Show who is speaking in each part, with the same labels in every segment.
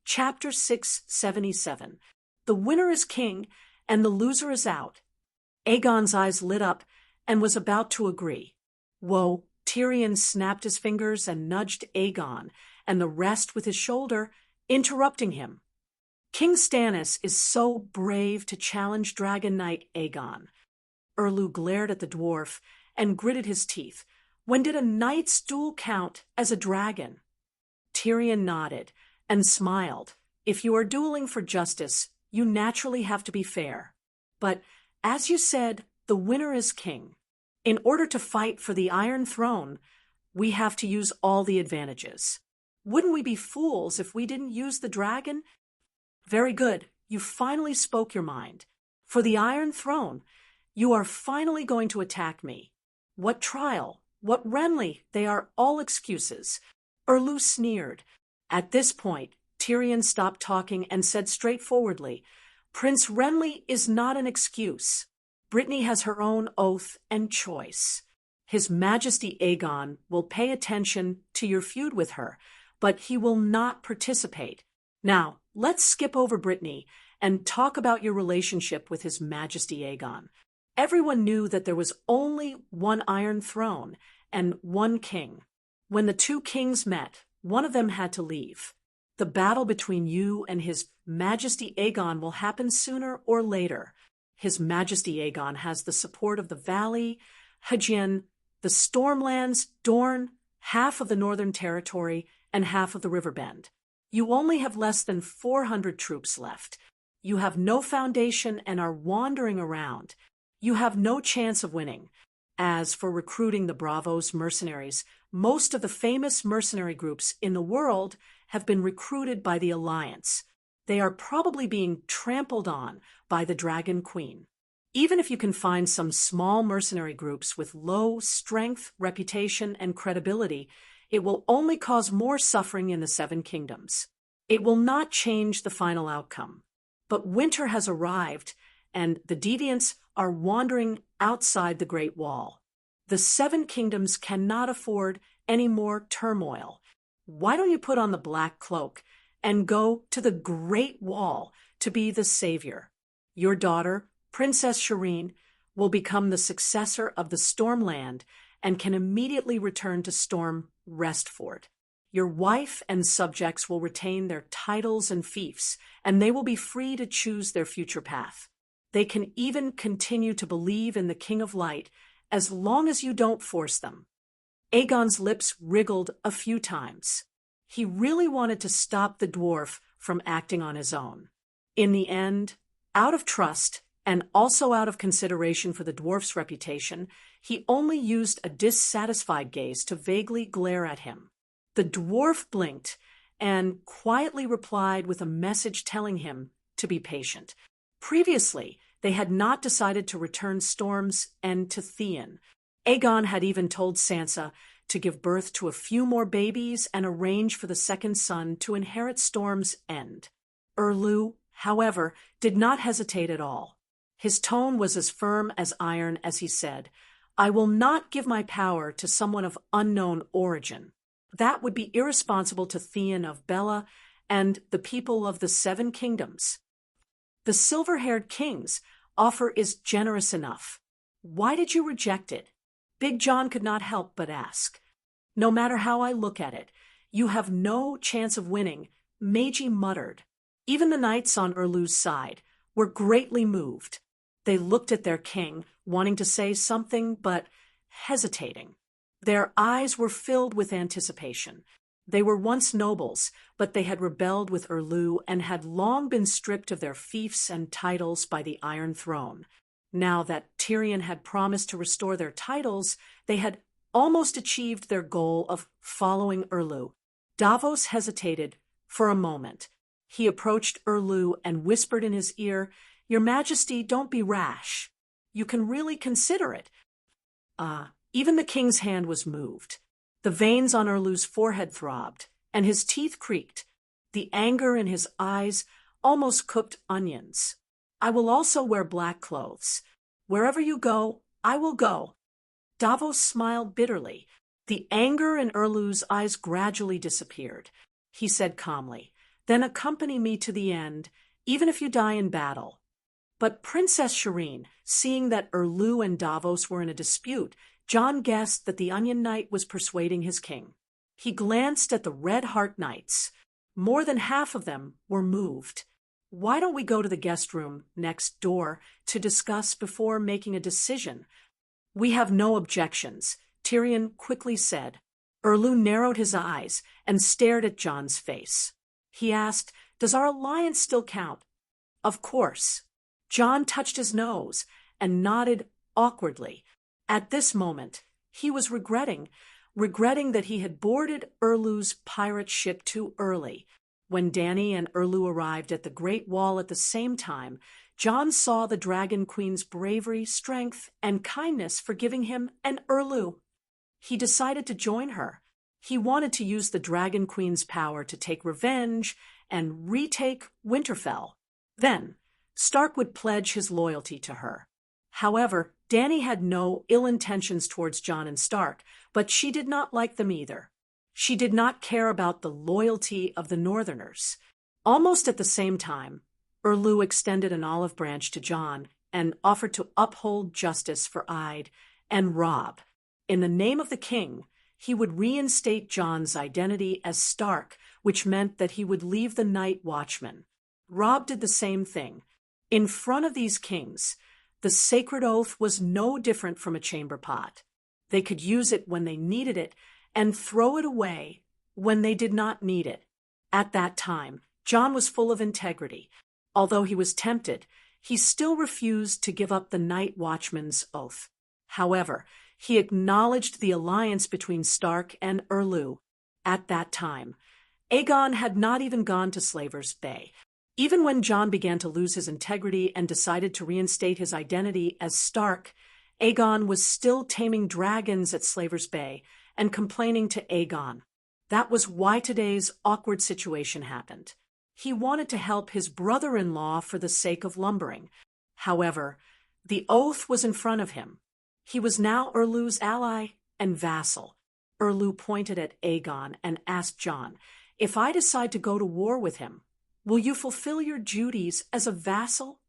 Speaker 1: Chapter 677. The winner is king, and the loser is out. Aegon's eyes lit up and was about to agree. Whoa, Tyrion snapped his fingers and nudged Aegon, and the rest with his shoulder, interrupting him. King Stannis is so brave to challenge Dragon Knight Aegon. Erlu glared at the dwarf and gritted his teeth. When did a knight's duel count as a dragon? Tyrion nodded and smiled. If you are dueling for justice, you naturally have to be fair. But, as you said, the winner is king. In order to fight for the Iron Throne, we have to use all the advantages. Wouldn't we be fools if we didn't use the dragon? Very good, you finally spoke your mind. For the Iron Throne, you are finally going to attack me. What trial? What Renly? They are all excuses. Erlu sneered. At this point, Tyrion stopped talking and said straightforwardly, Prince Renly is not an excuse. Brittany has her own oath and choice. His Majesty Aegon will pay attention to your feud with her, but he will not participate. Now, let's skip over Brittany and talk about your relationship with His Majesty Aegon. Everyone knew that there was only one Iron Throne and one king. When the two kings met, one of them had to leave. The battle between you and His Majesty Aegon will happen sooner or later. His Majesty Aegon has the support of the Valley, Hajin, the Stormlands, Dorne, half of the Northern Territory, and half of the Riverbend. You only have less than 400 troops left. You have no foundation and are wandering around. You have no chance of winning. As for recruiting the Bravos mercenaries, most of the famous mercenary groups in the world have been recruited by the Alliance. They are probably being trampled on by the Dragon Queen. Even if you can find some small mercenary groups with low strength, reputation, and credibility, it will only cause more suffering in the Seven Kingdoms. It will not change the final outcome. But winter has arrived, and the deviants are wandering outside the Great Wall. The Seven Kingdoms cannot afford any more turmoil. Why don't you put on the black cloak and go to the Great Wall to be the savior? Your daughter, Princess Shireen, will become the successor of the Stormland and can immediately return to Storm Restford. Your wife and subjects will retain their titles and fiefs, and they will be free to choose their future path. They can even continue to believe in the King of Light as long as you don't force them. Aegon's lips wriggled a few times. He really wanted to stop the dwarf from acting on his own. In the end, out of trust and also out of consideration for the dwarf's reputation, he only used a dissatisfied gaze to vaguely glare at him. The dwarf blinked and quietly replied with a message telling him to be patient. Previously, they had not decided to return Storm's End to Theon. Aegon had even told Sansa to give birth to a few more babies and arrange for the second son to inherit Storm's End. Erlu, however, did not hesitate at all. His tone was as firm as iron as he said, I will not give my power to someone of unknown origin. That would be irresponsible to Theon of Bella and the people of the Seven Kingdoms. The silver-haired king's offer is generous enough. Why did you reject it? Big John could not help but ask. No matter how I look at it, you have no chance of winning, Meiji muttered. Even the knights on Erlu's side were greatly moved. They looked at their king, wanting to say something, but hesitating. Their eyes were filled with anticipation. They were once nobles, but they had rebelled with Erlu and had long been stripped of their fiefs and titles by the Iron Throne. Now that Tyrion had promised to restore their titles, they had almost achieved their goal of following Erlu. Davos hesitated for a moment. He approached Erlu and whispered in his ear, Your Majesty, don't be rash. You can really consider it. Even the king's hand was moved. The veins on Erlu's forehead throbbed, and his teeth creaked. The anger in his eyes almost cooked onions. I will also wear black clothes. Wherever you go, I will go. Davos smiled bitterly. The anger in Erlu's eyes gradually disappeared. He said calmly, Then accompany me to the end, even if you die in battle." But Princess Shireen, seeing that Erlu and Davos were in a dispute, Jon guessed that the Onion Knight was persuading his king. He glanced at the Red Heart Knights. More than half of them were moved. "Why don't we go to the guest room next door to discuss before making a decision?" "We have no objections," Tyrion quickly said. Erlu narrowed his eyes and stared at Jon's face. He asked, "Does our alliance still count?" "Of course." Jon touched his nose and nodded awkwardly. At this moment, he was regretting that he had boarded Erlu's pirate ship too early. When Dany and Erlu arrived at the Great Wall at the same time, Jon saw the Dragon Queen's bravery, strength, and kindness for giving him an Erlu. He decided to join her. He wanted to use the Dragon Queen's power to take revenge and retake Winterfell. Then, Stark would pledge his loyalty to her. However, Dany had no ill intentions towards Jon and Stark, but she did not like them either. She did not care about the loyalty of the Northerners. Almost at the same time, Erlu extended an olive branch to Jon and offered to uphold justice for Ide and Robb. In the name of the king, he would reinstate Jon's identity as Stark, which meant that he would leave the Night Watchman. Robb did the same thing. In front of these kings, the sacred oath was no different from a chamber pot. They could use it when they needed it and throw it away when they did not need it. At that time, Jon was full of integrity. Although he was tempted, he still refused to give up the Night Watchman's oath. However, he acknowledged the alliance between Stark and Erlu. At that time, Aegon had not even gone to Slaver's Bay. Even when Jon began to lose his integrity and decided to reinstate his identity as Stark, Aegon was still taming dragons at Slaver's Bay and complaining to Aegon. That was why today's awkward situation happened. He wanted to help his brother-in-law for the sake of lumbering. However, the oath was in front of him. He was now Erlu's ally and vassal. Erlu pointed at Aegon and asked Jon, "If I decide to go to war with him, will you fulfill your duties as a vassal?"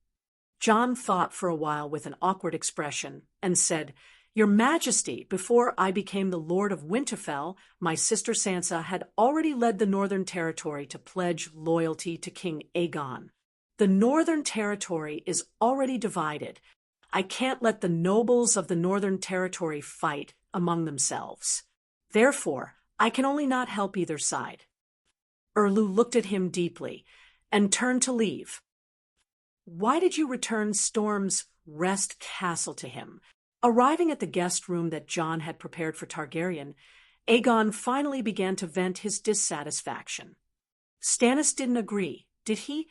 Speaker 1: Jon thought for a while with an awkward expression and said, "Your Majesty, before I became the Lord of Winterfell, my sister Sansa had already led the Northern Territory to pledge loyalty to King Aegon. The Northern Territory is already divided. I can't let the nobles of the Northern Territory fight among themselves. Therefore, I can only not help either side." Erlu looked at him deeply and turned to leave. "Why did you return Storm's Rest Castle to him?" Arriving at the guest room that Jon had prepared for Targaryen, Aegon finally began to vent his dissatisfaction. "Stannis didn't agree, did he?"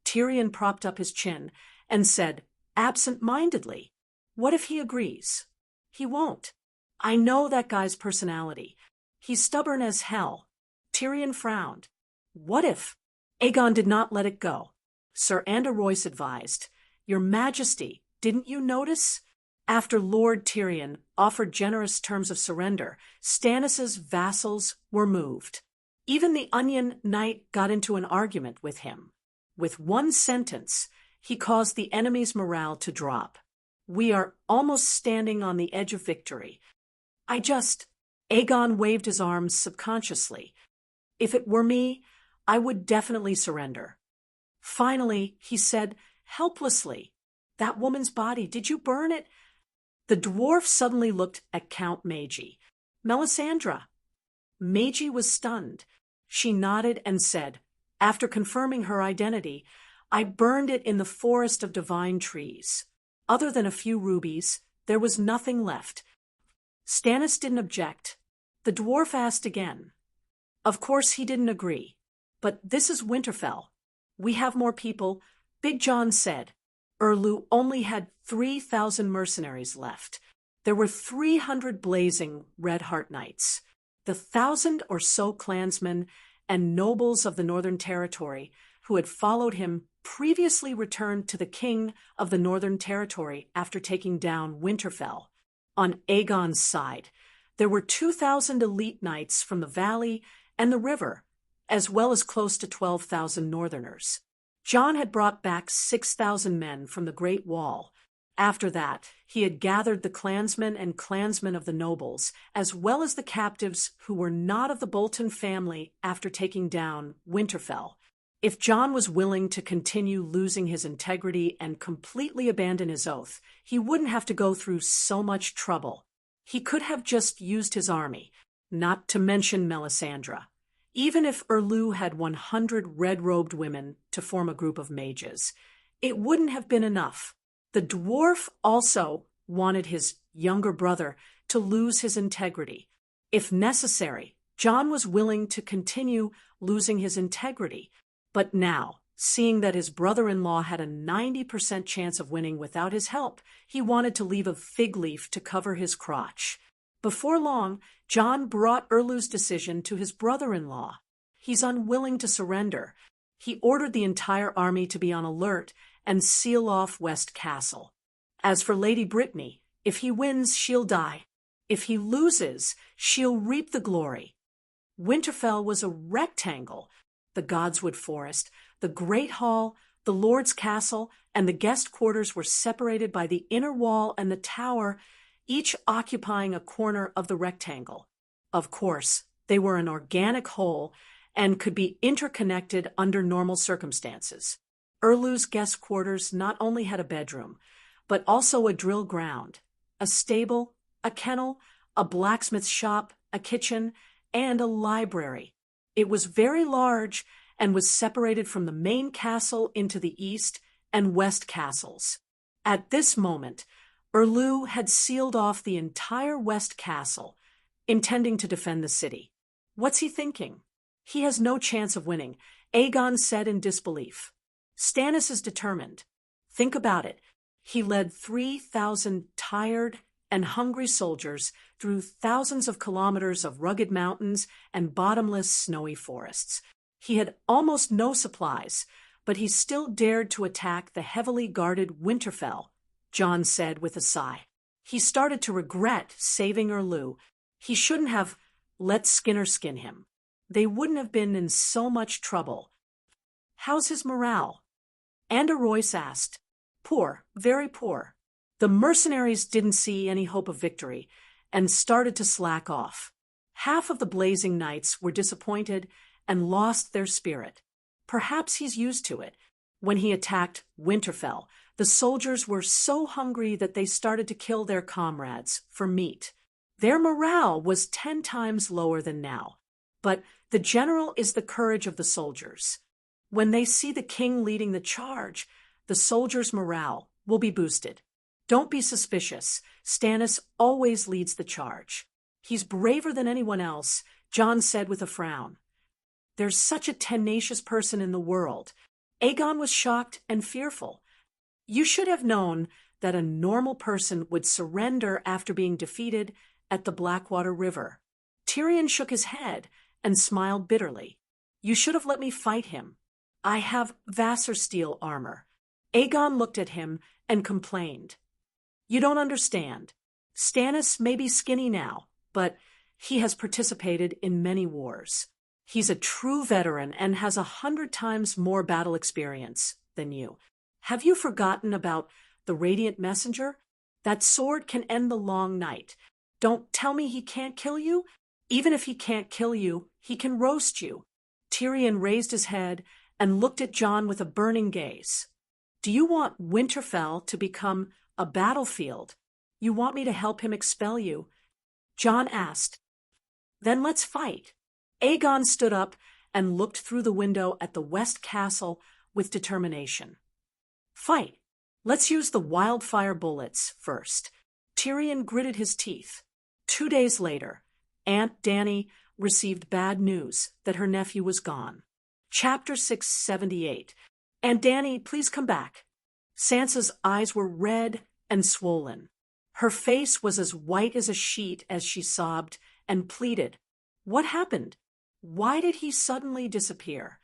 Speaker 1: Tyrion propped up his chin and said, absent-mindedly, "What if he agrees?" "He won't. I know that guy's personality. He's stubborn as hell." Tyrion frowned. "What if?" Aegon did not let it go. Sir Andor Royce advised, "Your Majesty, didn't you notice?" After Lord Tyrion offered generous terms of surrender, Stannis's vassals were moved. Even the Onion Knight got into an argument with him. With one sentence, he caused the enemy's morale to drop. "We are almost standing on the edge of victory. Aegon waved his arms subconsciously. "If it were me, I would definitely surrender." Finally, he said helplessly, "That woman's body, did you burn it?" The dwarf suddenly looked at Count Magi. "Melisandre." Magi was stunned. She nodded and said, after confirming her identity, "I burned it in the forest of divine trees. Other than a few rubies, there was nothing left." Stannis didn't object. The dwarf asked again. Of course he didn't agree. "But this is Winterfell. We have more people," Big John said. Erlu only had 3,000 mercenaries left. There were 300 blazing Red Heart Knights. The 1,000 or so clansmen and nobles of the Northern Territory who had followed him previously returned to the king of the Northern Territory after taking down Winterfell. On Aegon's side, there were 2,000 elite knights from the valley and the river, as well as close to 12,000 Northerners. John had brought back 6,000 men from the Great Wall. After that, he had gathered the clansmen and clansmen of the nobles, as well as the captives who were not of the Bolton family after taking down Winterfell. If John was willing to continue losing his integrity and completely abandon his oath, he wouldn't have to go through so much trouble. He could have just used his army, not to mention Melisandre. Even if Erlu had 100 red-robed women to form a group of mages, it wouldn't have been enough. The dwarf also wanted his younger brother to lose his integrity. If necessary, John was willing to continue losing his integrity. But now, seeing that his brother-in-law had a 90% chance of winning without his help, he wanted to leave a fig leaf to cover his crotch. Before long, John brought Erlu's decision to his brother-in-law. He's unwilling to surrender. He ordered the entire army to be on alert and seal off West Castle. As for Lady Brittany, if he wins, she'll die. If he loses, she'll reap the glory. Winterfell was a rectangle. The Godswood Forest, the Great Hall, the Lord's Castle, and the guest quarters were separated by the inner wall and the tower, each occupying a corner of the rectangle. Of course, they were an organic whole and could be interconnected under normal circumstances. Erlu's guest quarters not only had a bedroom, but also a drill ground, a stable, a kennel, a blacksmith shop, a kitchen, and a library. It was very large and was separated from the main castle into the east and west castles. At this moment, Erlu had sealed off the entire west castle, intending to defend the city. What's he thinking? He has no chance of winning, Aegon said in disbelief. Stannis is determined. Think about it. He led 3,000 tired and hungry soldiers through thousands of kilometers of rugged mountains and bottomless snowy forests. He had almost no supplies, but he still dared to attack the heavily guarded Winterfell, John said with a sigh. He started to regret saving Erlu. He shouldn't have let Skinner skin him. They wouldn't have been in so much trouble. How's his morale? Andor Royce asked. Poor, very poor. The mercenaries didn't see any hope of victory and started to slack off. Half of the Blazing Knights were disappointed and lost their spirit. Perhaps he's used to it. When he attacked Winterfell, the soldiers were so hungry that they started to kill their comrades for meat. Their morale was 10 times lower than now. But the general is the courage of the soldiers. When they see the king leading the charge, the soldiers' morale will be boosted. Don't be suspicious. Stannis always leads the charge. He's braver than anyone else, John said with a frown. There's such a tenacious person in the world. Aegon was shocked and fearful. You should have known that a normal person would surrender after being defeated at the Blackwater River. Tyrion shook his head and smiled bitterly. You should have let me fight him. I have Vassar steel armor. Aegon looked at him and complained. You don't understand. Stannis may be skinny now, but he has participated in many wars. He's a true veteran and has 100 times more battle experience than you. Have you forgotten about the Radiant Messenger? That sword can end the long night. Don't tell me he can't kill you. Even if he can't kill you, he can roast you. Tyrion raised his head and looked at Jon with a burning gaze. Do you want Winterfell to become a battlefield? You want me to help him expel you? Jon asked. Then let's fight. Aegon stood up and looked through the window at the West Castle with determination. Fight. Let's use the wildfire bullets first. Tyrion gritted his teeth. 2 days later, Aunt Dany received bad news that her nephew was gone. Chapter 678. Aunt Dany, please come back. Sansa's eyes were red and swollen. Her face was as white as a sheet as she sobbed and pleaded. What happened? Why did he suddenly disappear?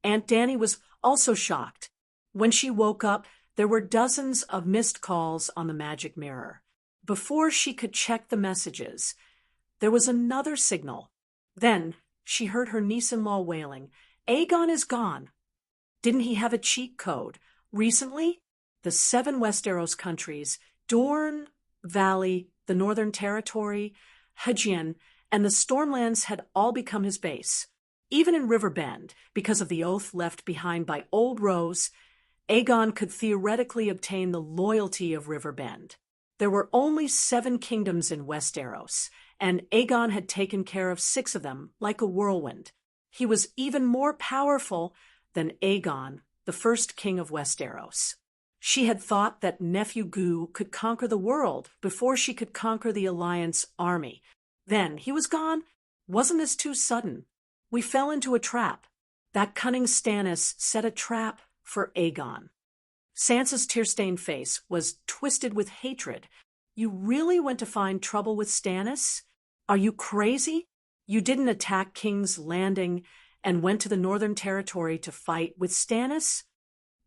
Speaker 1: Aunt Dany was also shocked. When she woke up, there were dozens of missed calls on the magic mirror. Before she could check the messages, there was another signal. Then she heard her niece-in-law wailing, "Aegon is gone." Didn't he have a cheat code? Recently, the 7 Westeros countries, Dorne Valley, the Northern Territory, Hugin, and the Stormlands had all become his base. Even in Riverbend, because of the oath left behind by Old Rose, Aegon could theoretically obtain the loyalty of Riverbend. There were only 7 kingdoms in Westeros, and Aegon had taken care of 6 of them like a whirlwind. He was even more powerful than Aegon, the first king of Westeros. She had thought that Nephew Gu could conquer the world before she could conquer the Alliance army. Then he was gone. Wasn't this too sudden? We fell into a trap. That cunning Stannis set a trap for Aegon. Sansa's tear-stained face was twisted with hatred. You really went to find trouble with Stannis? Are you crazy? You didn't attack King's Landing and went to the Northern Territory to fight with Stannis?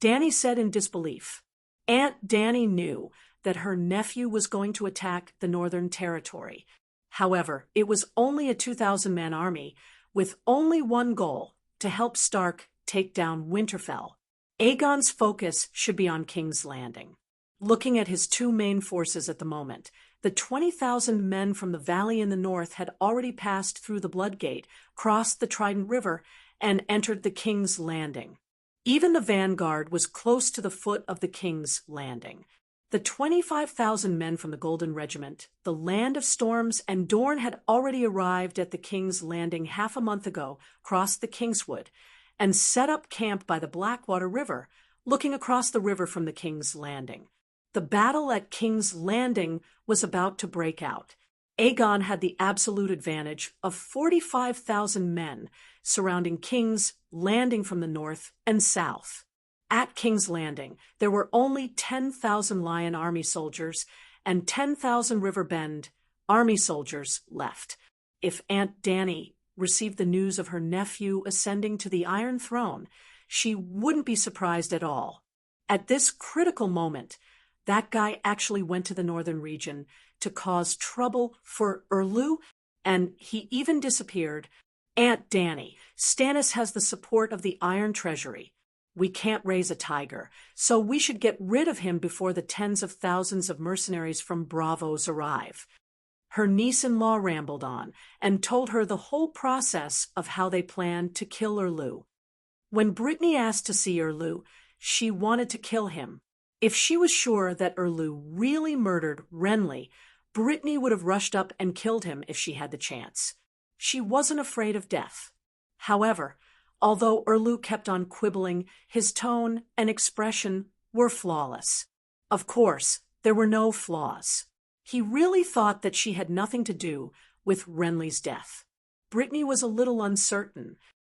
Speaker 1: Dany said in disbelief. Aunt Dany knew that her nephew was going to attack the Northern Territory. However, it was only a 2,000-man army with only one goal, to help Stark take down Winterfell. Aegon's focus should be on King's Landing. Looking at his 2 main forces at the moment, the 20,000 men from the valley in the north had already passed through the Bloodgate, crossed the Trident River, and entered the King's Landing. Even the vanguard was close to the foot of the King's Landing. The 25,000 men from the Golden Regiment, the Land of Storms, and Dorne had already arrived at the King's Landing half a month ago, crossed the Kingswood, and set up camp by the Blackwater River, looking across the river from the King's Landing. The battle at King's Landing was about to break out. Aegon had the absolute advantage of 45,000 men surrounding King's Landing from the north and south. At King's Landing, there were only 10,000 Lion Army soldiers and 10,000 Riverbend Army soldiers left. If Aunt Dany received the news of her nephew ascending to the Iron Throne, she wouldn't be surprised at all. At this critical moment, that guy actually went to the northern region to cause trouble for Erlu, and he even disappeared. Aunt Dany, Stannis has the support of the Iron Treasury. We can't raise a tiger, so we should get rid of him before the tens of thousands of mercenaries from Bravos arrive. Her niece-in-law rambled on and told her the whole process of how they planned to kill Erlu. When Brittany asked to see Erlu, she wanted to kill him. If she was sure that Erlu really murdered Renly, Brittany would have rushed up and killed him if she had the chance. She wasn't afraid of death. However, although Erlu kept on quibbling, his tone and expression were flawless. Of course, there were no flaws. He really thought that she had nothing to do with Renly's death. Brittany was a little uncertain.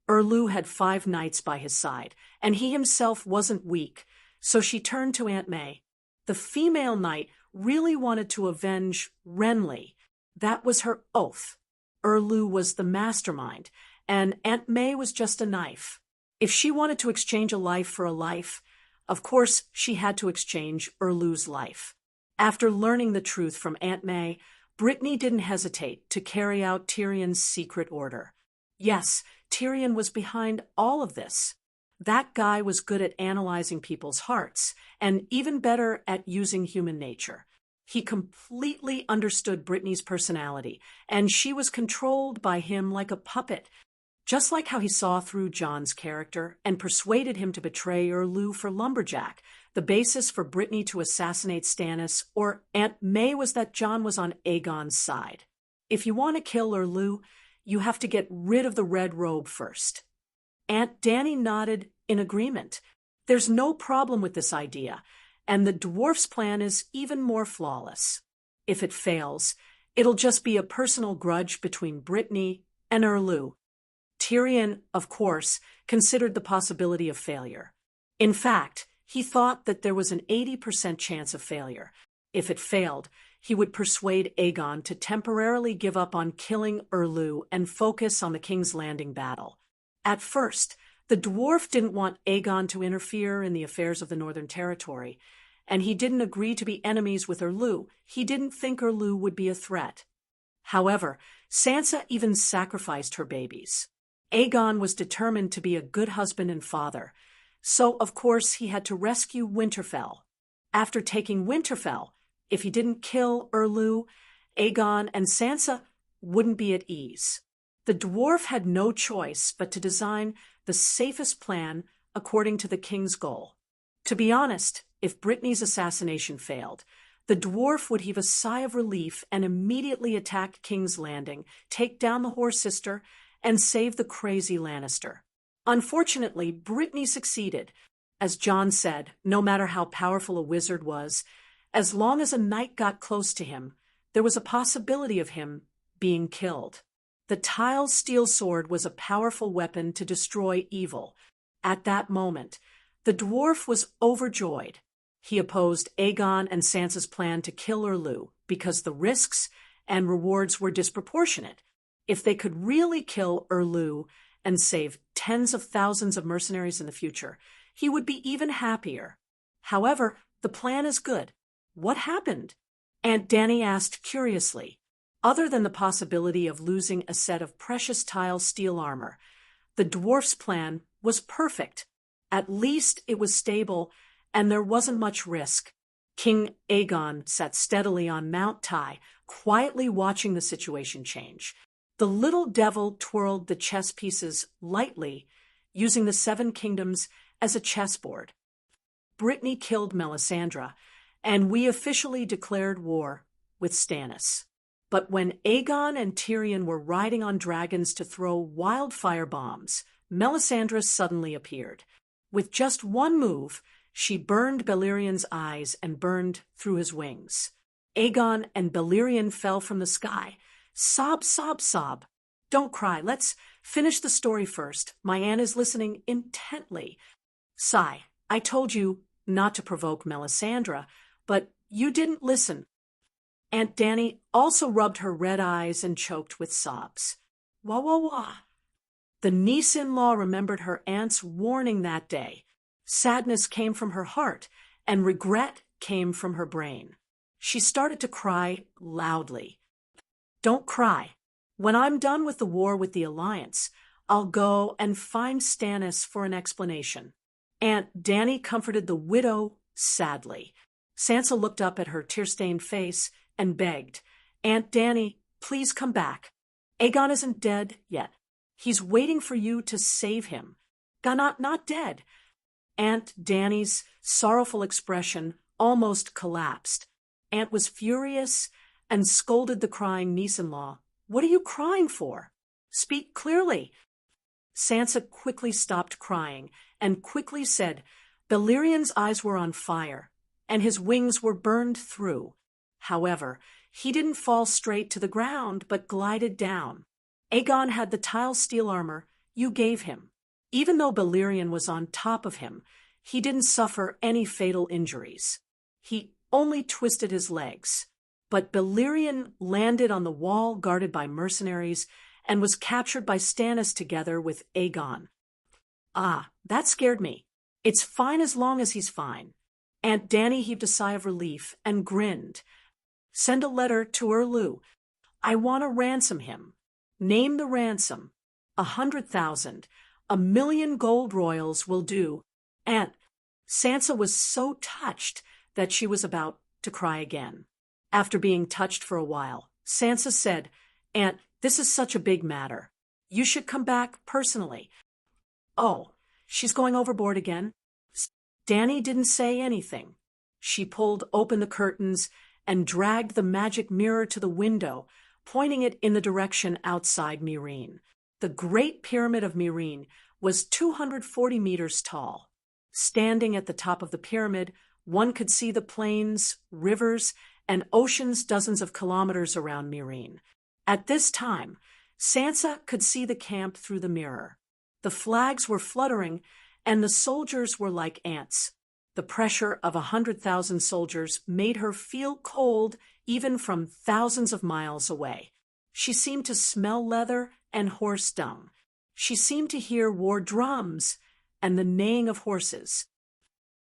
Speaker 1: Erlu had 5 knights by his side, and he himself wasn't weak, so she turned to Aunt May. The female knight really wanted to avenge Renly. That was her oath. Erlu was the mastermind, and Aunt May was just a knife. If she wanted to exchange a life for a life, of course she had to exchange Erlu's life. After learning the truth from Aunt May, Brittany didn't hesitate to carry out Tyrion's secret order. Yes, Tyrion was behind all of this. That guy was good at analyzing people's hearts, and even better at using human nature. He completely understood Brittany's personality, and she was controlled by him like a puppet, just like how he saw through Jon's character and persuaded him to betray Erlu for Lumberjack. The basis for Brittany to assassinate Stannis or Aunt May was that Jon was on Aegon's side. If you want to kill Erlu, you have to get rid of the red robe first. Aunt Dany nodded in agreement. There's no problem with this idea, and the dwarf's plan is even more flawless. If it fails, it'll just be a personal grudge between Brittany and Erlu. Tyrion, of course, considered the possibility of failure. In fact, he thought that there was an 80% chance of failure. If it failed, he would persuade Aegon to temporarily give up on killing Erlu and focus on the King's Landing battle. At first, the dwarf didn't want Aegon to interfere in the affairs of the Northern Territory, and he didn't agree to be enemies with Erlu. He didn't think Erlu would be a threat. However, Sansa even sacrificed her babies. Aegon was determined to be a good husband and father, so of course he had to rescue Winterfell. After taking Winterfell, if he didn't kill Erlu, Aegon and Sansa wouldn't be at ease. The dwarf had no choice but to design the safest plan according to the king's goal. To be honest, if Brittany's assassination failed, the dwarf would heave a sigh of relief and immediately attack King's Landing, take down the Horse Sister, and save the crazy Lannister. Unfortunately, Brittany succeeded. As Jon said, no matter how powerful a wizard was, as long as a knight got close to him, there was a possibility of him being killed. The tile steel sword was a powerful weapon to destroy evil. At that moment, the dwarf was overjoyed. He opposed Aegon and Sansa's plan to kill Erlu because the risks and rewards were disproportionate. If they could really kill Erlu and save tens of thousands of mercenaries in the future, he would be even happier. However, the plan is good. What happened? Aunt Dany asked curiously. Other than the possibility of losing a set of precious tile steel armor, the dwarf's plan was perfect. At least it was stable, and there wasn't much risk. King Aegon sat steadily on Mount Tai, quietly watching the situation change. The little devil twirled the chess pieces lightly, using the Seven Kingdoms as a chessboard. Brittany killed Melisandre, and we officially declared war with Stannis. But when Aegon and Tyrion were riding on dragons to throw wildfire bombs, Melisandre suddenly appeared. With just one move, she burned Balyrion's eyes and burned through his wings. Aegon and Balerion fell from the sky. Sob, sob, sob. Don't cry. Let's finish the story first. My aunt is listening intently. Sigh. I told you not to provoke Melisandre, but you didn't listen. Aunt Dany also rubbed her red eyes and choked with sobs. Wah, wah, wah. The niece-in-law remembered her aunt's warning that day. Sadness came from her heart, and regret came from her brain. She started to cry loudly. Don't cry. When I'm done with the war with the Alliance, I'll go and find Stannis for an explanation. Aunt Dany comforted the widow sadly. Sansa looked up at her tear-stained face and begged, Aunt Dany, please come back. Aegon isn't dead yet. He's waiting for you to save him. Not dead. Aunt Dany's sorrowful expression almost collapsed. Aunt was furious and scolded the crying niece-in-law. What are you crying for? Speak clearly. Sansa quickly stopped crying and quickly said, Balyrion's eyes were on fire, and his wings were burned through. However, he didn't fall straight to the ground, but glided down. Aegon had the tile steel armor you gave him. Even though Balerion was on top of him, he didn't suffer any fatal injuries. He only twisted his legs. But Balerion landed on the wall guarded by mercenaries and was captured by Stannis together with Aegon. Ah, that scared me. It's fine as long as he's fine. Aunt Dany heaved a sigh of relief and grinned. Send a letter to Erlu. I want to ransom him. Name the ransom. 100,000. 1,000,000 gold royals will do. Aunt, Sansa was so touched that she was about to cry again. After being touched for a while, Sansa said, Aunt, this is such a big matter. You should come back personally. Oh, she's going overboard again? Dany didn't say anything. She pulled open the curtains and dragged the magic mirror to the window, pointing it in the direction outside Meereen. The Great Pyramid of Meereen was 240 meters tall. Standing at the top of the pyramid, one could see the plains, rivers, and oceans dozens of kilometers around Meereen. At this time, Sansa could see the camp through the mirror. The flags were fluttering, and the soldiers were like ants. The pressure of 100,000 soldiers made her feel cold even from thousands of miles away. She seemed to smell leather and horse dung. She seemed to hear war drums and the neighing of horses.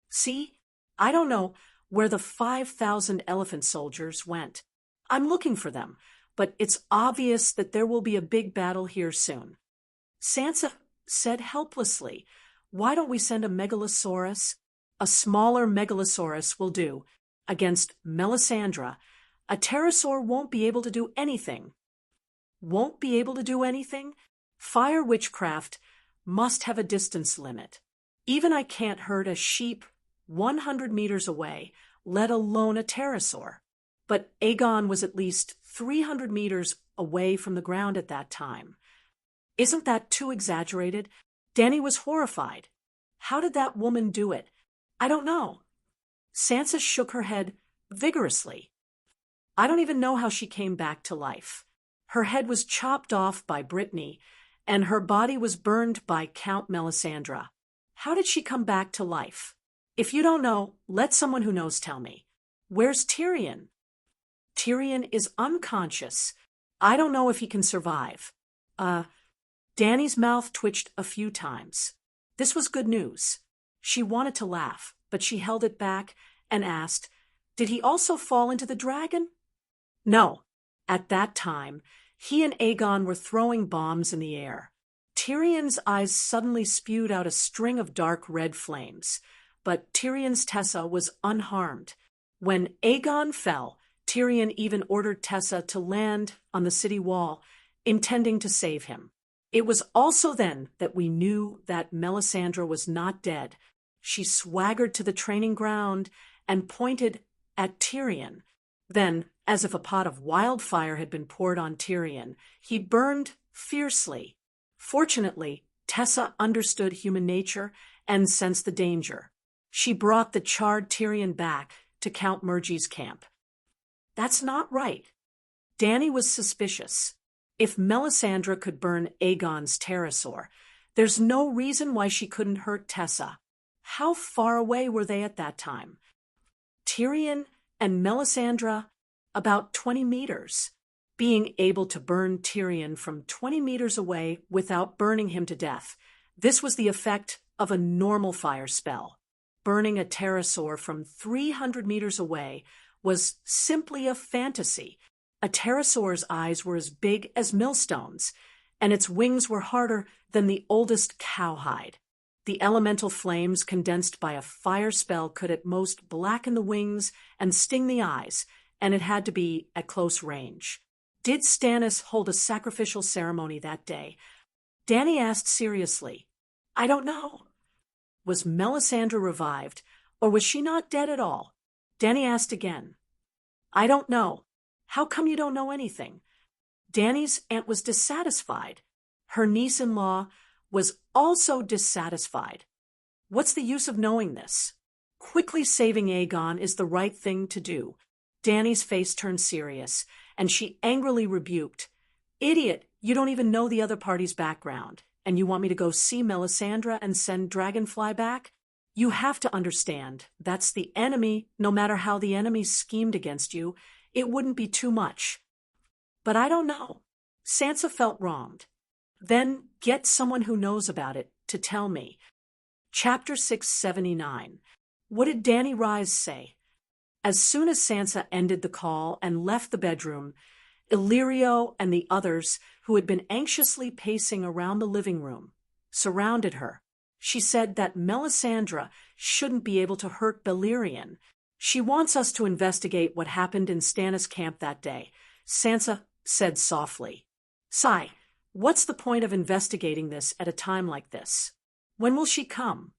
Speaker 1: See, I don't know where the 5,000 elephant soldiers went. I'm looking for them, but it's obvious that there will be a big battle here soon. Sansa said helplessly, "Why don't we send a megalosaurus? A smaller megalosaurus will do. Against Melisandre, a pterosaur won't be able to do anything." Won't be able to do anything? Fire witchcraft must have a distance limit. Even I can't hurt a sheep 100 meters away, let alone a pterosaur. But Aegon was at least 300 meters away from the ground at that time. Isn't that too exaggerated? Dany was horrified. How did that woman do it? I don't know. Sansa shook her head vigorously. I don't even know how she came back to life. Her head was chopped off by Brittany, and her body was burned by Count Melisandre. How did she come back to life? If you don't know, let someone who knows tell me. Where's Tyrion? Tyrion is unconscious. I don't know if he can survive. Dany's mouth twitched a few times. This was good news. She wanted to laugh, but she held it back and asked, "Did he also fall into the dragon?" No. At that time, he and Aegon were throwing bombs in the air. Tyrion's eyes suddenly spewed out a string of dark red flames, but Tyrion's Tessa was unharmed. When Aegon fell, Tyrion even ordered Tessa to land on the city wall, intending to save him. It was also then that we knew that Melisandre was not dead. She swaggered to the training ground and pointed at Tyrion. Then, as if a pot of wildfire had been poured on Tyrion, he burned fiercely. Fortunately, Tessa understood human nature and sensed the danger. She brought the charred Tyrion back to Count Murgy's camp. That's not right. Dany was suspicious. If Melisandre could burn Aegon's pterosaur, there's no reason why she couldn't hurt Tessa. How far away were they at that time? Tyrion and Melisandre, about 20 meters. Being able to burn Tyrion from 20 meters away without burning him to death. This was the effect of a normal fire spell. Burning a pterosaur from 300 meters away was simply a fantasy. A pterosaur's eyes were as big as millstones, and its wings were harder than the oldest cowhide. The elemental flames condensed by a fire spell could at most blacken the wings and sting the eyes, and it had to be at close range. Did Stannis hold a sacrificial ceremony that day? Dany asked seriously. I don't know. Was Melisandre revived, or was she not dead at all? Dany asked again. I don't know. How come you don't know anything? Dany's aunt was dissatisfied. Her niece-in-law was also dissatisfied. What's the use of knowing this? Quickly saving Aegon is the right thing to do. Dany's face turned serious, and she angrily rebuked, Idiot, you don't even know the other party's background, and you want me to go see Melisandre and send Dragonfly back? You have to understand, that's the enemy. No matter how the enemy schemed against you, it wouldn't be too much. But I don't know. Sansa felt wronged. Then get someone who knows about it to tell me. Chapter 679. What did Dany Rise say? As soon as Sansa ended the call and left the bedroom, Illyrio and the others, who had been anxiously pacing around the living room, surrounded her. She said that Melisandre shouldn't be able to hurt Balerion. She wants us to investigate what happened in Stannis' camp that day, Sansa said softly. Sigh, what's the point of investigating this at a time like this? When will she come?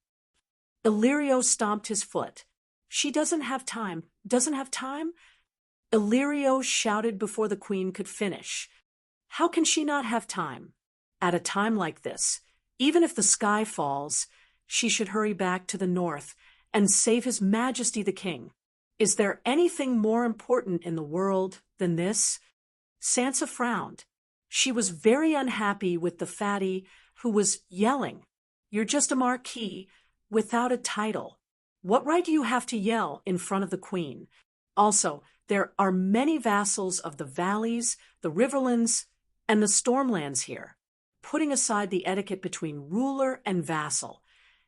Speaker 1: Illyrio stomped his foot. She doesn't have time. Doesn't have time? Illyrio shouted before the queen could finish. How can she not have time? At a time like this, even if the sky falls, she should hurry back to the north and save His Majesty the King. Is there anything more important in the world than this? Sansa frowned. She was very unhappy with the fatty who was yelling, You're just a marquis without a title. What right do you have to yell in front of the queen? Also, there are many vassals of the valleys, the riverlands, and the stormlands here. Putting aside the etiquette between ruler and vassal,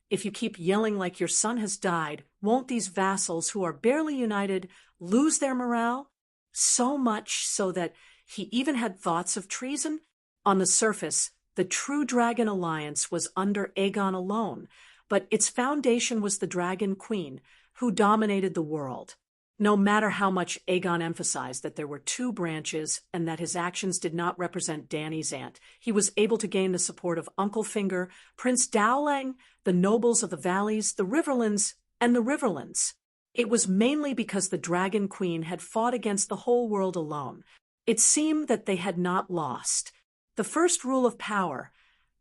Speaker 1: if you keep yelling like your son has died, won't these vassals who are barely united lose their morale? So much so that he even had thoughts of treason? On the surface, The true dragon alliance was under Aegon alone, but its foundation was the Dragon Queen, who dominated the world. No matter how much Aegon emphasized that there were two branches and that his actions did not represent Dany's aunt, he was able to gain the support of Uncle Finger, Prince Dowling, the nobles of the valleys, the Riverlands, and the Riverlands. It was mainly because the Dragon Queen had fought against the whole world alone. It seemed that they had not lost. The first rule of power: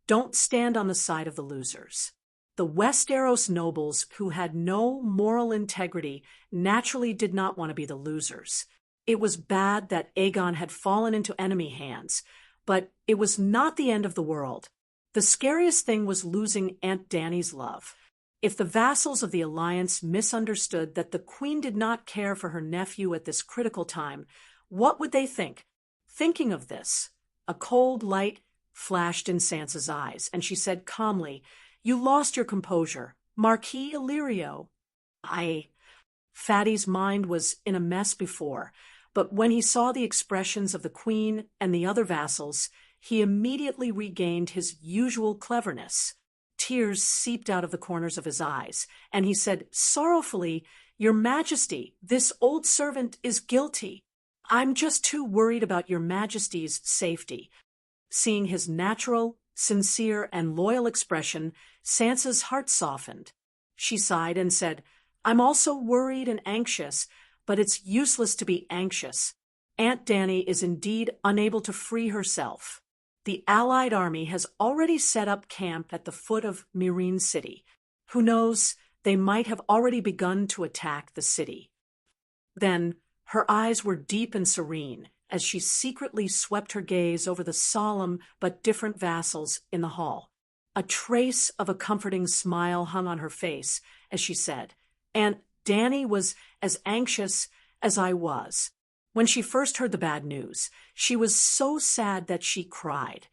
Speaker 1: don't stand on the side of the losers. The Westeros nobles, who had no moral integrity, naturally did not want to be the losers. It was bad that Aegon had fallen into enemy hands, but it was not the end of the world. The scariest thing was losing Aunt Dany's love. If the vassals of the Alliance misunderstood that the Queen did not care for her nephew at this critical time, what would they think? Thinking of this, a cold light flashed in Sansa's eyes, and she said calmly, "You lost your composure, Marquis Illyrio." Fatty's mind was in a mess before, but when he saw the expressions of the Queen and the other vassals, he immediately regained his usual cleverness. Tears seeped out of the corners of his eyes, and he said sorrowfully, "Your Majesty, this old servant is guilty. I'm just too worried about your Majesty's safety." Seeing his natural, sincere, and loyal expression, Sansa's heart softened. She sighed and said, "I'm also worried and anxious, but it's useless to be anxious. Aunt Dany is indeed unable to free herself. The Allied army has already set up camp at the foot of Meereen City. Who knows, they might have already begun to attack the city." Then her eyes were deep and serene as she secretly swept her gaze over the solemn but different vassals in the hall. A trace of a comforting smile hung on her face as she said, "Aunt Dany was as anxious as I was. When she first heard the bad news, she was so sad that she cried."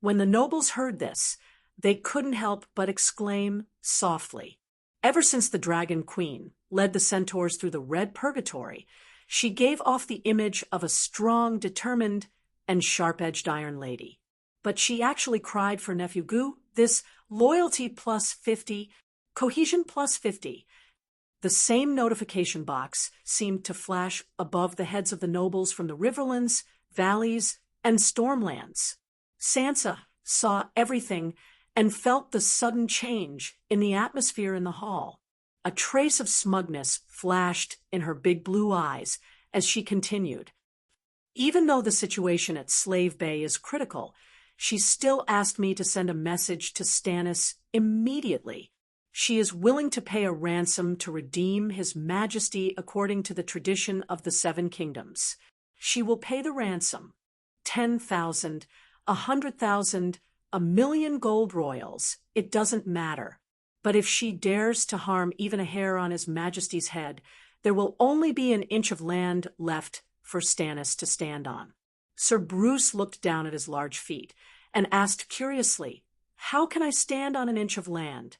Speaker 1: When the nobles heard this, they couldn't help but exclaim softly. Ever since the Dragon Queen led the centaurs through the Red Purgatory, she gave off the image of a strong, determined, and sharp-edged Iron Lady. But she actually cried for Nephew Gu, this loyalty plus 50, cohesion plus 50. The same notification box seemed to flash above the heads of the nobles from the Riverlands, Valleys, and Stormlands. Sansa saw everything and felt the sudden change in the atmosphere in the hall. A trace of smugness flashed in her big blue eyes as she continued. "Even though the situation at Slave Bay is critical, she still asked me to send a message to Stannis immediately. She is willing to pay a ransom to redeem His Majesty according to the tradition of the Seven Kingdoms. She will pay the ransom, 10,000, 100,000, 1,000,000 gold royals, it doesn't matter. But if she dares to harm even a hair on His Majesty's head, there will only be an inch of land left for Stannis to stand on." Sir Bruce looked down at his large feet and asked curiously, "How can I stand on an inch of land?"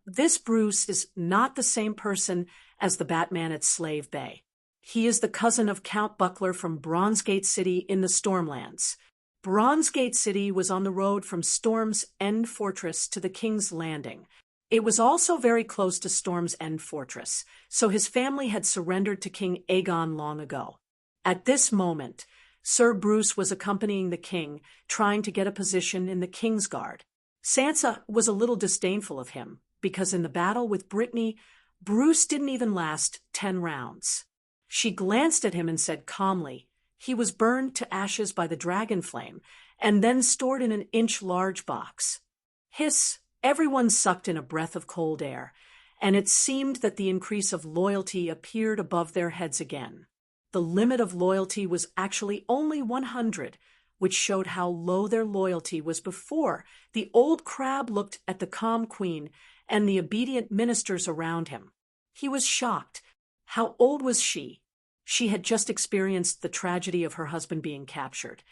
Speaker 1: This Bruce is not the same person as the Batman at Slave Bay. He is the cousin of Count Buckler from Bronzegate City in the Stormlands. Bronzegate City was on the road from Storm's End Fortress to the King's Landing. It was also very close to Storm's End Fortress, so his family had surrendered to King Aegon long ago. At this moment, Sir Bruce was accompanying the king, trying to get a position in the King's Guard. Sansa was a little disdainful of him, because in the battle with Brittany, Bruce didn't even last 10 rounds. She glanced at him and said calmly, "He was burned to ashes by the dragon flame, and then stored in an inch-large box." Hiss! Everyone sucked in a breath of cold air, and it seemed that the increase of loyalty appeared above their heads again. The limit of loyalty was actually only 100, which showed how low their loyalty was before. The old crab looked at the calm queen and the obedient ministers around him. He was shocked. How old was she? She had just experienced the tragedy of her husband being captured.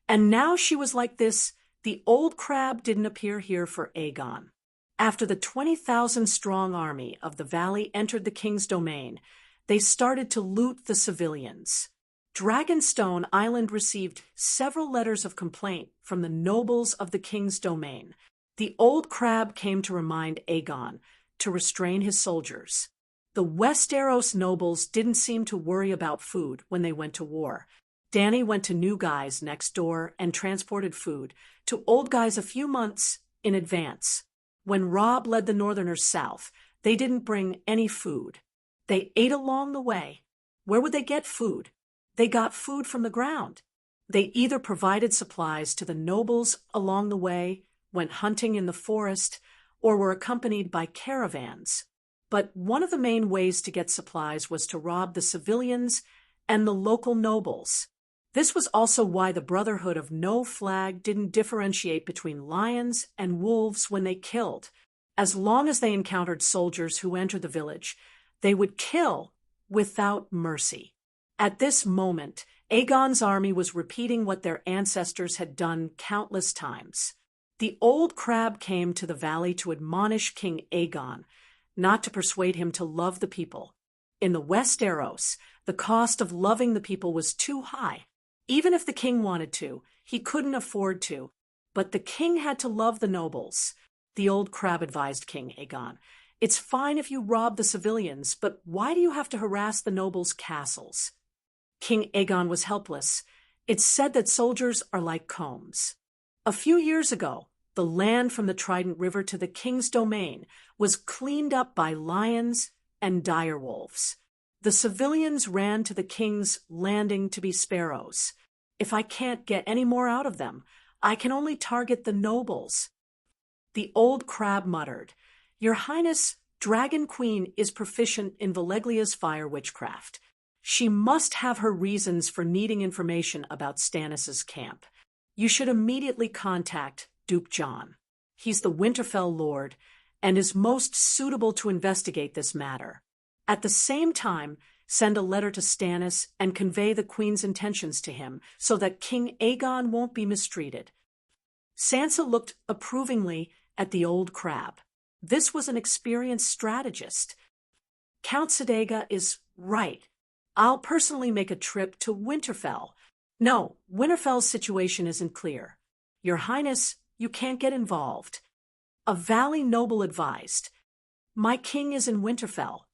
Speaker 1: And now she was like this. The old crab didn't appear here for Aegon. After the 20,000-strong army of the valley entered the king's domain, they started to loot the civilians. Dragonstone Island received several letters of complaint from the nobles of the king's domain. The old crab came to remind Aegon to restrain his soldiers. The Westeros nobles didn't seem to worry about food when they went to war. Dany went to New Guy's next door and transported food to Old Guy's a few months in advance. When Robb led the Northerners south, they didn't bring any food. They ate along the way. Where would they get food? They got food from the ground. They either provided supplies to the nobles along the way, went hunting in the forest, or were accompanied by caravans. But one of the main ways to get supplies was to rob the civilians and the local nobles. This was also why the Brotherhood of No Flag didn't differentiate between lions and wolves when they killed. As long as they encountered soldiers who entered the village, they would kill without mercy. At this moment, Aegon's army was repeating what their ancestors had done countless times. The old crab came to the valley to admonish King Aegon, not to persuade him to love the people. In the Westeros, the cost of loving the people was too high. Even if the king wanted to, he couldn't afford to. But the king had to love the nobles. The old crab advised King Aegon, "It's fine if you rob the civilians, but why do you have to harass the nobles' castles?" King Aegon was helpless. It's said that soldiers are like combs. A few years ago, the land from the Trident River to the king's domain was cleaned up by lions and direwolves. The civilians ran to the king's landing to be sparrows. If I can't get any more out of them, I can only target the nobles. The old crab muttered, "Your Highness, Dragon Queen is proficient in Valeglia's fire witchcraft. She must have her reasons for needing information about Stannis's camp. You should immediately contact Duke Jon. He's the Winterfell Lord and is most suitable to investigate this matter. At the same time, send a letter to Stannis and convey the Queen's intentions to him so that King Aegon won't be mistreated." Sansa looked approvingly at the old crab. This was an experienced strategist. "Count Sedega is right. I'll personally make a trip to Winterfell." "No, Winterfell's situation isn't clear. Your Highness, you can't get involved." A valley noble advised, "My king is in Winterfell.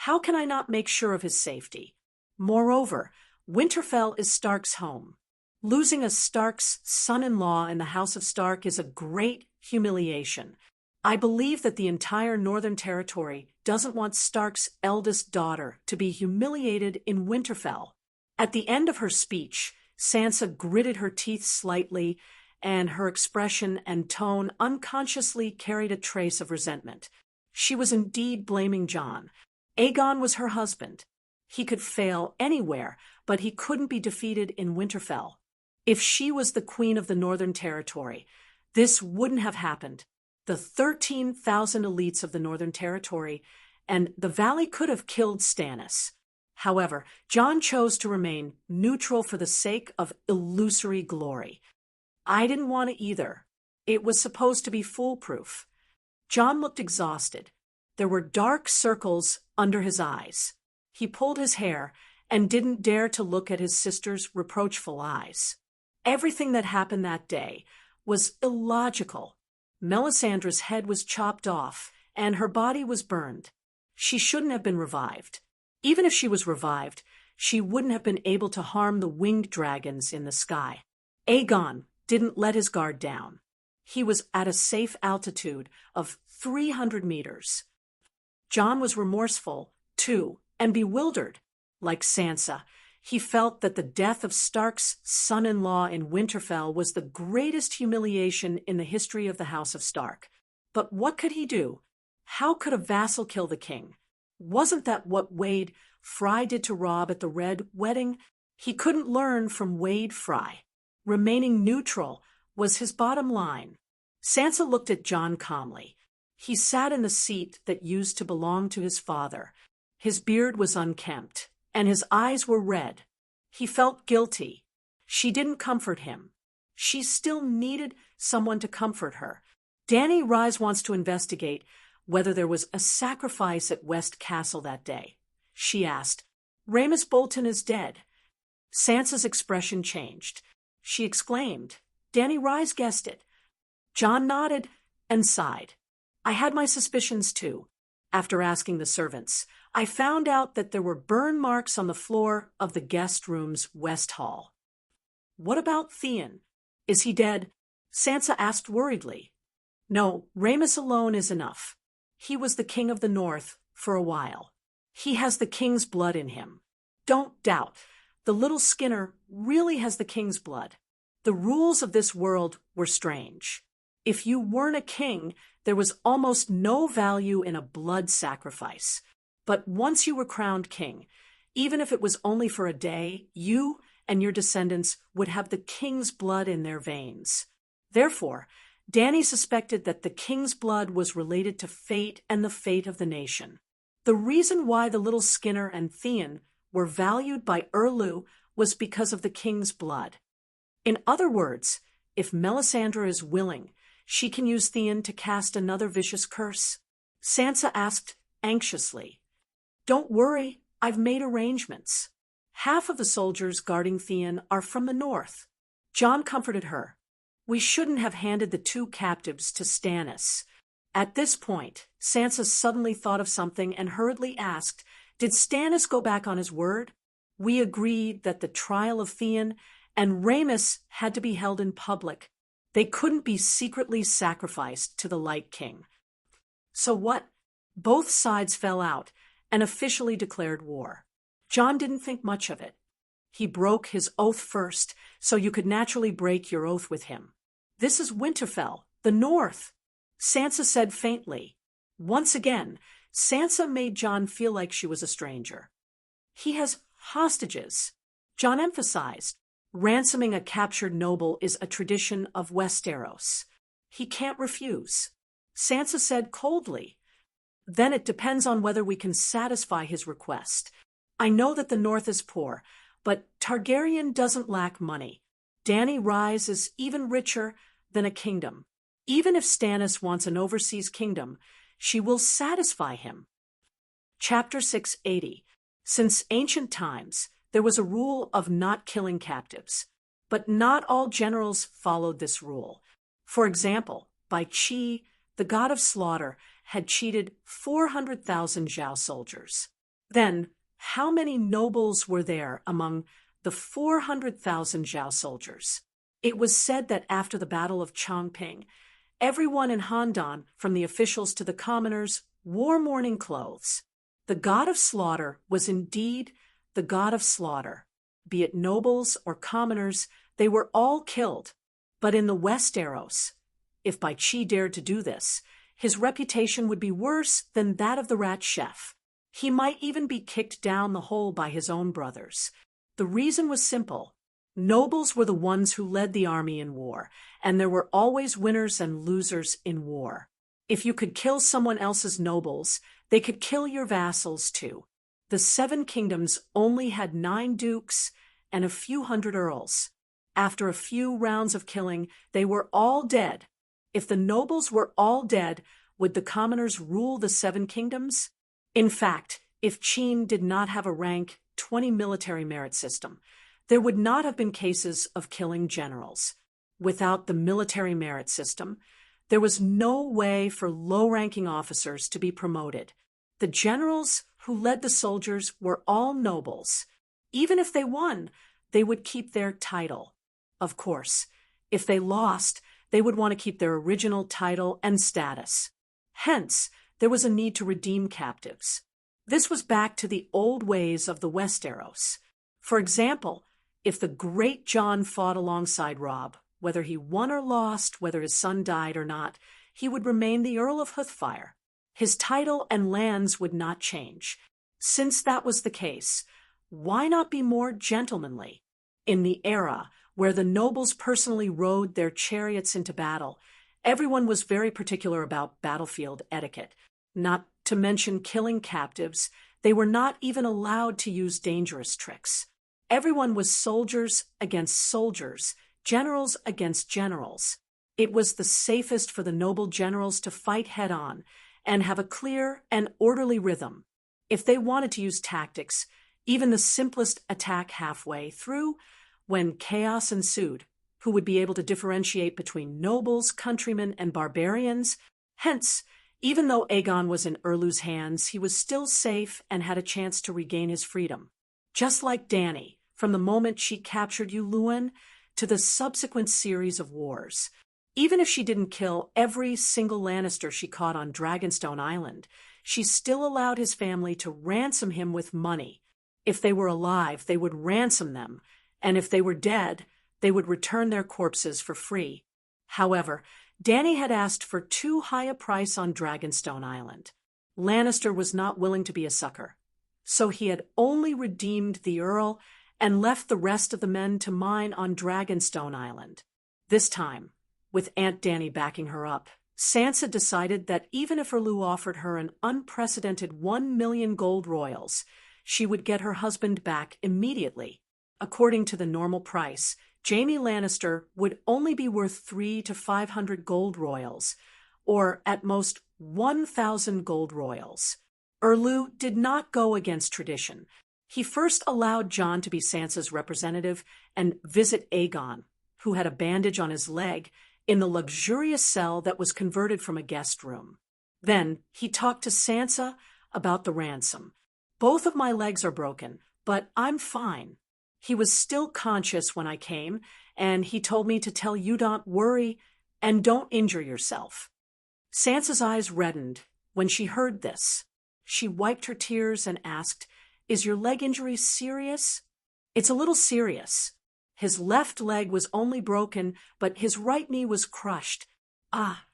Speaker 1: How can I not make sure of his safety? Moreover, Winterfell is Stark's home. Losing a Stark's son-in-law in the House of Stark is a great humiliation. I believe that the entire Northern Territory doesn't want Stark's eldest daughter to be humiliated in Winterfell." At the end of her speech, Sansa gritted her teeth slightly, and her expression and tone unconsciously carried a trace of resentment. She was indeed blaming Jon. Aegon was her husband. He could fail anywhere, but he couldn't be defeated in Winterfell. If she was the queen of the Northern Territory, this wouldn't have happened. The 13,000 elites of the Northern Territory, and the Valley could have killed Stannis. However, Jon chose to remain neutral for the sake of illusory glory. I didn't want to either. It was supposed to be foolproof. Jon looked exhausted. There were dark circles under his eyes. He pulled his hair and didn't dare to look at his sister's reproachful eyes. Everything that happened that day was illogical. Melisandre's head was chopped off, and her body was burned. She shouldn't have been revived. Even if she was revived, she wouldn't have been able to harm the winged dragons in the sky. Aegon didn't let his guard down. He was at a safe altitude of 300 meters. Jon was remorseful, too, and bewildered. Like Sansa, he felt that the death of Stark's son-in-law in Winterfell was the greatest humiliation in the history of the House of Stark. But what could he do? How could a vassal kill the king? Wasn't that what Wade Fry did to Robb at the Red Wedding? He couldn't learn from Wade Fry. Remaining neutral was his bottom line. Sansa looked at Jon calmly. He sat in the seat that used to belong to his father. His beard was unkempt, and his eyes were red. He felt guilty. She didn't comfort him. She still needed someone to comfort her. Dany Rise wants to investigate whether there was a sacrifice at West Castle that day. She asked, "Ramus Bolton is dead." Sansa's expression changed. She exclaimed, "Danny Rise guessed it." Jon nodded and sighed. "I had my suspicions too. After asking the servants, I found out that there were burn marks on the floor of the guest room's west hall." "What about Theon? Is he dead?" Sansa asked worriedly. "No, Rhaenys alone is enough. He was the king of the north for a while. He has the king's blood in him. Don't doubt, the little Skinner really has the king's blood. The rules of this world were strange. If you weren't a king, there was almost no value in a blood sacrifice. But once you were crowned king, even if it was only for a day, you and your descendants would have the king's blood in their veins. Therefore, Dany suspected that the king's blood was related to fate and the fate of the nation. The reason why the little Skinner and Theon were valued by Erlu was because of the king's blood. In other words, if Melisandre is willing, she can use Theon to cast another vicious curse. Sansa asked anxiously. "Don't worry, I've made arrangements. Half of the soldiers guarding Theon are from the north." Jon comforted her. "We shouldn't have handed the 2 captives to Stannis." At this point, Sansa suddenly thought of something and hurriedly asked, "Did Stannis go back on his word? We agreed that the trial of Theon and Rhaenys had to be held in public. They couldn't be secretly sacrificed to the Light King." So what? Both sides fell out and officially declared war. Jon didn't think much of it. He broke his oath first, so you could naturally break your oath with him. "This is Winterfell, the north," Sansa said faintly. Once again, Sansa made Jon feel like she was a stranger. "He has hostages," Jon emphasized. "Ransoming a captured noble is a tradition of Westeros. He can't refuse." Sansa said coldly. "Then it depends on whether we can satisfy his request. I know that the north is poor, but Targaryen doesn't lack money. Dany Rise is even richer than a kingdom. Even if Stannis wants an overseas kingdom, she will satisfy him." Chapter 680. Since ancient times, there was a rule of not killing captives, but not all generals followed this rule. For example, Bai Qi, the god of slaughter, had cheated 400,000 Zhao soldiers. Then, how many nobles were there among the 400,000 Zhao soldiers? It was said that after the Battle of Chongping, everyone in Handan, from the officials to the commoners, wore mourning clothes. The god of slaughter was indeed the god of slaughter. Be it nobles or commoners, they were all killed. But in the Westeros, if Bai Qi dared to do this, his reputation would be worse than that of the rat chef. He might even be kicked down the hole by his own brothers. The reason was simple. Nobles were the ones who led the army in war, and there were always winners and losers in war. If you could kill someone else's nobles, they could kill your vassals too. The 7 kingdoms only had 9 dukes and a few hundred earls. After a few rounds of killing, they were all dead. If the nobles were all dead, would the commoners rule the 7 kingdoms? In fact, if Qin did not have a rank 20 military merit system, there would not have been cases of killing generals. Without the military merit system, there was no way for low-ranking officers to be promoted. The generals who led the soldiers were all nobles. Even if they won, they would keep their title. Of course, if they lost, they would want to keep their original title and status. Hence, there was a need to redeem captives. This was back to the old ways of the Westeros. For example, if the great Jon fought alongside Robb, whether he won or lost, whether his son died or not, he would remain the Earl of Hoothfire. His title and lands would not change. Since that was the case, why not be more gentlemanly? In the era where the nobles personally rode their chariots into battle, everyone was very particular about battlefield etiquette. Not to mention killing captives, they were not even allowed to use dangerous tricks. Everyone was soldiers against soldiers, generals against generals. It was the safest for the noble generals to fight head-on and have a clear and orderly rhythm. If they wanted to use tactics, even the simplest attack halfway through, when chaos ensued. Who would be able to differentiate between nobles, countrymen, and barbarians? Hence, even though Aegon was in Erlu's hands, he was still safe and had a chance to regain his freedom. Just like Dany, from the moment she captured Uluin to the subsequent series of wars. Even if she didn't kill every single Lannister she caught on Dragonstone Island, she still allowed his family to ransom him with money. If they were alive, they would ransom them, and if they were dead, they would return their corpses for free. However, Dany had asked for too high a price on Dragonstone Island. Lannister was not willing to be a sucker, so he had only redeemed the Earl and left the rest of the men to mine on Dragonstone Island. This time, with Aunt Dany backing her up, Sansa decided that even if Erlu offered her an unprecedented 1,000,000 gold royals, she would get her husband back immediately. According to the normal price, Jaime Lannister would only be worth 300 to 500 gold royals, or at most 1,000 gold royals. Erlu did not go against tradition. He first allowed Jon to be Sansa's representative and visit Aegon, who had a bandage on his leg, in the luxurious cell that was converted from a guest room. Then he talked to Sansa about the ransom. "Both of my legs are broken, but I'm fine." He was still conscious when I came, and he told me to tell you don't worry and don't injure yourself. Sansa's eyes reddened when she heard this. She wiped her tears and asked, "Is your leg injury serious?" "It's a little serious. His left leg was only broken, but his right knee was crushed." "Ah!"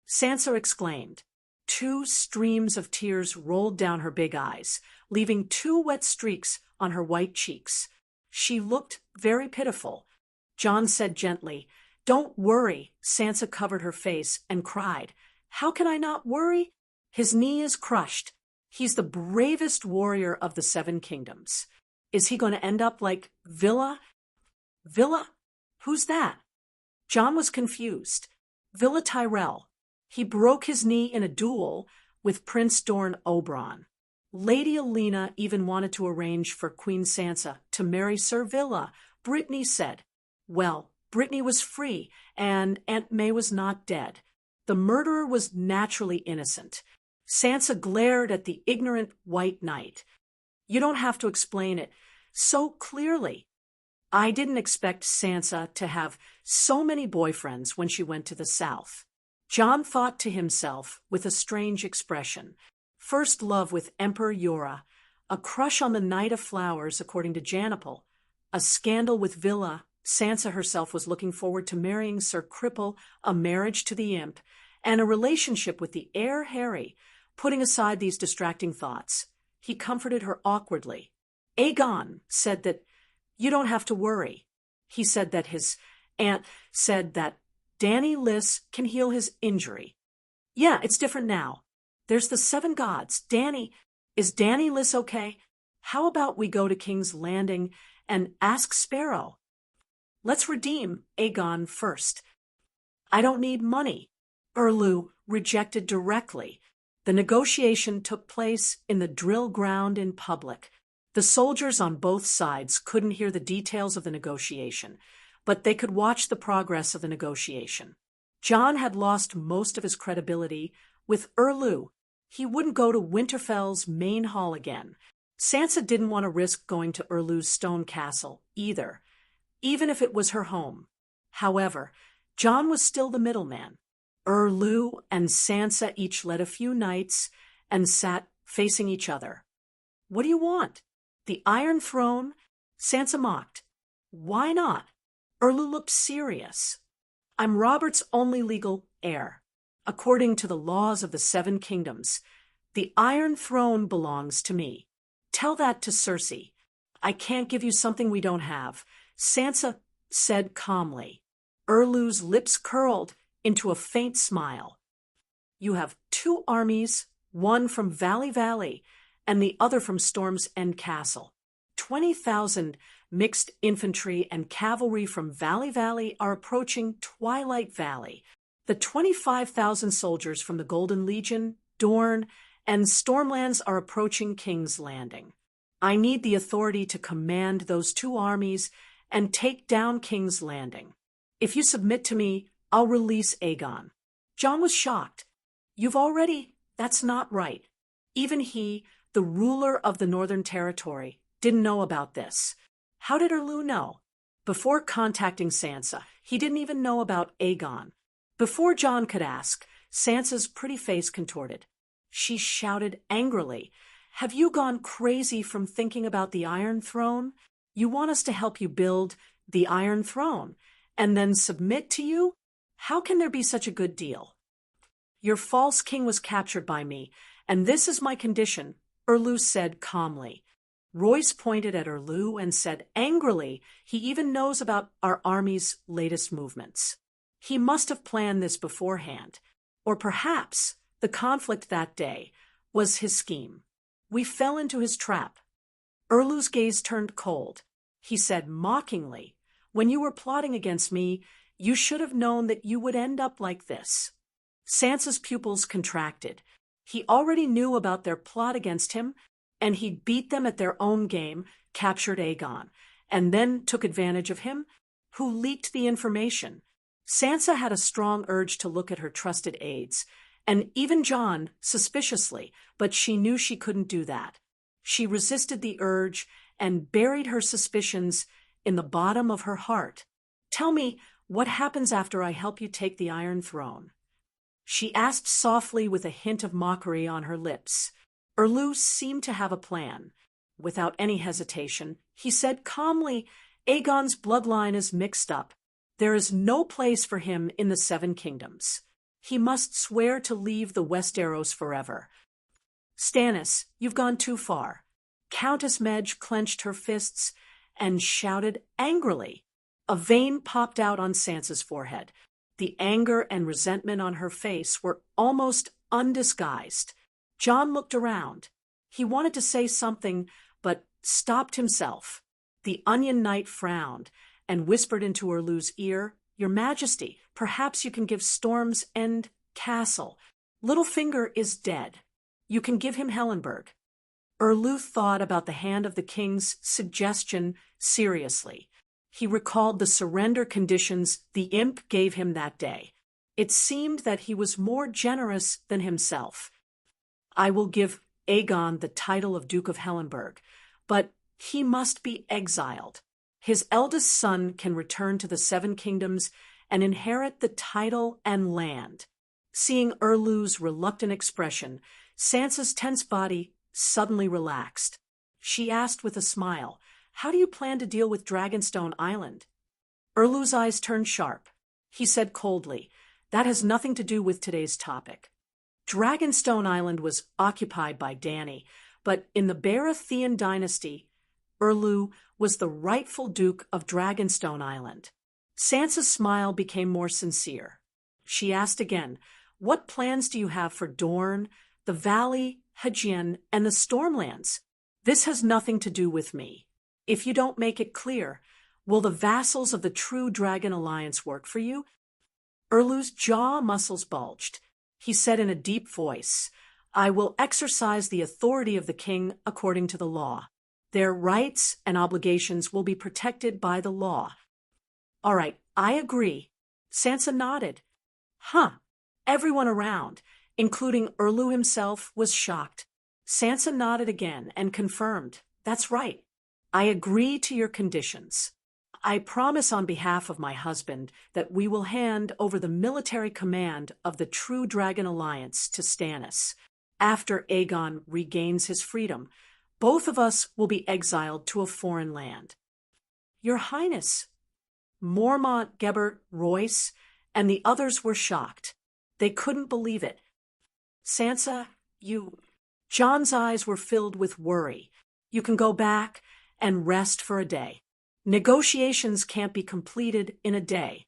Speaker 1: Sansa exclaimed. 2 streams of tears rolled down her big eyes, leaving 2 wet streaks on her white cheeks. She looked very pitiful. Jon said gently, "Don't worry." Sansa covered her face and cried, "How can I not worry? His knee is crushed. He's the bravest warrior of the 7 kingdoms. Is he going to end up like Villa? Villa? Who's that?" Jon was confused. "Villa Tyrell. He broke his knee in a duel with Prince Dorne Oberyn. Lady Olenna even wanted to arrange for Queen Sansa to marry Sir Villa," Brittany said. Well, Brittany was free, and Aunt May was not dead. The murderer was naturally innocent. Sansa glared at the ignorant White Knight. "You don't have to explain it so clearly." I didn't expect Sansa to have so many boyfriends when she went to the south. Jon thought to himself with a strange expression. First love with Emperor Yora, a crush on the Knight of Flowers according to Janipal, a scandal with Villa. Sansa herself was looking forward to marrying Sir Cripple, a marriage to the imp, and a relationship with the heir Harry. Putting aside these distracting thoughts, he comforted her awkwardly. Aegon said that you don't have to worry. He said that his aunt said that Dany Liss can heal his injury. Yeah, it's different now. There's the 7 gods. Is Dany Liss okay? How about we go to King's Landing and ask Sparrow? Let's redeem Aegon first. I don't need money. Erlu rejected directly. The negotiation took place in the drill ground in public. The soldiers on both sides couldn't hear the details of the negotiation, but they could watch the progress of the negotiation. Jon had lost most of his credibility with Erlu. He wouldn't go to Winterfell's main hall again. Sansa didn't want to risk going to Erlu's stone castle either, even if it was her home. However, Jon was still the middleman. Erlu and Sansa each led a few knights and sat facing each other. "What do you want? The Iron Throne?" Sansa mocked. "Why not?" Erlu looked serious. "I'm Robert's only legal heir. According to the laws of the 7 kingdoms, the Iron Throne belongs to me. Tell that to Cersei. I can't give you something we don't have," Sansa said calmly. Erlu's lips curled into a faint smile. "You have 2 armies, one from Valley and the other from Storm's End Castle. 20,000 mixed infantry and cavalry from Valley are approaching Twilight Valley. The 25,000 soldiers from the Golden Legion, Dorne, and Stormlands are approaching King's Landing. I need the authority to command those 2 armies and take down King's Landing. If you submit to me, I'll release Aegon." Jon was shocked. That's not right. Even he, the ruler of the Northern Territory, didn't know about this. How did Erlu know? Before contacting Sansa, he didn't even know about Aegon. Before Jon could ask, Sansa's pretty face contorted. She shouted angrily, "Have you gone crazy from thinking about the Iron Throne? You want us to help you build the Iron Throne and then submit to you? How can there be such a good deal? Your false king was captured by me, and this is my condition," Erlu said calmly. Royce pointed at Erlu and said angrily, "He even knows about our army's latest movements. He must have planned this beforehand. Or perhaps the conflict that day was his scheme. We fell into his trap." Erlu's gaze turned cold. He said mockingly, "When you were plotting against me, you should have known that you would end up like this." Sansa's pupils contracted. He already knew about their plot against him, and he'd beat them at their own game, captured Aegon, and then took advantage of him, who leaked the information. Sansa had a strong urge to look at her trusted aides, and even Jon, suspiciously, but she knew she couldn't do that. She resisted the urge and buried her suspicions in the bottom of her heart. "Tell me, what happens after I help you take the Iron Throne?" She asked softly with a hint of mockery on her lips. Erlu seemed to have a plan. Without any hesitation, he said calmly, "Aegon's bloodline is mixed up. There is no place for him in the 7 Kingdoms. He must swear to leave the Westeros forever." "Stannis, you've gone too far." Countess Medj clenched her fists and shouted angrily. A vein popped out on Sansa's forehead. The anger and resentment on her face were almost undisguised. Jon looked around. He wanted to say something, but stopped himself. The Onion Knight frowned and whispered into Erlu's ear, "Your Majesty, perhaps you can give Storm's End Castle. Littlefinger is dead. You can give him Hellenberg." Erlu thought about the Hand of the King's suggestion seriously. He recalled the surrender conditions the imp gave him that day. It seemed that he was more generous than himself. "I will give Aegon the title of Duke of Hellenberg, but he must be exiled. His eldest son can return to the 7 Kingdoms and inherit the title and land." Seeing Erlu's reluctant expression, Sansa's tense body suddenly relaxed. She asked with a smile, "How do you plan to deal with Dragonstone Island?" Erlu's eyes turned sharp. He said coldly, "That has nothing to do with today's topic. Dragonstone Island was occupied by Dany, but in the Baratheon dynasty, Erlu was the rightful Duke of Dragonstone Island." Sansa's smile became more sincere. She asked again, "What plans do you have for Dorne, the Valley, Hygien, and the Stormlands? This has nothing to do with me. If you don't make it clear, will the vassals of the True Dragon Alliance work for you?" Erlu's jaw muscles bulged. He said in a deep voice, "I will exercise the authority of the king according to the law. Their rights and obligations will be protected by the law." "All right, I agree." Sansa nodded. "Huh." Everyone around, including Erlu himself, was shocked. Sansa nodded again and confirmed, "That's right. I agree to your conditions. I promise on behalf of my husband that we will hand over the military command of the True Dragon Alliance to Stannis. After Aegon regains his freedom, both of us will be exiled to a foreign land." "Your Highness." Mormont, Gebbert, Royce, and the others were shocked. They couldn't believe it. "Sansa, you—" Jon's eyes were filled with worry. "You can go back and rest for a day. Negotiations can't be completed in a day."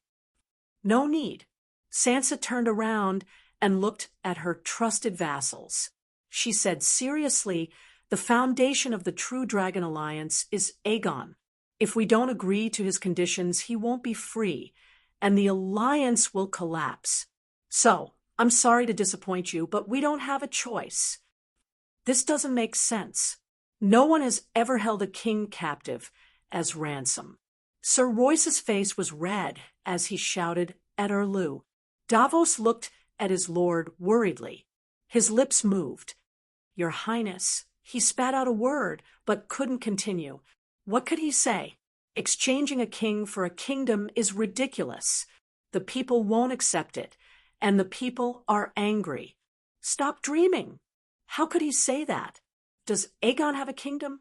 Speaker 1: "No need." Sansa turned around and looked at her trusted vassals. She said seriously, "The foundation of the True Dragon Alliance is Aegon. If we don't agree to his conditions, he won't be free, and the alliance will collapse. So, I'm sorry to disappoint you, but we don't have a choice." "This doesn't make sense." No one has ever held a king captive as ransom. Sir Royce's face was red as he shouted at Erlu. Davos looked at his lord worriedly. His lips moved. Your Highness. He spat out a word, but couldn't continue. What could he say? Exchanging a king for a kingdom is ridiculous. The people won't accept it, and the people are angry. Stop dreaming. How could he say that? Does Aegon have a kingdom?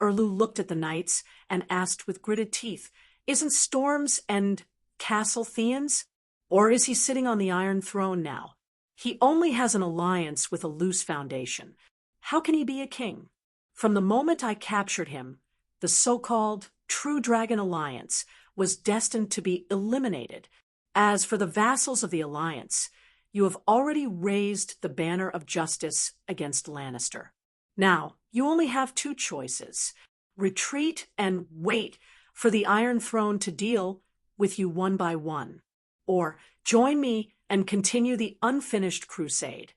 Speaker 1: Erlu looked at the knights and asked with gritted teeth, Isn't Storms and Castle Theon's? Or is he sitting on the Iron Throne now? He only has an alliance with a loose foundation. How can he be a king? From the moment I captured him, the so-called True Dragon Alliance was destined to be eliminated. As for the vassals of the alliance, you have already raised the banner of justice against Lannister. Now, you only have two choices. Retreat and wait for the Iron Throne to deal with you one by one. Or join me and continue the unfinished crusade.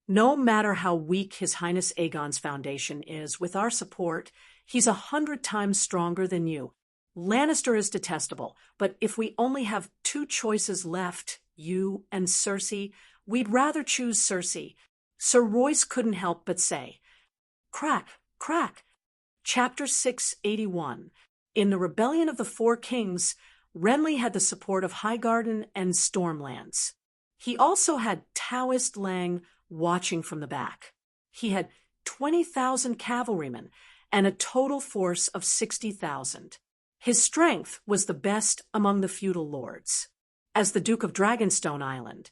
Speaker 1: No matter how weak His Highness Aegon's foundation is, with our support, he's 100 times stronger than you. Lannister is detestable, but if we only have two choices left, you and Cersei, we'd rather choose Cersei. Sir Royce couldn't help but say, Crack, crack. Chapter 681. In the Rebellion of the Four Kings, Renly had the support of Highgarden and Stormlands. He also had Taoist Lang watching from the back. He had 20,000 cavalrymen and a total force of 60,000. His strength was the best among the feudal lords. As the Duke of Dragonstone Island,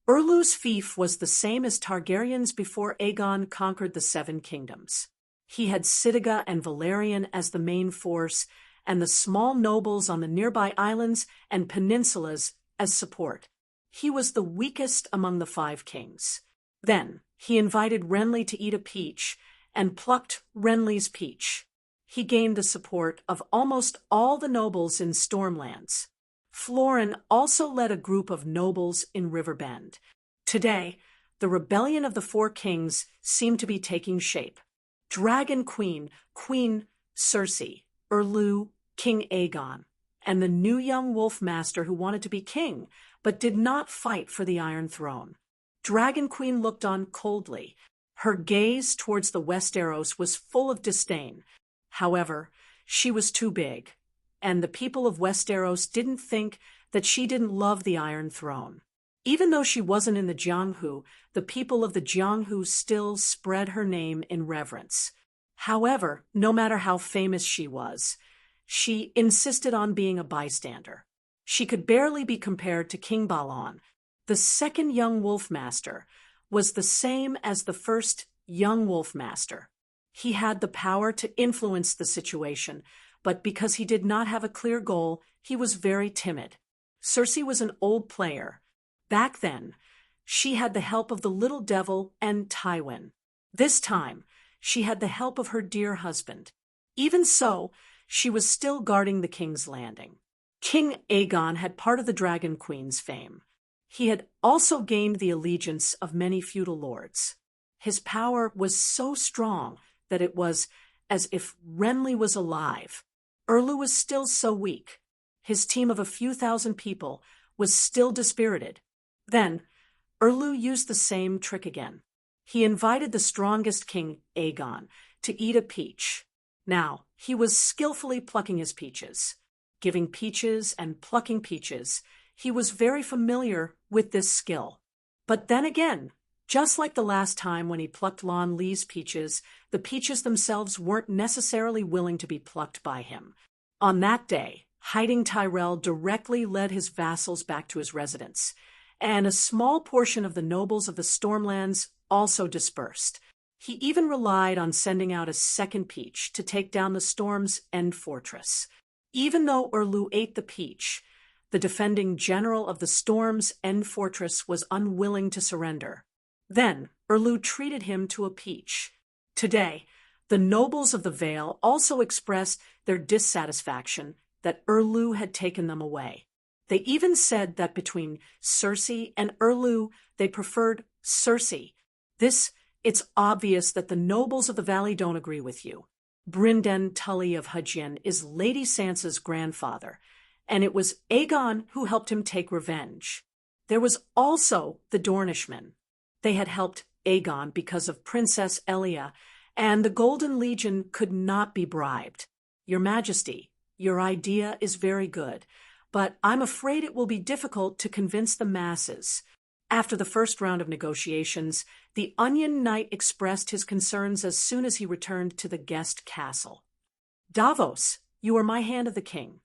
Speaker 1: Erlu's fief was the same as Targaryen's before Aegon conquered the Seven Kingdoms. He had Sitaga and Valerian as the main force, and the small nobles on the nearby islands and peninsulas as support. He was the weakest among the five kings. Then he invited Renly to eat a peach, and plucked Renly's peach. He gained the support of almost all the nobles in Stormlands. Florin also led a group of nobles in Riverbend. Today, the rebellion of the Four Kings seemed to be taking shape. Dragon Queen, Queen Cersei, Erlu, King Aegon, and the new young wolf master who wanted to be king, but did not fight for the Iron Throne. Dragon Queen looked on coldly. Her gaze towards the Westeros was full of disdain. However, she was too big, and the people of Westeros didn't think that she didn't love the Iron Throne. Even though she wasn't in the Jianghu, the people of the Jianghu still spread her name in reverence. However, no matter how famous she was, she insisted on being a bystander. She could barely be compared to King Balon. The second young wolf master was the same as the first young wolf master. He had the power to influence the situation, but because he did not have a clear goal, he was very timid. Cersei was an old player. Back then, she had the help of the little devil and Tywin. This time, she had the help of her dear husband. Even so, she was still guarding the King's Landing. King Aegon had part of the Dragon Queen's fame. He had also gained the allegiance of many feudal lords. His power was so strong that it was as if Renly was alive. Erlu was still so weak. His team of a few thousand people was still dispirited. Then, Erlu used the same trick again. He invited the strongest king, Aegon, to eat a peach. Now, he was skillfully plucking his peaches. Giving peaches and plucking peaches, he was very familiar with this skill. But then again, just like the last time when he plucked Lon Lee's peaches, the peaches themselves weren't necessarily willing to be plucked by him. On that day, Hiding Tyrell directly led his vassals back to his residence, and a small portion of the nobles of the Stormlands also dispersed. He even relied on sending out a second peach to take down the Storm's End fortress. Even though Erlu ate the peach, the defending general of the Storm's End fortress was unwilling to surrender. Then Erlu treated him to a peach. Today, the nobles of the Vale also expressed their dissatisfaction that Erlu had taken them away. They even said that between Cersei and Erlu, they preferred Cersei. This It's obvious that the nobles of the valley don't agree with you. Brynden Tully of Hugin is Lady Sansa's grandfather, and it was Aegon who helped him take revenge. There was also the Dornishmen. They had helped Aegon because of Princess Elia, and the Golden Legion could not be bribed. Your Majesty, your idea is very good, but I'm afraid it will be difficult to convince the masses. After the first round of negotiations, the Onion Knight expressed his concerns as soon as he returned to the guest castle. Davos, you are my hand of the king.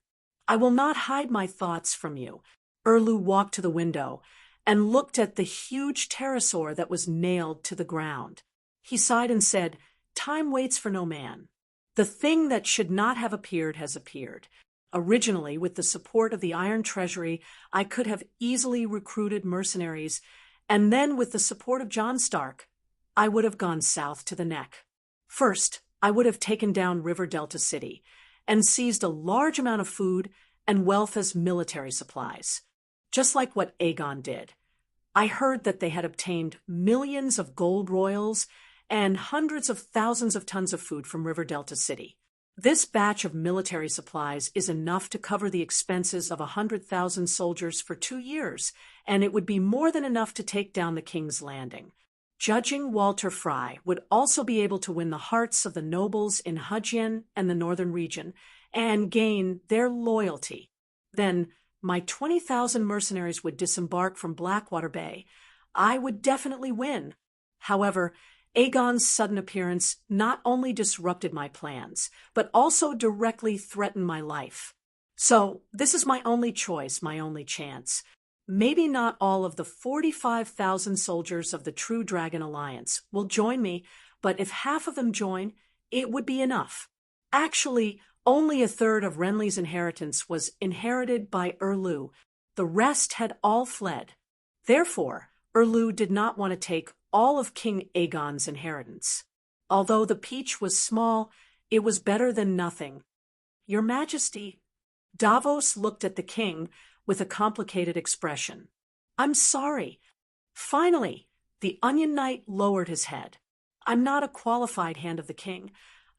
Speaker 1: I will not hide my thoughts from you. Erlu walked to the window and looked at the huge pterosaur that was nailed to the ground. He sighed and said, "Time waits for no man. The thing that should not have appeared has appeared. Originally, with the support of the Iron Treasury, I could have easily recruited mercenaries, and then with the support of Jon Stark, I would have gone south to the neck. First, I would have taken down River Delta City and seized a large amount of food and wealth as military supplies, just like what Aegon did. I heard that they had obtained millions of gold royals and hundreds of thousands of tons of food from River Delta City. This batch of military supplies is enough to cover the expenses of 100,000 soldiers for 2 years, and it would be more than enough to take down the King's Landing. Judging Walter Frye would also be able to win the hearts of the nobles in Hugin and the northern region, and gain their loyalty. Then my 20,000 mercenaries would disembark from Blackwater Bay. I would definitely win. However, Aegon's sudden appearance not only disrupted my plans, but also directly threatened my life. So this is my only choice, my only chance. Maybe not all of the 45,000 soldiers of the True Dragon Alliance will join me, but if half of them join, it would be enough. Actually, only a third of Renly's inheritance was inherited by Erlu. The rest had all fled. Therefore, Erlu did not want to take all of King Aegon's inheritance. Although the peach was small, it was better than nothing. Your Majesty. Davos looked at the king with a complicated expression. I'm sorry. Finally, the Onion Knight lowered his head. I'm not a qualified hand of the king.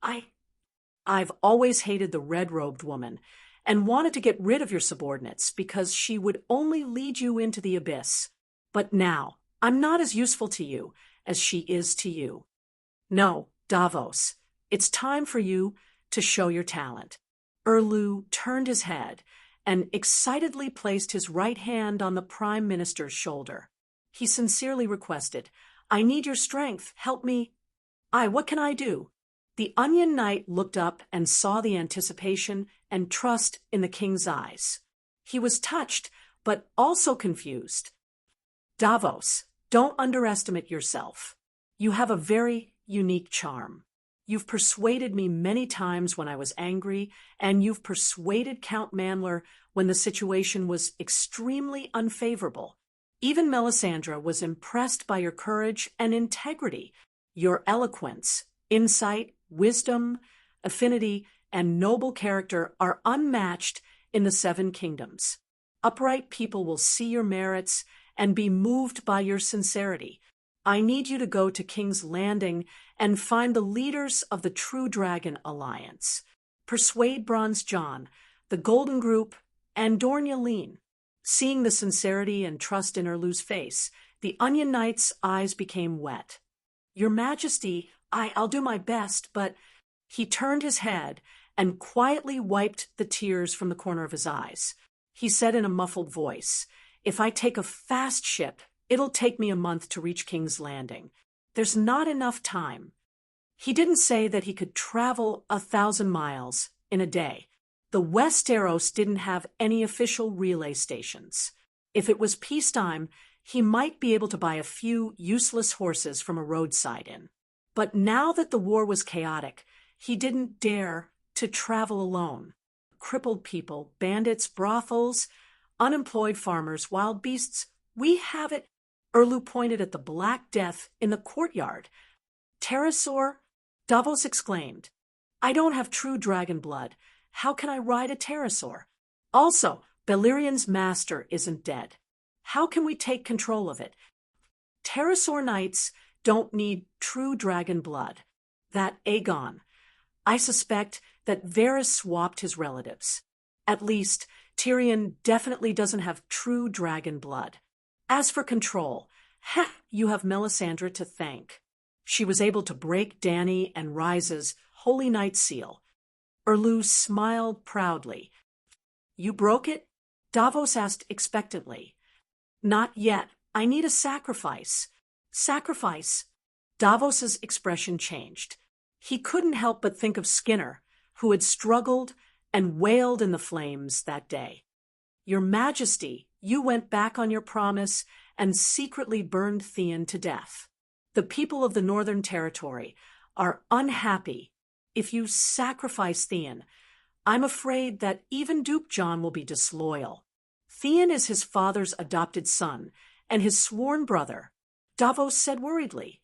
Speaker 1: I've always hated the red-robed woman and wanted to get rid of your subordinates because she would only lead you into the abyss. But now, I'm not as useful to you as she is to you. No, Davos, it's time for you to show your talent. Erlu turned his head and excitedly placed his right hand on the Prime Minister's shoulder. He sincerely requested, I need your strength. Help me. What can I do? The Onion Knight looked up and saw the anticipation and trust in the king's eyes. He was touched, but also confused. Davos, don't underestimate yourself. You have a very unique charm. You've persuaded me many times when I was angry, and you've persuaded Count Manler when the situation was extremely unfavorable. Even Melisandre was impressed by your courage and integrity. Your eloquence, insight, wisdom, affinity, and noble character are unmatched in the Seven Kingdoms. Upright people will see your merits and be moved by your sincerity. I need you to go to King's Landing and find the leaders of the True Dragon Alliance. Persuade Bronze John, the Golden Group, and Dorne Leen. Seeing the sincerity and trust in Erlu's face, the Onion Knight's eyes became wet. Your Majesty, I'll do my best, but he turned his head and quietly wiped the tears from the corner of his eyes. He said in a muffled voice, If I take a fast ship, it'll take me a month to reach King's Landing. There's not enough time. He didn't say that he could travel 1,000 miles in a day. The Westeros didn't have any official relay stations. If it was peacetime, he might be able to buy a few useless horses from a roadside inn. But now that the war was chaotic, he didn't dare to travel alone. Crippled people, bandits, brothels, unemployed farmers, wild beasts, we have it. Erlu pointed at the Black Death in the courtyard. Pterosaur? Davos exclaimed. I don't have true dragon blood. How can I ride a pterosaur? Also, Balyrion's master isn't dead. How can we take control of it? Pterosaur knights don't need true dragon blood. That Aegon. I suspect that Varys swapped his relatives. At least, Tyrion definitely doesn't have true dragon blood. As for control, you have Melisandre to thank. She was able to break Dany and Ryza's Holy Night seal. Erlu smiled proudly. You broke it? Davos asked expectantly. Not yet. I need a sacrifice. Sacrifice? Davos's expression changed. He couldn't help but think of Skinner, who had struggled and wailed in the flames that day. Your Majesty, you went back on your promise and secretly burned Theon to death. The people of the Northern Territory are unhappy. If you sacrifice Theon, I'm afraid that even Duke John will be disloyal. Theon is his father's adopted son and his sworn brother, Davos said worriedly.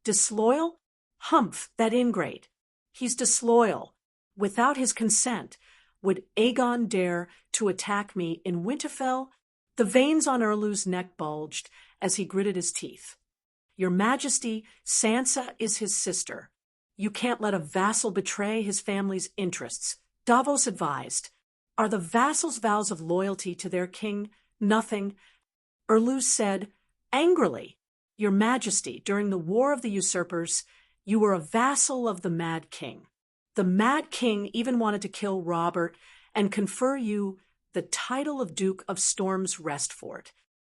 Speaker 1: Disloyal? Humph, that ingrate. He's disloyal. Without his consent, would Aegon dare to attack me in Winterfell? The veins on Erlu's neck bulged as he gritted his teeth. Your Majesty, Sansa is his sister. You can't let a vassal betray his family's interests, Davos advised. Are the vassals' vows of loyalty to their king nothing? Erlu said, angrily, Your Majesty, during the War of the Usurpers, you were a vassal of the Mad King. The Mad King even wanted to kill Robert and confer you the title of Duke of Storm's Restfort.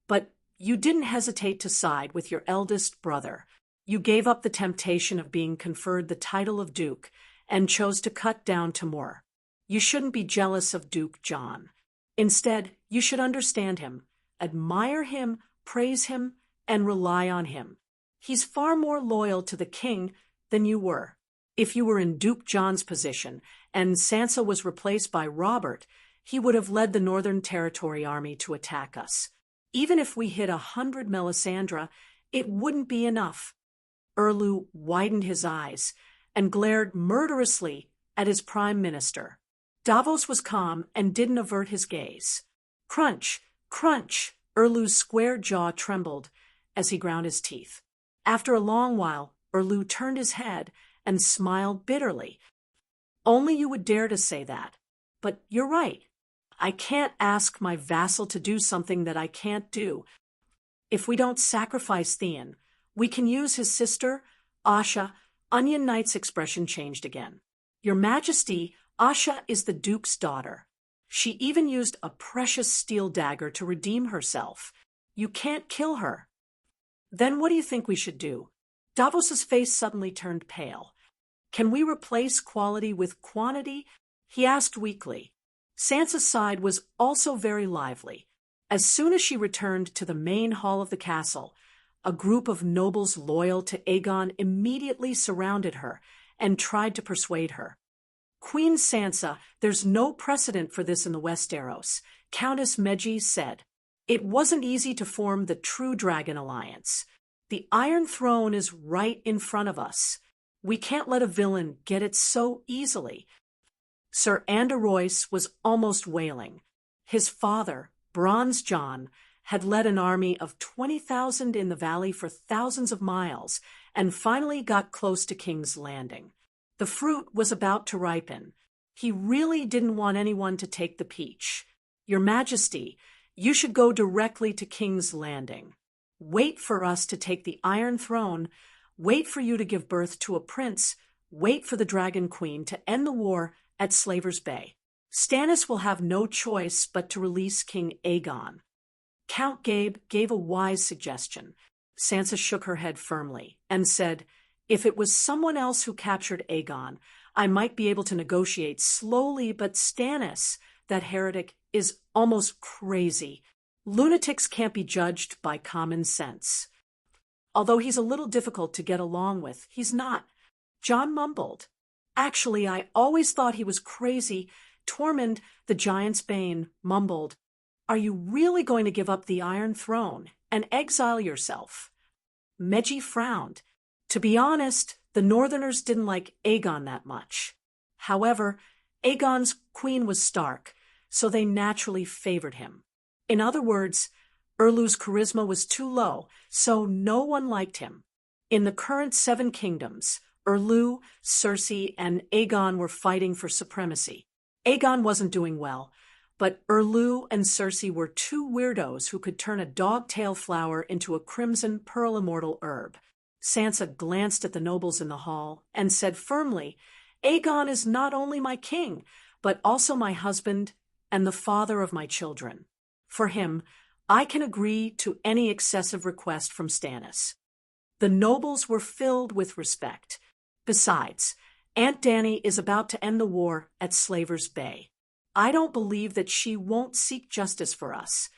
Speaker 1: But you didn't hesitate to side with your eldest brother. You gave up the temptation of being conferred the title of Duke and chose to cut down to more. You shouldn't be jealous of Duke John. Instead, you should understand him, admire him, praise him, and rely on him. He's far more loyal to the king than you were. If you were in Duke John's position and Sansa was replaced by Robert, he would have led the Northern Territory army to attack us. Even if we hit 100 Melisandre, it wouldn't be enough. Erlu widened his eyes and glared murderously at his prime minister. Davos was calm and didn't avert his gaze. Crunch, crunch, Erlu's square jaw trembled as he ground his teeth. After a long while, Erlu turned his head and smiled bitterly. Only you would dare to say that. But you're right. I can't ask my vassal to do something that I can't do. If we don't sacrifice Theon, we can use his sister, Asha. Onion Knight's expression changed again. Your Majesty, Asha is the Duke's daughter. She even used a precious steel dagger to redeem herself. You can't kill her. Then what do you think we should do? Davos's face suddenly turned pale. Can we replace quality with quantity? He asked weakly. Sansa's side was also very lively. As soon as she returned to the main hall of the castle, a group of nobles loyal to Aegon immediately surrounded her and tried to persuade her. Queen Sansa, there's no precedent for this in the Westeros, Countess Medji said. It wasn't easy to form the True Dragon Alliance. The Iron Throne is right in front of us. We can't let a villain get it so easily. Sir Andor Royce was almost wailing. His father, Bronze John, had led an army of 20,000 in the valley for thousands of miles and finally got close to King's Landing. The fruit was about to ripen. He really didn't want anyone to take the peach. Your Majesty, you should go directly to King's Landing. Wait for us to take the Iron Throne. Wait for you to give birth to a prince. Wait for the Dragon Queen to end the war at Slaver's Bay. Stannis will have no choice but to release King Aegon. Count Gabe gave a wise suggestion. Sansa shook her head firmly and said, if it was someone else who captured Aegon, I might be able to negotiate slowly, but Stannis, that heretic, is almost crazy. Lunatics can't be judged by common sense. Although he's a little difficult to get along with, he's not. Jon mumbled. Actually, I always thought he was crazy. Tormund, the Giant's Bane, mumbled. Are you really going to give up the Iron Throne and exile yourself? Medji frowned. To be honest, the Northerners didn't like Aegon that much. However, Aegon's queen was Stark, so they naturally favored him. In other words, Erlu's charisma was too low, so no one liked him. In the current 7 kingdoms, Erlu, Circe, and Aegon were fighting for supremacy. Aegon wasn't doing well, but Erlu and Circe were 2 weirdos who could turn a dog-tail flower into a crimson pearl immortal herb. Sansa glanced at the nobles in the hall and said firmly, "Aegon is not only my king, but also my husband and the father of my children. For him, I can agree to any excessive request from Stannis." The nobles were filled with respect. Besides, Aunt Dany is about to end the war at Slaver's Bay. I don't believe that she won't seek justice for us.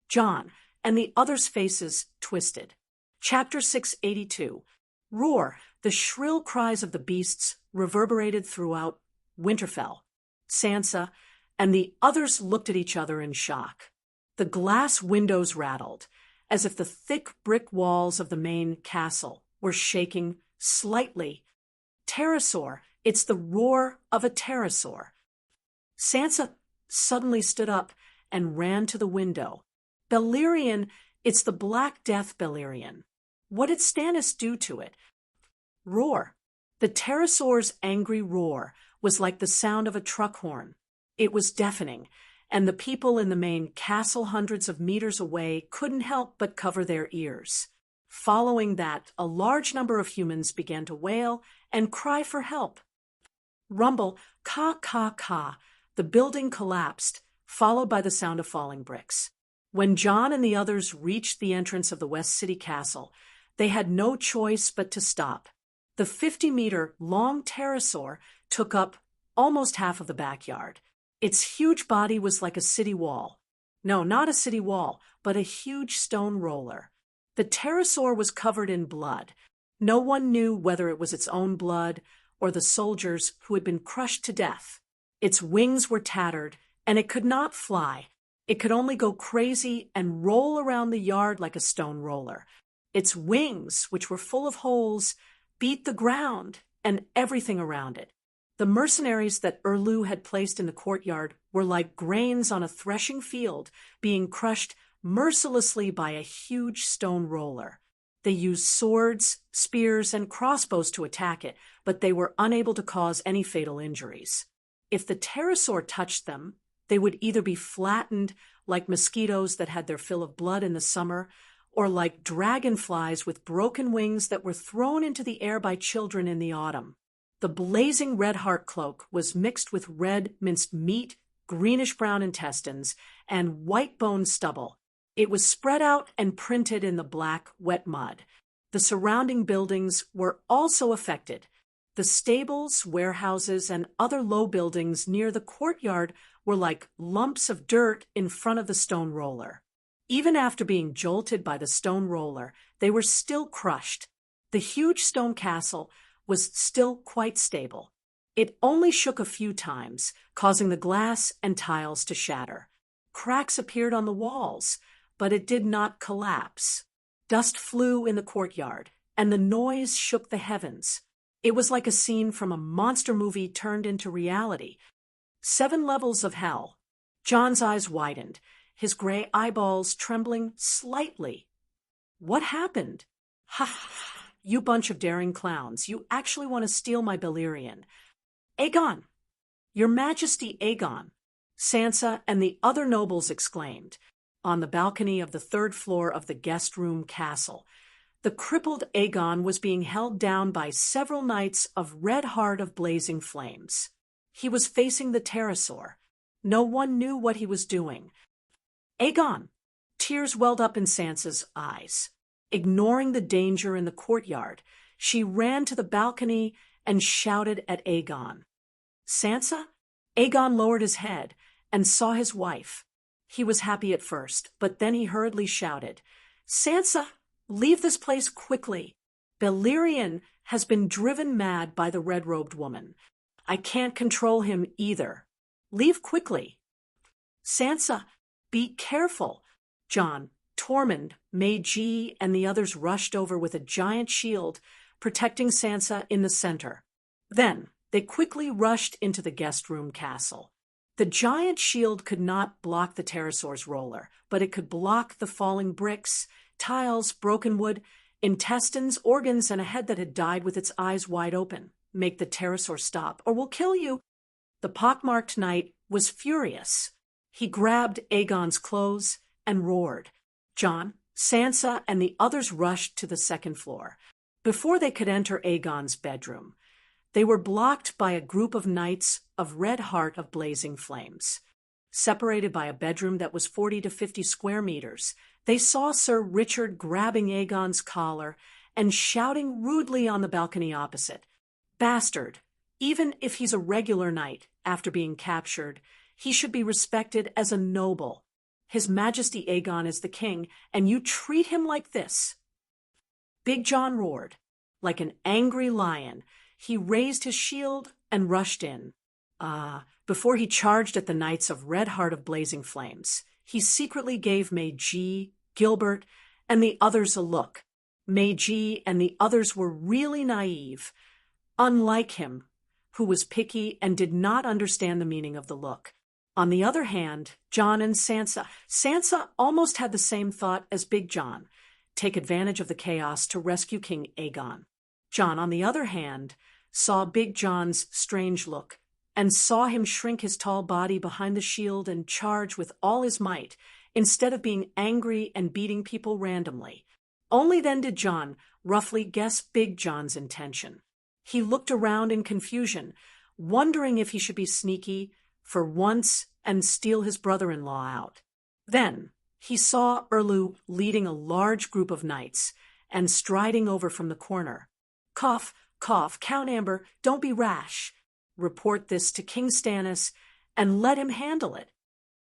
Speaker 1: Jon and the others' faces twisted. Chapter 682. Roar, the shrill cries of the beasts reverberated throughout Winterfell. Sansa and the others looked at each other in shock. The glass windows rattled, as if the thick brick walls of the main castle were shaking slightly. Pterosaur, it's the roar of a pterosaur. Sansa suddenly stood up and ran to the window. Balerion, it's the Black Death Balerion. What did Stannis do to it? Roar. The pterosaur's angry roar was like the sound of a truck horn. It was deafening, and the people in the main castle hundreds of meters away couldn't help but cover their ears. Following that, a large number of humans began to wail and cry for help. Rumble, caw, caw, caw. The building collapsed, followed by the sound of falling bricks. When Jon and the others reached the entrance of the West City Castle, they had no choice but to stop. The 50-meter-long pterosaur took up almost half of the backyard. Its huge body was like a city wall. No, not a city wall, but a huge stone roller. The pterosaur was covered in blood. No one knew whether it was its own blood or the soldiers who had been crushed to death. Its wings were tattered, and it could not fly. It could only go crazy and roll around the yard like a stone roller. Its wings, which were full of holes, beat the ground and everything around it. The mercenaries that Erlu had placed in the courtyard were like grains on a threshing field, being crushed mercilessly by a huge stone roller. They used swords, spears, and crossbows to attack it, but they were unable to cause any fatal injuries. If the pterosaur touched them, they would either be flattened like mosquitoes that had their fill of blood in the summer, or like dragonflies with broken wings that were thrown into the air by children in the autumn. The blazing red heart cloak was mixed with red minced meat, greenish-brown intestines, and white bone stubble. It was spread out and printed in the black, wet mud. The surrounding buildings were also affected. The stables, warehouses, and other low buildings near the courtyard were like lumps of dirt in front of the stone roller. Even after being jolted by the stone roller, they were still crushed. The huge stone castle was still quite stable. It only shook a few times, causing the glass and tiles to shatter. Cracks appeared on the walls, but it did not collapse. Dust flew in the courtyard, and the noise shook the heavens. It was like a scene from a monster movie turned into reality. 7 levels of hell. Jon's eyes widened, his gray eyeballs trembling slightly. What happened? Ha ha! You bunch of daring clowns, you actually want to steal my Balerion. Aegon! Your Majesty Aegon! Sansa and the other nobles exclaimed, on the balcony of the 3rd floor of the guest room castle. The crippled Aegon was being held down by several knights of red heart of blazing flames. He was facing the pterosaur. No one knew what he was doing. Aegon! Tears welled up in Sansa's eyes. Ignoring the danger in the courtyard, she ran to the balcony and shouted at Aegon. Sansa? Aegon lowered his head and saw his wife. He was happy at first, but then he hurriedly shouted, Sansa, leave this place quickly. Balerion has been driven mad by the red-robed woman. I can't control him either. Leave quickly. Sansa, be careful. Jon, Tormund, Meiji, and the others rushed over with a giant shield, protecting Sansa in the center. Then they quickly rushed into the guest room castle. The giant shield could not block the pterosaur's roller, but it could block the falling bricks, tiles, broken wood. Intestines, organs, and a head that had died with its eyes wide open. Make the pterosaur stop, or we'll kill you. The pockmarked knight was furious. He grabbed Aegon's clothes and roared. Jon, Sansa, and the others rushed to the second floor. Before they could enter Aegon's bedroom, they were blocked by a group of knights of Red Heart of Blazing Flames. Separated by a bedroom that was 40 to 50 square meters, they saw Sir Richard grabbing Aegon's collar and shouting rudely on the balcony opposite. Bastard! Even if he's a regular knight, after being captured, he should be respected as a noble. His Majesty Aegon is the king, and you treat him like this. Big Jon roared. Like an angry lion, he raised his shield and rushed in. Before he charged at the knights of Red Heart of Blazing Flames, he secretly gave Meiji, Gilbert, and the others a look. Meiji and the others were really naive, unlike him, who was picky and did not understand the meaning of the look. On the other hand, Jon and Sansa almost had the same thought as Big Jon, take advantage of the chaos to rescue King Aegon. Jon, on the other hand, saw Big Jon's strange look and saw him shrink his tall body behind the shield and charge with all his might, instead of being angry and beating people randomly. Only then did Jon roughly guess Big Jon's intention. He looked around in confusion, wondering if he should be sneaky for once and steal his brother-in-law out. Then he saw Erlu leading a large group of knights and striding over from the corner. Cough, cough, Count Amber, don't be rash. Report this to King Stannis and let him handle it.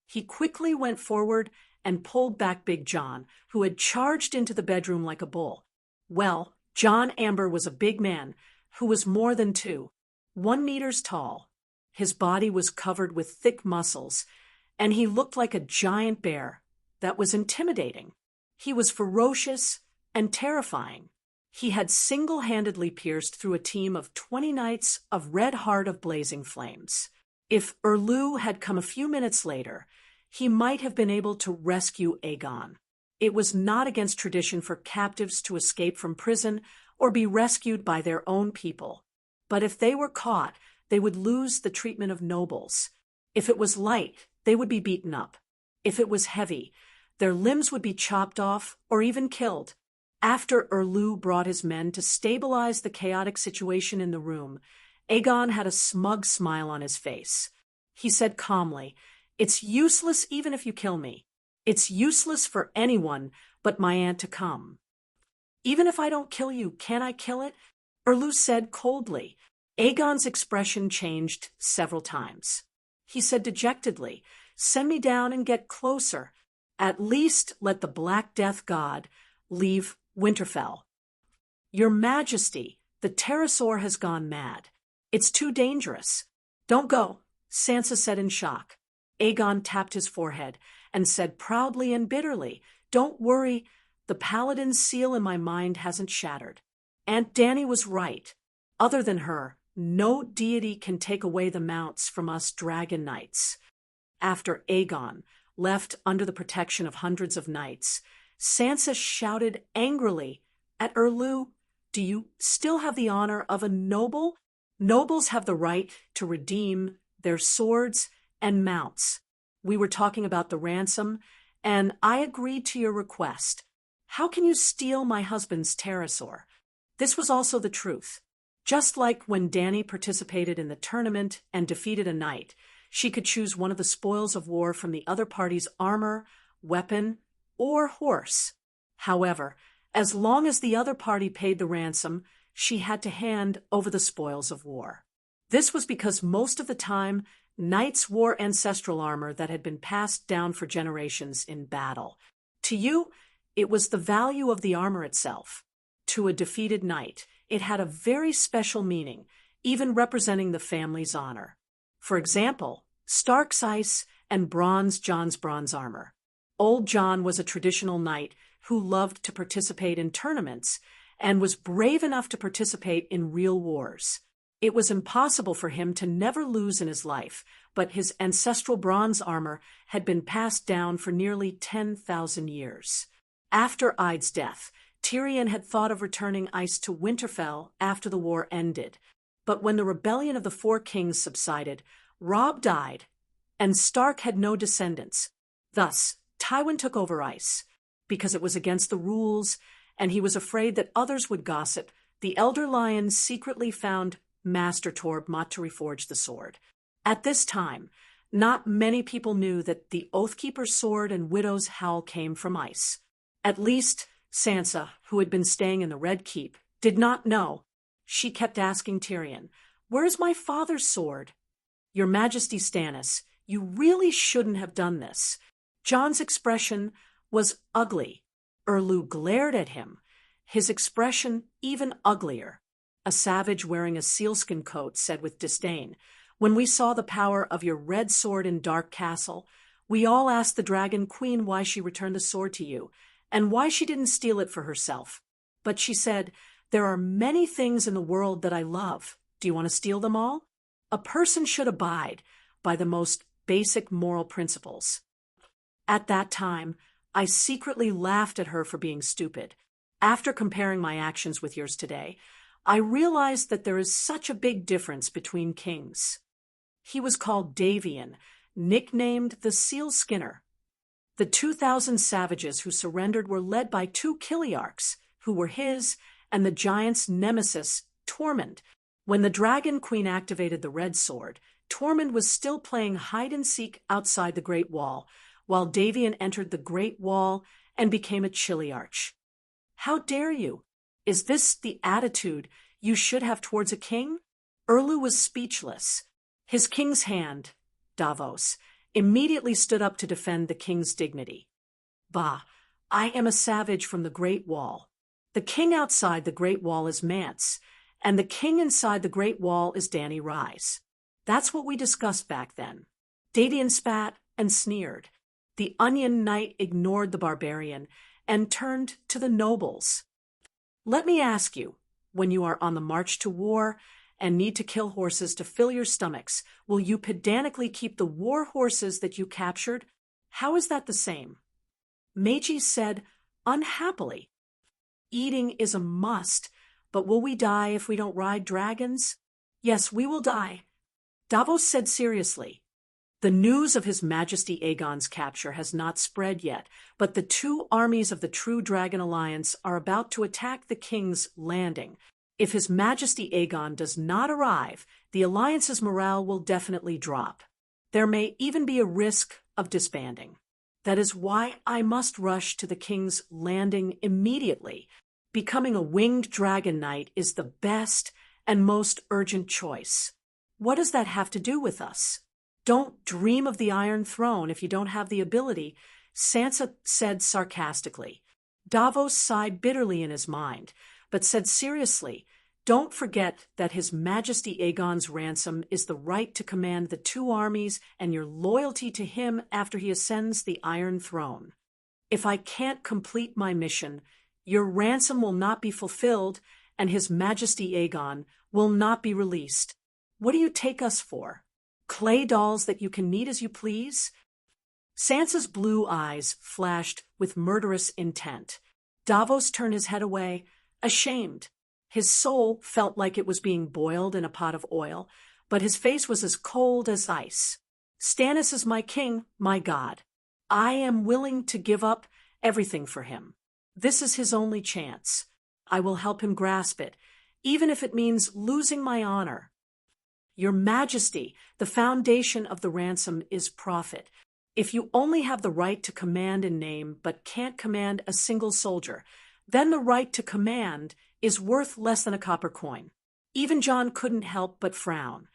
Speaker 1: He quickly went forward and pulled back Big Jon, who had charged into the bedroom like a bull. Well, Jon Amber was a big man who was more than 1 meter tall. His body was covered with thick muscles, and he looked like a giant bear that was intimidating. He was ferocious and terrifying. He had single-handedly pierced through a team of 20 knights of Red Heart of Blazing Flames. If Erlu had come a few minutes later, he might have been able to rescue Aegon. It was not against tradition for captives to escape from prison or be rescued by their own people. But if they were caught, they would lose the treatment of nobles. If it was light, they would be beaten up. If it was heavy, their limbs would be chopped off or even killed. After Erlu brought his men to stabilize the chaotic situation in the room, Aegon had a smug smile on his face. He said calmly, "It's useless even if you kill me. It's useless for anyone but my aunt to come." "Even if I don't kill you, can I kill it?" Erlu said coldly. Aegon's expression changed several times. He said dejectedly, "Send me down and get closer. At least let the Black Death God leave Winterfell." "Your Majesty, the pterosaur has gone mad. It's too dangerous." "Don't go," Sansa said in shock. Aegon tapped his forehead and said proudly and bitterly, "Don't worry, the paladin's seal in my mind hasn't shattered. Aunt Dany was right. Other than her, no deity can take away the mounts from us dragon knights." After Aegon left under the protection of hundreds of knights, Sansa shouted angrily at Erlu, "Do you still have the honor of a noble? Nobles have the right to redeem their swords and mounts. We were talking about the ransom, and I agreed to your request. How can you steal my husband's pterosaur?" This was also the truth. Just like when Dany participated in the tournament and defeated a knight, she could choose one of the spoils of war from the other party's armor, weapon, or horse. However, as long as the other party paid the ransom, she had to hand over the spoils of war. This was because most of the time, knights wore ancestral armor that had been passed down for generations in battle. To you, it was the value of the armor itself. To a defeated knight, it had a very special meaning, even representing the family's honor. For example, Stark's ice and John's bronze armor. Old John was a traditional knight who loved to participate in tournaments and was brave enough to participate in real wars. It was impossible for him to never lose in his life, but his ancestral bronze armor had been passed down for nearly 10,000 years. After Ida's death, Tyrion had thought of returning ice to Winterfell after the war ended. But when the rebellion of the Four Kings subsided, Robb died, and Stark had no descendants. Thus, Tywin took over ice. Because it was against the rules, and he was afraid that others would gossip, the Elder Lion secretly found Master Tormod to reforge the sword. At this time, not many people knew that the Oathkeeper's sword and Widow's howl came from ice. At least Sansa, who had been staying in the Red Keep, did not know. She kept asking Tyrion, "Where's my father's sword?" "Your Majesty Stannis, you really shouldn't have done this." Jon's expression was ugly. Erlu glared at him, his expression even uglier. A savage wearing a sealskin coat said with disdain, "When we saw the power of your red sword in Dark Castle, we all asked the Dragon Queen why she returned the sword to you, and why she didn't steal it for herself. But she said, 'There are many things in the world that I love. Do you want to steal them all?' A person should abide by the most basic moral principles." At that time, I secretly laughed at her for being stupid. After comparing my actions with yours today, I realized that there is such a big difference between kings. He was called Davian, nicknamed the Seal Skinner. The 2,000 savages who surrendered were led by 2 Kiliarchs, who were his and the giant's nemesis, Tormund. When the Dragon Queen activated the Red Sword, Tormund was still playing hide-and-seek outside the Great Wall, while Davian entered the Great Wall and became a Chiliarch. How dare you? Is this the attitude you should have towards a king? Erlu was speechless. His king's hand, Davos, immediately stood up to defend the king's dignity. "Bah, I am a savage from the Great Wall. The king outside the Great Wall is Mance, and the king inside the Great Wall is Dany Rise. That's what we discussed back then." Davian spat and sneered. The Onion Knight ignored the barbarian and turned to the nobles. "Let me ask you, when you are on the march to war and need to kill horses to fill your stomachs, will you pedantically keep the war horses that you captured? How is that the same?" Meiji said, unhappily, "Eating is a must, but will we die if we don't ride dragons?" "Yes, we will die." Davos said seriously, "The news of His Majesty Aegon's capture has not spread yet, but the 2 armies of the True Dragon Alliance are about to attack the King's Landing. If His Majesty Aegon does not arrive, the Alliance's morale will definitely drop. There may even be a risk of disbanding. That is why I must rush to the King's Landing immediately. Becoming a winged dragon knight is the best and most urgent choice." "What does that have to do with us?" "Don't dream of the Iron Throne if you don't have the ability," Sansa said sarcastically. Davos sighed bitterly in his mind, but said seriously, "Don't forget that His Majesty Aegon's ransom is the right to command the 2 armies and your loyalty to him after he ascends the Iron Throne. If I can't complete my mission, your ransom will not be fulfilled and His Majesty Aegon will not be released. What do you take us for? Clay dolls that you can knead as you please?" Sansa's blue eyes flashed with murderous intent. Davos turned his head away, ashamed. His soul felt like it was being boiled in a pot of oil, but his face was as cold as ice. "Stannis is my king, my god. I am willing to give up everything for him. This is his only chance. I will help him grasp it, even if it means losing my honor." "Your Majesty, the foundation of the ransom is profit. If you only have the right to command in name but can't command a single soldier, then the right to command is worth less than a copper coin." Even Jon couldn't help but frown.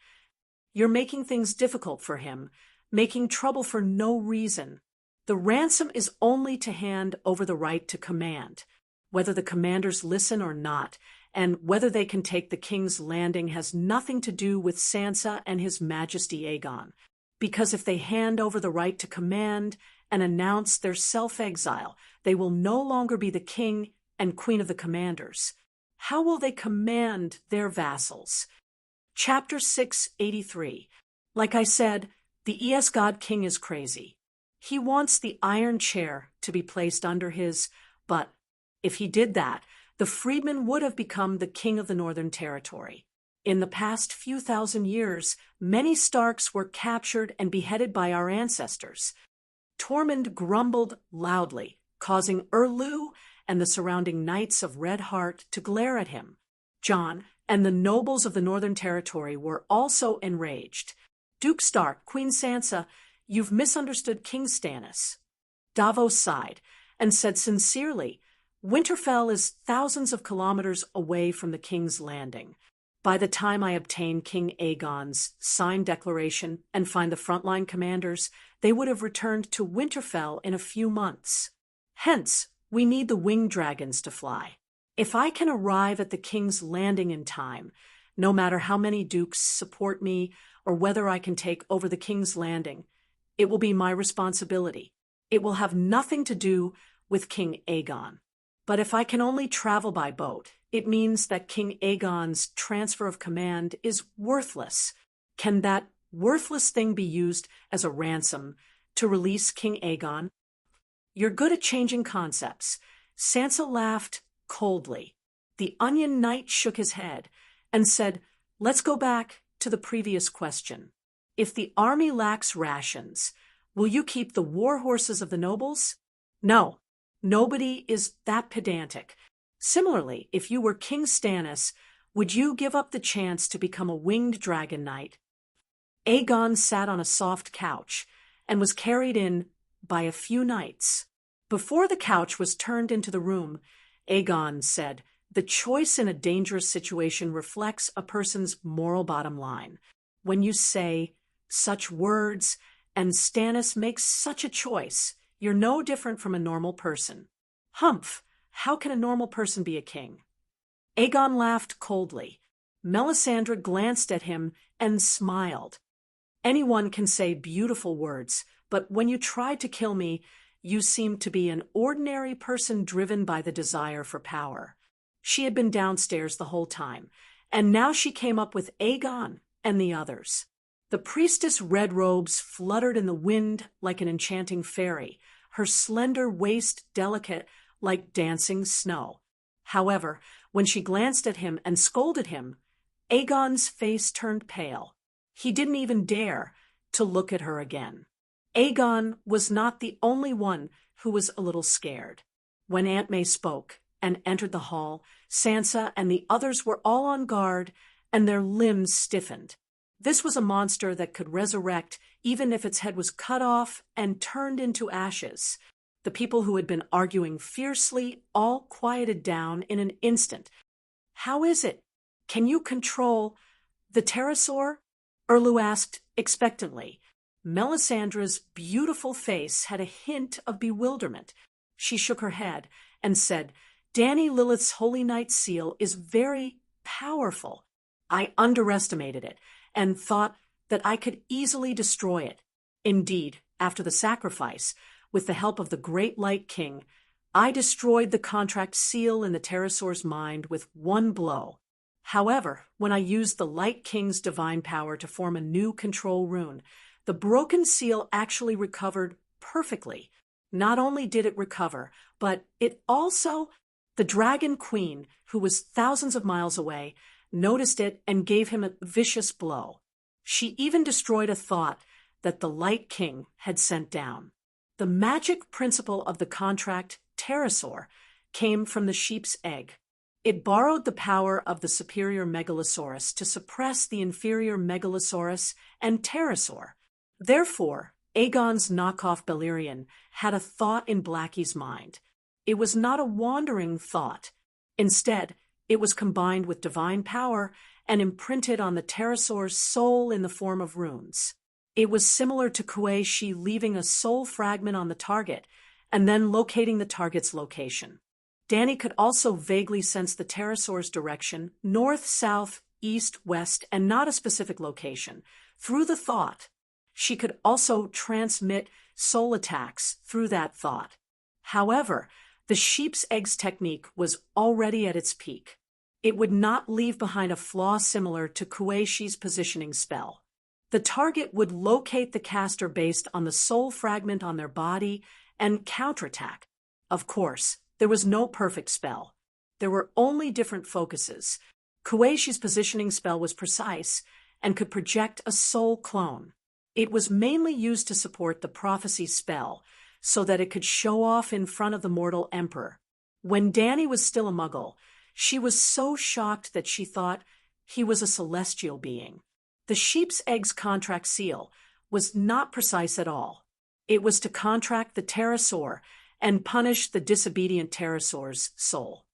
Speaker 1: "You're making things difficult for him, making trouble for no reason. The ransom is only to hand over the right to command. Whether the commanders listen or not, and whether they can take the King's Landing has nothing to do with Sansa and His Majesty Aegon. Because if they hand over the right to command and announce their self-exile, they will no longer be the king and queen of the commanders. How will they command their vassals?" Chapter 683. Like I said, the ES God King is crazy. He wants the iron chair to be placed under his butt. If he did that, the freedman would have become the king of the Northern Territory. In the past few thousand years, many Starks were captured and beheaded by our ancestors. Tormund grumbled loudly, causing Erlu and the surrounding knights of Red Heart to glare at him. Jon and the nobles of the Northern Territory were also enraged. Duke Stark, Queen Sansa, you've misunderstood King Stannis. Davos sighed and said sincerely, Winterfell is thousands of kilometers away from the King's Landing. By the time I obtain King Aegon's signed declaration and find the frontline commanders, they would have returned to Winterfell in a few months. Hence, we need the winged dragons to fly. If I can arrive at the King's Landing in time, no matter how many dukes support me or whether I can take over the King's Landing, it will be my responsibility. It will have nothing to do with King Aegon. But if I can only travel by boat, it means that King Aegon's transfer of command is worthless. Can that worthless thing be used as a ransom to release King Aegon? You're good at changing concepts. Sansa laughed coldly. The Onion Knight shook his head and said, let's go back to the previous question. If the army lacks rations, will you keep the war horses of the nobles? No. Nobody is that pedantic. Similarly, if you were King Stannis, would you give up the chance to become a winged dragon knight? Aegon sat on a soft couch and was carried in by a few knights. Before the couch was turned into the room, Aegon said, the choice in a dangerous situation reflects a person's moral bottom line. When you say such words and Stannis makes such a choice, you're no different from a normal person. Humph, how can a normal person be a king? Aegon laughed coldly. Melisandre glanced at him and smiled. Anyone can say beautiful words, but when you tried to kill me, you seemed to be an ordinary person driven by the desire for power. She had been downstairs the whole time, and now she came up with Aegon and the others. The priestess' red robes fluttered in the wind like an enchanting fairy, her slender waist delicate like dancing snow. However, when she glanced at him and scolded him, Aegon's face turned pale. He didn't even dare to look at her again. Aegon was not the only one who was a little scared. When Aunt May spoke and entered the hall, Sansa and the others were all on guard, and their limbs stiffened. This was a monster that could resurrect even if its head was cut off and turned into ashes. The people who had been arguing fiercely all quieted down in an instant. How is it? Can you control the pterosaur? Erlu asked expectantly. Melisandre's beautiful face had a hint of bewilderment. She shook her head and said, Dany Lilith's Holy Night seal is very powerful. I underestimated it and thought that I could easily destroy it. Indeed, after the sacrifice, with the help of the Great Light King, I destroyed the contract seal in the pterosaur's mind with one blow. However, when I used the Light King's divine power to form a new control rune, the broken seal actually recovered perfectly. Not only did it recover, but it also... The Dragon Queen, who was thousands of miles away, noticed it and gave him a vicious blow. She even destroyed a thought that the Light King had sent down. The magic principle of the contract, pterosaur, came from the sheep's egg. It borrowed the power of the superior megalosaurus to suppress the inferior megalosaurus and pterosaur. Therefore, Aegon's knockoff Balerion had a thought in Blackie's mind. It was not a wandering thought. Instead, it was combined with divine power and imprinted on the pterosaur's soul in the form of runes. It was similar to Kuei-shi leaving a soul fragment on the target and then locating the target's location. Dany could also vaguely sense the pterosaur's direction, north, south, east, west, and not a specific location, through the thought. She could also transmit soul attacks through that thought. However, the sheep's eggs technique was already at its peak. It would not leave behind a flaw similar to Kuei-shi's positioning spell. The target would locate the caster based on the soul fragment on their body and counterattack. Of course, There was no perfect spell. There were only different focuses. Kueishi's positioning spell was precise and could project a soul clone. It was mainly used to support the prophecy spell, so that it could show off in front of the mortal emperor. When Dany was still a muggle, she was so shocked that she thought he was a celestial being. The sheep's egg's contract seal was not precise at all. It was to contract the pterosaur and punish the disobedient pterosaur's soul.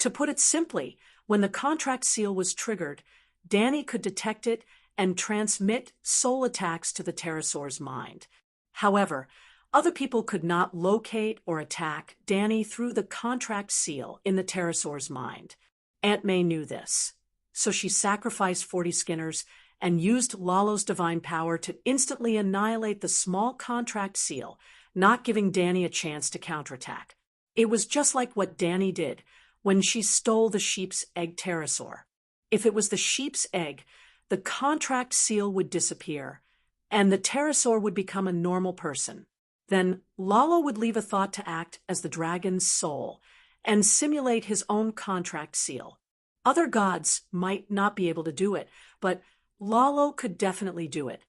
Speaker 1: To put it simply, when the contract seal was triggered, Dany could detect it and transmit soul attacks to the pterosaur's mind. However, other people could not locate or attack Dany through the contract seal in the pterosaur's mind. Aunt May knew this, so she sacrificed 40 skinners and used Lalo's divine power to instantly annihilate the small contract seal, not giving Dany a chance to counterattack. It was just like what Dany did when she stole the sheep's egg pterosaur. If it was the sheep's egg, the contract seal would disappear, and the pterosaur would become a normal person. Then Lalo would leave a thought to act as the dragon's soul and simulate his own contract seal. Other gods might not be able to do it, but Lalo could definitely do it.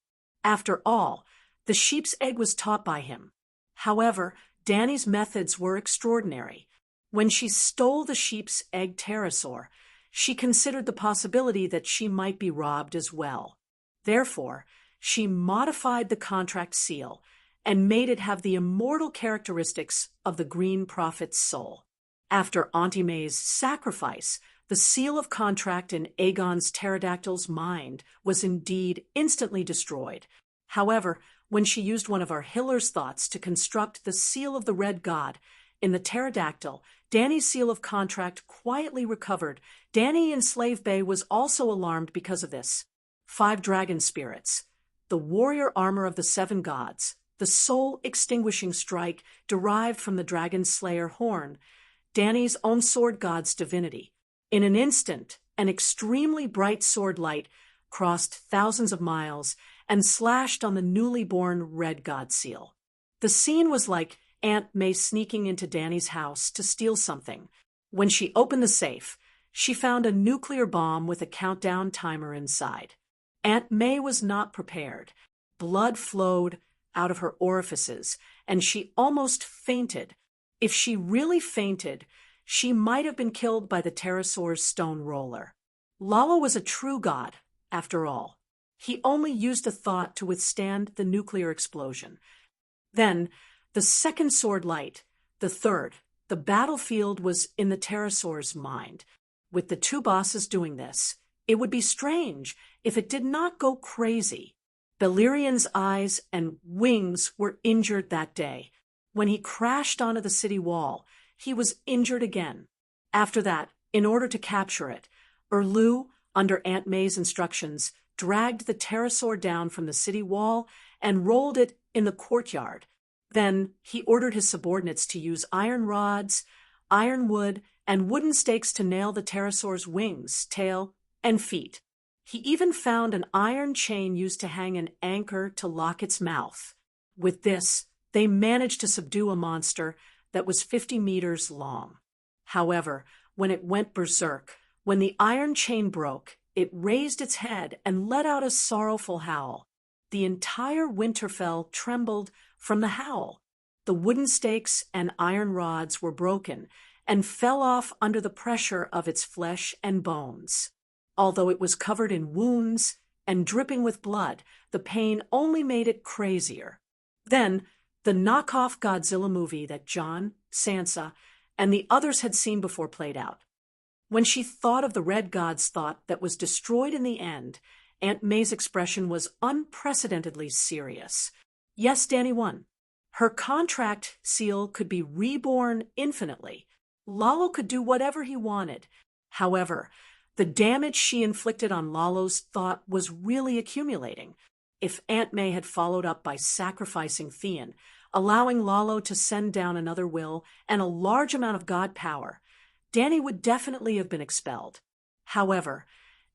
Speaker 1: After all, the sheep's egg was taught by him. However, Dany's methods were extraordinary. When she stole the sheep's egg pterosaur, she considered the possibility that she might be robbed as well. Therefore, she modified the contract seal and made it have the immortal characteristics of the Green Prophet's soul. After Auntie May's sacrifice, the seal of contract in Aegon's pterodactyl's mind was indeed instantly destroyed. However, when she used one of our Hiller's thoughts to construct the seal of the Red God in the pterodactyl, Dany's seal of contract quietly recovered. Dany in Slave Bay was also alarmed because of this. 5 dragon spirits, the warrior armor of the 7 gods, the soul-extinguishing strike derived from the dragon slayer horn, Dany's own sword god's divinity. In an instant, an extremely bright sword light crossed thousands of miles and slashed on the newly born red god seal. The scene was like Aunt May sneaking into Dany's house to steal something. When she opened the safe, she found a nuclear bomb with a countdown timer inside. Aunt May was not prepared. Blood flowed out of her orifices, and she almost fainted. If she really fainted, she might have been killed by the pterosaur's stone roller. Lalo was a true god, after all. He only used a thought to withstand the nuclear explosion. Then, the second sword light, the third, the battlefield was in the pterosaur's mind. With the 2 bosses doing this, it would be strange if it did not go crazy. Balerian's eyes and wings were injured that day. When he crashed onto the city wall, he was injured again. After that, in order to capture it, Erlu, under Aunt May's instructions, dragged the pterosaur down from the city wall and rolled it in the courtyard. Then he ordered his subordinates to use iron rods, iron wood, and wooden stakes to nail the pterosaur's wings, tail, and feet. He even found an iron chain used to hang an anchor to lock its mouth. With this, they managed to subdue a monster that was 50 meters long. However, when it went berserk, when the iron chain broke, it raised its head and let out a sorrowful howl. The entire Winterfell trembled from the howl. The wooden stakes and iron rods were broken and fell off under the pressure of its flesh and bones. Although it was covered in wounds and dripping with blood, the pain only made it crazier. Then, the knockoff Godzilla movie that Jon, Sansa, and the others had seen before played out. When she thought of the Red God's thought that was destroyed in the end, Aunt May's expression was unprecedentedly serious. Yes, Dany won. Her contract seal could be reborn infinitely. Lalo could do whatever he wanted. However, the damage she inflicted on Lalo's thought was really accumulating. If Aunt May had followed up by sacrificing Theon, allowing Lalo to send down another will and a large amount of god power, Dany would definitely have been expelled. However,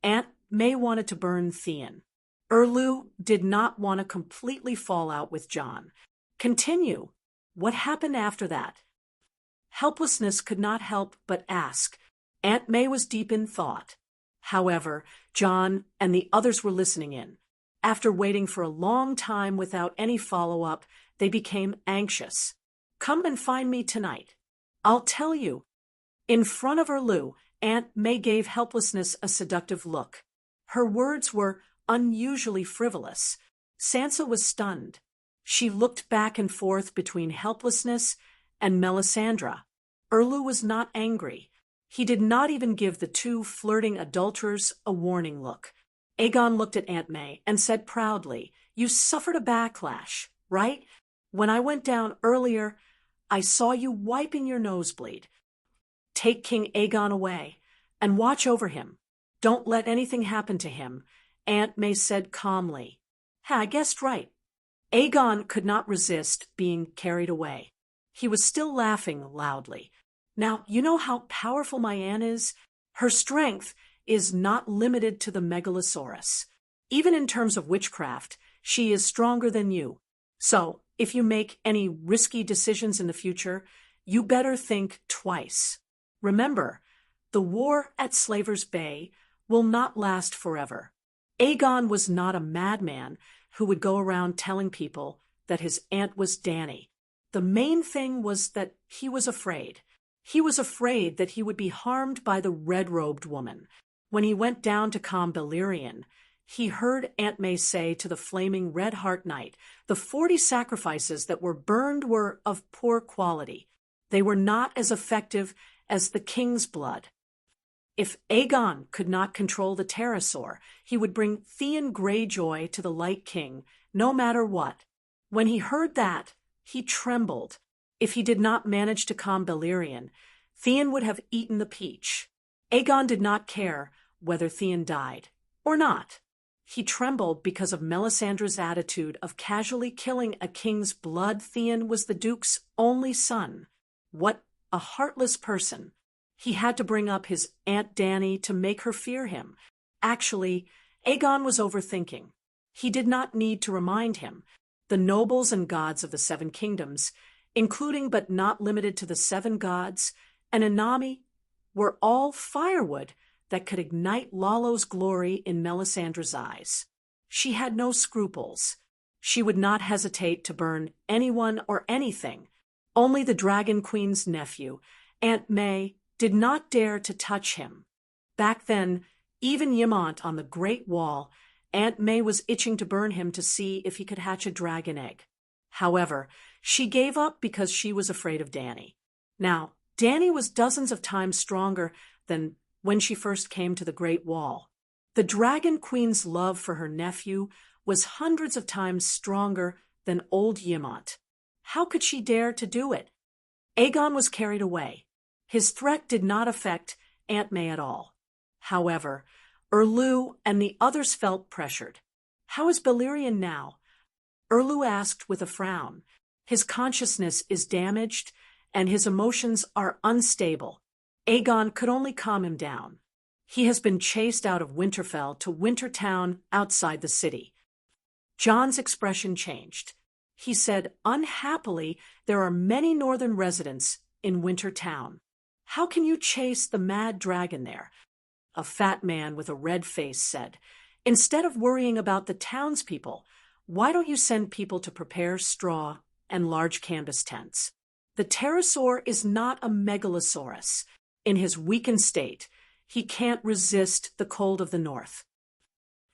Speaker 1: Aunt May wanted to burn Theon. Erlu did not want to completely fall out with Jon. Continue. What happened after that? Helplessness could not help but ask. Aunt May was deep in thought. However, John and the others were listening in. After waiting for a long time without any follow-up, they became anxious. "Come and find me tonight. I'll tell you." In front of Erlu, Aunt May gave Helplessness a seductive look. Her words were unusually frivolous. Sansa was stunned. She looked back and forth between Helplessness and Melisandre. Erlu was not angry. He did not even give the two flirting adulterers a warning look. Aegon looked at Aunt May and said proudly, "You suffered a backlash, right? When I went down earlier, I saw you wiping your nosebleed. Take King Aegon away and watch over him. Don't let anything happen to him," Aunt May said calmly. I guessed right. Aegon could not resist being carried away. He was still laughing loudly. "Now, you know how powerful my aunt is? Her strength is not limited to the Megalosaurus. Even in terms of witchcraft, she is stronger than you. So, if you make any risky decisions in the future, you better think twice. Remember, the war at Slaver's Bay will not last forever." Aegon was not a madman who would go around telling people that his aunt was Dany. The main thing was that he was afraid. He was afraid that he would be harmed by the red-robed woman. When he went down to calm Balerion, he heard Aunt May say to the flaming Red Heart Knight, the 40 sacrifices that were burned were of poor quality. They were not as effective as the king's blood. If Aegon could not control the pterosaur, he would bring Theon Greyjoy to the Light King, no matter what. When he heard that, he trembled. If he did not manage to calm Balerion, Theon would have eaten the peach. Aegon did not care whether Theon died or not. He trembled because of Melisandre's attitude of casually killing a king's blood. Theon was the Duke's only son. What a heartless person. He had to bring up his Aunt Dany to make her fear him. Actually, Aegon was overthinking. He did not need to remind him. The nobles and gods of the Seven Kingdoms, including but not limited to the Seven Gods and Anami, were all firewood that could ignite Lalo's glory in Melisandre's eyes. She had no scruples. She would not hesitate to burn anyone or anything. Only the Dragon Queen's nephew, Aunt May, did not dare to touch him. Back then, even Ymont on the Great Wall, Aunt May was itching to burn him to see if he could hatch a dragon egg. However, she gave up because she was afraid of Dany. Now, Dany was dozens of times stronger than when she first came to the Great Wall. The Dragon Queen's love for her nephew was hundreds of times stronger than old Ymont. How could she dare to do it? Aegon was carried away. His threat did not affect Aunt May at all. However, Erlu and the others felt pressured. "How is Balerion now?" Erlu asked with a frown. "His consciousness is damaged, and his emotions are unstable." Aegon could only calm him down. "He has been chased out of Winterfell to Wintertown outside the city." Jon's expression changed. He said, "Unhappily, there are many northern residents in Wintertown. How can you chase the mad dragon there?" A fat man with a red face said, "Instead of worrying about the townspeople, why don't you send people to prepare straw and large canvas tents? The pterosaur is not a megalosaurus. In his weakened state, he can't resist the cold of the north."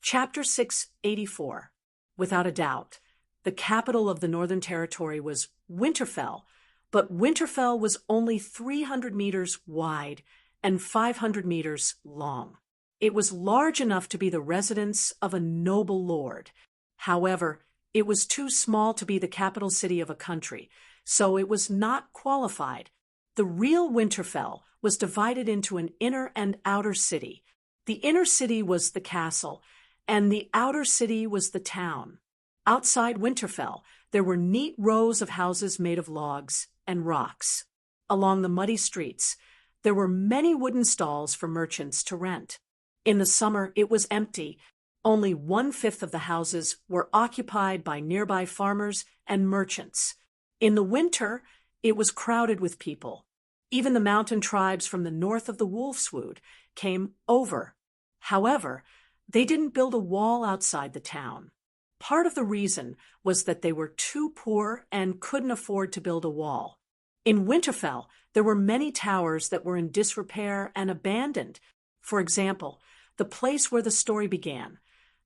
Speaker 1: Chapter 684. Without a doubt, the capital of the Northern Territory was Winterfell, but Winterfell was only 300 meters wide and 500 meters long. It was large enough to be the residence of a noble lord. However, it was too small to be the capital city of a country, so it was not qualified. The real Winterfell was divided into an inner and outer city. The inner city was the castle, and the outer city was the town. Outside Winterfell, there were neat rows of houses made of logs and rocks. Along the muddy streets, there were many wooden stalls for merchants to rent. In the summer, it was empty. Only 1/5 of the houses were occupied by nearby farmers and merchants. In the winter, it was crowded with people. Even the mountain tribes from the north of the Wolfswood came over. However, they didn't build a wall outside the town. Part of the reason was that they were too poor and couldn't afford to build a wall. In Winterfell, there were many towers that were in disrepair and abandoned. For example, the place where the story began,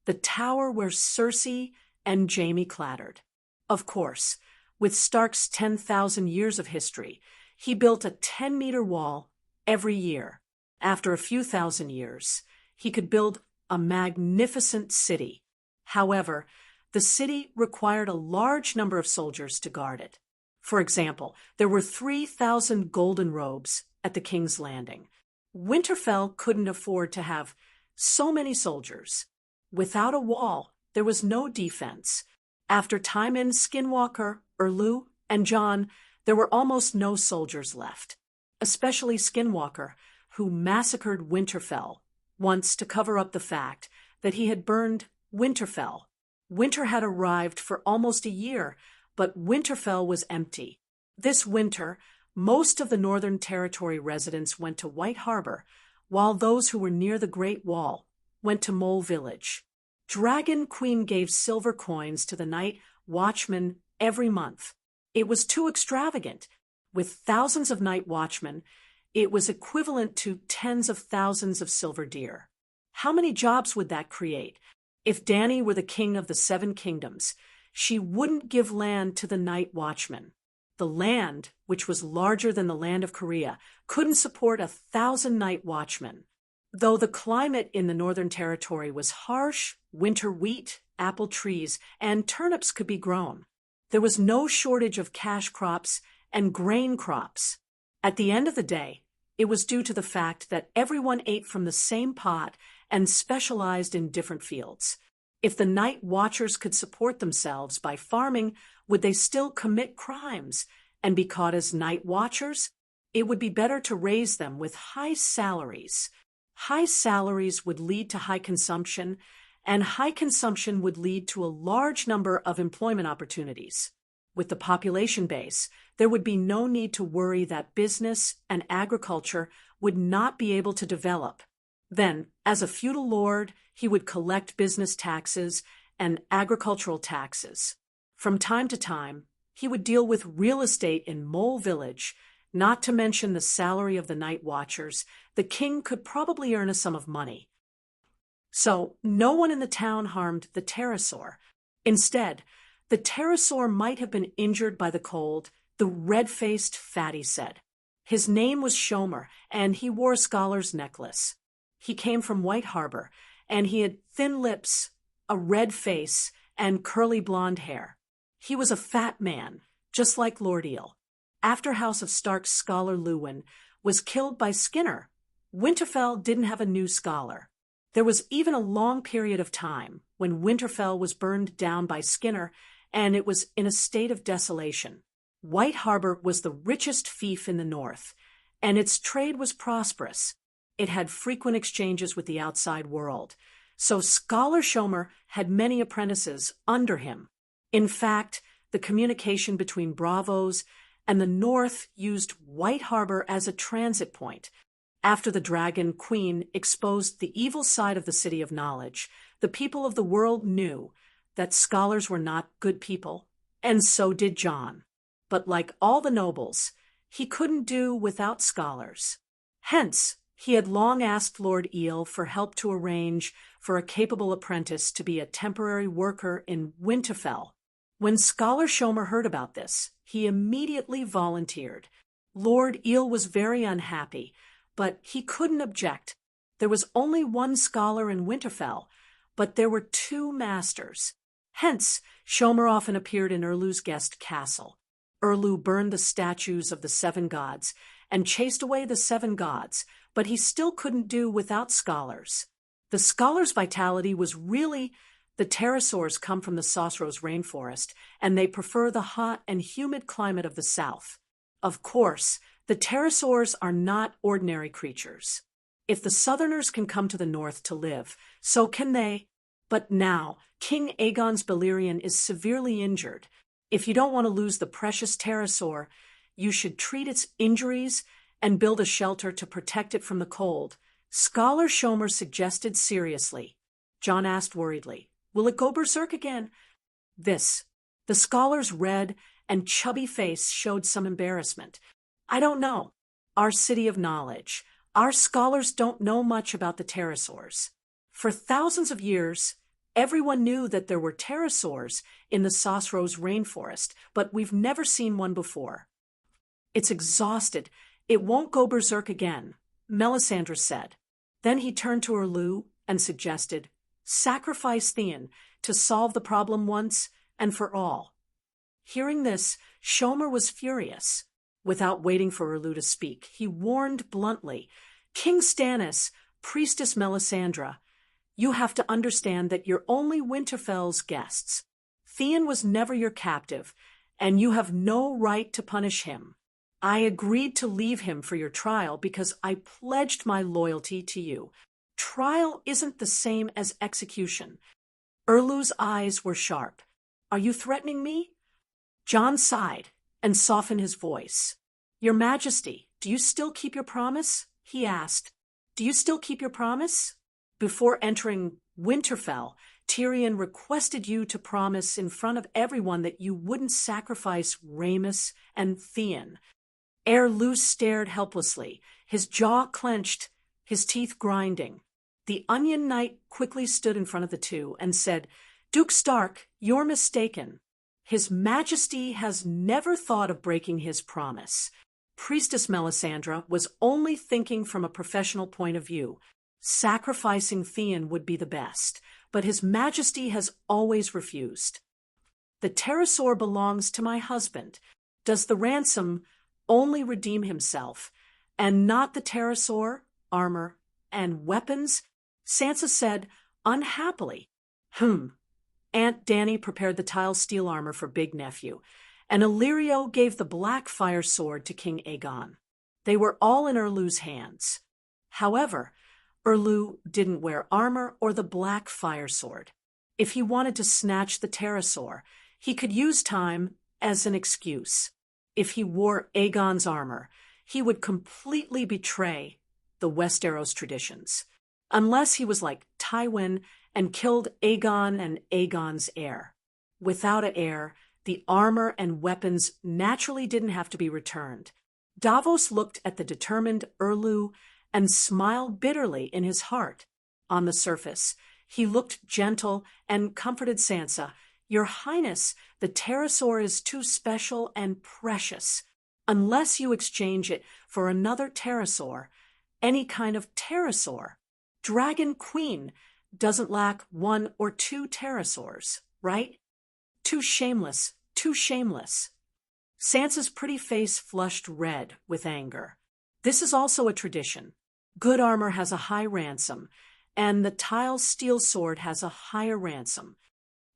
Speaker 1: the tower where Cersei and Jaime clattered. Of course, with Stark's 10,000 years of history, he built a 10-meter wall every year. After a few thousand years, he could build a magnificent city. However, the city required a large number of soldiers to guard it. For example, there were 3,000 golden robes at the King's Landing. Winterfell couldn't afford to have so many soldiers. Without a wall, there was no defense. After Tywin, Skinwalker, Erlu, and Jon, there were almost no soldiers left, especially Skinwalker, who massacred Winterfell once to cover up the fact that he had burned Winterfell. Winter had arrived for almost a year, but Winterfell was empty. This winter, most of the Northern Territory residents went to White Harbor, while those who were near the Great Wall went to Mole Village. Dragon Queen gave silver coins to the night watchmen every month. It was too extravagant. With thousands of night watchmen, it was equivalent to tens of thousands of silver deer. How many jobs would that create? If Dany were the king of the Seven Kingdoms, she wouldn't give land to the night watchmen. The land, which was larger than the land of Korea, couldn't support 1,000 night watchmen. Though the climate in the Northern Territory was harsh, winter wheat, apple trees, and turnips could be grown. There was no shortage of cash crops and grain crops. At the end of the day, it was due to the fact that everyone ate from the same pot and specialized in different fields. If the night watchers could support themselves by farming, would they still commit crimes and be caught as night watchers? It would be better to raise them with high salaries. High salaries would lead to high consumption, and high consumption would lead to a large number of employment opportunities. With the population base, there would be no need to worry that business and agriculture would not be able to develop. Then, as a feudal lord, he would collect business taxes and agricultural taxes. From time to time, he would deal with real estate in Mole Village. Not to mention the salary of the night watchers, the king could probably earn a sum of money. So, no one in the town harmed the pterosaur. Instead, the pterosaur might have been injured by the cold, the red-faced fatty said. His name was Shomer, and he wore a scholar's necklace. He came from White Harbor, and he had thin lips, a red face, and curly blonde hair. He was a fat man, just like Lord Eel. After House of Stark's scholar Luwin was killed by Skinner, Winterfell didn't have a new scholar. There was even a long period of time when Winterfell was burned down by Skinner, and it was in a state of desolation. White Harbor was the richest fief in the north, and its trade was prosperous. It had frequent exchanges with the outside world, so Scholar Shomer had many apprentices under him. In fact, the communication between Bravos and the north used White Harbor as a transit point. After the Dragon Queen exposed the evil side of the City of Knowledge, the people of the world knew that scholars were not good people, and so did Jon. But like all the nobles, he couldn't do without scholars. Hence, he had long asked Lord Eel for help to arrange for a capable apprentice to be a temporary worker in Winterfell. When Scholar Shomer heard about this, he immediately volunteered. Lord Eel was very unhappy, but he couldn't object. There was only one scholar in Winterfell, but there were two masters. Hence, Shomer often appeared in Erlu's guest castle. Erlu burned the statues of the seven gods and chased away the seven gods, but he still couldn't do without scholars. The scholars' vitality was really the pterosaurs come from the Sosros rainforest, and they prefer the hot and humid climate of the south. Of course, the pterosaurs are not ordinary creatures. If the southerners can come to the north to live, so can they. But now, King Aegon's Balerion is severely injured. If you don't want to lose the precious pterosaur, you should treat its injuries and build a shelter to protect it from the cold. Scholar Schomer suggested seriously. John asked worriedly, "Will it go berserk again?" This. The scholar's red and chubby face showed some embarrassment. "I don't know. Our city of knowledge. Our scholars don't know much about the pterosaurs. For thousands of years, everyone knew that there were pterosaurs in the Sosros rainforest, but we've never seen one before." "It's exhausted. It won't go berserk again," Melisandre said. Then he turned to Erlu and suggested, "Sacrifice Theon to solve the problem once and for all." Hearing this, Schomer was furious. Without waiting for Erlu to speak, he warned bluntly, "King Stannis, Priestess Melisandre, you have to understand that you're only Winterfell's guests. Theon was never your captive, and you have no right to punish him. I agreed to leave him for your trial because I pledged my loyalty to you. Trial isn't the same as execution." Erlu's eyes were sharp. "Are you threatening me?" John sighed and softened his voice. "Your Majesty, do you still keep your promise?" he asked. "Do you still keep your promise? Before entering Winterfell, Tyrion requested you to promise in front of everyone that you wouldn't sacrifice Rhaenys and Theon." Erlu stared helplessly, his jaw clenched, his teeth grinding. The Onion Knight quickly stood in front of the two and said, "Duke Stark, you're mistaken. His Majesty has never thought of breaking his promise. Priestess Melisandre was only thinking from a professional point of view. Sacrificing Theon would be the best, but His Majesty has always refused. The pterosaur belongs to my husband. Does the ransom only redeem himself, and not the pterosaur, armor, and weapons?" Sansa said, unhappily. Aunt Dany prepared the tile steel armor for Big Nephew, and Illyrio gave the black fire sword to King Aegon. They were all in Erlu's hands. However, Erlu didn't wear armor or the black fire sword. If he wanted to snatch the pterosaur, he could use time as an excuse. If he wore Aegon's armor, he would completely betray the Westeros traditions. Unless he was like Tywin and killed Aegon and Aegon's heir. Without an heir, the armor and weapons naturally didn't have to be returned. Davos looked at the determined Erlu and smiled bitterly in his heart. On the surface, he looked gentle and comforted Sansa. "Your Highness, the pterosaur is too special and precious. Unless you exchange it for another pterosaur, any kind of pterosaur. Dragon Queen doesn't lack one or two pterosaurs, right? Too shameless, too shameless." Sansa's pretty face flushed red with anger. This is also a tradition. Good armor has a high ransom, and the tile steel sword has a higher ransom.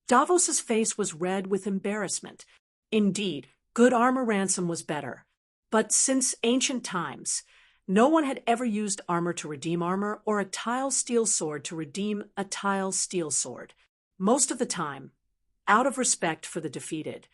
Speaker 1: Davos's face was red with embarrassment. Indeed, good armor ransom was better. But since ancient times, no one had ever used armor to redeem armor or a tile steel sword to redeem a tile steel sword. Most of the time, out of respect for the defeated,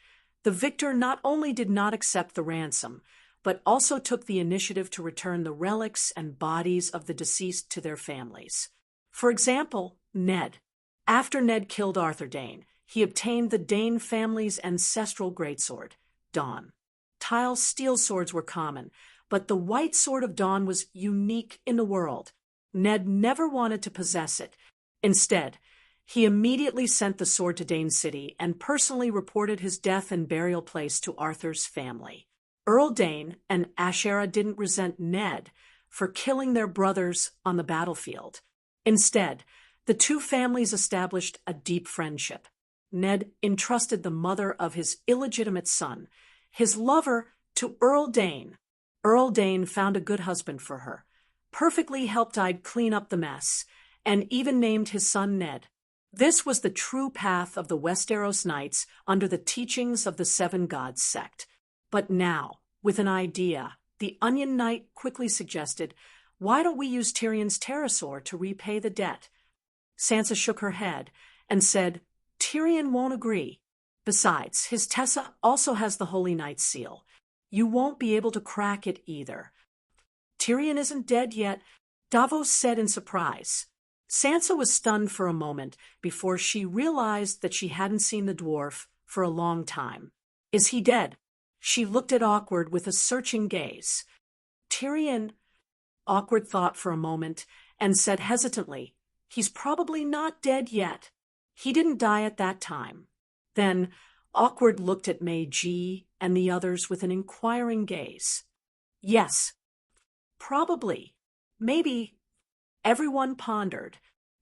Speaker 1: the victor not only did not accept the ransom, but also took the initiative to return the relics and bodies of the deceased to their families. For example, Ned. After Ned killed Arthur Dayne, he obtained the Dayne family's ancestral greatsword, Dawn. Tile steel swords were common, but the white sword of Dawn was unique in the world. Ned never wanted to possess it. Instead, he immediately sent the sword to Dane City and personally reported his death and burial place to Arthur's family. Earl Dane and Ashera didn't resent Ned for killing their brothers on the battlefield. Instead, the two families established a deep friendship. Ned entrusted the mother of his illegitimate son, his lover, to Earl Dane. Earl Dane found a good husband for her, perfectly helped Ide clean up the mess, and even named his son Ned. This was the true path of the Westeros Knights under the teachings of the Seven Gods sect. But now, with an idea, the Onion Knight quickly suggested, "Why don't we use Tyrion's pterosaur to repay the debt?" Sansa shook her head and said, "Tyrion won't agree. Besides, his Tessa also has the Holy Knight's seal. You won't be able to crack it either." Tyrion isn't dead yet, Davos said in surprise. Sansa was stunned for a moment before she realized that she hadn't seen the dwarf for a long time. Is he dead? She looked at Awkward with a searching gaze. Tyrion, Awkward thought for a moment and said hesitantly, he's probably not dead yet. He didn't die at that time. Then Awkward looked at Meiji and the others with an inquiring gaze. Yes, probably. Maybe. Everyone pondered.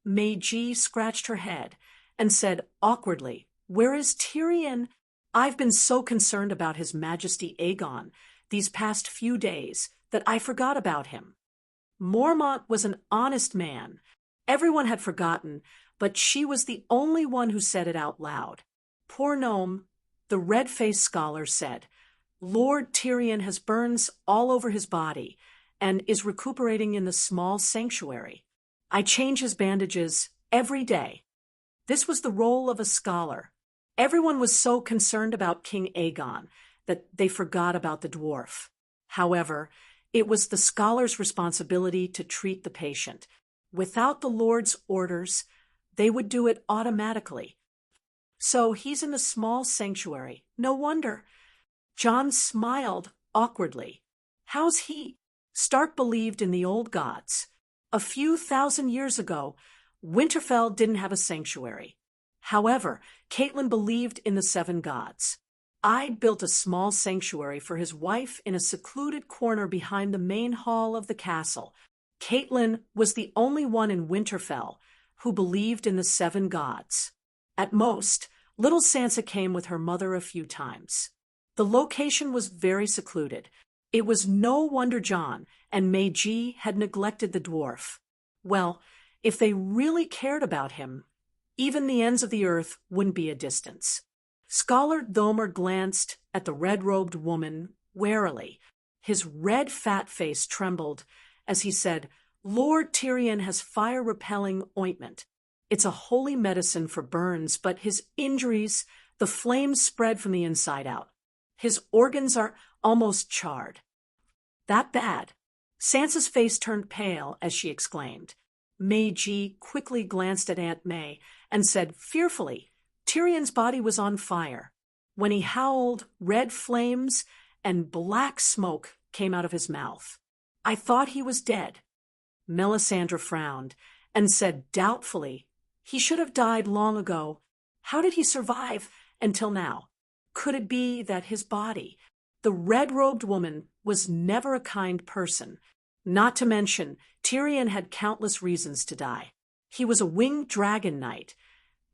Speaker 1: Meiji scratched her head and said awkwardly, where is Tyrion? I've been so concerned about His Majesty Aegon these past few days that I forgot about him. Mormont was an honest man. Everyone had forgotten, but she was the only one who said it out loud. Poor gnome, the red-faced scholar said, Lord Tyrion has burns all over his body and is recuperating in the small sanctuary. I change his bandages every day. This was the role of a scholar. Everyone was so concerned about King Aegon that they forgot about the dwarf. However, it was the scholar's responsibility to treat the patient. Without the Lord's orders, they would do it automatically. So he's in a small sanctuary. No wonder. Jon smiled awkwardly. How's he? Stark believed in the old gods. A few thousand years ago, Winterfell didn't have a sanctuary. However, Catelyn believed in the seven gods. I'd built a small sanctuary for his wife in a secluded corner behind the main hall of the castle. Catelyn was the only one in Winterfell who believed in the seven gods. At most, little Sansa came with her mother a few times. The location was very secluded. It was no wonder Jon and Meiji had neglected the dwarf. Well, if they really cared about him, even the ends of the earth wouldn't be a distance. Scholar Domer glanced at the red-robed woman warily. His red fat face trembled as he said, Lord Tyrion has fire-repelling ointment. It's a holy medicine for burns, but his injuries, the flames spread from the inside out. His organs are almost charred. That bad? Sansa's face turned pale as she exclaimed. Meiji quickly glanced at Aunt May and said fearfully, Tyrion's body was on fire. When he howled, red flames and black smoke came out of his mouth. I thought he was dead. Melisandre frowned and said doubtfully, he should have died long ago. How did he survive until now? Could it be that his body, the red-robed woman, was never a kind person? Not to mention, Tyrion had countless reasons to die. He was a winged dragon knight,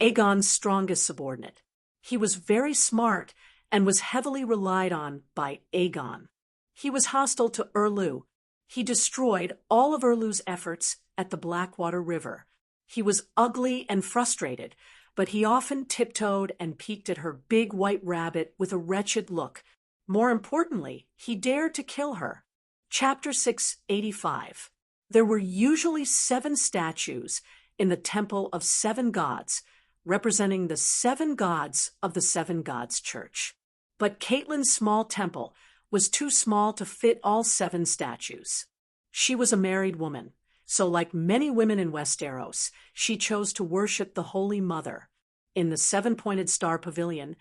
Speaker 1: Aegon's strongest subordinate. He was very smart and was heavily relied on by Aegon. He was hostile to Erlu. He destroyed all of Erlu's efforts at the Blackwater River. He was ugly and frustrated, but he often tiptoed and peeked at her big white rabbit with a wretched look. More importantly, he dared to kill her. Chapter 685. There were usually 7 statues in the Temple of 7 Gods, representing the 7 gods of the 7 Gods Church. But Catelyn's small temple was too small to fit all 7 statues. She was a married woman, so like many women in Westeros, she chose to worship the Holy Mother. In the 7-pointed star pavilion,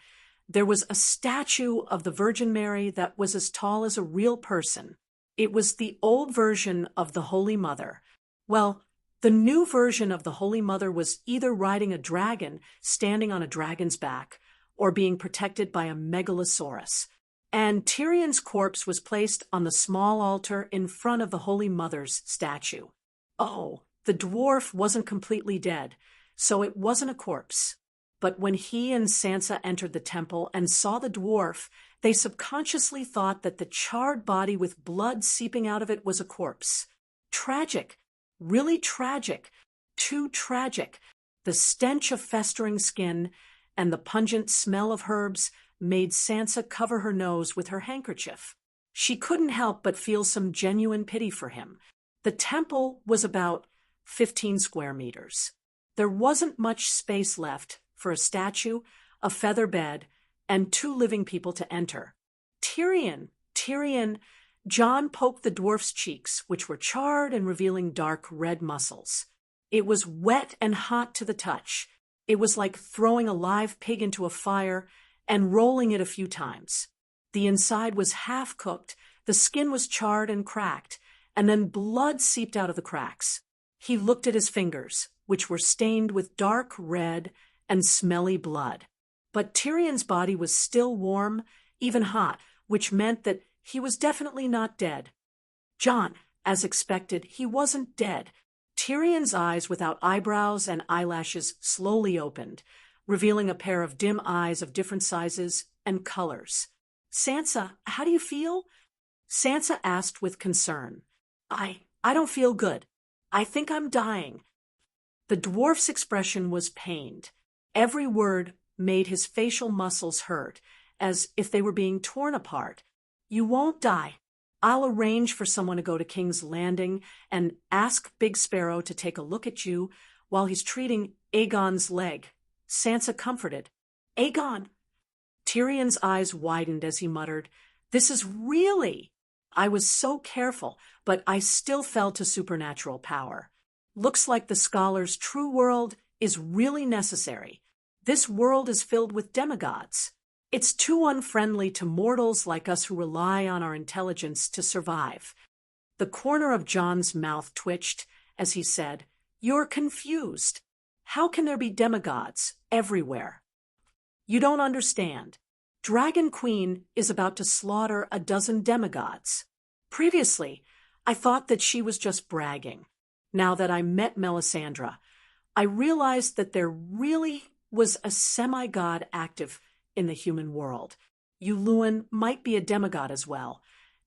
Speaker 1: there was a statue of the Virgin Mary that was as tall as a real person. It was the old version of the Holy Mother. Well, the new version of the Holy Mother was either riding a dragon, standing on a dragon's back, or being protected by a megalosaurus. And Tyrion's corpse was placed on the small altar in front of the Holy Mother's statue. Oh, the dwarf wasn't completely dead, so it wasn't a corpse. But when he and Sansa entered the temple and saw the dwarf, they subconsciously thought that the charred body with blood seeping out of it was a corpse. Tragic. Really tragic. Too tragic. The stench of festering skin and the pungent smell of herbs made Sansa cover her nose with her handkerchief. She couldn't help but feel some genuine pity for him. The temple was about 15 square meters. There wasn't much space left for a statue, a feather bed, and 2 living people to enter. Tyrion, John poked the dwarf's cheeks, which were charred and revealing dark red muscles. It was wet and hot to the touch. It was like throwing a live pig into a fire and rolling it a few times. The inside was half-cooked, the skin was charred and cracked, and then blood seeped out of the cracks. He looked at his fingers, which were stained with dark red and smelly blood. But Tyrion's body was still warm, even hot, which meant that he was definitely not dead. Jon, as expected, he wasn't dead. Tyrion's eyes without eyebrows and eyelashes slowly opened, revealing a pair of dim eyes of different sizes and colors. "Sansa, how do you feel?" Sansa asked with concern. I don't feel good. I think I'm dying." The dwarf's expression was pained. Every word made his facial muscles hurt, as if they were being torn apart. "You won't die. I'll arrange for someone to go to King's Landing and ask Big Sparrow to take a look at you while he's treating Aegon's leg." Sansa comforted. "Aegon!" Tyrion's eyes widened as he muttered, "This is really—" "I was so careful, but I still fell to supernatural power. Looks like the scholar's true world is really necessary. This world is filled with demigods. It's too unfriendly to mortals like us who rely on our intelligence to survive." The corner of Jon's mouth twitched as he said, "You're confused. How can there be demigods everywhere?" "You don't understand. Dragon Queen is about to slaughter a dozen demigods. Previously, I thought that she was just bragging. Now that I met Melisandre, I realized that there really was a semi-god active in the human world. You, Luwin, might be a demigod as well.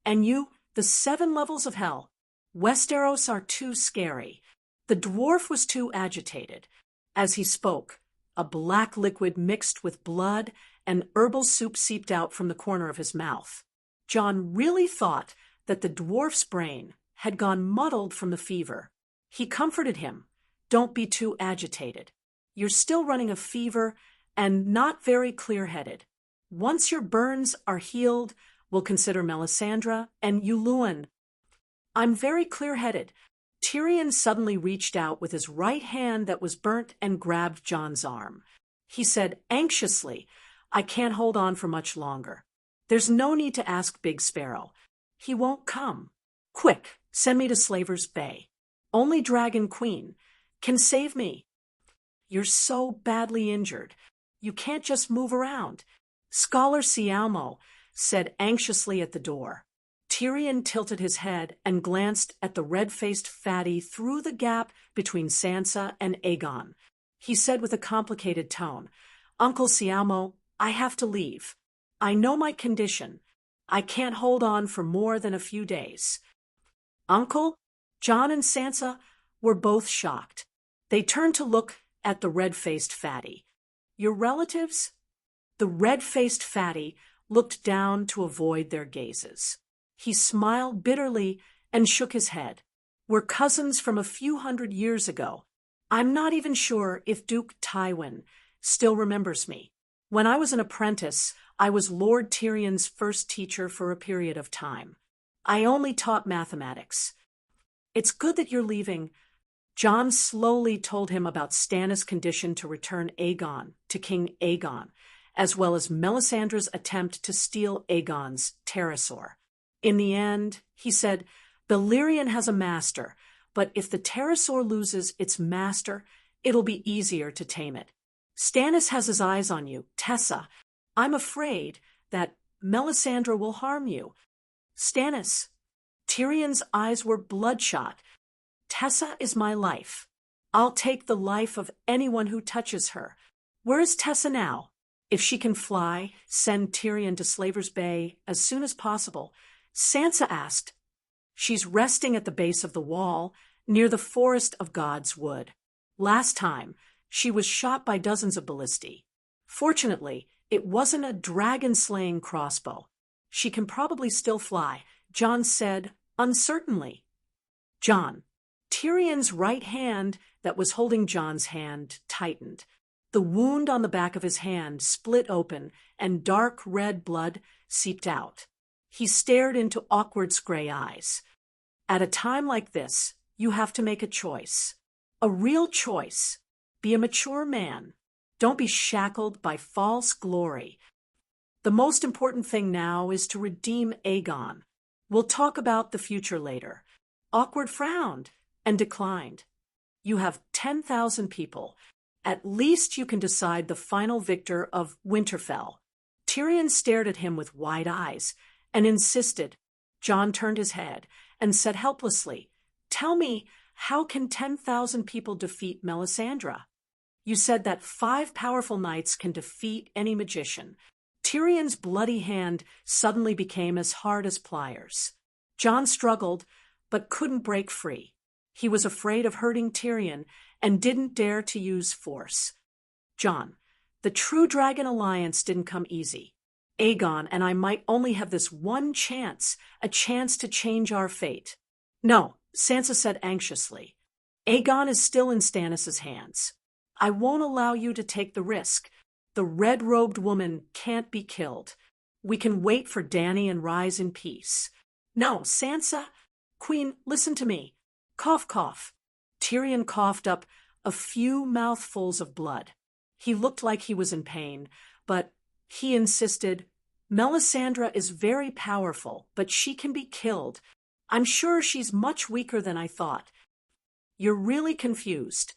Speaker 1: And you, the 7 levels of hell. Westeros are too scary." The dwarf was too agitated. As he spoke, a black liquid mixed with blood and herbal soup seeped out from the corner of his mouth. Jon really thought that the dwarf's brain had gone muddled from the fever. He comforted him. "Don't be too agitated. You're still running a fever and not very clear-headed. Once your burns are healed, we'll consider Melisandre and you, Luwin." "I'm very clear-headed." Tyrion suddenly reached out with his right hand that was burnt and grabbed Jon's arm. He said anxiously, "I can't hold on for much longer. There's no need to ask Big Sparrow. He won't come. Quick, send me to Slaver's Bay. Only Dragon Queen can save me. You're so badly injured. You can't just move around." Scholar Sialmo said anxiously at the door. Tyrion tilted his head and glanced at the red-faced fatty through the gap between Sansa and Aegon. He said with a complicated tone, "Uncle Sialmo, I have to leave. I know my condition. I can't hold on for more than a few days." "Uncle?" Jon and Sansa were both shocked. They turned to look at the red-faced fatty. "Your relatives?" The red-faced fatty looked down to avoid their gazes. He smiled bitterly and shook his head. "We're cousins from a few hundred years ago. I'm not even sure if Duke Tywin still remembers me. When I was an apprentice, I was Lord Tyrion's first teacher for a period of time. I only taught mathematics." "It's good that you're leaving." Jon slowly told him about Stannis' condition to return Aegon to King Aegon, as well as Melisandre's attempt to steal Aegon's pterosaur. In the end, he said, "Valyrian has a master, but if the pterosaur loses its master, it'll be easier to tame it. Stannis has his eyes on you, Tessa. I'm afraid that Melisandre will harm you." "Stannis." Tyrion's eyes were bloodshot. "Tessa is my life. I'll take the life of anyone who touches her. Where is Tessa now? If she can fly, send Tyrion to Slaver's Bay as soon as possible." Sansa asked. "She's resting at the base of the wall, near the Forest of God's Wood. Last time, she was shot by dozens of ballistae. Fortunately, it wasn't a dragon-slaying crossbow. She can probably still fly," Jon said uncertainly. "Jon." Tyrion's right hand that was holding Jon's hand tightened. The wound on the back of his hand split open and dark red blood seeped out. He stared into Awkward's gray eyes. At a time like this, you have to make a choice. A real choice. Be a mature man. Don't be shackled by false glory. The most important thing now is to redeem Aegon. We'll talk about the future later. Awkward frowned and declined. You have 10,000 people. At least you can decide the final victor of Winterfell. Tyrion stared at him with wide eyes and insisted. Jon turned his head and said helplessly, "Tell me, how can 10,000 people defeat Melisandre? You said that 5 powerful knights can defeat any magician." Tyrion's bloody hand suddenly became as hard as pliers. Jon struggled, but couldn't break free. He was afraid of hurting Tyrion and didn't dare to use force. "Jon, the True Dragon Alliance didn't come easy. Aegon and I might only have this one chance, a chance to change our fate." "No," Sansa said anxiously. "Aegon is still in Stannis' hands. I won't allow you to take the risk. The red-robed woman can't be killed. We can wait for Dany and rise in peace." "No, Sansa. Queen, listen to me. Cough, cough." Tyrion coughed up a few mouthfuls of blood. He looked like he was in pain, but he insisted, "Melisandre is very powerful, but she can be killed. I'm sure she's much weaker than I thought." "You're really confused."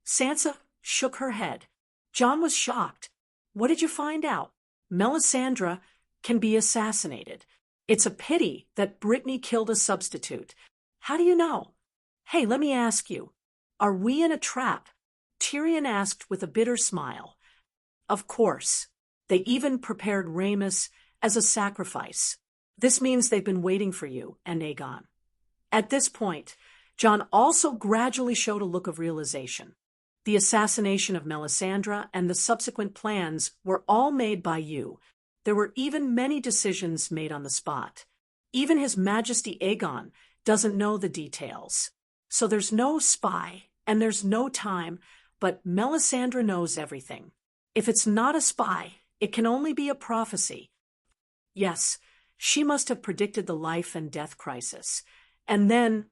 Speaker 1: Sansa shook her head. Jon was shocked. "What did you find out?" "Melisandre can be assassinated. It's a pity that Brittany killed a substitute." "How do you know?" "Hey, let me ask you. Are we in a trap?" Tyrion asked with a bitter smile. "Of course. They even prepared Rhaenys as a sacrifice. This means they've been waiting for you and Aegon." At this point, Jon also gradually showed a look of realization. The assassination of Melisandre and the subsequent plans were all made by you. There were even many decisions made on the spot. Even His Majesty Aegon doesn't know the details. So there's no spy, and there's no time, but Melisandre knows everything. If it's not a spy, it can only be a prophecy. Yes, she must have predicted the life and death crisis. And then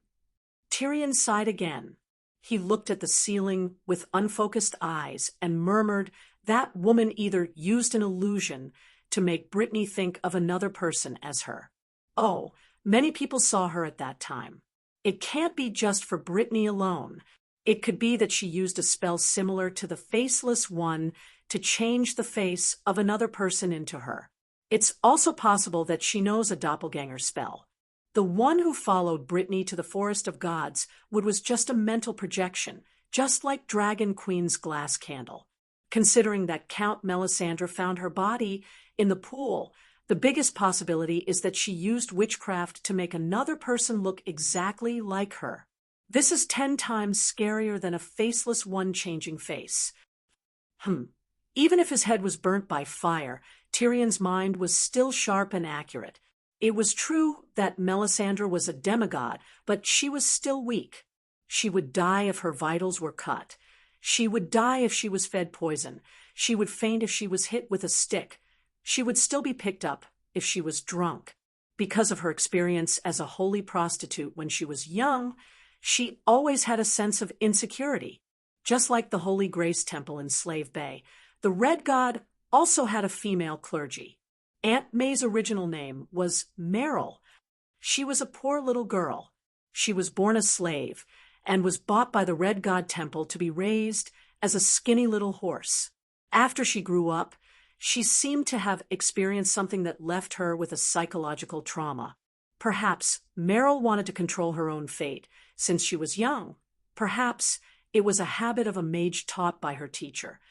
Speaker 1: Tyrion sighed again. He looked at the ceiling with unfocused eyes and murmured, "That woman either used an illusion to make Brittany think of another person as her. Oh, many people saw her at that time. It can't be just for Brittany alone. It could be that she used a spell similar to the Faceless One to change the face of another person into her. It's also possible that she knows a doppelganger spell. The one who followed Brittany to the Forest of Gods was just a mental projection, just like Dragon Queen's glass candle. Considering that Count Melisandre found her body in the pool, the biggest possibility is that she used witchcraft to make another person look exactly like her. This is 10 times scarier than a Faceless One changing face." Even if his head was burnt by fire, Tyrion's mind was still sharp and accurate. It was true that Melisandre was a demigod, but she was still weak. She would die if her vitals were cut. She would die if she was fed poison. She would faint if she was hit with a stick. She would still be picked up if she was drunk. Because of her experience as a holy prostitute when she was young, she always had a sense of insecurity. Just like the Holy Grace Temple in Slave Bay, the Red God also had a female clergy. Aunt May's original name was Meryl. She was a poor little girl. She was born a slave and was bought by the Red God Temple to be raised as a skinny little horse. After she grew up, she seemed to have experienced something that left her with a psychological trauma. Perhaps Meryl wanted to control her own fate since she was young. Perhaps it was a habit of a mage taught by her teacher.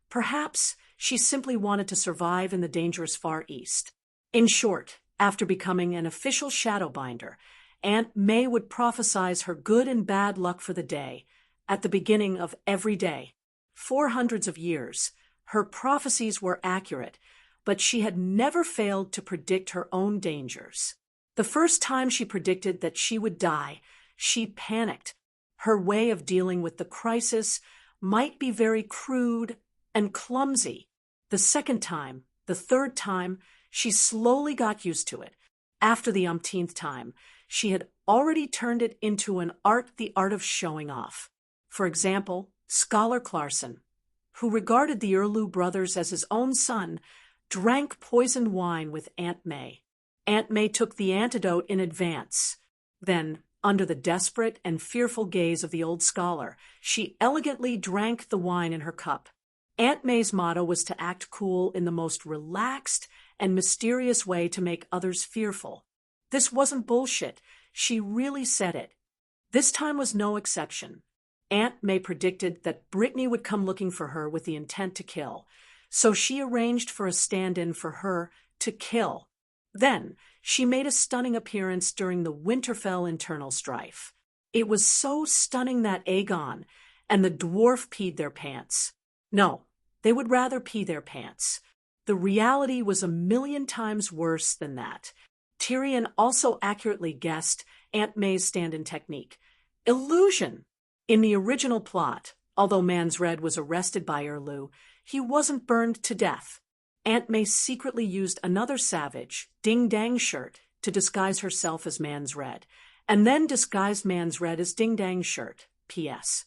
Speaker 1: Perhaps she simply wanted to survive in the dangerous Far East. In short, after becoming an official Shadowbinder, Aunt May would prophesize her good and bad luck for the day, at the beginning of every day. For hundreds of years, her prophecies were accurate, but she had never failed to predict her own dangers. The first time she predicted that she would die, she panicked. Her way of dealing with the crisis might be very crude and clumsy. The second time, the third time, she slowly got used to it. After the umpteenth time, she had already turned it into an art, the art of showing off. For example, Scholar Clarson, who regarded the Erlu brothers as his own son, drank poisoned wine with Aunt May. Aunt May took the antidote in advance. Then, under the desperate and fearful gaze of the old scholar, she elegantly drank the wine in her cup. Aunt May's motto was to act cool in the most relaxed and mysterious way to make others fearful. This wasn't bullshit. She really said it. This time was no exception. Aunt May predicted that Brittany would come looking for her with the intent to kill, so she arranged for a stand-in for her to kill. Then, she made a stunning appearance during the Winterfell internal strife. It was so stunning that Aegon and the dwarf peed their pants. No, they would rather pee their pants. The reality was 1,000,000 times worse than that. Tyrion also accurately guessed Aunt May's stand-in technique. Illusion! In the original plot, although Mans Red was arrested by Erlu, he wasn't burned to death. Aunt May secretly used another savage, Ding Dang Shirt, to disguise herself as Mans Red, and then disguised Mans Red as Ding Dang Shirt. P.S.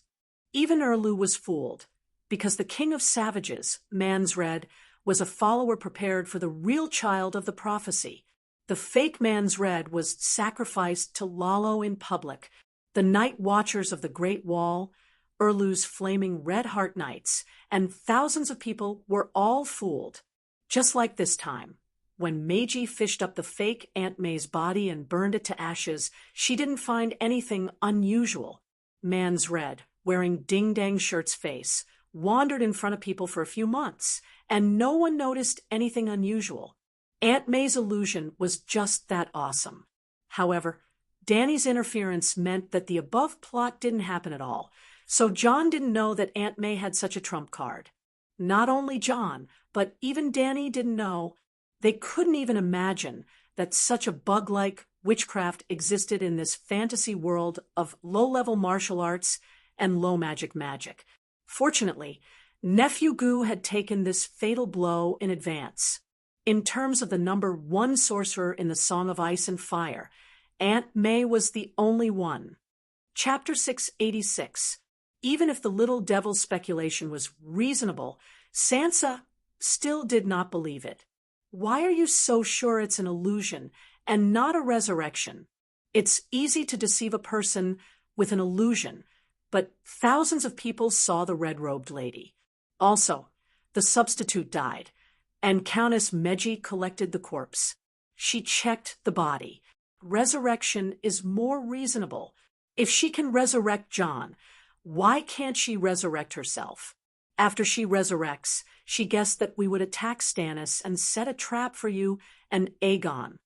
Speaker 1: Even Erlu was fooled, because the king of savages, Mans Red, was a follower prepared for the real child of the prophecy. The fake Mans Red was sacrificed to Lalo in public. The Night Watchers of the Great Wall, Erlu's flaming Red Heart Knights, and thousands of people were all fooled. Just like this time, when Meiji fished up the fake Aunt May's body and burned it to ashes, she didn't find anything unusual. Mans Red, wearing Ding Dang Shirt's face, wandered in front of people for a few months, and no one noticed anything unusual. Aunt May's illusion was just that awesome. However, Dany's interference meant that the above plot didn't happen at all, so Jon didn't know that Aunt May had such a trump card. Not only Jon, but even Dany didn't know. They couldn't even imagine that such a bug-like witchcraft existed in this fantasy world of low-level martial arts and low-magic magic. Fortunately, Nephew Gu had taken this fatal blow in advance. In terms of the number one sorcerer in the Song of Ice and Fire, Aunt May was the only one. Chapter 686. Even if the little devil's speculation was reasonable, Sansa still did not believe it. Why are you so sure it's an illusion and not a resurrection? It's easy to deceive a person with an illusion, but thousands of people saw the red-robed lady. Also, the substitute died, and Countess Meiji collected the corpse. She checked the body. Resurrection is more reasonable. If she can resurrect Jon, why can't she resurrect herself? After she resurrects, she guessed that we would attack Stannis and set a trap for you and Aegon.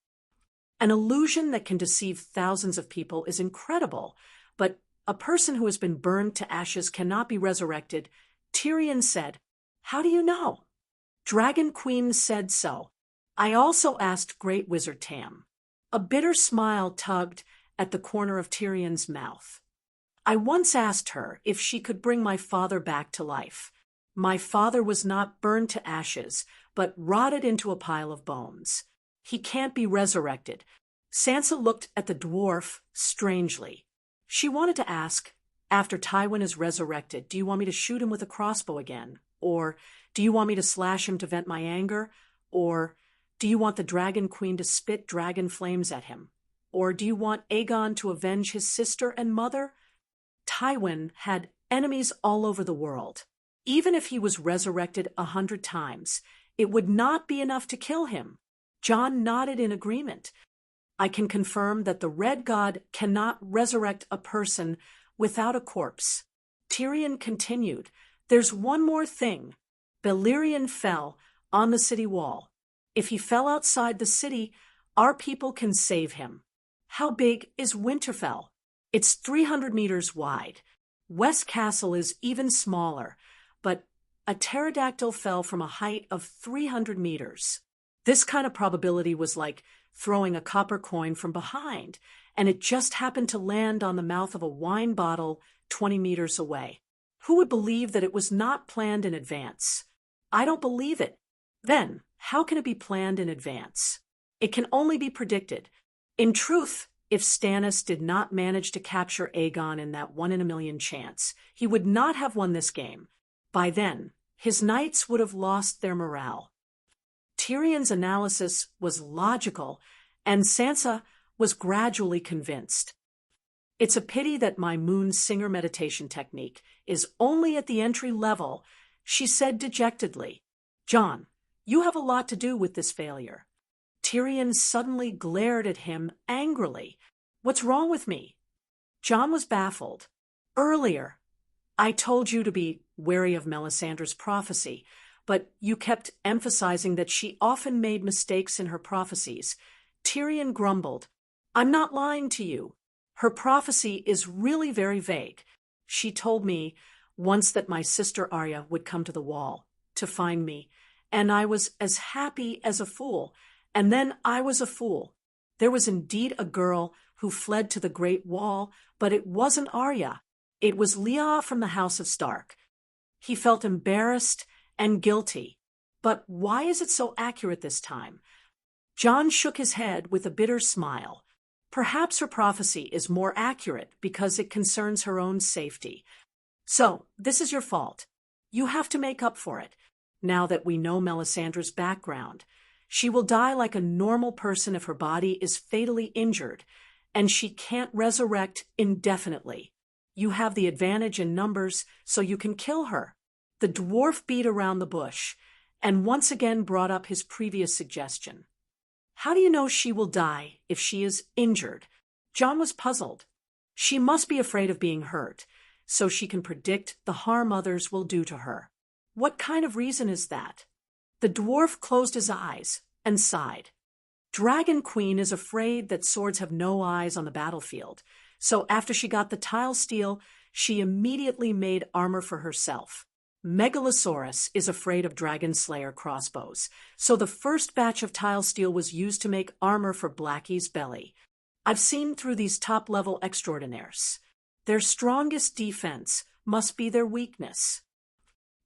Speaker 1: An illusion that can deceive thousands of people is incredible, but a person who has been burned to ashes cannot be resurrected. Tyrion said, "How do you know?" Dragon Queen said so. I also asked Great Wizard Tam. A bitter smile tugged at the corner of Tyrion's mouth. I once asked her if she could bring my father back to life. My father was not burned to ashes, but rotted into a pile of bones. He can't be resurrected. Sansa looked at the dwarf strangely. She wanted to ask, after Tywin is resurrected, do you want me to shoot him with a crossbow again? Or do you want me to slash him to vent my anger? Or do you want the Dragon Queen to spit dragon flames at him? Or do you want Aegon to avenge his sister and mother? Tywin had enemies all over the world. Even if he was resurrected 100 times, it would not be enough to kill him. Jon nodded in agreement. I can confirm that the Red God cannot resurrect a person without a corpse. Tyrion continued, there's one more thing. Balerion fell on the city wall. If he fell outside the city, our people can save him. How big is Winterfell? It's 300 meters wide. West Castle is even smaller, but a pterodactyl fell from a height of 300 meters. This kind of probability was like throwing a copper coin from behind, and it just happened to land on the mouth of a wine bottle 20 meters away. Who would believe that it was not planned in advance? I don't believe it. Then, how can it be planned in advance? It can only be predicted. In truth, if Stannis did not manage to capture Aegon in that 1 in a million chance, he would not have won this game. By then, his knights would have lost their morale. Tyrion's analysis was logical, and Sansa was gradually convinced. It's a pity that my moon singer meditation technique is only at the entry level, she said dejectedly. Jon, you have a lot to do with this failure. Tyrion suddenly glared at him angrily. What's wrong with me? Jon was baffled. Earlier, I told you to be wary of Melisandre's prophecy, but you kept emphasizing that she often made mistakes in her prophecies. Tyrion grumbled. I'm not lying to you. Her prophecy is really very vague. She told me once that my sister Arya would come to the wall to find me, and I was as happy as a fool. And then I was a fool. There was indeed a girl who fled to the Great Wall, but it wasn't Arya. It was Leah from the House of Stark. He felt embarrassed and guilty. But why is it so accurate this time? Jon shook his head with a bitter smile. Perhaps her prophecy is more accurate because it concerns her own safety. So, this is your fault. You have to make up for it. Now that we know Melisandre's background, she will die like a normal person if her body is fatally injured, and she can't resurrect indefinitely. You have the advantage in numbers, so you can kill her. The dwarf beat around the bush, and once again brought up his previous suggestion. How do you know she will die if she is injured? Jon was puzzled. She must be afraid of being hurt, so she can predict the harm others will do to her. What kind of reason is that? The dwarf closed his eyes and sighed. Dragon Queen is afraid that swords have no eyes on the battlefield, so after she got the tile steel, she immediately made armor for herself. Megalosaurus is afraid of Dragon Slayer crossbows, so the first batch of tile steel was used to make armor for Blackie's belly. I've seen through these top-level extraordinaires. Their strongest defense must be their weakness.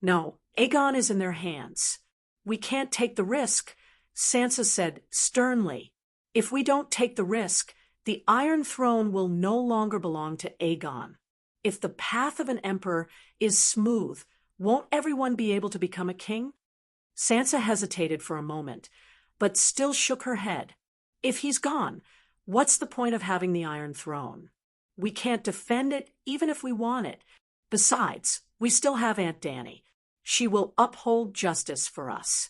Speaker 1: No, Aegon is in their hands. We can't take the risk, Sansa said sternly. If we don't take the risk, the Iron Throne will no longer belong to Aegon. If the path of an emperor is smooth, won't everyone be able to become a king? Sansa hesitated for a moment, but still shook her head. If he's gone, what's the point of having the Iron Throne? We can't defend it even if we want it. Besides, we still have Aunt Dany. She will uphold justice for us.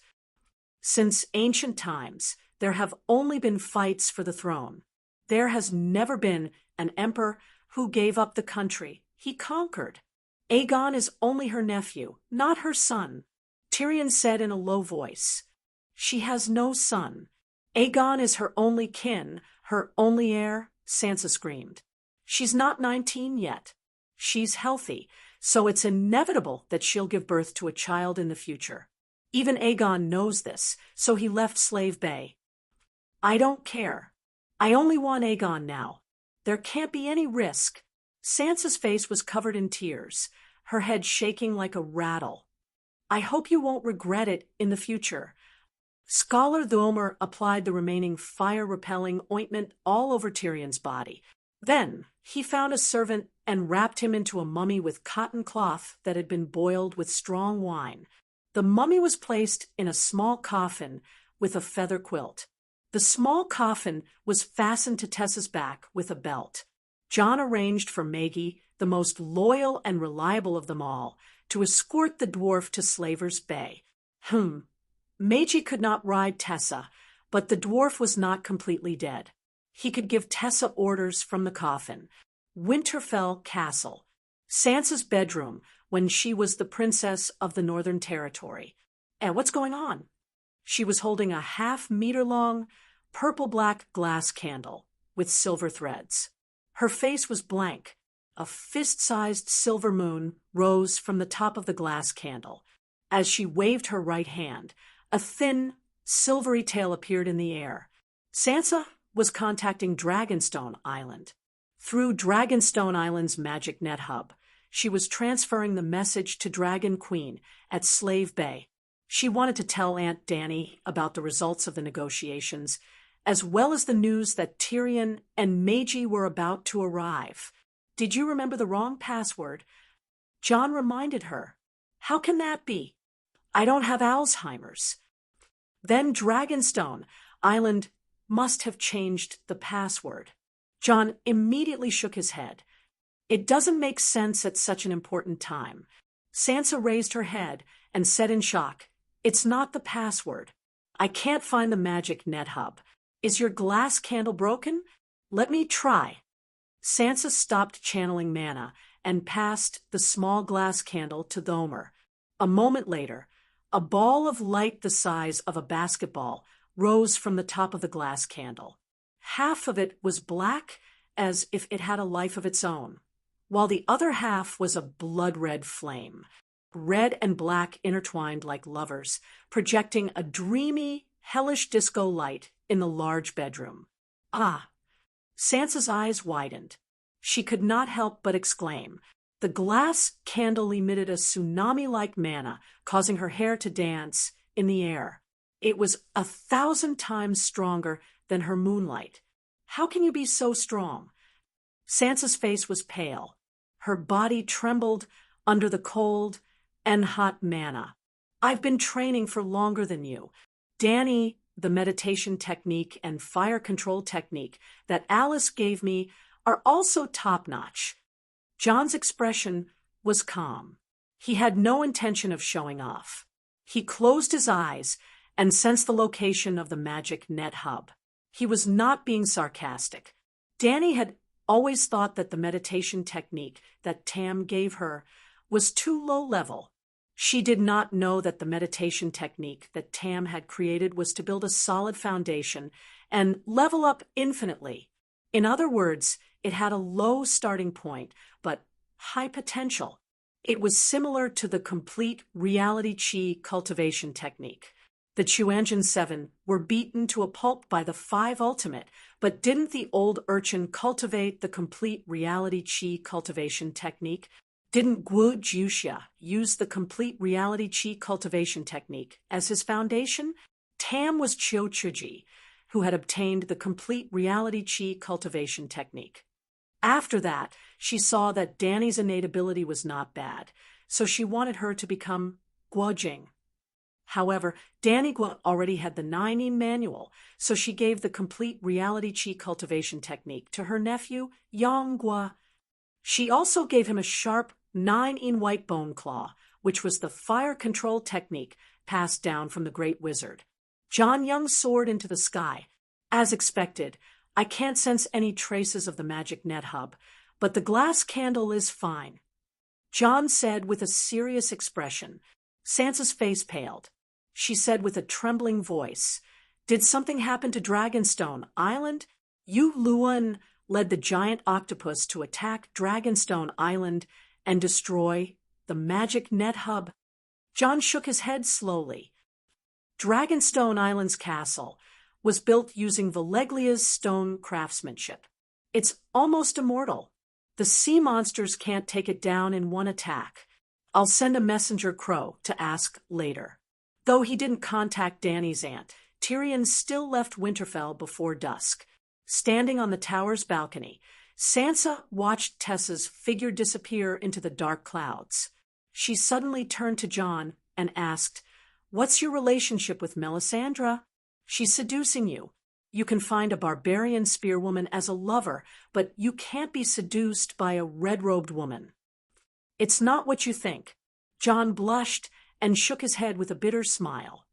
Speaker 1: Since ancient times, there have only been fights for the throne. There has never been an emperor who gave up the country. He conquered. Aegon is only her nephew, not her son, Tyrion said in a low voice. She has no son. Aegon is her only kin, her only heir, Sansa screamed. She's not 19 yet. She's healthy, so it's inevitable that she'll give birth to a child in the future. Even Aegon knows this, so he left Slave Bay. I don't care. I only want Aegon now. There can't be any risk. Sansa's face was covered in tears, her head shaking like a rattle. I hope you won't regret it in the future. Scholar Thomer applied the remaining fire-repelling ointment all over Tyrion's body. Then he found a servant and wrapped him into a mummy with cotton cloth that had been boiled with strong wine. The mummy was placed in a small coffin with a feather quilt. The small coffin was fastened to Tessa's back with a belt. Jon arranged for Maggie, the most loyal and reliable of them all, to escort the dwarf to Slaver's Bay. Maggie could not ride Tessa, but the dwarf was not completely dead. He could give Tessa orders from the coffin. Winterfell Castle, Sansa's bedroom when she was the princess of the Northern Territory. And what's going on? She was holding a half-meter-long, purple-black glass candle with silver threads. Her face was blank. A fist-sized silver moon rose from the top of the glass candle. As she waved her right hand, a thin, silvery tail appeared in the air. Sansa was contacting Dragonstone Island. Through Dragonstone Island's magic net hub, she was transferring the message to Dragon Queen at Slave Bay. She wanted to tell Aunt Dany about the results of the negotiations as well as the news that Tyrion and Meiji were about to arrive. Did you remember the wrong password? John reminded her. How can that be? I don't have Alzheimer's. Then Dragonstone Island must have changed the password. John immediately shook his head. It doesn't make sense at such an important time. Sansa raised her head and said in shock, It's not the password. I can't find the magic net hub. Is your glass candle broken? Let me try. Sansa stopped channeling mana and passed the small glass candle to Thomer. A moment later, a ball of light the size of a basketball rose from the top of the glass candle. Half of it was black, as if it had a life of its own, while the other half was a blood-red flame. Red and black intertwined like lovers, projecting a dreamy, hellish disco light in the large bedroom. Ah! Sansa's eyes widened. She could not help but exclaim. The glass candle emitted a tsunami-like mana, causing her hair to dance in the air. It was 1,000 times stronger than her moonlight. How can you be so strong? Sansa's face was pale. Her body trembled under the cold and hot mana. I've been training for longer than you. Dany, the meditation technique and fire control technique that Alice gave me are also top-notch. John's expression was calm. He had no intention of showing off. He closed his eyes and sensed the location of the magic net hub. He was not being sarcastic. Dany had always thought that the meditation technique that Tam gave her was too low level. She did not know that the meditation technique that Tam had created was to build a solid foundation and level up infinitely. In other words, it had a low starting point, but high potential. It was similar to the complete reality chi cultivation technique. The Chuanjin 7 were beaten to a pulp by the 5 ultimate, but didn't the old urchin cultivate the complete reality chi cultivation technique? Didn't Guo Jiuxia use the complete reality chi cultivation technique as his foundation? Tam was Chiu Chuji, who had obtained the complete reality chi cultivation technique. After that, she saw that Dany's innate ability was not bad, so she wanted her to become Guojing. However, Dany Guo already had the 9-in manual, so she gave the complete reality chi cultivation technique to her nephew, Yang Guo. She also gave him a sharp 9-in white bone claw, which was the fire control technique passed down from the great wizard. John Young soared into the sky. As expected, I can't sense any traces of the magic net hub, but the glass candle is fine. John said with a serious expression. Sansa's face paled. She said with a trembling voice, Did something happen to Dragonstone Island? Yu Luan led the giant octopus to attack Dragonstone Island and destroy the magic net hub. John shook his head slowly. Dragonstone Island's castle was built using Valeglia's stone craftsmanship. It's almost immortal. The sea monsters can't take it down in one attack. I'll send a messenger crow to ask later. Though he didn't contact Dany's aunt, Tyrion still left Winterfell before dusk. Standing on the tower's balcony, Sansa watched Tessa's figure disappear into the dark clouds. She suddenly turned to John and asked, What's your relationship with Melisandre? She's seducing you. You can find a barbarian spearwoman as a lover, but you can't be seduced by a red-robed woman. It's not what you think. John blushed and shook his head with a bitter smile.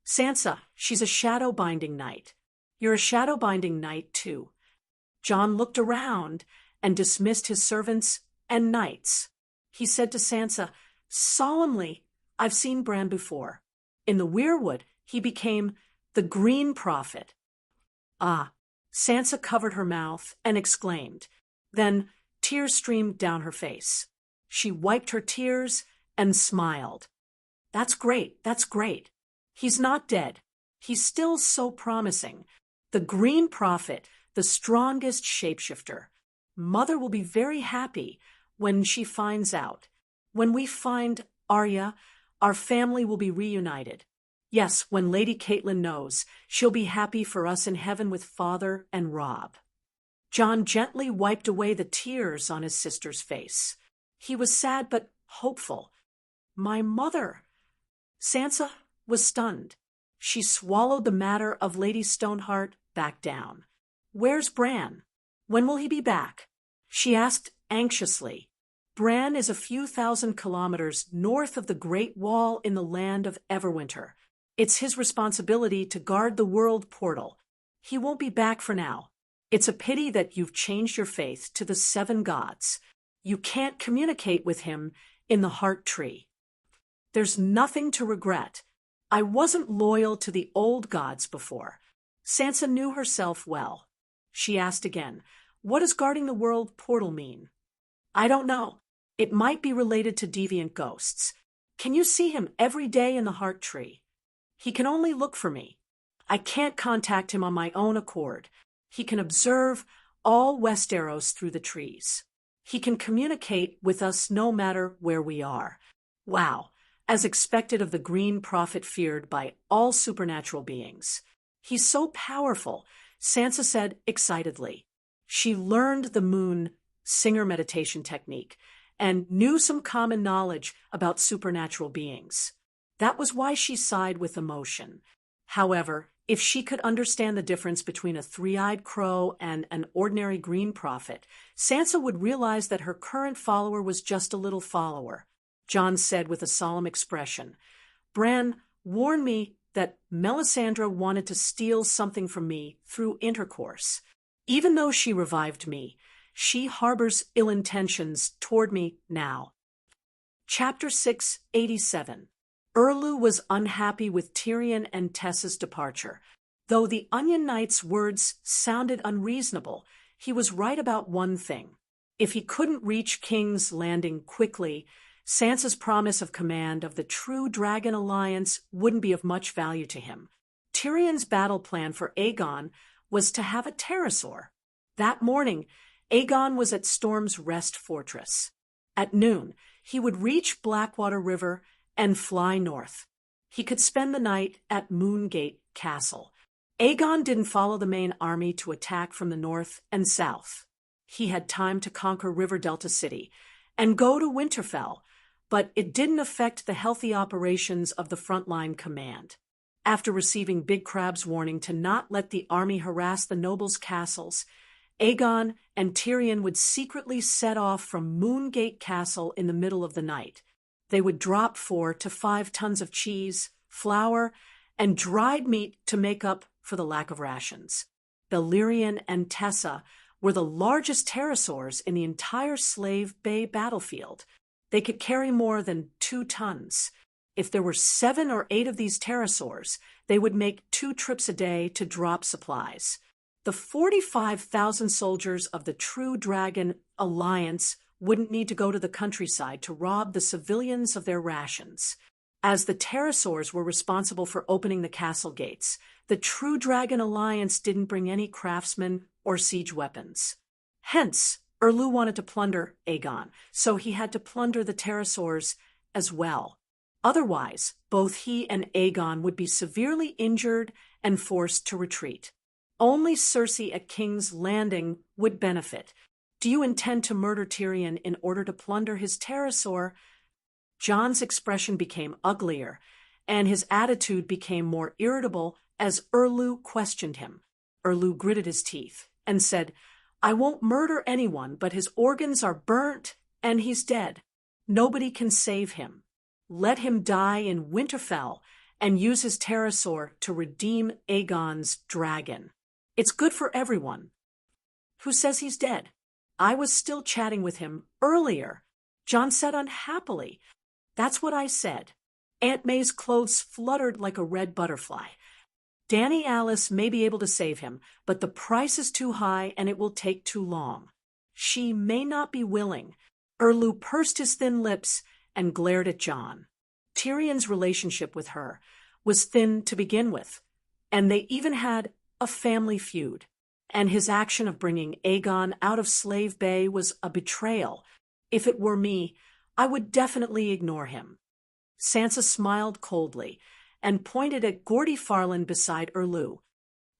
Speaker 1: Sansa, she's a shadow-binding knight. You're a shadow-binding knight, too. John looked around and dismissed his servants and knights. He said to Sansa, solemnly, I've seen Bran before. In the Weirwood, he became the Green Prophet. Ah, Sansa covered her mouth and exclaimed. Then tears streamed down her face. She wiped her tears and smiled. That's great, that's great. He's not dead. He's still so promising. The Green Prophet, the strongest shapeshifter. Mother will be very happy when she finds out. When we find Arya, our family will be reunited. Yes, when Lady Caitlin knows, she'll be happy for us in heaven with Father and Rob. John gently wiped away the tears on his sister's face. He was sad but hopeful. My mother. Sansa was stunned. She swallowed the matter of Lady Stoneheart back down. Where's Bran? When will he be back? She asked anxiously. Bran is a few thousand kilometers north of the Great Wall in the land of Everwinter. It's his responsibility to guard the world portal. He won't be back for now. It's a pity that you've changed your faith to the 7 gods. You can't communicate with him in the Heart Tree. There's nothing to regret. I wasn't loyal to the old gods before. Sansa knew herself well. She asked again, what does guarding the world portal mean? I don't know. It might be related to deviant ghosts. Can you see him every day in the Heart Tree? He can only look for me. I can't contact him on my own accord. He can observe all Westeros through the trees. He can communicate with us no matter where we are. Wow, as expected of the Green Prophet feared by all supernatural beings. He's so powerful, Sansa said excitedly. She learned the moon singer meditation technique and knew some common knowledge about supernatural beings. That was why she sighed with emotion. However, if she could understand the difference between a 3-eyed crow and an ordinary green prophet, Sansa would realize that her current follower was just a little follower. Jon said with a solemn expression, Bran warned me that Melisandre wanted to steal something from me through intercourse. Even though she revived me, she harbors ill intentions toward me now. Chapter 687. Erlu was unhappy with Tyrion and Tessa's departure. Though the Onion Knight's words sounded unreasonable, he was right about one thing. If he couldn't reach King's Landing quickly, Sansa's promise of command of the True Dragon Alliance wouldn't be of much value to him. Tyrion's battle plan for Aegon was to have a pterosaur. That morning, Aegon was at Storm's Rest Fortress. At noon, he would reach Blackwater River and fly north. He could spend the night at Moongate Castle. Aegon didn't follow the main army to attack from the north and south. He had time to conquer River Delta City and go to Winterfell, but it didn't affect the healthy operations of the frontline command. After receiving Big Crab's warning to not let the army harass the nobles' castles, Aegon and Tyrion would secretly set off from Moongate Castle in the middle of the night. They would drop 4 to 5 tons of cheese, flour, and dried meat to make up for the lack of rations. Balerion and Tessa were the largest pterosaurs in the entire Slave Bay battlefield. They could carry more than 2 tons. If there were 7 or 8 of these pterosaurs, they would make 2 trips a day to drop supplies. The 45,000 soldiers of the True Dragon Alliance wouldn't need to go to the countryside to rob the civilians of their rations. As the pterosaurs were responsible for opening the castle gates, the True Dragon Alliance didn't bring any craftsmen or siege weapons. Hence, Erlu wanted to plunder Aegon, so he had to plunder the pterosaurs as well. Otherwise, both he and Aegon would be severely injured and forced to retreat. Only Cersei at King's Landing would benefit. Do you intend to murder Tyrion in order to plunder his pterosaur? Jon's expression became uglier, and his attitude became more irritable as Erlu questioned him. Erlu gritted his teeth and said, I won't murder anyone, but his organs are burnt and he's dead. Nobody can save him. Let him die in Winterfell and use his pterosaur to redeem Aegon's dragon. It's good for everyone. Who says he's dead? I was still chatting with him earlier. Jon said unhappily. That's what I said. Aunt May's clothes fluttered like a red butterfly. Danny Alice may be able to save him, but the price is too high and it will take too long. She may not be willing. Erlu pursed his thin lips and glared at Jon. Tyrion's relationship with her was thin to begin with, and they even had a family feud. And his action of bringing Aegon out of Slave Bay was a betrayal. If it were me, I would definitely ignore him. Sansa smiled coldly, and pointed at Gordy Farland beside Erlu.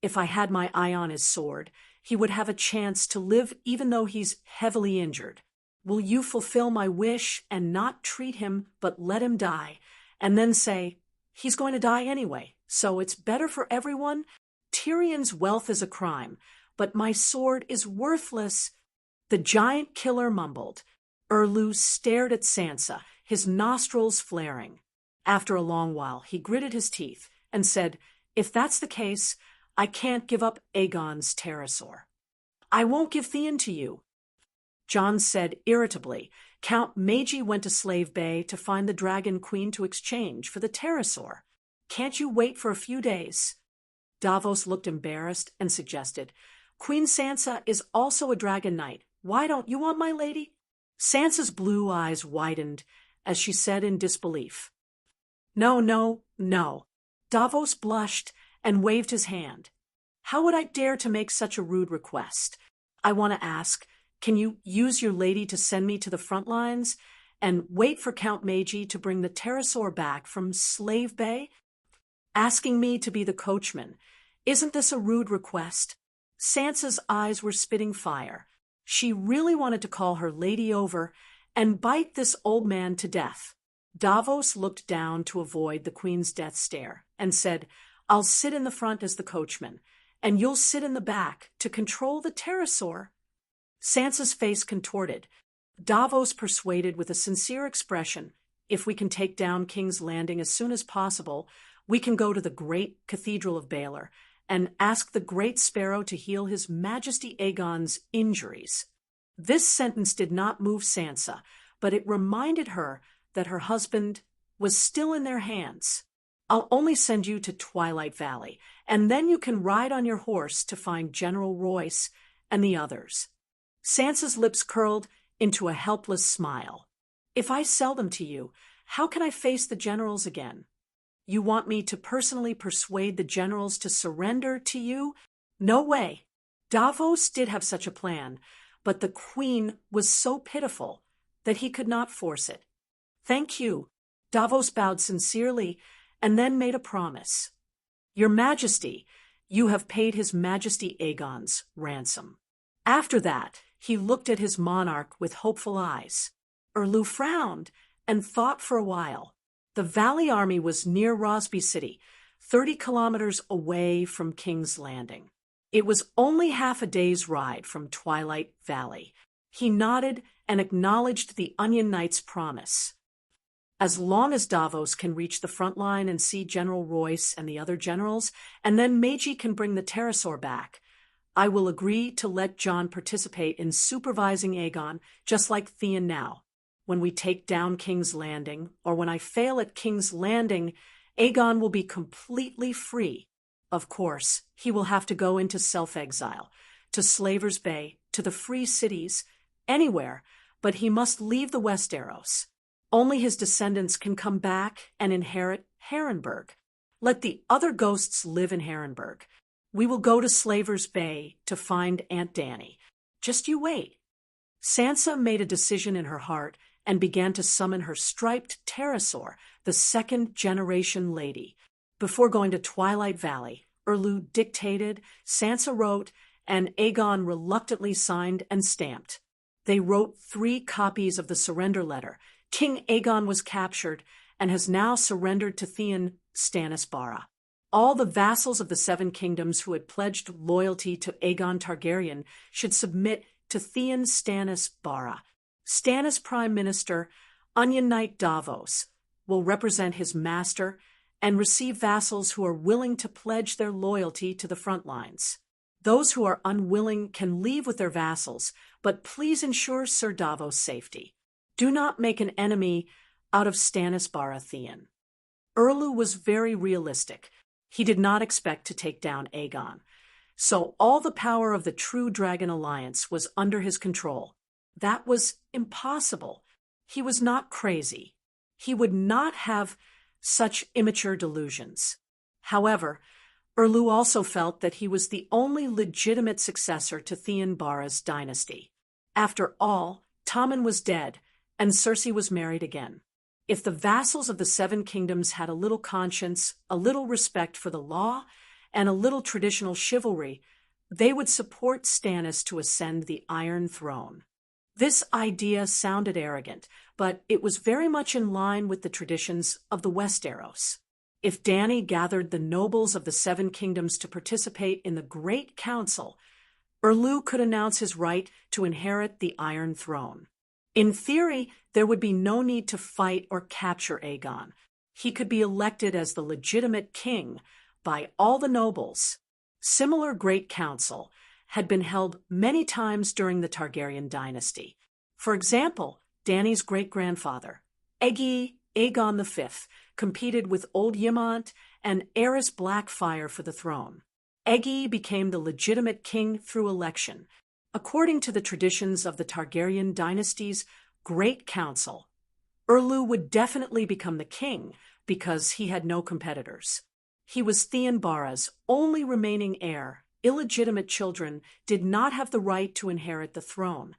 Speaker 1: If I had my eye on his sword, he would have a chance to live even though he's heavily injured. Will you fulfill my wish and not treat him but let him die, and then say, he's going to die anyway, so it's better for everyone? Tyrion's wealth is a crime, but my sword is worthless. The giant killer mumbled. Erlu stared at Sansa, his nostrils flaring. After a long while, he gritted his teeth and said, if that's the case, I can't give up Aegon's pterosaur. I won't give Theon to you. Jon said irritably. Count Meiji went to Slave Bay to find the Dragon Queen to exchange for the pterosaur. Can't you wait for a few days? Davos looked embarrassed and suggested, Queen Sansa is also a dragon knight. Why don't you want my lady? Sansa's blue eyes widened as she said in disbelief, No, no, no. Davos blushed and waved his hand. How would I dare to make such a rude request? I want to ask, can you use your lady to send me to the front lines and wait for Count Meiji to bring the pterosaur back from Slave Bay? Asking me to be the coachman. Isn't this a rude request? Sansa's eyes were spitting fire. She really wanted to call her lady over and bite this old man to death. Davos looked down to avoid the Queen's death stare and said, I'll sit in the front as the coachman, and you'll sit in the back to control the pterosaur. Sansa's face contorted. Davos persuaded with a sincere expression, if we can take down King's Landing as soon as possible, we can go to the great Cathedral of Baelor and ask the Great Sparrow to heal His Majesty Aegon's injuries. This sentence did not move Sansa, but it reminded her that her husband was still in their hands. I'll only send you to Twilight Valley, and then you can ride on your horse to find General Royce and the others. Sansa's lips curled into a helpless smile. If I sell them to you, how can I face the generals again? You want me to personally persuade the generals to surrender to you? No way. Davos did have such a plan, but the Queen was so pitiful that he could not force it. Thank you. Davos bowed sincerely and then made a promise. Your Majesty, you have paid His Majesty Aegon's ransom. After that, he looked at his monarch with hopeful eyes. Erlu frowned and thought for a while. The Valley Army was near Rosby City, 30 kilometers away from King's Landing. It was only half a day's ride from Twilight Valley. He nodded and acknowledged the Onion Knight's promise. As long as Davos can reach the front line and see General Royce and the other generals, and then Meiji can bring the pterosaur back, I will agree to let Jon participate in supervising Aegon, just like Theon now. When we take down King's Landing, or when I fail at King's Landing, Aegon will be completely free. Of course, he will have to go into self-exile, to Slaver's Bay, to the free cities, anywhere, but he must leave the Westeros. Only his descendants can come back and inherit Harrenburg. Let the other ghosts live in Harrenburg. We will go to Slaver's Bay to find Aunt Dany. Just you wait. Sansa made a decision in her heart and began to summon her striped pterosaur, the second-generation lady. Before going to Twilight Valley, Erlu dictated, Sansa wrote, and Aegon reluctantly signed and stamped. They wrote 3 copies of the surrender letter. King Aegon was captured and has now surrendered to Theon Stannis Barra. All the vassals of the 7 kingdoms who had pledged loyalty to Aegon Targaryen should submit to Theon Stannis Barra. Stannis Prime Minister, Onion Knight Davos, will represent his master and receive vassals who are willing to pledge their loyalty to the front lines. Those who are unwilling can leave with their vassals, but please ensure Sir Davos' safety. Do not make an enemy out of Stannis Barra Theon. Erlu was very realistic. He did not expect to take down Aegon. So all the power of the true Dragon Alliance was under his control. That was impossible. He was not crazy. He would not have such immature delusions. However, Erlu also felt that he was the only legitimate successor to Theon Barra's dynasty. After all, Tommen was dead, and Cersei was married again. If the vassals of the Seven Kingdoms had a little conscience, a little respect for the law, and a little traditional chivalry, they would support Stannis to ascend the Iron Throne. This idea sounded arrogant, but it was very much in line with the traditions of the Westeros. If Dany gathered the nobles of the Seven Kingdoms to participate in the Great Council, Erlu could announce his right to inherit the Iron Throne. In theory, there would be no need to fight or capture Aegon. He could be elected as the legitimate king by all the nobles. Similar Great Council had been held many times during the Targaryen dynasty. For example, Dany's great-grandfather, Aegon V, competed with Old Ymont and Aerys Blackfyre for the throne. Aegon became the legitimate king through election. According to the traditions of the Targaryen dynasty's Great Council, Erlu would definitely become the king because he had no competitors. He was Theon Bara's only remaining heir. Illegitimate children did not have the right to inherit the throne.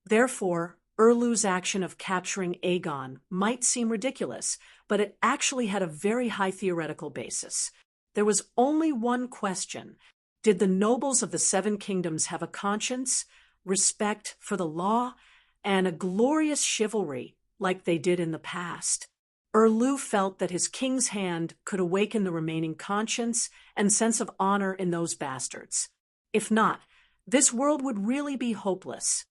Speaker 1: Therefore, Erlu's action of capturing Aegon might seem ridiculous, but it actually had a very high theoretical basis. There was only one question. Did the nobles of the Seven Kingdoms have a conscience, respect for the law, and a glorious chivalry like they did in the past? Erlu felt that his king's hand could awaken the remaining conscience and sense of honor in those bastards. If not, this world would really be hopeless.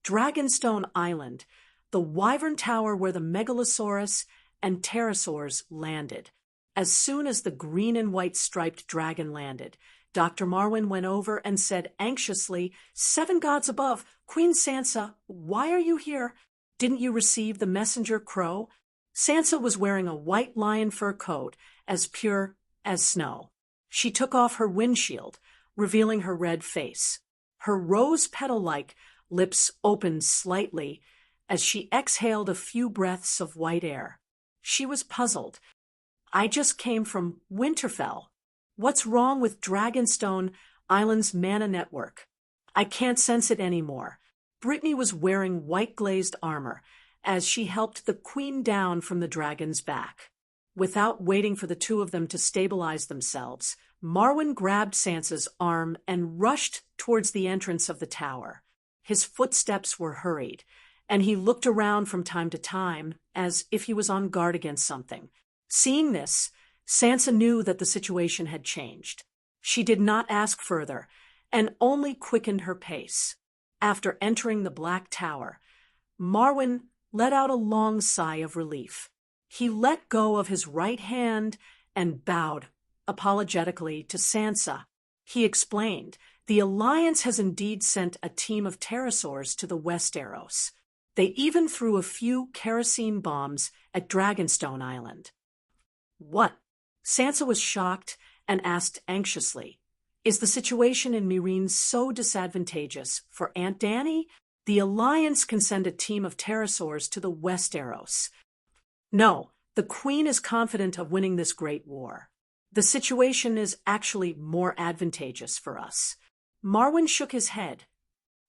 Speaker 1: Dragonstone Island, the Wyvern Tower where the Megalosaurus and Pterosaurs landed. As soon as the green and white striped dragon landed, Dr. Marwyn went over and said anxiously, "Seven gods above, Queen Sansa, why are you here? Didn't you receive the messenger crow?" Sansa was wearing a white lion fur coat, as pure as snow. She took off her windshield, revealing her red face. Her rose petal-like lips opened slightly as she exhaled a few breaths of white air. She was puzzled. "I just came from Winterfell. What's wrong with Dragonstone Island's mana network? I can't sense it anymore." Brittany was wearing white glazed armor as she helped the queen down from the dragon's back. Without waiting for the two of them to stabilize themselves, Marwyn grabbed Sansa's arm and rushed towards the entrance of the tower. His footsteps were hurried, and he looked around from time to time as if he was on guard against something. Seeing this, Sansa knew that the situation had changed. She did not ask further, and only quickened her pace. After entering the Black Tower, Marwyn let out a long sigh of relief. He let go of his right hand and bowed apologetically to Sansa. He explained, "The Alliance has indeed sent a team of pterosaurs to the Westeros. They even threw a few kerosene bombs at Dragonstone Island." "What?" Sansa was shocked and asked anxiously, "Is the situation in Meereen so disadvantageous for Aunt Dany? The Alliance can send a team of pterosaurs to the Westeros." "No, the Queen is confident of winning this great war. The situation is actually more advantageous for us." Marwyn shook his head.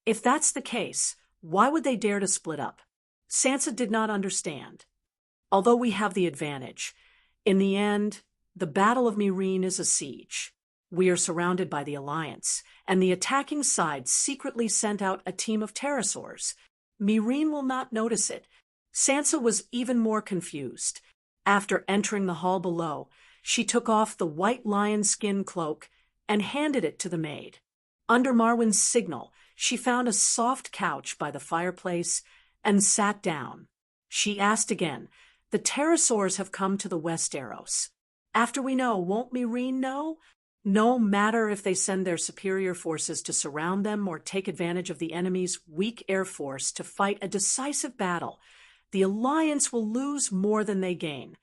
Speaker 1: "If that's the case, why would they dare to split up?" Sansa did not understand. "Although we have the advantage, in the end, the Battle of Meereen is a siege. We are surrounded by the Alliance, and the attacking side secretly sent out a team of pterosaurs. Meereen will not notice it." Sansa was even more confused. After entering the hall below, she took off the white lion skin cloak and handed it to the maid. Under Marwyn's signal, she found a soft couch by the fireplace and sat down. She asked again, "The pterosaurs have come to the Westeros. After we know, won't Meereen know? No matter if they send their superior forces to surround them or take advantage of the enemy's weak air force to fight a decisive battle, the Alliance will lose more than they gain.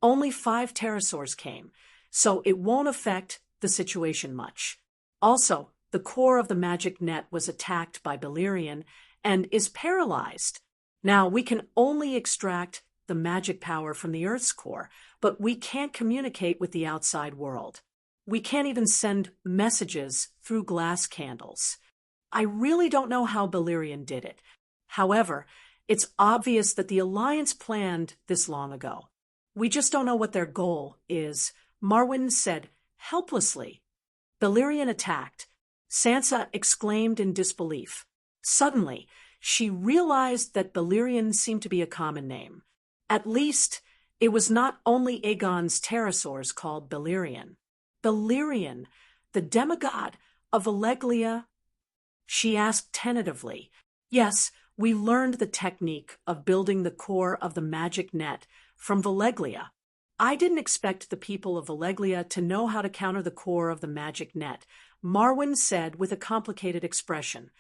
Speaker 1: Only 5 pterosaurs came, so it won't affect the situation much. Also, the core of the magic net was attacked by Balerion and is paralyzed. Now, we can only extract the magic power from the Earth's core, but we can't communicate with the outside world. We can't even send messages through glass candles. I really don't know how Balerion did it. However, It's obvious that the Alliance planned this long ago. We just don't know what their goal is, Marwyn said helplessly. Balerion attacked. Sansa exclaimed in disbelief. Suddenly, she realized that Balerion seemed to be a common name. At least, it was not only Aegon's pterosaurs called Balerion. Balerion, the demigod of Valeglia? She asked tentatively. Yes, we learned the technique of building the core of the magic net from Valeglia. I didn't expect the people of Valeglia to know how to counter the core of the magic net, Marwyn said with a complicated expression.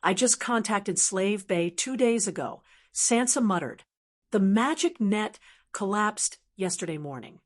Speaker 1: I just contacted Slave Bay 2 days ago, Sansa muttered. The magic net collapsed yesterday morning.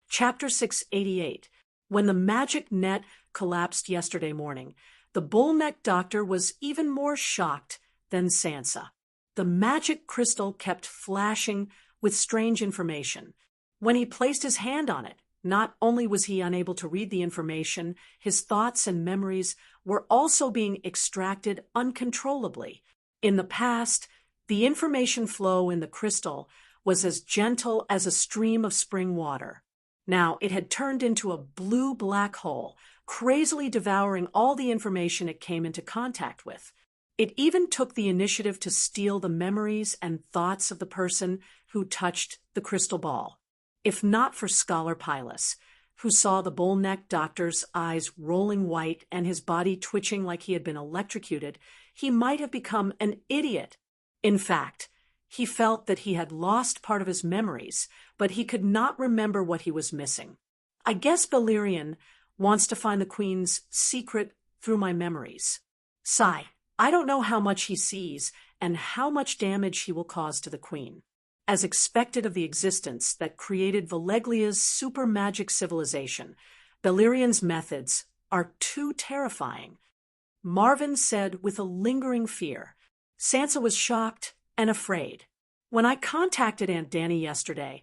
Speaker 1: Chapter 688. When the magic net collapsed yesterday morning, the bull-necked doctor was even more shocked than Sansa. The magic crystal kept flashing with strange information. When he placed his hand on it, not only was he unable to read the information, his thoughts and memories were also being extracted uncontrollably. In the past, the information flow in the crystal was as gentle as a stream of spring water. Now it had turned into a blue black hole, crazily devouring all the information it came into contact with. It even took the initiative to steal the memories and thoughts of the person who touched the crystal ball. If not for Scholar Pylus, who saw the bull-necked doctor's eyes rolling white and his body twitching like he had been electrocuted, he might have become an idiot. In fact, he felt that he had lost part of his memories, but he could not remember what he was missing. I guess Balerion wants to find the Queen's secret through my memories. Sigh, I don't know how much he sees and how much damage he will cause to the Queen. As expected of the existence that created Valeglia's super magic civilization, Balerion's methods are too terrifying. Marvin said with a lingering fear. Sansa was shocked and afraid. When I contacted Aunt Dany yesterday,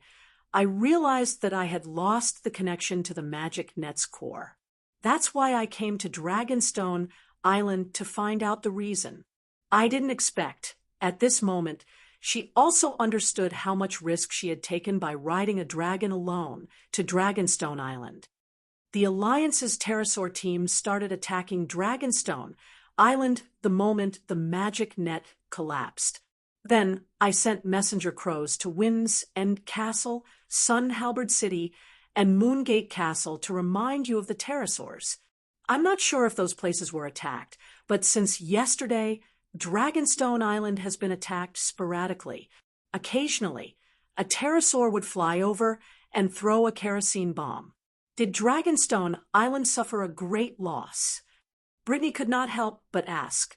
Speaker 1: I realized that I had lost the connection to the magic net's core. That's why I came to Dragonstone Island to find out the reason. I didn't expect, at this moment, she also understood how much risk she had taken by riding a dragon alone to Dragonstone Island. The Alliance's pterosaur team started attacking Dragonstone Island the moment the magic net collapsed. Then I sent messenger crows to Wind's End Castle, Sun Halberd City, and Moongate Castle to remind you of the pterosaurs. I'm not sure if those places were attacked, but since yesterday, Dragonstone Island has been attacked sporadically. Occasionally, a pterosaur would fly over and throw a kerosene bomb. Did Dragonstone Island suffer a great loss? Brittany could not help but ask.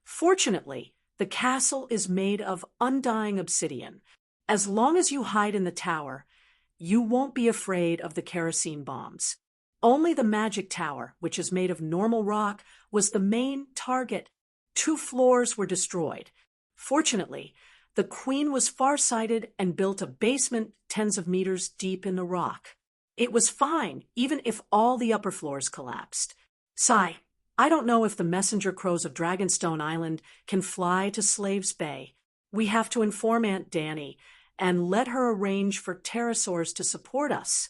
Speaker 1: Fortunately, the castle is made of undying obsidian. As long as you hide in the tower, you won't be afraid of the kerosene bombs. Only the magic tower, which is made of normal rock, was the main target. 2 floors were destroyed. Fortunately, the Queen was far-sighted and built a basement tens of meters deep in the rock. It was fine, even if all the upper floors collapsed. Sigh, I don't know if the messenger crows of Dragonstone Island can fly to Slaves Bay. We have to inform Aunt Dany and let her arrange for pterosaurs to support us.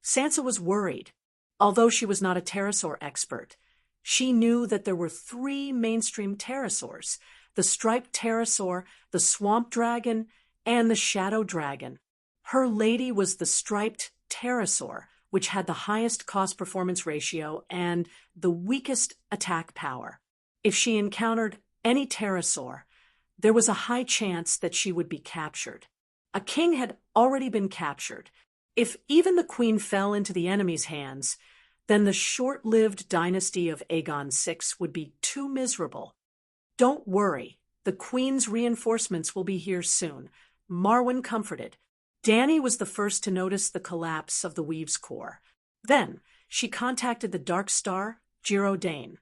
Speaker 1: Sansa was worried. Although she was not a pterosaur expert, she knew that there were 3 mainstream pterosaurs, the striped pterosaur, the swamp dragon, and the shadow dragon. Her lady was the striped pterosaur, which had the highest cost-performance ratio and the weakest attack power. If she encountered any pterosaur, there was a high chance that she would be captured. A king had already been captured. If even the Queen fell into the enemy's hands, then the short-lived dynasty of Aegon VI would be too miserable. Don't worry, the Queen's reinforcements will be here soon, Marwyn comforted. Dany was the first to notice the collapse of the Weave's core. Then she contacted the Dark Star, Giro Dane.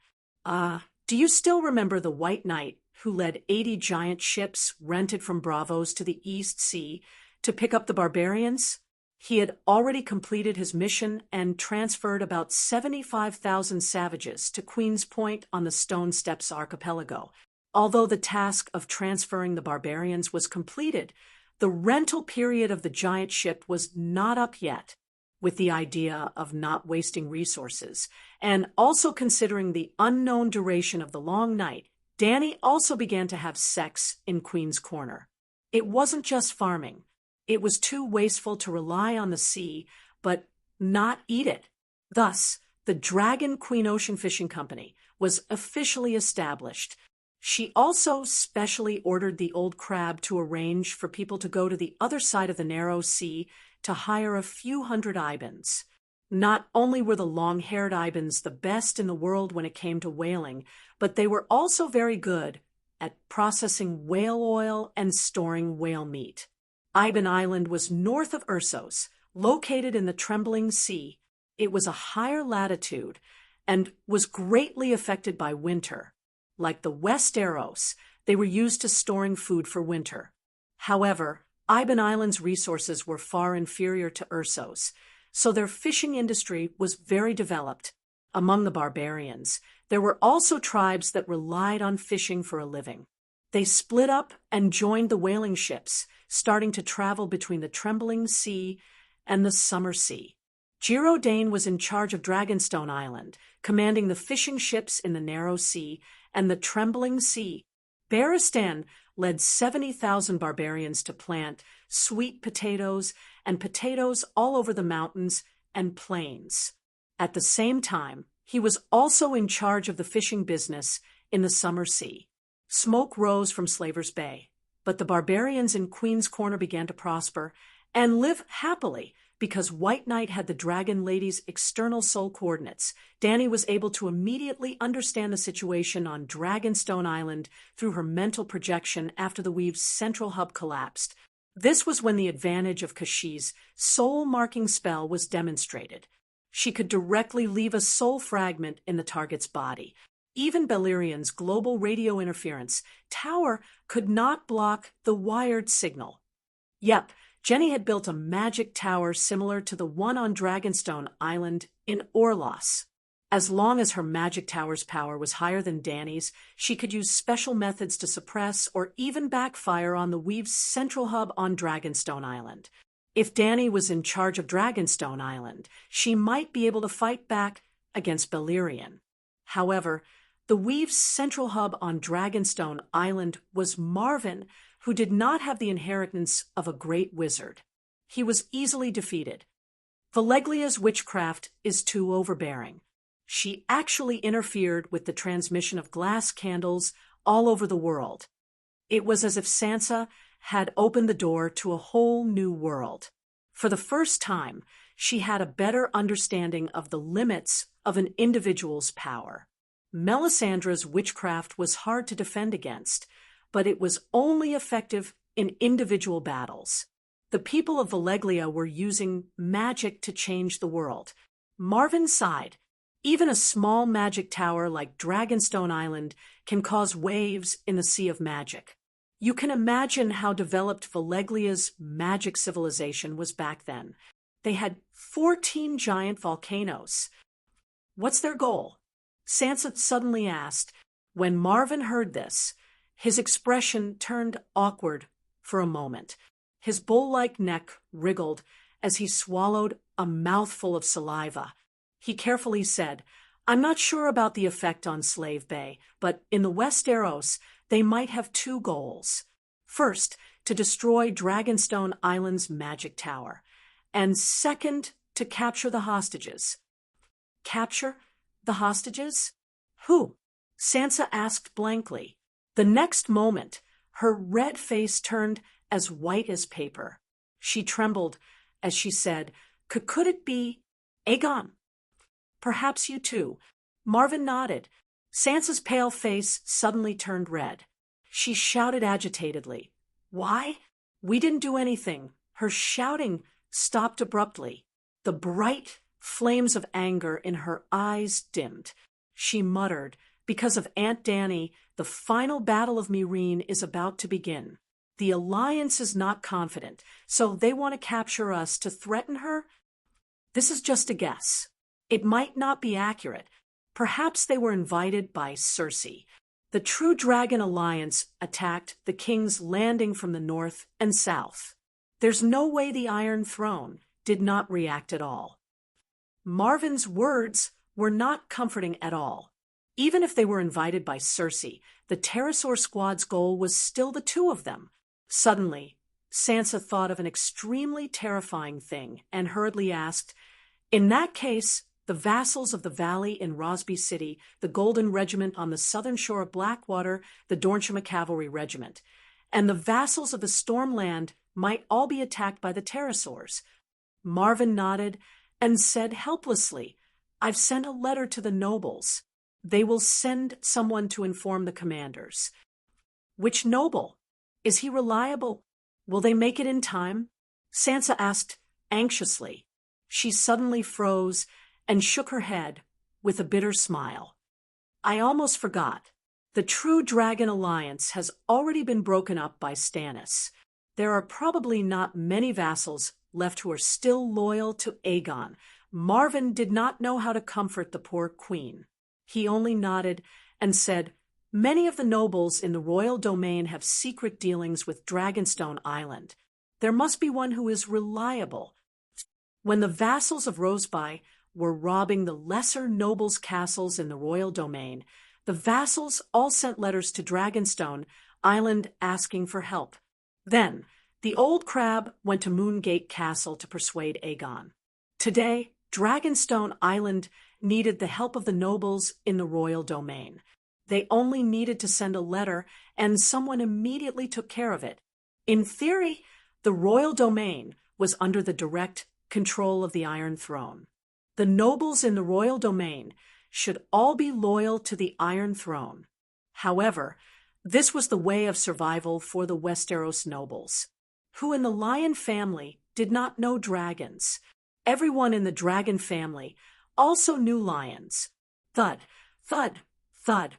Speaker 1: Do you still remember the White Knight who led 80 giant ships rented from Bravos to the East Sea to pick up the barbarians? He had already completed his mission and transferred about 75,000 savages to Queen's Point on the Stone Steps archipelago. Although the task of transferring the barbarians was completed, the rental period of the giant ship was not up yet. With the idea of not wasting resources, and also considering the unknown duration of the long night, Danny also began to have sex in Queen's Corner. It wasn't just farming. It was too wasteful to rely on the sea, but not eat it. Thus, the Dragon Queen Ocean Fishing Company was officially established. She also specially ordered the old crab to arrange for people to go to the other side of the narrow sea to hire a few hundred ibans. Not only were the long-haired ibans the best in the world when it came to whaling, but they were also very good at processing whale oil and storing whale meat. Iban Island was north of Ursos, located in the Trembling Sea. It was a higher latitude and was greatly affected by winter. Like the West Aros, they were used to storing food for winter. However, Iban Island's resources were far inferior to Ursos, so their fishing industry was very developed. Among the barbarians, there were also tribes that relied on fishing for a living. They split up and joined the whaling ships, starting to travel between the Trembling Sea and the Summer Sea. Giro Dane was in charge of Dragonstone Island, commanding the fishing ships in the Narrow Sea and the Trembling Sea. Barristan led 70,000 barbarians to plant sweet potatoes and potatoes all over the mountains and plains. At the same time, he was also in charge of the fishing business in the Summer Sea. Smoke rose from Slaver's Bay, but the barbarians in Queen's Corner began to prosper and live happily because White Knight had the Dragon Lady's external soul coordinates. Danny was able to immediately understand the situation on Dragonstone Island through her mental projection after the Weave's central hub collapsed. This was when the advantage of Kashi's soul-marking spell was demonstrated. She could directly leave a soul fragment in the target's body. Even Beleriand's global radio interference tower could not block the wired signal. Yep, Jenny had built a magic tower similar to the one on Dragonstone Island in Orlos. As long as her magic tower's power was higher than Danny's, she could use special methods to suppress or even backfire on the Weave's central hub on Dragonstone Island. If Danny was in charge of Dragonstone Island, she might be able to fight back against Beleriand. However, the Weave's central hub on Dragonstone Island was Marvin, who did not have the inheritance of a great wizard. He was easily defeated. Valeglia's witchcraft is too overbearing. She actually interfered with the transmission of glass candles all over the world. It was as if Sansa had opened the door to a whole new world. For the first time, she had a better understanding of the limits of an individual's power. Melisandre's witchcraft was hard to defend against, but it was only effective in individual battles. The people of Valeglia were using magic to change the world. Marvin sighed. Even a small magic tower like Dragonstone Island can cause waves in the sea of magic. You can imagine how developed Valeglia's magic civilization was back then. They had 14 giant volcanoes. What's their goal? Sansa suddenly asked. When Marvin heard this, his expression turned awkward for a moment. His bull-like neck wriggled as he swallowed a mouthful of saliva. He carefully said, "I'm not sure about the effect on Slave Bay, but in the West Aros, they might have two goals. First, to destroy Dragonstone Island's magic tower, and second, to capture the hostages." Capture the hostages? Who? Sansa asked blankly. The next moment, her red face turned as white as paper. She trembled as she said, Could it be Aegon? Perhaps you too. Marvin nodded. Sansa's pale face suddenly turned red. She shouted agitatedly, "Why? We didn't do anything." Her shouting stopped abruptly. The bright flames of anger in her eyes dimmed. She muttered, "Because of Aunt Dany, the final battle of Meereen is about to begin. The Alliance is not confident, so they want to capture us to threaten her? This is just a guess. It might not be accurate. Perhaps they were invited by Cersei. The True Dragon Alliance attacked the king's landing from the north and south. There's no way the Iron Throne did not react at all. Marvin's words were not comforting at all. Even if they were invited by Cersei, the pterosaur squad's goal was still the two of them. Suddenly, Sansa thought of an extremely terrifying thing and hurriedly asked, "In that case, the vassals of the valley in Rosby City, the Golden Regiment on the southern shore of Blackwater, the Dornshire Cavalry Regiment, and the vassals of the Stormland might all be attacked by the pterosaurs." Marvin nodded and said helplessly, "I've sent a letter to the nobles. They will send someone to inform the commanders." "Which noble? Is he reliable? Will they make it in time?" Sansa asked anxiously. She suddenly froze and shook her head with a bitter smile. "I almost forgot. The True Dragon Alliance has already been broken up by Stannis. There are probably not many vassals left who are still loyal to Aegon." Marvin did not know how to comfort the poor queen. He only nodded and said, "Many of the nobles in the royal domain have secret dealings with Dragonstone Island. There must be one who is reliable." When the vassals of Roseby were robbing the lesser nobles' castles in the royal domain, the vassals all sent letters to Dragonstone Island asking for help. Then, the old crab went to Moongate Castle to persuade Aegon. Today, Dragonstone Island needed the help of the nobles in the royal domain. They only needed to send a letter, and someone immediately took care of it. In theory, the royal domain was under the direct control of the Iron Throne. The nobles in the royal domain should all be loyal to the Iron Throne. However, this was the way of survival for the Westeros nobles, who in the Lion family did not know dragons. Everyone in the dragon family also knew lions. Thud, thud, thud.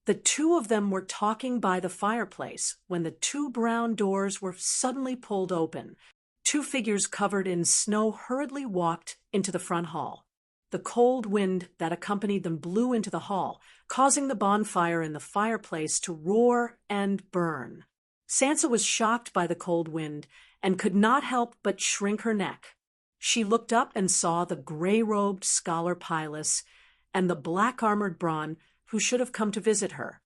Speaker 1: The two of them were talking by the fireplace when the two brown doors were suddenly pulled open. Two figures covered in snow hurriedly walked into the front hall. The cold wind that accompanied them blew into the hall, causing the bonfire in the fireplace to roar and burn. Sansa was shocked by the cold wind and could not help but shrink her neck. She looked up and saw the gray-robed scholar Pylus and the black-armored Bronn who should have come to visit her.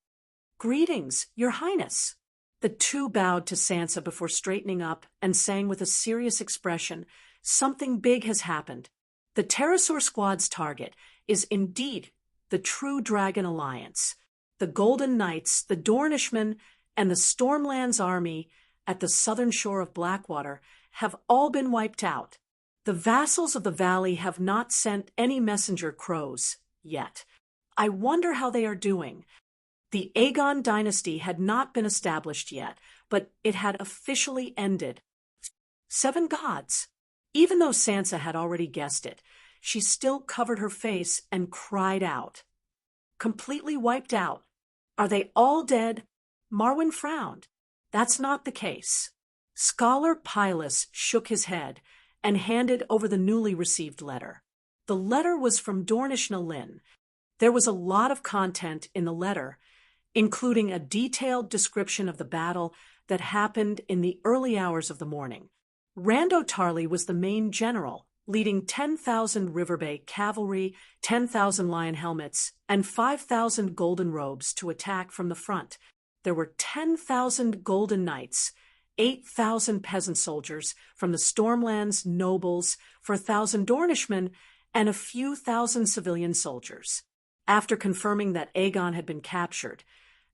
Speaker 1: "Greetings, Your Highness." The two bowed to Sansa before straightening up and saying with a serious expression, "Something big has happened. The pterosaur squad's target is indeed the True Dragon Alliance. The Golden Knights, the Dornishmen, and the Stormland's army at the southern shore of Blackwater have all been wiped out. The vassals of the valley have not sent any messenger crows yet. I wonder how they are doing." The Aegon dynasty had not been established yet, but it had officially ended. 7 gods. Even though Sansa had already guessed it, she still covered her face and cried out. "Completely wiped out? Are they all dead?" Marwyn frowned. "That's not the case." Scholar Pylus shook his head and handed over the newly received letter. The letter was from Dornish na Lyn. There was a lot of content in the letter, including a detailed description of the battle that happened in the early hours of the morning. Rando Tarly was the main general, leading 10,000 Riverbay cavalry, 10,000 lion helmets, and 5,000 golden robes to attack from the front. There were 10,000 golden knights, 8,000 peasant soldiers from the Stormlands nobles, 4,000 Dornishmen, and a few thousand civilian soldiers. After confirming that Aegon had been captured,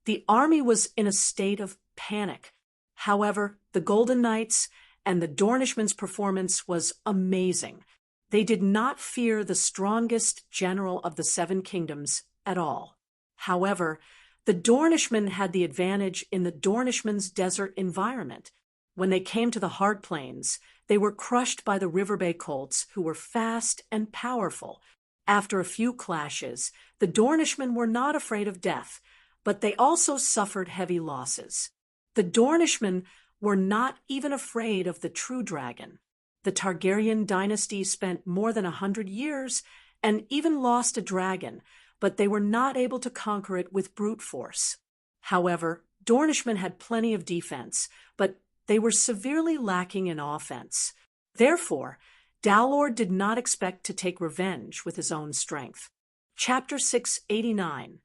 Speaker 1: the army was in a state of panic. However, the Golden Knights and the Dornishmen's performance was amazing. They did not fear the strongest general of the 7 kingdoms at all. However, the Dornishmen had the advantage in the Dornishmen's desert environment. When they came to the hard plains, they were crushed by the Riverbay colts, who were fast and powerful. After a few clashes, the Dornishmen were not afraid of death, but they also suffered heavy losses. The Dornishmen were not even afraid of the true dragon. The Targaryen dynasty spent more than 100 years and even lost a dragon, but they were not able to conquer it with brute force. However, Dornishmen had plenty of defense, but they were severely lacking in offense. Therefore, Dalor did not expect to take revenge with his own strength. Chapter 689.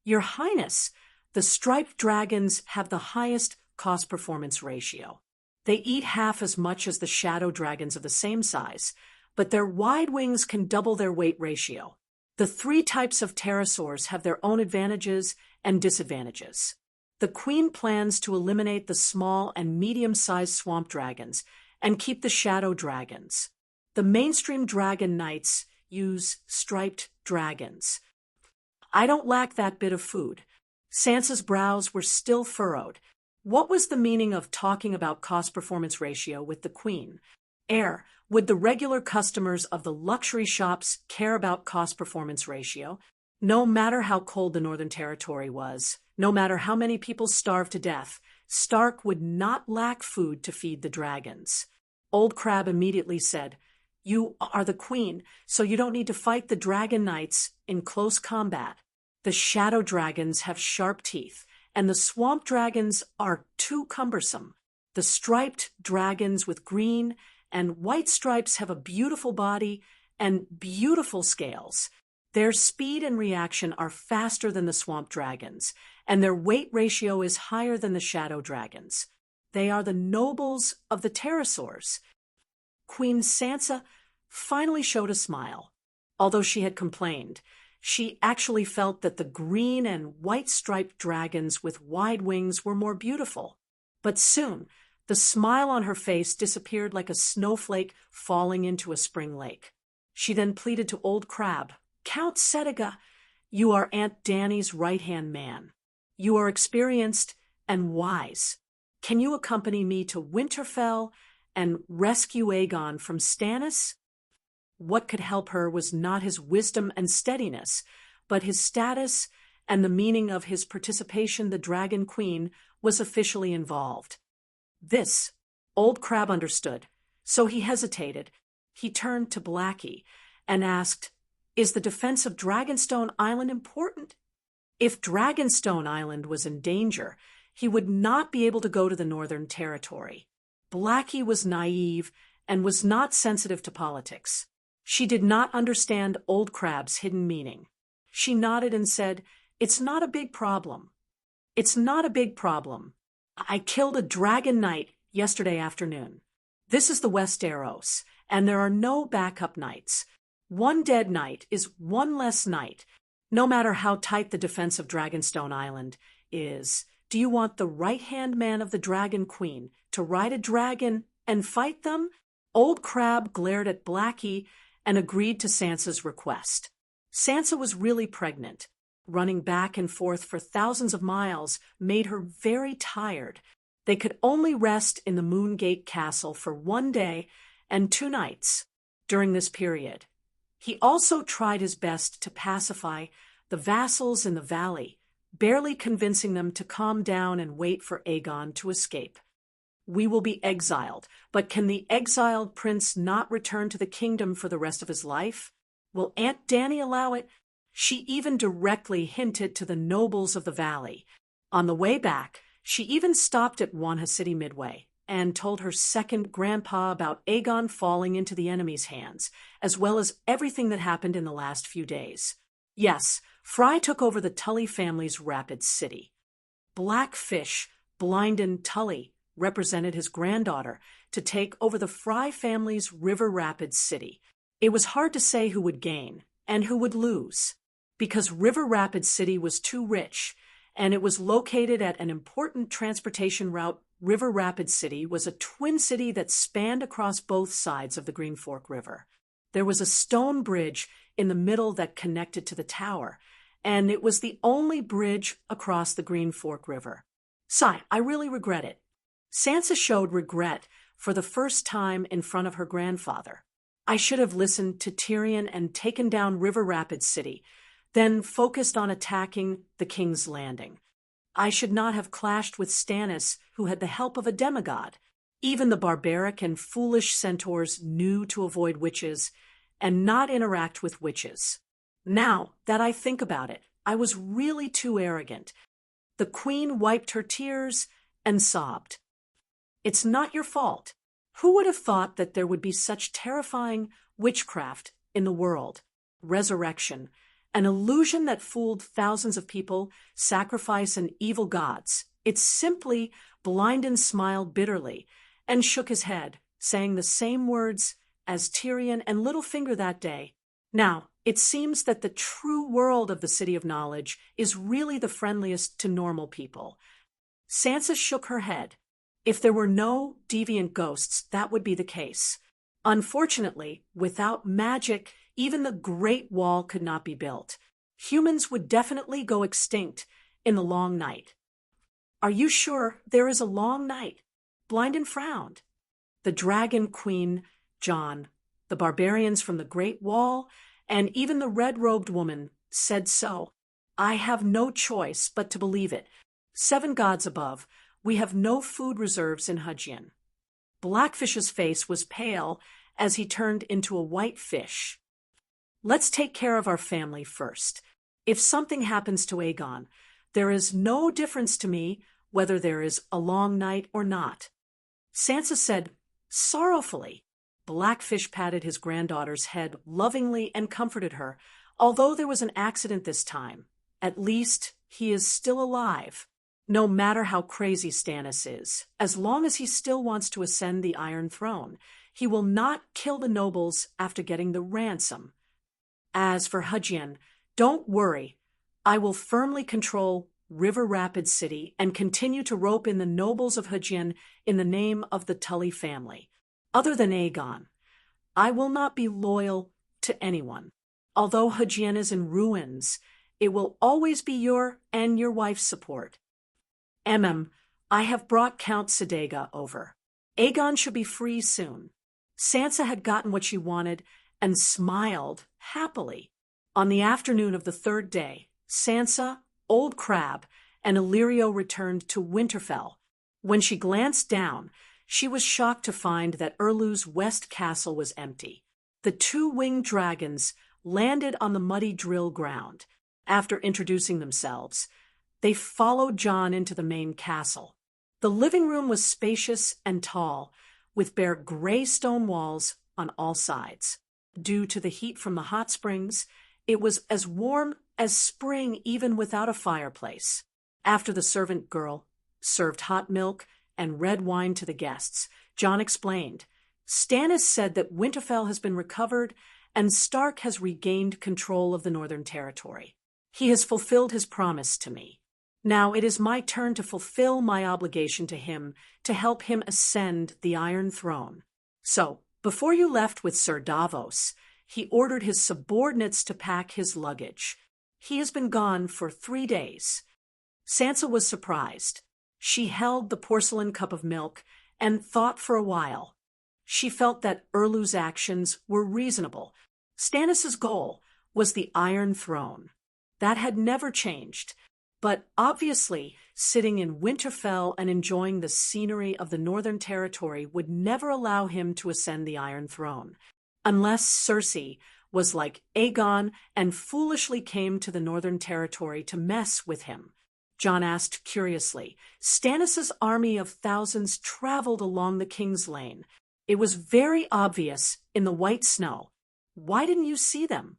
Speaker 1: Your Highness, the striped dragons have the highest cost-performance ratio. They eat half as much as the shadow dragons of the same size, but their wide wings can double their weight ratio. The three types of pterosaurs have their own advantages and disadvantages. The Queen plans to eliminate the small and medium-sized swamp dragons and keep the shadow dragons. The mainstream dragon knights use striped dragons. I don't lack that bit of food. Sansa's brows were still furrowed. What was the meaning of talking about cost-performance ratio with the Queen? Would the regular customers of the luxury shops care about cost-performance ratio? No matter how cold the Northern Territory was, no matter how many people starved to death, Stark would not lack food to feed the dragons. Old Crab immediately said, "You are the Queen, so you don't need to fight the Dragon Knights in close combat. The shadow dragons have sharp teeth, and the swamp dragons are too cumbersome. The striped dragons with green and white stripes have a beautiful body and beautiful scales. Their speed and reaction are faster than the swamp dragons, and their weight ratio is higher than the shadow dragons. They are the nobles of the pterosaurs." Queen Sansa finally showed a smile. Although she had complained, she actually felt that the green and white striped dragons with wide wings were more beautiful. But soon, the smile on her face disappeared like a snowflake falling into a spring lake. She then pleaded to Old Crab, "Count Settiga, you are Aunt Dany's right-hand man. You are experienced and wise. Can you accompany me to Winterfell and rescue Aegon from Stannis?" What could help her was not his wisdom and steadiness, but his status and the meaning of his participation. The Dragon Queen was officially involved. This, Old Crab understood, so he hesitated. He turned to Blackie and asked, "Is the defense of Dragonstone Island important?" If Dragonstone Island was in danger, he would not be able to go to the Northern Territory. Blackie was naive and was not sensitive to politics. She did not understand Old Crab's hidden meaning. She nodded and said, "It's not a big problem. It's not a big problem. I killed a dragon knight yesterday afternoon. This is the Westeros, and there are no backup knights. One dead knight is one less knight, no matter how tight the defense of Dragonstone Island is. Do you want the right-hand man of the Dragon Queen to ride a dragon and fight them?" Old Crab glared at Blackie and agreed to Sansa's request. Sansa was really pregnant. Running back and forth for thousands of miles made her very tired. They could only rest in the Moongate Castle for 1 day and 2 nights during this period. He also tried his best to pacify the vassals in the valley, barely convincing them to calm down and wait for Aegon to escape. "We will be exiled, but can the exiled prince not return to the kingdom for the rest of his life? Will Aunt Dany allow it?" She even directly hinted to the nobles of the valley. On the way back, she even stopped at Wanha City Midway and told her second grandpa about Aegon falling into the enemy's hands, as well as everything that happened in the last few days. Yes, Fry took over the Tully family's Rapid City. Blackfish, Blinden Tully, represented his granddaughter to take over the Fry family's River Rapids City. It was hard to say who would gain and who would lose, because River Rapids City was too rich, and it was located at an important transportation route. River Rapids City was a twin city that spanned across both sides of the Green Fork River. There was a stone bridge in the middle that connected to the tower, and it was the only bridge across the Green Fork River. "Sigh, I really regret it." Sansa showed regret for the first time in front of her grandfather. "I should have listened to Tyrion and taken down River Rapids City, then focused on attacking the King's Landing. I should not have clashed with Stannis, who had the help of a demigod. Even the barbaric and foolish centaurs knew to avoid witches and not interact with witches." Now that I think about it, I was really too arrogant. The queen wiped her tears and sobbed. It's not your fault. Who would have thought that there would be such terrifying witchcraft in the world? Resurrection, an illusion that fooled thousands of people, sacrifice and evil gods. It simply Blindon smiled bitterly and shook his head, saying the same words as Tyrion and Littlefinger that day. Now, it seems that the true world of the City of Knowledge is really the friendliest to normal people. Sansa shook her head. If there were no deviant ghosts, that would be the case. Unfortunately, without magic, even the Great Wall could not be built. Humans would definitely go extinct in the long night. Are you sure there is a long night? Blindon frowned. The Dragon Queen, Jon, the barbarians from the Great Wall, and even the red-robed woman said so. I have no choice but to believe it. 7 gods above, we have no food reserves in Hudgian. Blackfish's face was pale as he turned into a white fish. Let's take care of our family first. If something happens to Aegon, there is no difference to me whether there is a long night or not. Sansa said sorrowfully. Blackfish patted his granddaughter's head lovingly and comforted her. Although there was an accident this time, at least he is still alive. No matter how crazy Stannis is, as long as he still wants to ascend the Iron Throne, he will not kill the nobles after getting the ransom. As for Hudgian, don't worry. I will firmly control River Rapids City and continue to rope in the nobles of Hudgian in the name of the Tully family. Other than Aegon, I will not be loyal to anyone. Although Hudgian is in ruins, it will always be your and your wife's support. I have brought Count Sedega over. Aegon should be free soon. Sansa had gotten what she wanted and smiled happily. On the afternoon of the 3rd day, Sansa, Old Crab, and Illyrio returned to Winterfell. When she glanced down, she was shocked to find that Erlu's West Castle was empty. The 2 winged dragons landed on the muddy drill ground. After introducing themselves, they followed Jon into the main castle. The living room was spacious and tall, with bare gray stone walls on all sides. Due to the heat from the hot springs, it was as warm as spring even without a fireplace. After the servant girl served hot milk and red wine to the guests, Jon explained, Stannis said that Winterfell has been recovered and Stark has regained control of the Northern Territory. He has fulfilled his promise to me. Now it is my turn to fulfill my obligation to him to help him ascend the Iron Throne. So, before you left with Sir Davos, he ordered his subordinates to pack his luggage. He has been gone for 3 days. Sansa was surprised. She held the porcelain cup of milk and thought for a while. She felt that Erlu's actions were reasonable. Stannis's goal was the Iron Throne. That had never changed. But obviously, sitting in Winterfell and enjoying the scenery of the Northern Territory would never allow him to ascend the Iron Throne. Unless Cersei was like Aegon and foolishly came to the Northern Territory to mess with him. Jon asked curiously. Stannis's army of thousands traveled along the King's Lane. It was very obvious in the white snow. Why didn't you see them?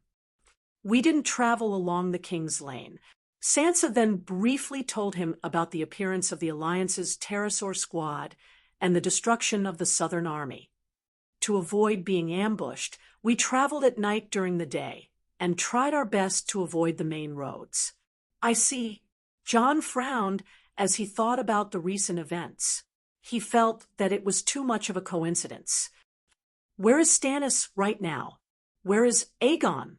Speaker 1: We didn't travel along the King's Lane. Sansa then briefly told him about the appearance of the Alliance's pterosaur squad and the destruction of the Southern Army. To avoid being ambushed, we traveled at night during the day and tried our best to avoid the main roads. I see. Jon frowned as he thought about the recent events. He felt that it was too much of a coincidence. Where is Stannis right now? Where is Aegon?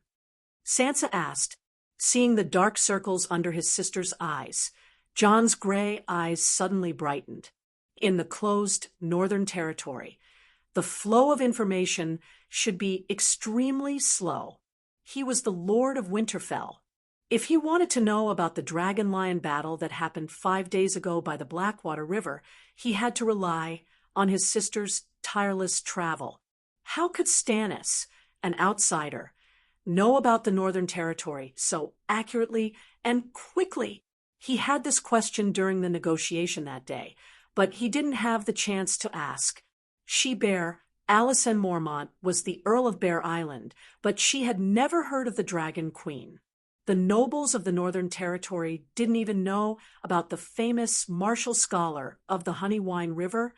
Speaker 1: Sansa asked, seeing the dark circles under his sister's eyes. Jon's gray eyes suddenly brightened. In the closed Northern Territory, the flow of information should be extremely slow. He was the Lord of Winterfell. If he wanted to know about the Dragon Lion battle that happened 5 days ago by the Blackwater River, he had to rely on his sister's tireless travel. How could Stannis, an outsider, know about the Northern Territory so accurately and quickly? He had this question during the negotiation that day, but he didn't have the chance to ask. She-Bear, Alison Mormont, was the Earl of Bear Island, but she had never heard of the Dragon Queen. The nobles of the Northern Territory didn't even know about the famous Marshall Scholar of the Honeywine River.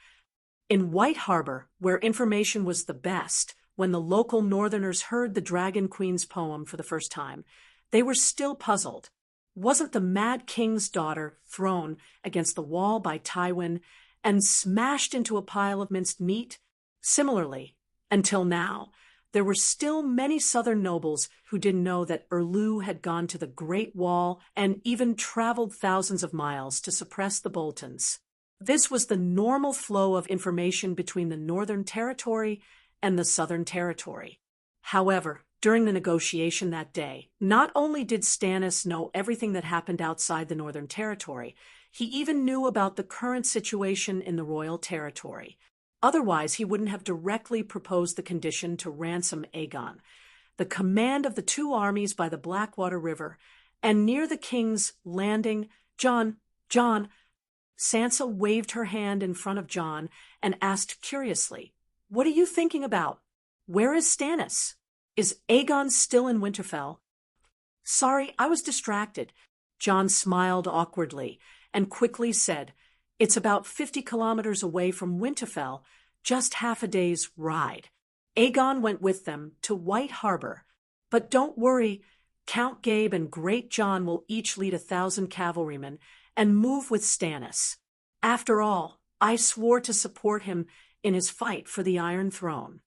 Speaker 1: In White Harbor, where information was the best, when the local Northerners heard the Dragon Queen's poem for the first time, they were still puzzled. Wasn't the Mad King's daughter thrown against the wall by Tywin and smashed into a pile of minced meat? Similarly, until now, there were still many Southern nobles who didn't know that Erlu had gone to the Great Wall and even traveled thousands of miles to suppress the Boltons. This was the normal flow of information between the Northern Territory and the Southern Territory. However, during the negotiation that day, not only did Stannis know everything that happened outside the Northern Territory, he even knew about the current situation in the Royal Territory. Otherwise, he wouldn't have directly proposed the condition to ransom Aegon. The command of the two armies by the Blackwater River and near the King's Landing. John, Sansa waved her hand in front of John and asked curiously, "What are you thinking about? Where is Stannis? Is Aegon still in Winterfell?" "Sorry, I was distracted." John smiled awkwardly and quickly said, "It's about 50 kilometers away from Winterfell, just half a day's ride. Aegon went with them to White Harbor. But don't worry, Count Gabe and Great John will each lead 1,000 cavalrymen and move with Stannis. After all, I swore to support him in his fight for the Iron Throne."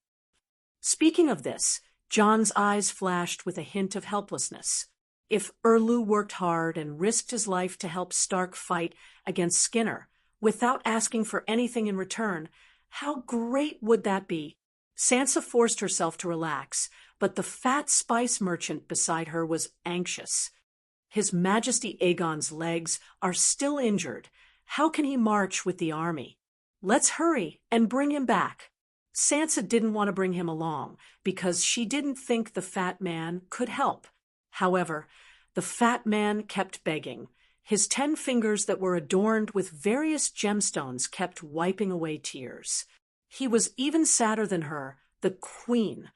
Speaker 1: Speaking of this, John's eyes flashed with a hint of helplessness. If Erlu worked hard and risked his life to help Stark fight against Skinner, without asking for anything in return, how great would that be? Sansa forced herself to relax, but the fat spice merchant beside her was anxious. His Majesty Aegon's legs are still injured. How can he march with the army? Let's hurry and bring him back. Sansa didn't want to bring him along because she didn't think the fat man could help. However, the fat man kept begging. His 10 fingers that were adorned with various gemstones kept wiping away tears. He was even sadder than her, the Queen.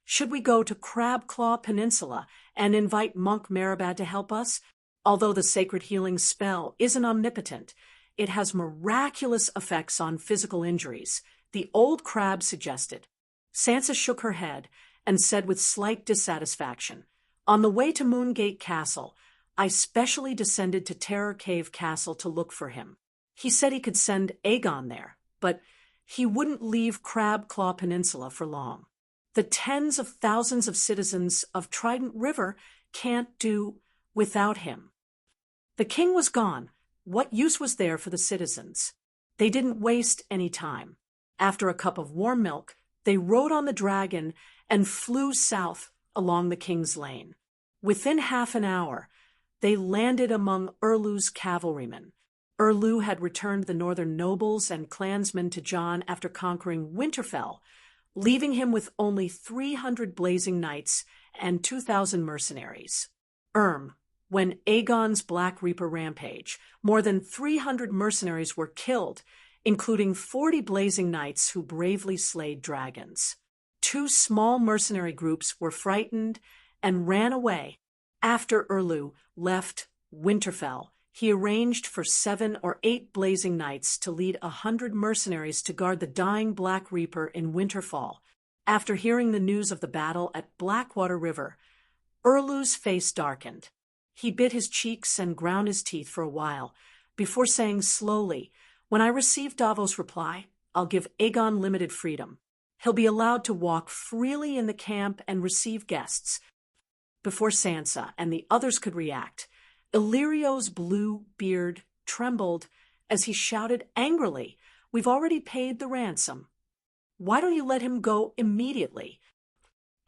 Speaker 1: "Should we go to Crabclaw Peninsula and invite Monk Meribad to help us? Although the sacred healing spell isn't omnipotent, it has miraculous effects on physical injuries," the old crab suggested. Sansa shook her head and said with slight dissatisfaction, "On the way to Moongate Castle, I specially descended to Terror Cave Castle to look for him. He said he could send Aegon there, but he wouldn't leave Crabclaw Peninsula for long. The tens of thousands of citizens of Trident River can't do without him." The king was gone. What use was there for the citizens? They didn't waste any time. After a cup of warm milk, they rode on the dragon and flew south along the King's Lane. Within half an hour, they landed among Erlu's cavalrymen. Erlu had returned the northern nobles and clansmen to Jon after conquering Winterfell, leaving him with only 300 blazing knights and 2,000 mercenaries. When Aegon's Black Reaper rampage, more than 300 mercenaries were killed, including 40 blazing knights who bravely slayed dragons. 2 small mercenary groups were frightened and ran away. After Erlu left Winterfell, he arranged for 7 or 8 blazing knights to lead 100 mercenaries to guard the dying Black Reaper in Winterfell. After hearing the news of the battle at Blackwater River, Erlu's face darkened. He bit his cheeks and ground his teeth for a while, before saying slowly, "When I receive Davos' reply, I'll give Aegon limited freedom. He'll be allowed to walk freely in the camp and receive guests." Before Sansa and the others could react, Illyrio's blue beard trembled as he shouted angrily, "We've already paid the ransom. Why don't you let him go immediately?"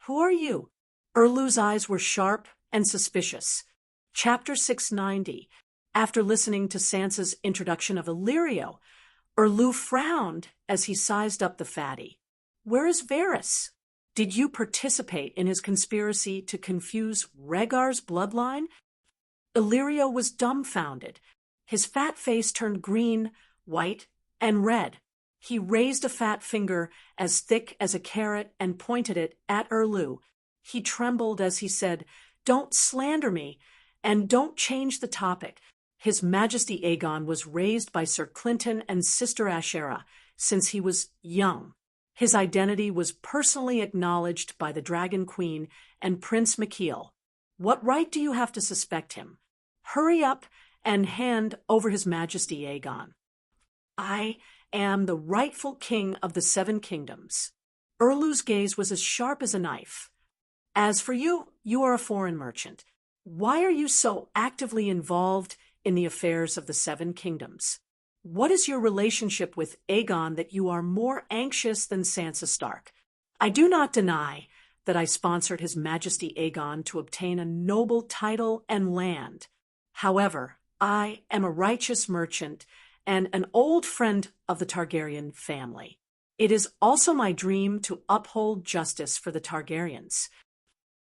Speaker 1: "Who are you?" Erlu's eyes were sharp and suspicious. Chapter 690. After listening to Sansa's introduction of Illyrio, Erlu frowned as he sized up the fatty. "Where is Varys?" Did you participate in his conspiracy to confuse Rhaegar's bloodline? Illyrio was dumbfounded. His fat face turned green, white, and red. He raised a fat finger as thick as a carrot and pointed it at Erlu. He trembled as he said, "Don't slander me, and don't change the topic." His Majesty Aegon was raised by Sir Clinton and Sister Ashera since he was young. His identity was personally acknowledged by the Dragon Queen and Prince Mikhail. What right do you have to suspect him? Hurry up and hand over His Majesty Aegon. I am the rightful king of the Seven Kingdoms. Erlu's gaze was as sharp as a knife. As for you, you are a foreign merchant. Why are you so actively involved in the affairs of the Seven Kingdoms? What is your relationship with Aegon that you are more anxious than Sansa Stark? I do not deny that I sponsored His Majesty Aegon to obtain a noble title and land. However, I am a righteous merchant and an old friend of the Targaryen family. It is also my dream to uphold justice for the Targaryens.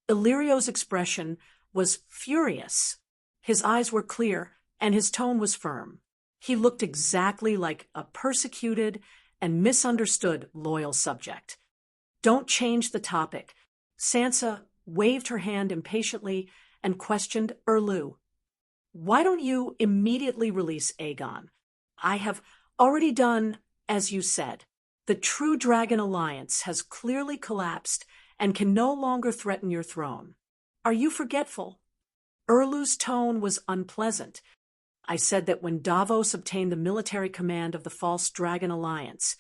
Speaker 1: Illyrio's expression was furious. His eyes were clear, and his tone was firm. He looked exactly like a persecuted and misunderstood loyal subject. Don't change the topic. Sansa waved her hand impatiently and questioned Erlu. Why don't you immediately release Aegon? I have already done as you said. The True Dragon Alliance has clearly collapsed and can no longer threaten your throne. Are you forgetful? Erlu's tone was unpleasant. I said that when Davos obtained the military command of the False Dragon Alliance,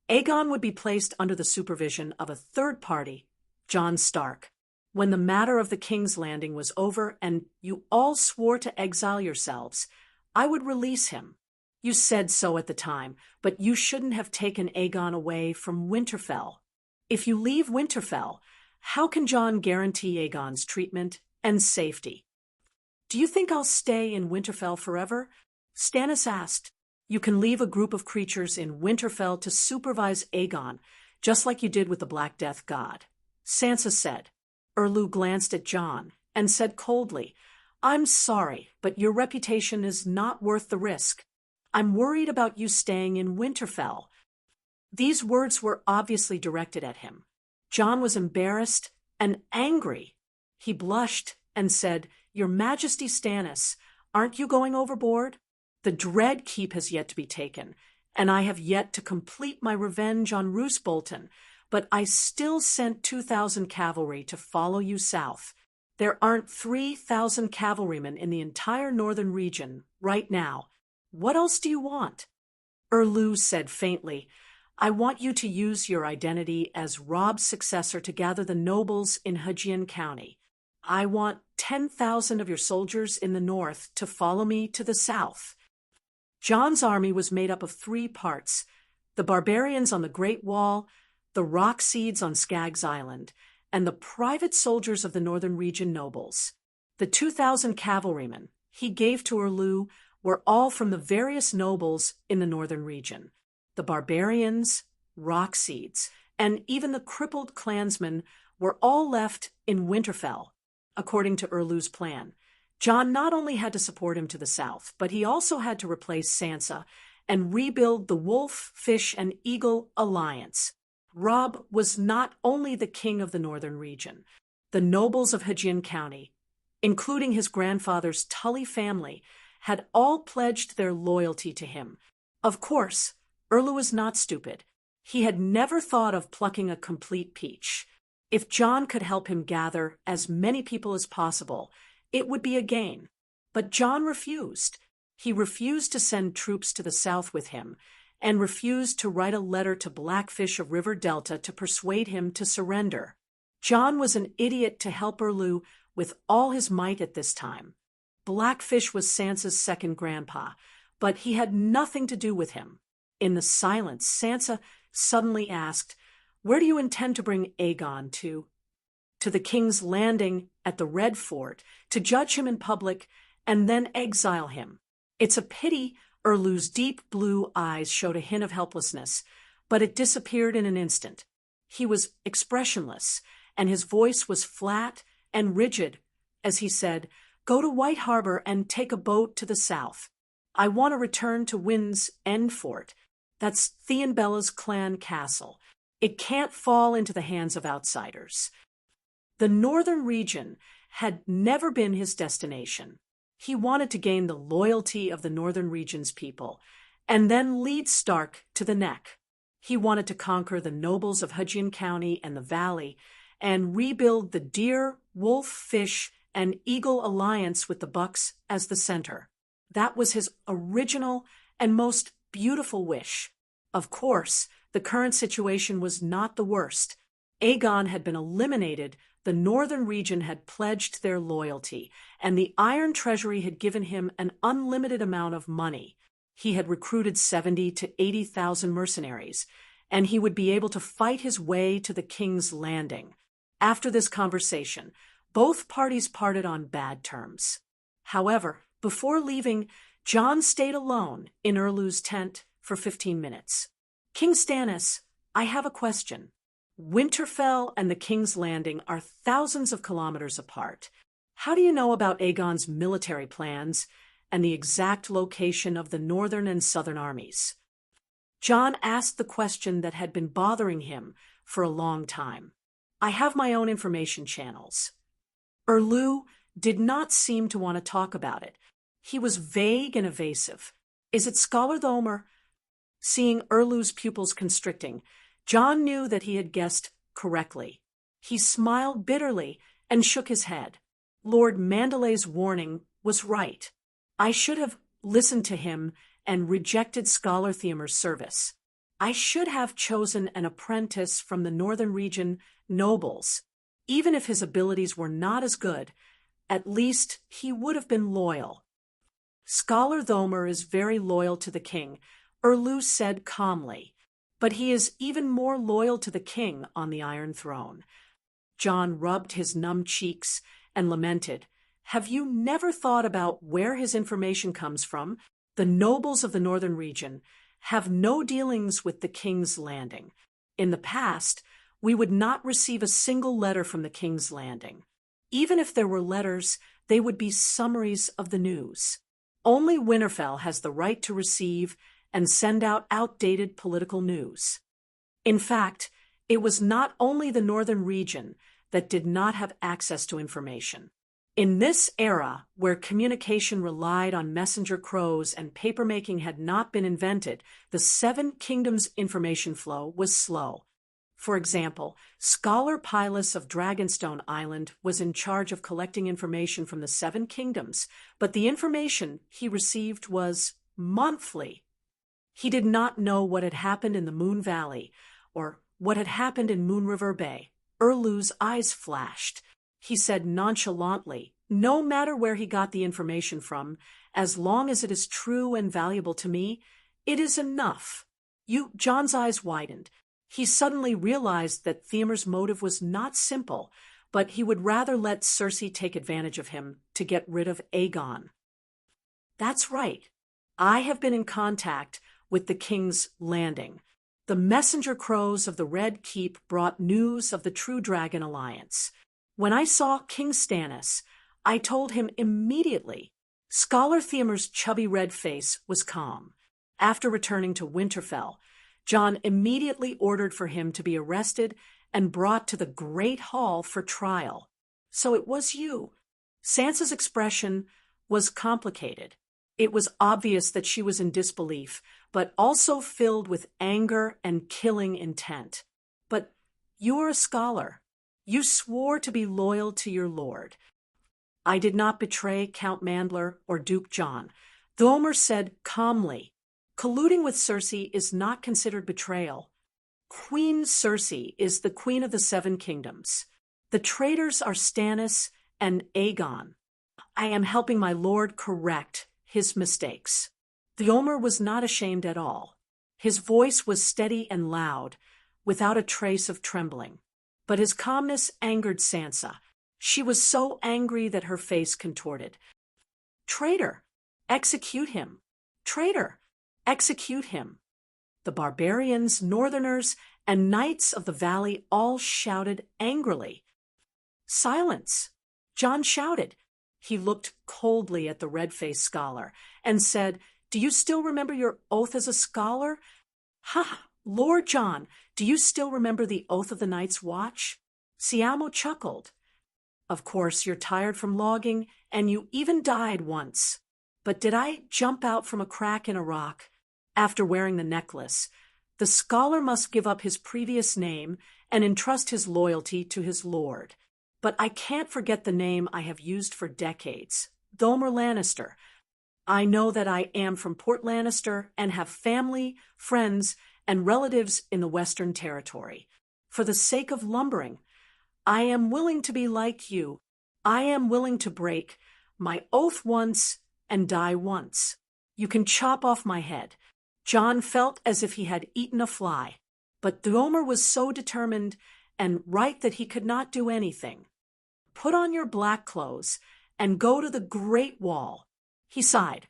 Speaker 1: Aegon would be placed under the supervision of a third party, Jon Stark. When the matter of the King's Landing was over and you all swore to exile yourselves, I would release him. You said so at the time, but you shouldn't have taken Aegon away from Winterfell. If you leave Winterfell, how can Jon guarantee Aegon's treatment and safety? Do you think I'll stay in Winterfell forever? Stannis asked. You can leave a group of creatures in Winterfell to supervise Aegon, just like you did with the Black Death God. Sansa said. Erlu glanced at Jon and said coldly, I'm sorry, but your reputation is not worth the risk. I'm worried about you staying in Winterfell. These words were obviously directed at him. Jon was embarrassed and angry. He blushed and said, Your Majesty Stannis, aren't you going overboard? The Dread Keep has yet to be taken, and I have yet to complete my revenge on Roose Bolton, but I still sent 2,000 cavalry to follow you south. There aren't 3,000 cavalrymen in the entire northern region right now. What else do you want? Erlu said faintly, I want you to use your identity as Robb's successor to gather the nobles in Hajian County. I want 10,000 of your soldiers in the north to follow me to the south. Jon's army was made up of 3 parts, the barbarians on the Great Wall, the rock seeds on Skaggs Island, and the private soldiers of the northern region nobles. The 2,000 cavalrymen he gave to Erlu were all from the various nobles in the northern region. The barbarians, rock seeds, and even the crippled clansmen were all left in Winterfell, according to Erlu's plan. Jon not only had to support him to the south, but he also had to replace Sansa and rebuild the Wolf, Fish, and Eagle alliance. Robb was not only the king of the northern region. The nobles of Hajian County, including his grandfather's Tully family, had all pledged their loyalty to him. Of course, Erlu was not stupid. He had never thought of plucking a complete peach. If Jon could help him gather as many people as possible, it would be a gain. But Jon refused. He refused to send troops to the south with him, and refused to write a letter to Blackfish of River Delta to persuade him to surrender. Jon was an idiot to help Erlu with all his might at this time. Blackfish was Sansa's second grandpa, but he had nothing to do with him. In the silence, Sansa suddenly asked, Where do you intend to bring Aegon to? To the King's Landing at the Red Fort, to judge him in public, and then exile him. It's a pity Erlu's deep blue eyes showed a hint of helplessness, but it disappeared in an instant. He was expressionless, and his voice was flat and rigid as he said, "Go to White Harbor and take a boat to the south. I want to return to Wind's End Fort. That's Theonbella's clan castle. It can't fall into the hands of outsiders." The northern region had never been his destination. He wanted to gain the loyalty of the northern region's people, and then lead Stark to the neck. He wanted to conquer the nobles of Hudson County and the Valley, and rebuild the deer, wolf, fish, and eagle alliance with the Bucks as the center. That was his original and most beautiful wish. Of course, the current situation was not the worst. Aegon had been eliminated, the northern region had pledged their loyalty, and the Iron Treasury had given him an unlimited amount of money. He had recruited 70 to 80,000 mercenaries, and he would be able to fight his way to the King's Landing. After this conversation, both parties parted on bad terms. However, before leaving, Jon stayed alone in Erlu's tent for 15 minutes. "King Stannis, I have a question. Winterfell and the King's Landing are thousands of kilometers apart. How do you know about Aegon's military plans and the exact location of the northern and southern armies?" Jon asked the question that had been bothering him for a long time. "I have my own information channels." Erlu did not seem to want to talk about it. He was vague and evasive. "Is it Scholar Thomer?" Seeing Erlu's pupils constricting, Jon knew that he had guessed correctly. He smiled bitterly and shook his head. Lord Mandelay's warning was right. I should have listened to him and rejected Scholar Theomer's service. I should have chosen an apprentice from the northern region nobles. Even if his abilities were not as good, at least he would have been loyal. "Scholar Thomer is very loyal to the king," Erlu said calmly, "but he is even more loyal to the king on the Iron Throne." Jon rubbed his numb cheeks and lamented, "Have you never thought about where his information comes from? The nobles of the northern region have no dealings with the King's Landing. In the past, we would not receive a single letter from the King's Landing. Even if there were letters, they would be summaries of the news. Only Winterfell has the right to receive and send out outdated political news." In fact, it was not only the northern region that did not have access to information. In this era, where communication relied on messenger crows and papermaking had not been invented, the Seven Kingdoms' information flow was slow. For example, Scholar Pylus of Dragonstone Island was in charge of collecting information from the Seven Kingdoms, but the information he received was monthly. He did not know what had happened in the Moon Valley or what had happened in Moon River Bay. Erlu's eyes flashed. He said nonchalantly, "No matter where he got the information from, as long as it is true and valuable to me, it is enough." Jon's eyes widened. He suddenly realized that Theomer's motive was not simple, but he would rather let Cersei take advantage of him to get rid of Aegon. "That's right. I have been in contact with the King's Landing. The messenger crows of the Red Keep brought news of the True Dragon Alliance. When I saw King Stannis, I told him immediately." Scholar Theomer's chubby red face was calm. After returning to Winterfell, Jon immediately ordered for him to be arrested and brought to the Great Hall for trial. "So it was you." Sansa's expression was complicated. It was obvious that she was in disbelief, but also filled with anger and killing intent. "But you are a scholar. You swore to be loyal to your lord." "I did not betray Count Mandler or Duke Jon," Thomer said calmly. "Colluding with Cersei is not considered betrayal. Queen Cersei is the queen of the Seven Kingdoms. The traitors are Stannis and Aegon. I am helping my lord correct his mistakes." Theomer was not ashamed at all. His voice was steady and loud, without a trace of trembling. But his calmness angered Sansa. She was so angry that her face contorted. "Traitor! Execute him! Traitor! Execute him!" The barbarians, northerners, and knights of the valley all shouted angrily. "Silence!" John shouted. He looked coldly at the red-faced scholar and said, "Do you still remember your oath as a scholar?" "Ha! Lord John, do you still remember the oath of the Night's Watch?" Siamo chuckled. "Of course, you're tired from logging, and you even died once. But did I jump out from a crack in a rock after wearing the necklace? The scholar must give up his previous name and entrust his loyalty to his lord. But I can't forget the name I have used for decades, Domer Lannister. I know that I am from Port Lannister and have family, friends, and relatives in the Western Territory. For the sake of lumbering, I am willing to be like you. I am willing to break my oath once and die once. You can chop off my head." John felt as if he had eaten a fly, but Domer was so determined and right that he could not do anything. "Put on your black clothes and go to the Great Wall." He sighed.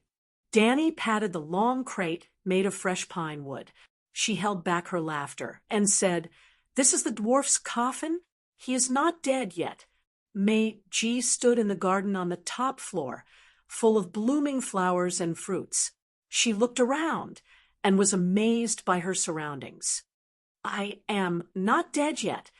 Speaker 1: Dany patted the long crate made of fresh pine wood. She held back her laughter and said, "This is the dwarf's coffin? He is not dead yet." May G stood in the garden on the top floor, full of blooming flowers and fruits. She looked around and was amazed by her surroundings. "I am not dead yet."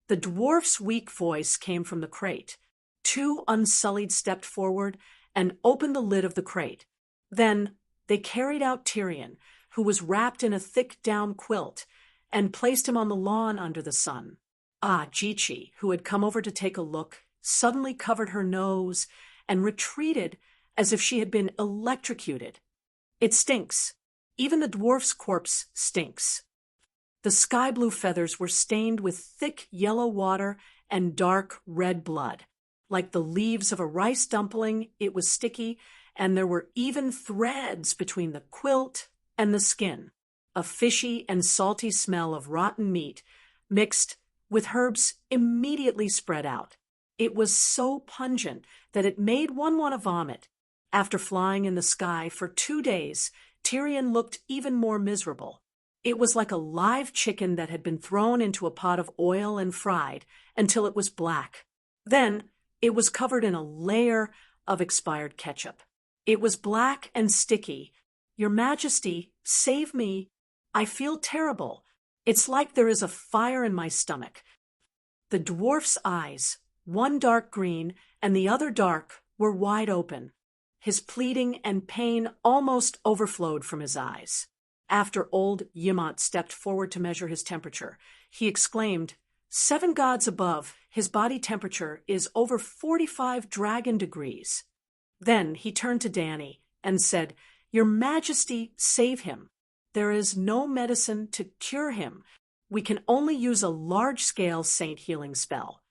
Speaker 1: The dwarf's weak voice came from the crate. Two Unsullied stepped forward and opened the lid of the crate. Then they carried out Tyrion, who was wrapped in a thick down quilt, and placed him on the lawn under the sun. Jichi, who had come over to take a look, suddenly covered her nose and retreated as if she had been electrocuted. "It stinks. Even the dwarf's corpse stinks." The sky-blue feathers were stained with thick yellow water and dark red blood. Like the leaves of a rice dumpling, it was sticky, and there were even threads between the quilt and the skin. A fishy and salty smell of rotten meat mixed with herbs immediately spread out. It was so pungent that it made one want to vomit. After flying in the sky for 2 days, Tyrion looked even more miserable. It was like a live chicken that had been thrown into a pot of oil and fried until it was black. Then it was covered in a layer of expired ketchup. It was black and sticky. "Your Majesty, save me. I feel terrible. It's like there is a fire in my stomach." The dwarf's eyes, one dark green and the other dark, were wide open. His pleading and pain almost overflowed from his eyes. After old Yimont stepped forward to measure his temperature, he exclaimed, "7 gods above, his body temperature is over 45 dragon degrees." Then he turned to Dany and said, "Your Majesty, save him. There is no medicine to cure him. We can only use a large-scale saint healing spell."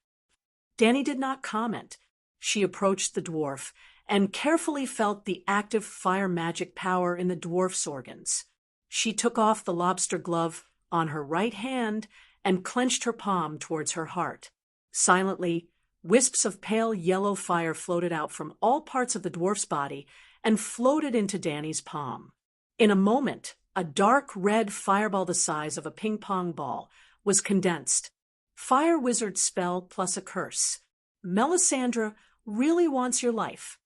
Speaker 1: Dany did not comment. She approached the dwarf and carefully felt the active fire magic power in the dwarf's organs. She took off the lobster glove on her right hand and clenched her palm towards her heart. Silently, wisps of pale yellow fire floated out from all parts of the dwarf's body and floated into Dany's palm. In a moment, a dark red fireball the size of a ping-pong ball was condensed. Fire wizard spell plus a curse. Melisandre really wants your life.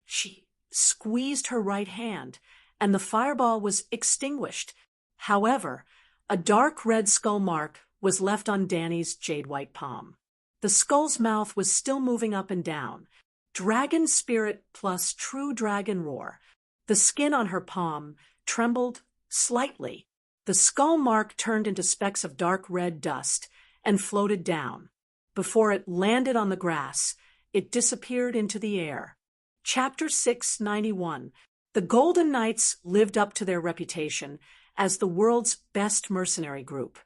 Speaker 1: She squeezed her right hand, and the fireball was extinguished. However, a dark red skull mark was left on Dany's jade-white palm. The skull's mouth was still moving up and down. Dragon spirit plus true dragon roar. The skin on her palm trembled slightly. The skull mark turned into specks of dark red dust and floated down. Before it landed on the grass, it disappeared into the air. Chapter 691. The Golden Knights lived up to their reputation as the world's best mercenary group.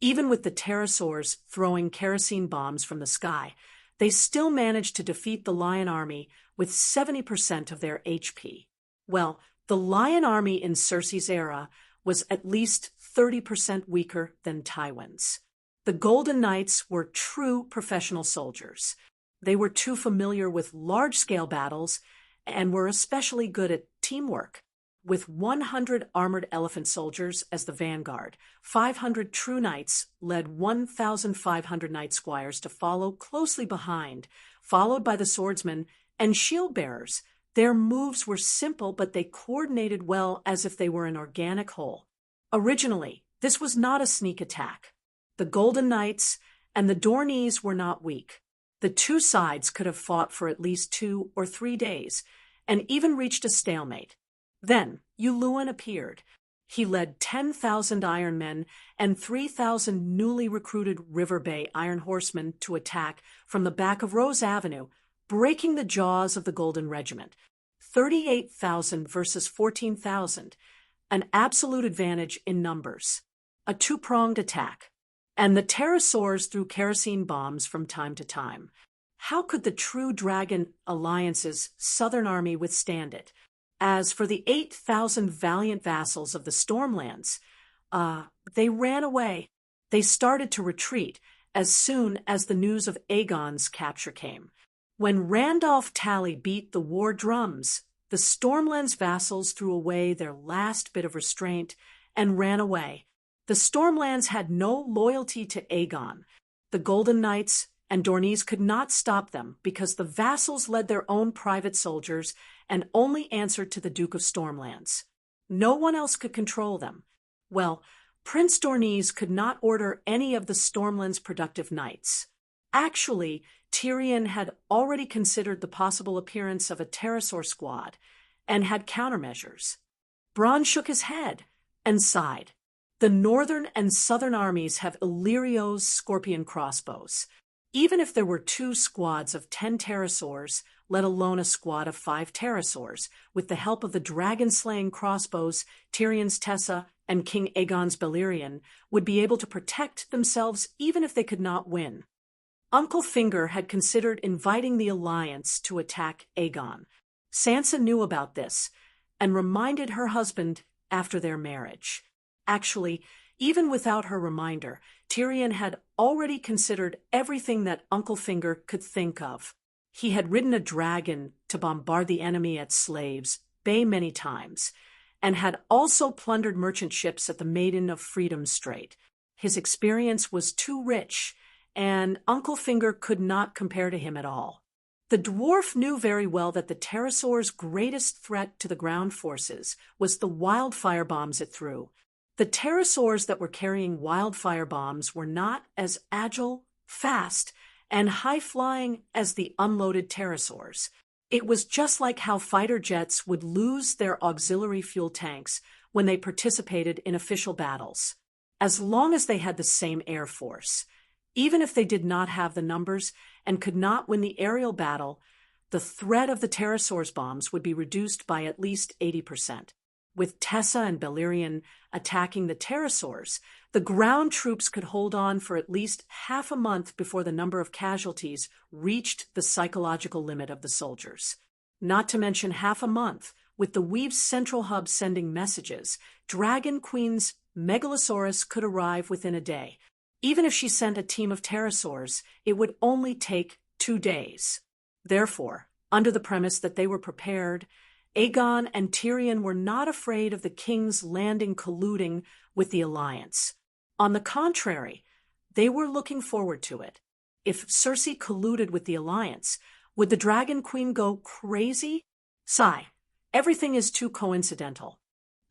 Speaker 1: Even with the pterosaurs throwing kerosene bombs from the sky, they still managed to defeat the Lion Army with 70% of their HP. Well, the Lion Army in Cersei's era was at least 30% weaker than Tywin's. The Golden Knights were true professional soldiers. They were too familiar with large-scale battles and were especially good at teamwork. With 100 armored elephant soldiers as the vanguard, 500 true knights led 1,500 knight squires to follow closely behind, followed by the swordsmen and shield bearers. Their moves were simple, but they coordinated well as if they were an organic whole. Originally, this was not a sneak attack. The Golden Knights and the Dorneys were not weak. The two sides could have fought for at least 2 or 3 days, and even reached a stalemate. Then Uluin appeared. He led 10,000 iron men and 3,000 newly recruited River Bay iron horsemen to attack from the back of Rose Avenue, breaking the jaws of the Golden Regiment. 38,000 versus 14,000, an absolute advantage in numbers. A two-pronged attack. And the pterosaurs threw kerosene bombs from time to time. How could the True Dragon Alliance's Southern Army withstand it? As for the 8,000 valiant vassals of the Stormlands, they ran away. They started to retreat as soon as the news of Aegon's capture came. When Randolph Tally beat the war drums, the Stormlands vassals threw away their last bit of restraint and ran away. The Stormlands had no loyalty to Aegon. The Golden Knights and Dorneys could not stop them because the vassals led their own private soldiers and only answered to the Duke of Stormlands. No one else could control them. Well, Prince Dorneys could not order any of the Stormlands' productive knights. Actually, Tyrion had already considered the possible appearance of a pterosaur squad and had countermeasures. Bronn shook his head and sighed. The northern and southern armies have Illyrio's scorpion crossbows. Even if there were 2 squads of 10 pterosaurs, let alone a squad of 5 pterosaurs, with the help of the dragon-slaying crossbows, Tyrion's Tessa and King Aegon's Balerion would be able to protect themselves even if they could not win. Uncle Finger had considered inviting the Alliance to attack Aegon. Sansa knew about this and reminded her husband after their marriage. Actually, even without her reminder, Tyrion had already considered everything that Uncle Finger could think of. He had ridden a dragon to bombard the enemy at Slaves Bay many times, and had also plundered merchant ships at the Maiden of Freedom Strait. His experience was too rich, and Uncle Finger could not compare to him at all. The dwarf knew very well that the pterosaur's greatest threat to the ground forces was the wildfire bombs it threw. The pterosaurs that were carrying wildfire bombs were not as agile, fast, and high-flying as the unloaded pterosaurs. It was just like how fighter jets would lose their auxiliary fuel tanks when they participated in official battles. As long as they had the same air force, even if they did not have the numbers and could not win the aerial battle, the threat of the pterosaurs' bombs would be reduced by at least 80%. With Tessa and Balerion attacking the pterosaurs, the ground troops could hold on for at least half a month before the number of casualties reached the psychological limit of the soldiers. Not to mention half a month, with the Weave's central hub sending messages, Dragon Queen's Megalosaurus could arrive within a day. Even if she sent a team of pterosaurs, it would only take 2 days. Therefore, under the premise that they were prepared, Aegon and Tyrion were not afraid of the king's landing colluding with the Alliance. On the contrary, they were looking forward to it. If Cersei colluded with the Alliance, would the Dragon Queen go crazy? Sigh, everything is too coincidental.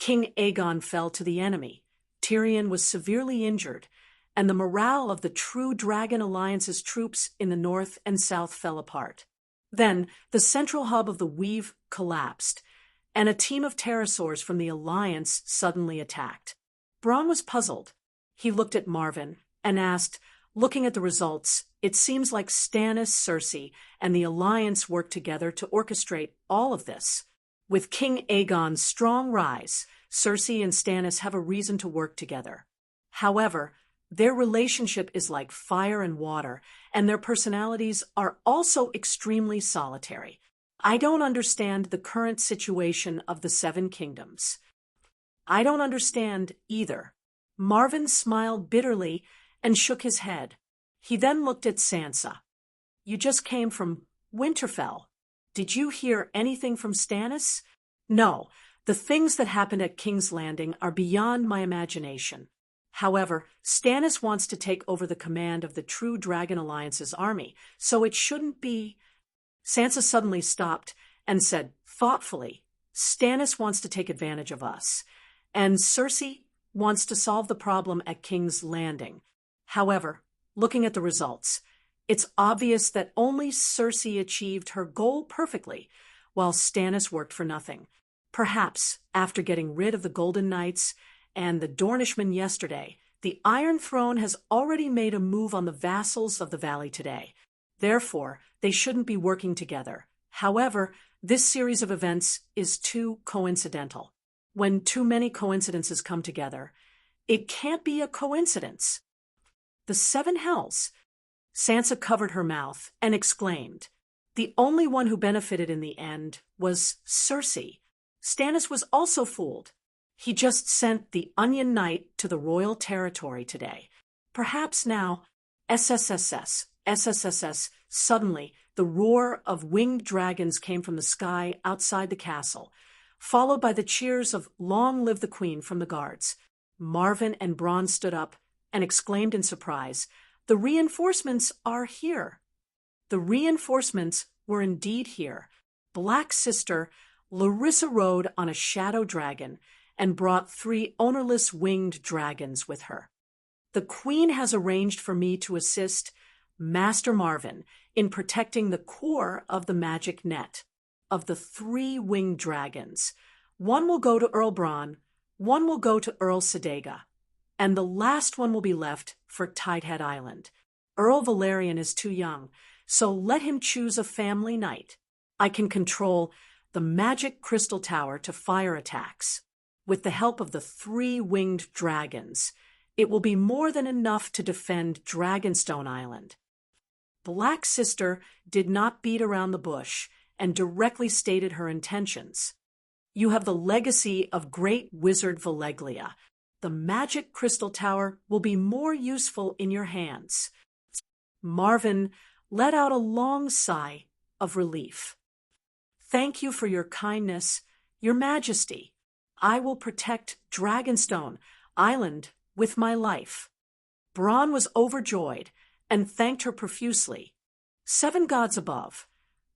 Speaker 1: King Aegon fell to the enemy. Tyrion was severely injured, and the morale of the True Dragon Alliance's troops in the north and south fell apart. Then, the central hub of the Weave collapsed, and a team of pterosaurs from the Alliance suddenly attacked. Bronn was puzzled. He looked at Marvin and asked, looking at the results, it seems like Stannis, Cersei, and the Alliance worked together to orchestrate all of this. With King Aegon's strong rise, Cersei and Stannis have a reason to work together. However, their relationship is like fire and water, and their personalities are also extremely solitary. I don't understand the current situation of the Seven Kingdoms. I don't understand either. Marvin smiled bitterly and shook his head. He then looked at Sansa. You just came from Winterfell. Did you hear anything from Stannis? No, The things that happened at King's Landing are beyond my imagination. However, Stannis wants to take over the command of the True Dragon Alliance's army, so it shouldn't be. Sansa suddenly stopped and said thoughtfully, Stannis wants to take advantage of us, and Cersei wants to solve the problem at King's Landing. However, looking at the results, it's obvious that only Cersei achieved her goal perfectly, while Stannis worked for nothing. Perhaps, after getting rid of the Golden Knights and the Dornishmen yesterday, the Iron Throne has already made a move on the vassals of the Valley today. Therefore, they shouldn't be working together. However, this series of events is too coincidental. When too many coincidences come together, it can't be a coincidence. The seven hells. Sansa covered her mouth and exclaimed. The only one who benefited in the end was Cersei. Stannis was also fooled. He just sent the Onion Knight to the royal territory today. Perhaps now, SSSS. Suddenly, the roar of winged dragons came from the sky outside the castle, followed by the cheers of Long Live the Queen from the guards. Marvin and Bronn stood up and exclaimed in surprise, The reinforcements are here. The reinforcements were indeed here. Black Sister Larissa rode on a shadow dragon and brought 3 ownerless winged dragons with her. The Queen has arranged for me to assist Master Marvin in protecting the core of the magic net. Of the 3 winged dragons, one will go to Earl Bronn, one will go to Earl Sedega, and the last one will be left for Tidehead Island. Earl Valerian is too young, so let him choose a family knight. I can control the magic crystal tower to fire attacks. With the help of the 3 winged dragons, it will be more than enough to defend Dragonstone Island. Black Sister did not beat around the bush and directly stated her intentions. You have the legacy of great wizard Valeglia. The magic crystal tower will be more useful in your hands. Marvin let out a long sigh of relief. Thank you for your kindness, Your Majesty. I will protect Dragonstone Island with my life. Bronn was overjoyed and thanked her profusely. 7 gods above,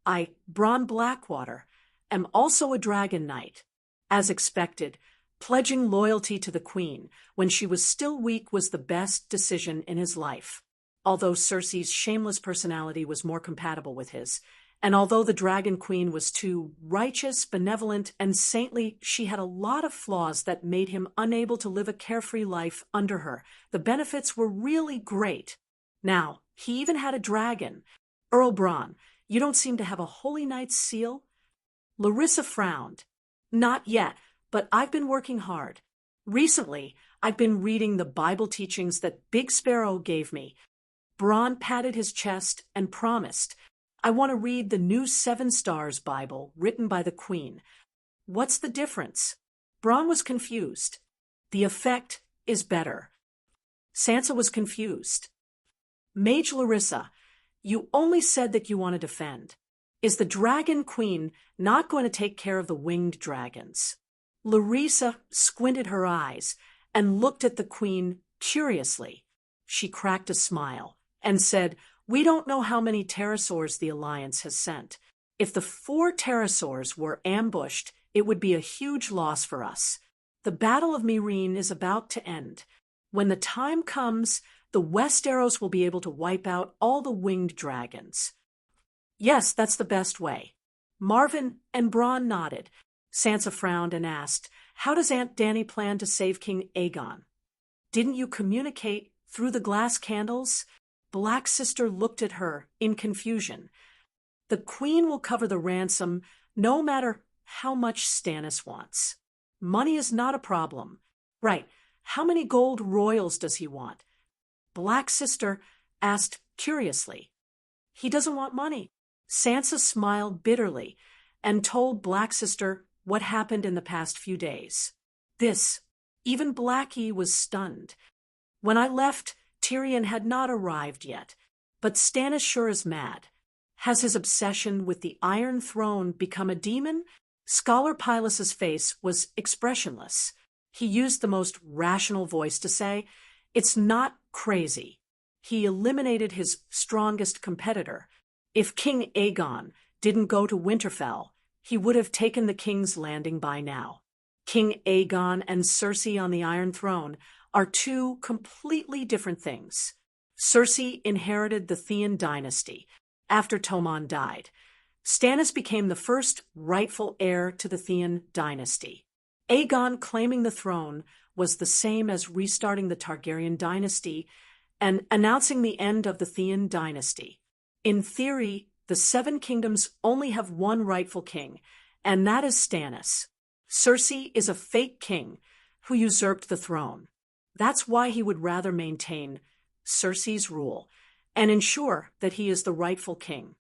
Speaker 1: I, Bronn Blackwater, am also a dragon knight. As expected, pledging loyalty to the Queen when she was still weak was the best decision in his life. Although Cersei's shameless personality was more compatible with his, and although the Dragon Queen was too righteous, benevolent, and saintly, she had a lot of flaws that made him unable to live a carefree life under her. The benefits were really great. Now, he even had a dragon. Earl Bronn, you don't seem to have a Holy Knight's seal? Larissa frowned. Not yet, but I've been working hard. Recently, I've been reading the Bible teachings that Big Sparrow gave me. Bronn patted his chest and promised, I want to read the new 7 Stars Bible written by the Queen. What's the difference? Bronn was confused. The effect is better. Sansa was confused. Mage Larissa, you only said that you want to defend. Is the Dragon Queen not going to take care of the winged dragons? Larissa squinted her eyes and looked at the Queen curiously. She cracked a smile and said, We don't know how many pterosaurs the Alliance has sent. If the 4 pterosaurs were ambushed, it would be a huge loss for us. The Battle of Meereen is about to end. When the time comes, the Westeros will be able to wipe out all the winged dragons. Yes, that's the best way. Marvin and Bronn nodded. Sansa frowned and asked, How does Aunt Dany plan to save King Aegon? Didn't you communicate through the glass candles? Black Sister looked at her in confusion. The Queen will cover the ransom no matter how much Stannis wants. Money is not a problem. Right, how many gold royals does he want? Black Sister asked curiously. He doesn't want money. Sansa smiled bitterly and told Black Sister what happened in the past few days. Even Blackie was stunned. When I left, Tyrion had not arrived yet, but Stannis sure is mad. Has his obsession with the Iron Throne become a demon? Scholar Pylus's face was expressionless. He used the most rational voice to say, "It's not crazy." He eliminated his strongest competitor. If King Aegon didn't go to Winterfell, he would have taken the King's Landing by now. King Aegon and Cersei on the Iron Throne are two completely different things. Cersei inherited the Theon dynasty after Tommen died. Stannis became the first rightful heir to the Theon dynasty. Aegon claiming the throne was the same as restarting the Targaryen dynasty and announcing the end of the Theon dynasty. In theory, the Seven Kingdoms only have one rightful king, and that is Stannis. Cersei is a fake king who usurped the throne. That's why he would rather maintain Cersei's rule and ensure that he is the rightful king.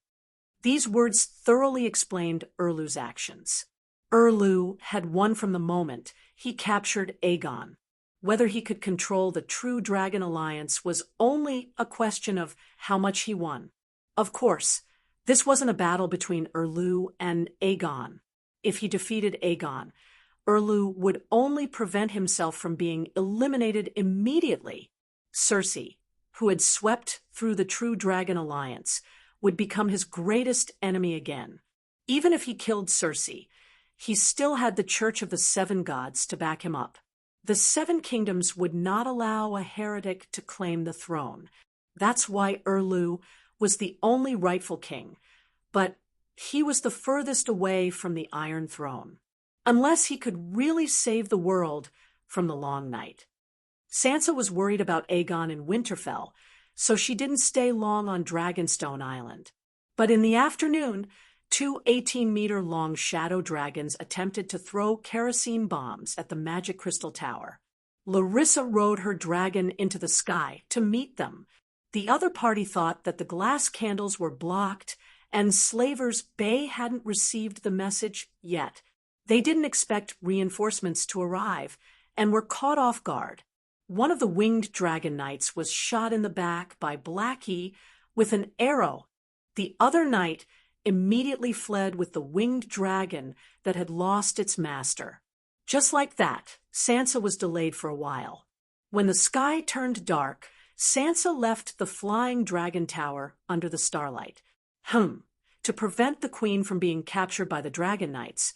Speaker 1: These words thoroughly explained Erlu's actions. Erlu had won from the moment he captured Aegon. Whether he could control the true Dragon Alliance was only a question of how much he won. Of course, this wasn't a battle between Erlu and Aegon. If he defeated Aegon, Erlu would only prevent himself from being eliminated immediately. Cersei, who had swept through the true Dragon Alliance, would become his greatest enemy again. Even if he killed Cersei, he still had the Church of the Seven Gods to back him up. The Seven Kingdoms would not allow a heretic to claim the throne. That's why Erlu was the only rightful king, but he was the furthest away from the Iron Throne, unless he could really save the world from the Long Night. Sansa was worried about Aegon in Winterfell, so she didn't stay long on Dragonstone Island. But in the afternoon, two 18-meter-long shadow dragons attempted to throw kerosene bombs at the Magic Crystal Tower. Larissa rode her dragon into the sky to meet them. The other party thought that the glass candles were blocked and Slaver's Bay hadn't received the message yet. They didn't expect reinforcements to arrive and were caught off guard. One of the winged dragon knights was shot in the back by Blackie with an arrow. The other knight immediately fled with the winged dragon that had lost its master. Just like that, Sansa was delayed for a while. When the sky turned dark, Sansa left the flying dragon tower under the starlight. To prevent the queen from being captured by the dragon knights,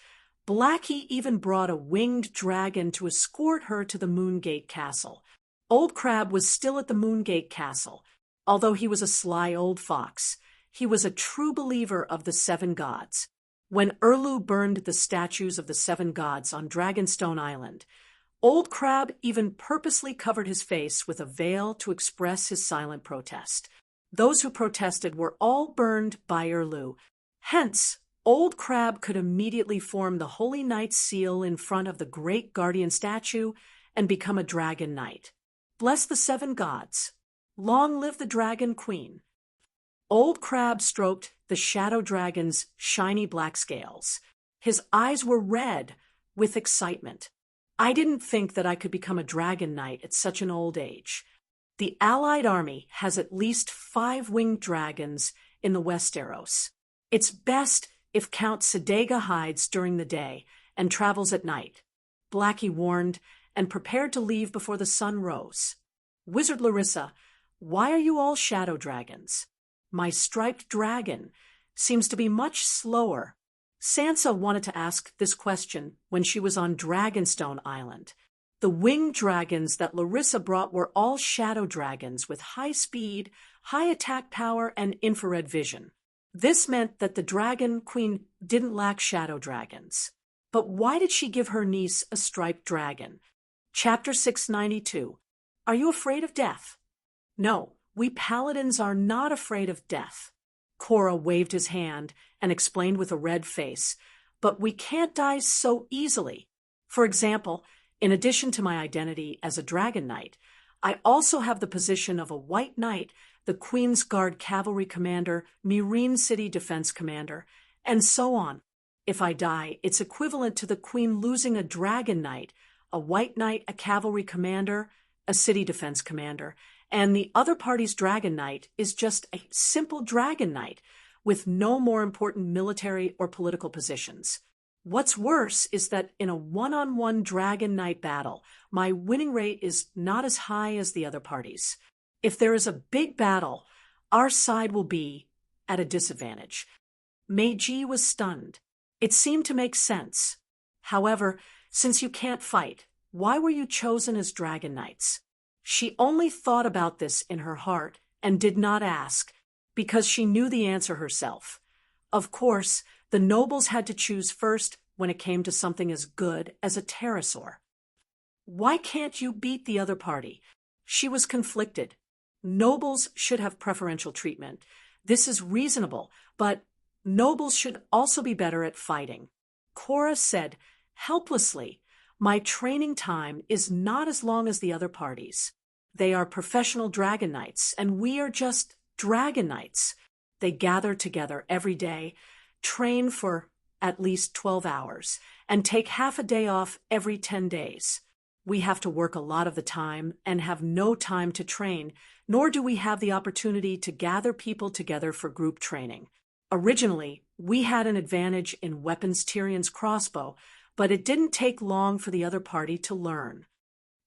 Speaker 1: Blackie even brought a winged dragon to escort her to the Moongate Castle. Old Crab was still at the Moongate Castle. Although he was a sly old fox, he was a true believer of the Seven Gods. When Erlu burned the statues of the Seven Gods on Dragonstone Island, Old Crab even purposely covered his face with a veil to express his silent protest. Those who protested were all burned by Erlu. Hence, Old Crab could immediately form the Holy Knight's seal in front of the great guardian statue and become a dragon knight. Bless the Seven Gods. Long live the Dragon Queen. Old Crab stroked the shadow dragon's shiny black scales. His eyes were red with excitement. I didn't think that I could become a dragon knight at such an old age. The Allied army has at least 5 winged dragons in the Westeros. It's best if Count Sedega hides during the day and travels at night. Blackie warned and prepared to leave before the sun rose. Wizard Larissa, why are you all shadow dragons? My striped dragon seems to be much slower. Sansa wanted to ask this question when she was on Dragonstone Island. The winged dragons that Larissa brought were all shadow dragons with high speed, high attack power, and infrared vision. This meant that the Dragon Queen didn't lack shadow dragons. But why did she give her niece a striped dragon? Chapter 692. Are you afraid of death? No, we paladins are not afraid of death. Cora waved his hand and explained with a red face, but we can't die so easily. For example, in addition to my identity as a dragon knight, I also have the position of a white knight, the Queen's Guard Cavalry Commander, Meereen City Defense Commander, and so on. If I die, it's equivalent to the Queen losing a dragon knight, a white knight, a cavalry commander, a city defense commander, and the other party's dragon knight is just a simple dragon knight with no more important military or political positions. What's worse is that in a one-on-one Dragon Knight battle, my winning rate is not as high as the other parties. If there is a big battle, our side will be at a disadvantage. Meiji was stunned. It seemed to make sense. However, since you can't fight, why were you chosen as Dragon Knights? She only thought about this in her heart and did not ask, because she knew the answer herself. Of course, the nobles had to choose first when it came to something as good as a pterosaur. Why can't you beat the other party? She was conflicted. Nobles should have preferential treatment. This is reasonable, but nobles should also be better at fighting. Cora said, helplessly, my training time is not as long as the other parties. They are professional Dragon Knights, and we are just Dragon Knights. They gather together every day, train for at least 12 hours, and take half a day off every 10 days. We have to work a lot of the time and have no time to train, nor do we have the opportunity to gather people together for group training. Originally, we had an advantage in weapons Tyrion's crossbow, but it didn't take long for the other party to learn.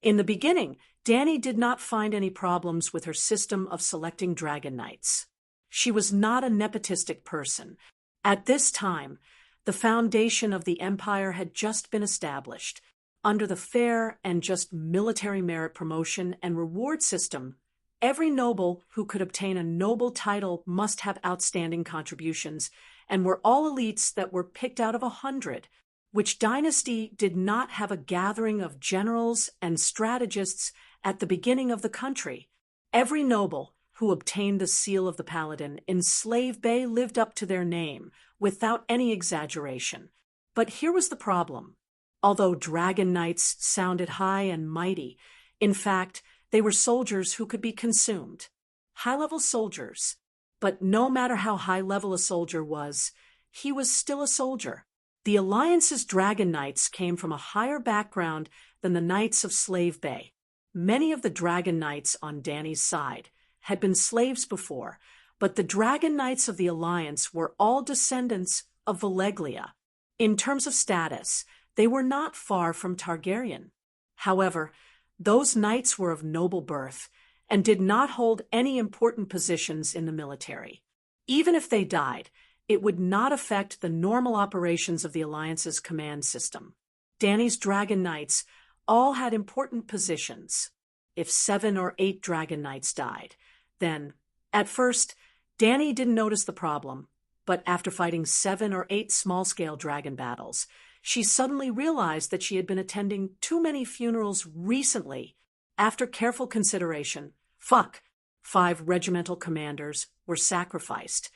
Speaker 1: In the beginning, Dany did not find any problems with her system of selecting Dragon Knights. She was not a nepotistic person. At this time, the foundation of the empire had just been established. Under the fair and just military merit promotion and reward system, every noble who could obtain a noble title must have outstanding contributions, and were all elites that were picked out of 100. Which dynasty did not have a gathering of generals and strategists at the beginning of the country? Every noble who obtained the seal of the Paladin in Slave Bay lived up to their name, without any exaggeration. But here was the problem. Although Dragon Knights sounded high and mighty, in fact, they were soldiers who could be consumed. High-level soldiers. But no matter how high-level a soldier was, he was still a soldier. The Alliance's Dragon Knights came from a higher background than the Knights of Slave Bay. Many of the Dragon Knights on Dany's side had been slaves before, but the Dragon Knights of the Alliance were all descendants of Valeglia. In terms of status, they were not far from Targaryen. However, those knights were of noble birth and did not hold any important positions in the military. Even if they died, it would not affect the normal operations of the Alliance's command system. Dany's Dragon Knights all had important positions. If 7 or 8 Dragon Knights died, then, at first, Dany didn't notice the problem, but after fighting 7 or 8 small-scale dragon battles, she suddenly realized that she had been attending too many funerals recently. After careful consideration, 5 regimental commanders were sacrificed,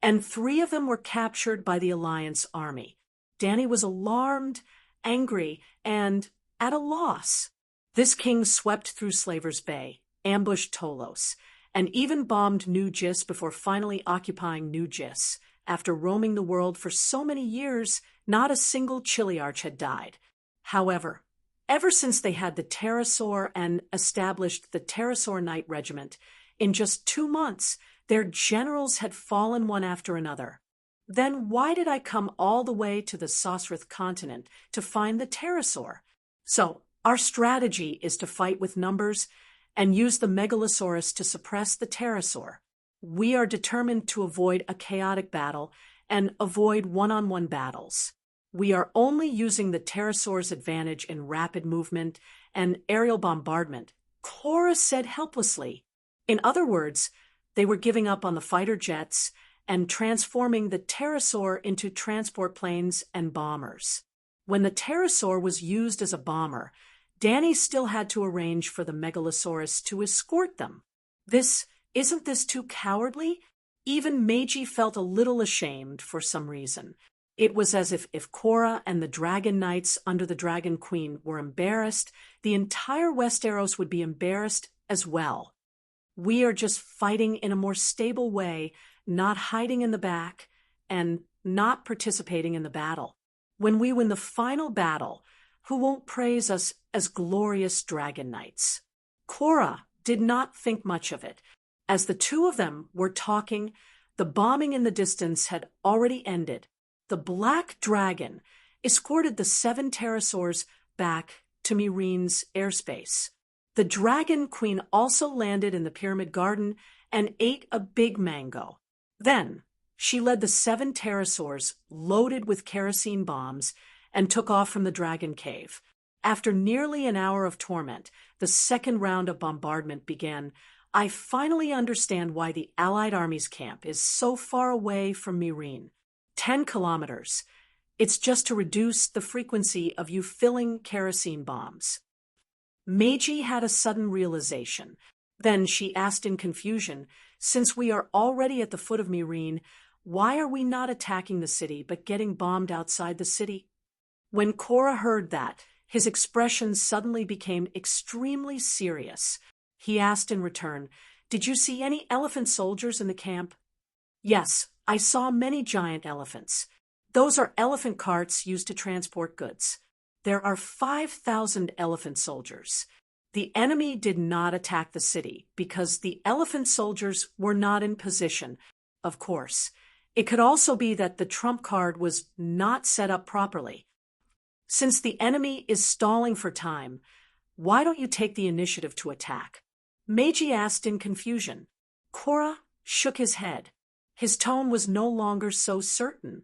Speaker 1: and 3 of them were captured by the Alliance army. Dany was alarmed, angry, and at a loss. This king swept through Slaver's Bay, ambushed Tolos, and even bombed New Gis before finally occupying New Gis. After roaming the world for so many years, not a single Chiliarch had died. However, ever since they had the pterosaur and established the pterosaur Knight Regiment, in just 2 months, their generals had fallen one after another. Then why did I come all the way to the Sosrith continent to find the pterosaur? So, our strategy is to fight with numbers and use the Megalosaurus to suppress the pterosaur. We are determined to avoid a chaotic battle and avoid one-on-one battles. We are only using the pterosaur's advantage in rapid movement and aerial bombardment, Cora said helplessly. In other words, they were giving up on the fighter jets and transforming the pterosaur into transport planes and bombers. When the pterosaur was used as a bomber, Dany still had to arrange for the Megalosaurus to escort them. Isn't this too cowardly? Even Meiji felt a little ashamed for some reason. It was as if Cora and the Dragon Knights under the Dragon Queen were embarrassed, the entire Westeros would be embarrassed as well. We are just fighting in a more stable way, not hiding in the back, and not participating in the battle. When we win the final battle, who won't praise us as glorious Dragon Knights? Cora did not think much of it. As the two of them were talking, the bombing in the distance had already ended. The Black Dragon, escorted the 7 pterosaurs back to Myreen's airspace. The Dragon Queen also landed in the pyramid garden and ate a big mango. Then, she led the 7 pterosaurs loaded with kerosene bombs and took off from the dragon cave. After nearly an hour of torment, the second round of bombardment began. I finally understand why the Allied Army's camp is so far away from Myreen. 10 kilometers. It's just to reduce the frequency of you filling kerosene bombs. Meiji had a sudden realization. Then she asked in confusion, since we are already at the foot of Myreen, why are we not attacking the city but getting bombed outside the city? When Korra heard that, his expression suddenly became extremely serious. He asked in return, "Did you see any elephant soldiers in the camp?" "Yes, I saw many giant elephants. Those are elephant carts used to transport goods. There are 5,000 elephant soldiers. The enemy did not attack the city because the elephant soldiers were not in position, of course. It could also be that the trump card was not set up properly. Since the enemy is stalling for time, why don't you take the initiative to attack?" Meiji asked in confusion. Korra shook his head. His tone was no longer so certain.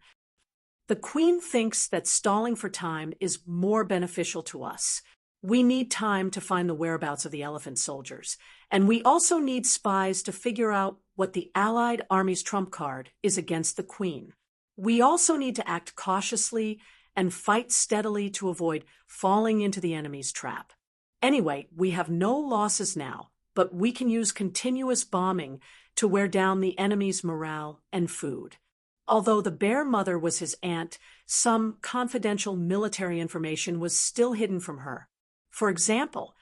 Speaker 1: "The Queen thinks that stalling for time is more beneficial to us. We need time to find the whereabouts of the elephant soldiers, and we also need spies to figure out what the Allied Army's trump card is against the Queen. We also need to act cautiously and fight steadily to avoid falling into the enemy's trap. Anyway, we have no losses now, but we can use continuous bombing to wear down the enemy's morale and food." Although the bear mother was his aunt, some confidential military information was still hidden from her. For example,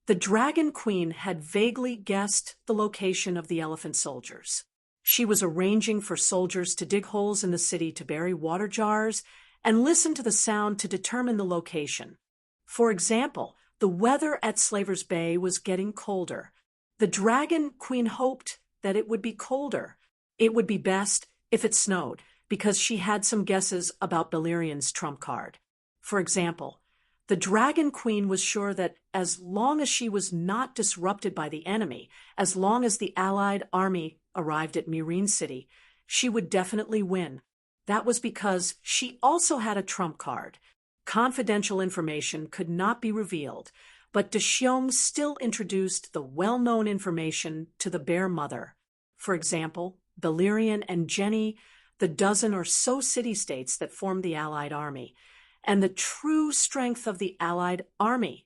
Speaker 1: the Dragon Queen had vaguely guessed the location of the elephant soldiers. She was arranging for soldiers to dig holes in the city to bury water jars and listen to the sound to determine the location. For example, the weather at Slaver's Bay was getting colder. The Dragon Queen hoped that it would be colder. It would be best if it snowed, because she had some guesses about Balerian's trump card. For example, the Dragon Queen was sure that as long as she was not disrupted by the enemy, as long as the Allied Army arrived at Myreen City, she would definitely win. That was because she also had a trump card. Confidential information could not be revealed, but Deshiong still introduced the well-known information to the bear mother. For example, Balerian and Jenny, the dozen or so city-states that formed the Allied Army, and the true strength of the Allied Army.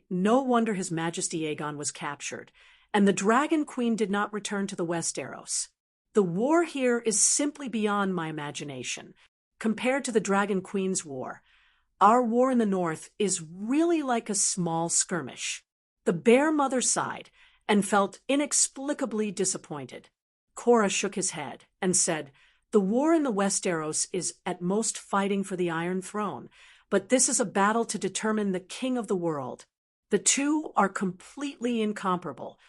Speaker 1: No wonder His Majesty Aegon was captured, and the Dragon Queen did not return to the Westeros. The war here is simply beyond my imagination. Compared to the Dragon Queen's war, our war in the north is really like a small skirmish. The bear mother sighed and felt inexplicably disappointed. Korra shook his head and said, "The war in the Westeros is at most fighting for the Iron Throne, but this is a battle to determine the king of the world. The two are completely incomparable."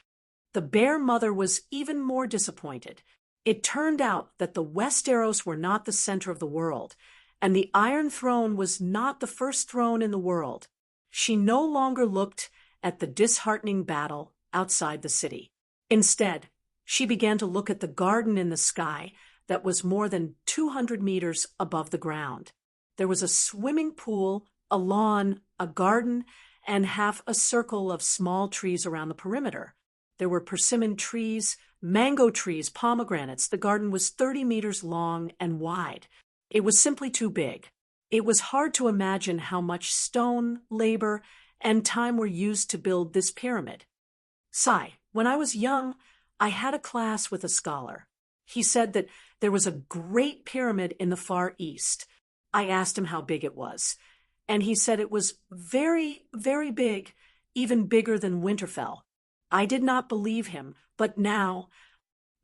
Speaker 1: The bear mother was even more disappointed. It turned out that the Westeros were not the center of the world, and the Iron Throne was not the first throne in the world. She no longer looked at the disheartening battle outside the city. Instead, she began to look at the garden in the sky that was more than 200 meters above the ground. There was a swimming pool, a lawn, a garden, and half a circle of small trees around the perimeter. There were persimmon trees, mango trees, pomegranates. The garden was 30 meters long and wide. It was simply too big. It was hard to imagine how much stone, labor, and time were used to build this pyramid. When I was young, I had a class with a scholar. He said that there was a great pyramid in the Far East. I asked him how big it was, and he said it was very, very big, even bigger than Winterfell. I did not believe him, but now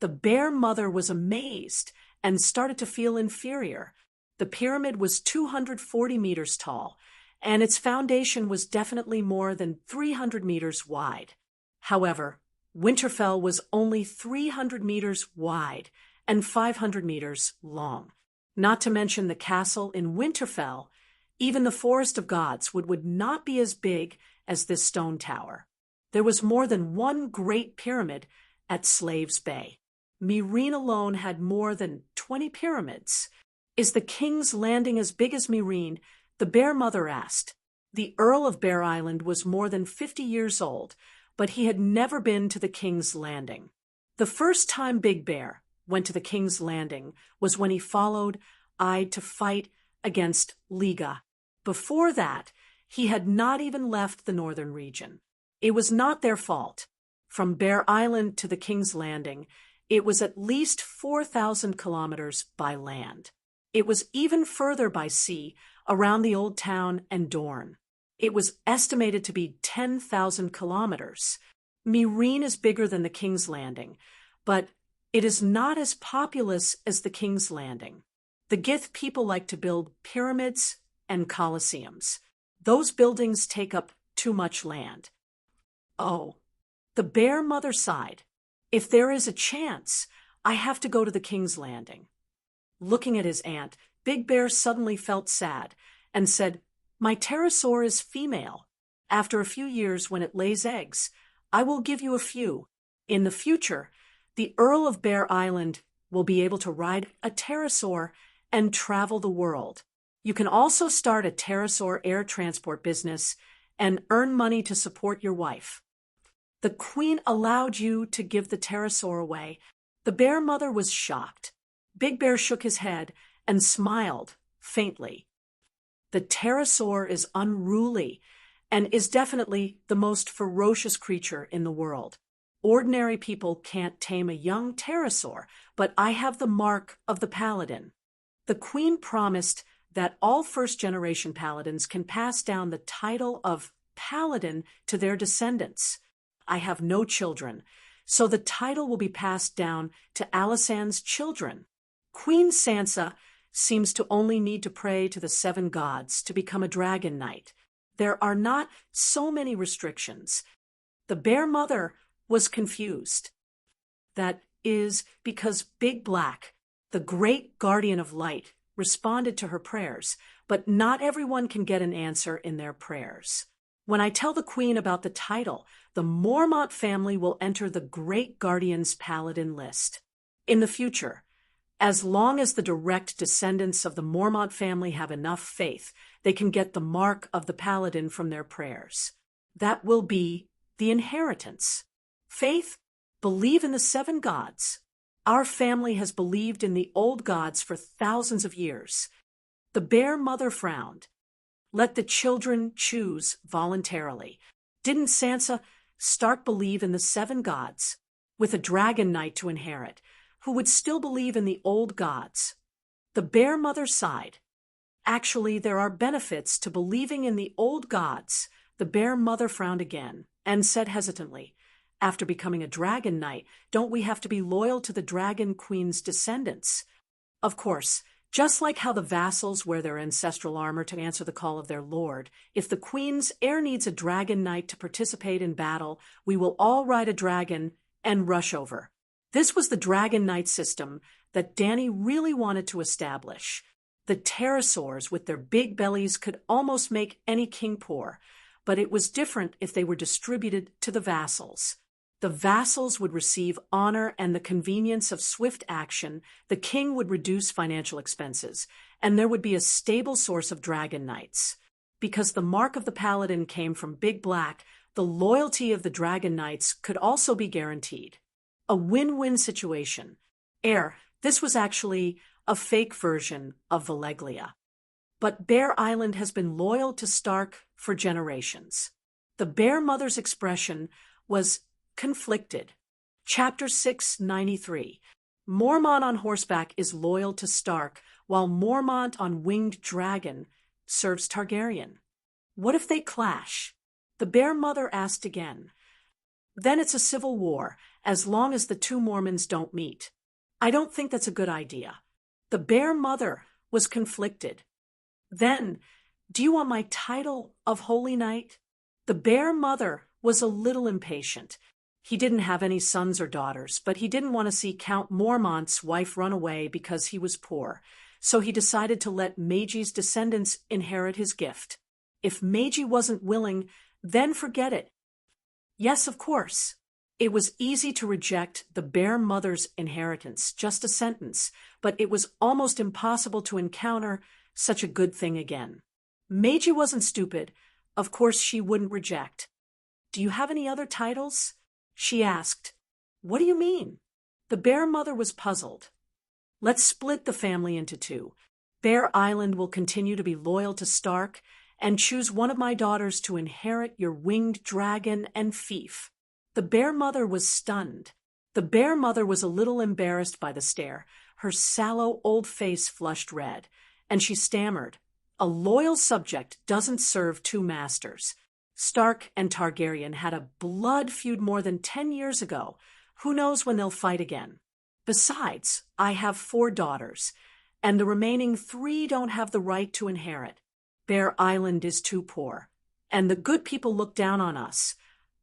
Speaker 1: the bear mother was amazed and started to feel inferior. The pyramid was 240 meters tall, and its foundation was definitely more than 300 meters wide. However, Winterfell was only 300 meters wide and 500 meters long. Not to mention the castle in Winterfell Even the Forest of Gods would not be as big as this stone tower. There was more than one great pyramid at Slaves Bay. Myrene alone had more than 20 pyramids. Is the King's Landing as big as Myrene? The Bear Mother asked. The Earl of Bear Island was more than 50 years old, but he had never been to the King's Landing. The first time Big Bear went to the King's Landing was when he followed Ide to fight against Liga. Before that, he had not even left the northern region. It was not their fault. From Bear Island to the King's Landing, it was at least 4,000 kilometers by land. It was even further by sea around the old town and Dorne. It was estimated to be 10,000 kilometers. Myrene is bigger than the King's Landing, but it is not as populous as the King's Landing. The Gith people like to build pyramids and colosseums. Those buildings take up too much land. Oh, the Bear Mother sighed. If there is a chance, I have to go to the King's Landing. Looking at his aunt, Big Bear suddenly felt sad and said, My pterosaur is female. After a few years, when it lays eggs, I will give you a few. In the future, the Earl of Bear Island will be able to ride a pterosaur and travel the world. You can also start a pterosaur air transport business and earn money to support your wife. The Queen allowed you to give the pterosaur away. The Bear Mother was shocked. Big Bear shook his head and smiled faintly. The pterosaur is unruly and is definitely the most ferocious creature in the world. Ordinary people can't tame a young pterosaur, but I have the mark of the paladin. The Queen promised that all first-generation paladins can pass down the title of paladin to their descendants. I have no children, so the title will be passed down to Alisanne's children. Queen Sansa seems to only need to pray to the 7 gods to become a dragon knight. There are not so many restrictions. The Bear Mother was confused. That is because Big Black, the great guardian of light, responded to her prayers, but not everyone can get an answer in their prayers. When I tell the Queen about the title, the Mormont family will enter the Great Guardian's Paladin list. In the future, as long as the direct descendants of the Mormont family have enough faith, they can get the mark of the Paladin from their prayers. That will be the inheritance. Faith, believe in the 7 gods. Our family has believed in the old gods for thousands of years. The Bear Mother frowned. Let the children choose voluntarily. Didn't Sansa Stark believe in the 7 gods, with a dragon knight to inherit, who would still believe in the old gods? The Bear Mother sighed. Actually, there are benefits to believing in the old gods. The Bear Mother frowned again and said hesitantly, After becoming a dragon knight, don't we have to be loyal to the Dragon Queen's descendants? Of course, just like how the vassals wear their ancestral armor to answer the call of their lord, if the Queen's heir needs a dragon knight to participate in battle, we will all ride a dragon and rush over. This was the dragon knight system that Dany really wanted to establish. The pterosaurs with their big bellies could almost make any king poor, but it was different if they were distributed to the vassals. The vassals would receive honor and the convenience of swift action, the king would reduce financial expenses, and there would be a stable source of dragon knights. Because the mark of the paladin came from Big Black, the loyalty of the dragon knights could also be guaranteed. A win-win situation. This was actually a fake version of Valeglia. But Bear Island has been loyal to Stark for generations. The Bear Mother's expression was conflicted. Chapter 693. Mormont on horseback is loyal to Stark, while Mormont on winged dragon serves Targaryen. What if they clash? The Bear Mother asked again. Then it's a civil war, as long as the 2 Mormons don't meet. I don't think that's a good idea. The Bear Mother was conflicted. Then, do you want my title of Holy Knight? The Bear Mother was a little impatient. He didn't have any sons or daughters, but he didn't want to see Count Mormont's wife run away because he was poor. so he decided to let Meiji's descendants inherit his gift. If Meiji wasn't willing, then forget it. Yes, of course. It was easy to reject the bear mother's inheritance, just a sentence, but it was almost impossible to encounter such a good thing again. Meiji wasn't stupid. Of course she wouldn't reject. Do you have any other titles? She asked. What do you mean? The bear mother was puzzled. Let's split the family into two. Bear Island will continue to be loyal to Stark, and choose one of my daughters to inherit your winged dragon and fief. The bear mother was stunned. The bear mother was a little embarrassed by the stare. Her sallow old face flushed red, and she stammered. A loyal subject doesn't serve two masters. Stark and Targaryen had a blood feud more than 10 years ago. Who knows when they'll fight again? Besides, I have 4 daughters, and the remaining 3 don't have the right to inherit. Bear Island is too poor, and the good people look down on us,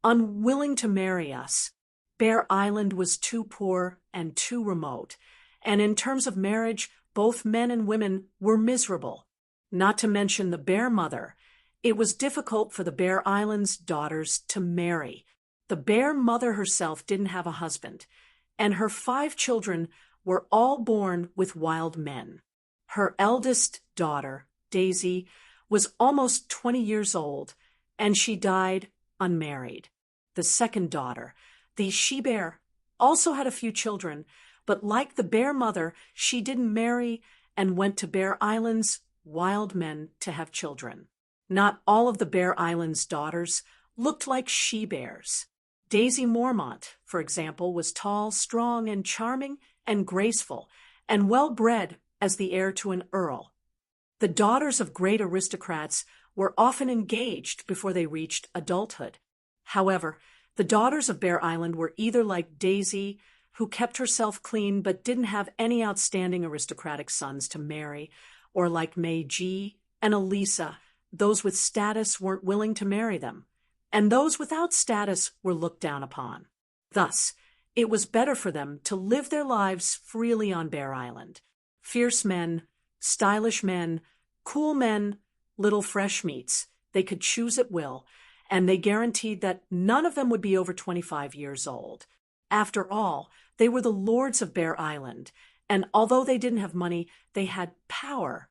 Speaker 1: unwilling to marry us. Bear Island was too poor and too remote, and in terms of marriage, both men and women were miserable. Not to mention the bear mother. It was difficult for the Bear Island's daughters to marry. The bear mother herself didn't have a husband, and her 5 children were all born with wild men. Her eldest daughter, Daisy, was almost 20 years old, and she died unmarried. The second daughter, the she-bear, also had a few children, but like the bear mother, she didn't marry and went to Bear Island's wild men to have children. Not all of the Bear Island's daughters looked like she-bears. Daisy Mormont, for example, was tall, strong, and charming, and graceful, and well-bred as the heir to an earl. The daughters of great aristocrats were often engaged before they reached adulthood. However, the daughters of Bear Island were either like Daisy, who kept herself clean but didn't have any outstanding aristocratic sons to marry, or like Meiji and Elisa, those with status weren't willing to marry them, and those without status were looked down upon. Thus, it was better for them to live their lives freely on Bear Island. Fierce men, stylish men, cool men, little fresh meats. They could choose at will, and they guaranteed that none of them would be over 25 years old. After all, they were the lords of Bear Island, and although they didn't have money, they had power.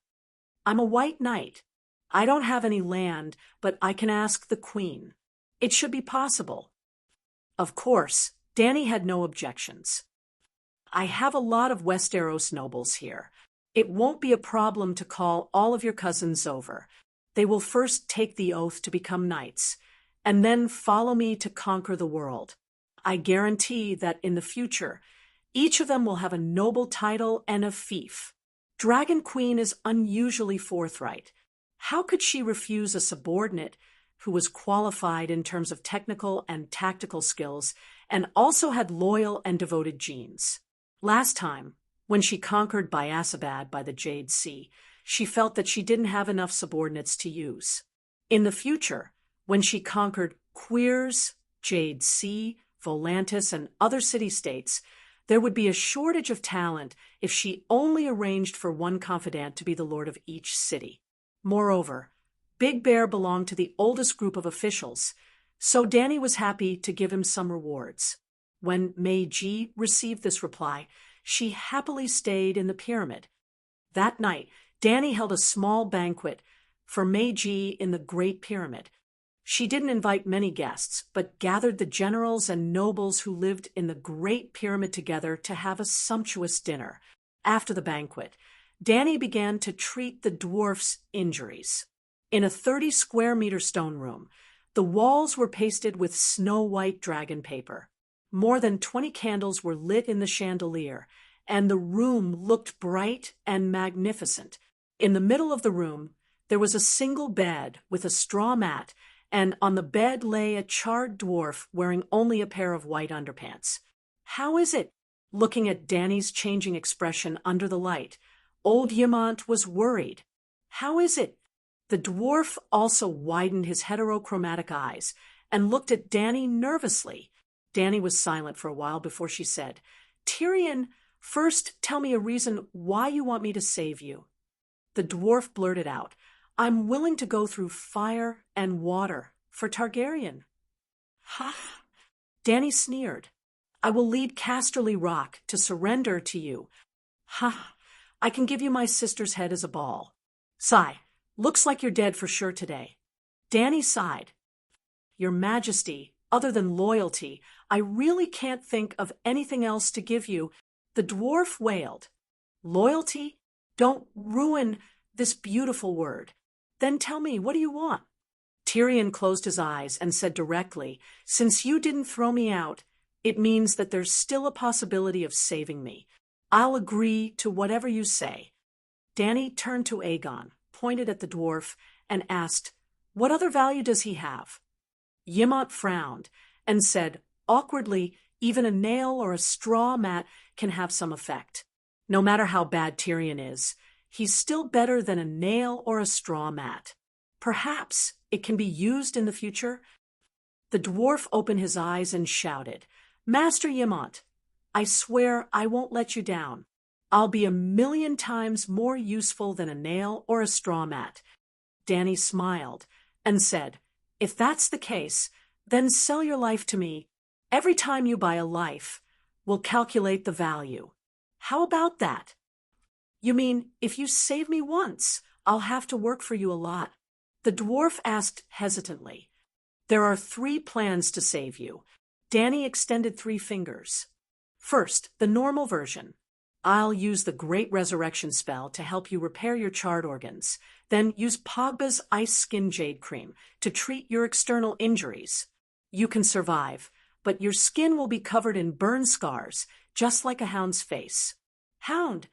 Speaker 1: I'm a white knight. I don't have any land, but I can ask the queen. It should be possible. Of course, Dany had no objections. I have a lot of Westeros nobles here. It won't be a problem to call all of your cousins over. They will first take the oath to become knights, and then follow me to conquer the world. I guarantee that in the future, each of them will have a noble title and a fief. Dragon Queen is unusually forthright. How could she refuse a subordinate who was qualified in terms of technical and tactical skills and also had loyal and devoted genes? Last time, when she conquered Biasabad by the Jade Sea, she felt that she didn't have enough subordinates to use. In the future, when she conquered Queers, Jade Sea, Volantis, and other city-states, there would be a shortage of talent if she only arranged for one confidant to be the lord of each city. Moreover, Big Bear belonged to the oldest group of officials, so Dany was happy to give him some rewards. When Meiji received this reply, she happily stayed in the pyramid. That night, Dany held a small banquet for Meiji in the Great Pyramid. She didn't invite many guests, but gathered the generals and nobles who lived in the Great Pyramid together to have a sumptuous dinner. After the banquet, Dany began to treat the dwarf's injuries. In a 30-square-meter stone room, the walls were pasted with snow-white dragon paper. More than 20 candles were lit in the chandelier, and the room looked bright and magnificent. In the middle of the room, there was a single bed with a straw mat, and on the bed lay a charred dwarf wearing only a pair of white underpants. How is it? Looking at Dany's changing expression under the light, old Yemont was worried. How is it? The dwarf also widened his heterochromatic eyes and looked at Dany nervously. Dany was silent for a while before she said, Tyrion, First, tell me a reason why you want me to save you." The dwarf blurted out, "I'm willing to go through fire and water for Targaryen." "Ha!" Dany sneered. "I will lead Casterly Rock to surrender to you. Ha! I can give you my sister's head as a ball. Sigh, looks like you're dead for sure today." Dany sighed. "Your Majesty, other than loyalty, I really can't think of anything else to give you." The dwarf wailed. "Loyalty? Don't ruin this beautiful word. Then tell me, what do you want?" Tyrion closed his eyes and said directly, "Since you didn't throw me out, it means that there's still a possibility of saving me. I'll agree to whatever you say." Dany turned to Aegon, pointed at the dwarf, and asked, "What other value does he have?" Ymont frowned and said, awkwardly, "Even a nail or a straw mat can have some effect. No matter how bad Tyrion is, he's still better than a nail or a straw mat. Perhaps it can be used in the future." The dwarf opened his eyes and shouted, "Master Ymont, I swear I won't let you down. I'll be 1,000,000 times more useful than a nail or a straw mat." Dany smiled and said, "If that's the case, then sell your life to me. Every time you buy a life, we'll calculate the value. How about that?" "You mean, if you save me once, I'll have to work for you a lot?" The dwarf asked hesitantly. "There are 3 plans to save you." Dany extended 3 fingers. "First, the normal version. I'll use the Great Resurrection spell to help you repair your charred organs. Then use Pogba's Ice Skin Jade Cream to treat your external injuries. You can survive, but your skin will be covered in burn scars, just like a hound's face." "Hound?"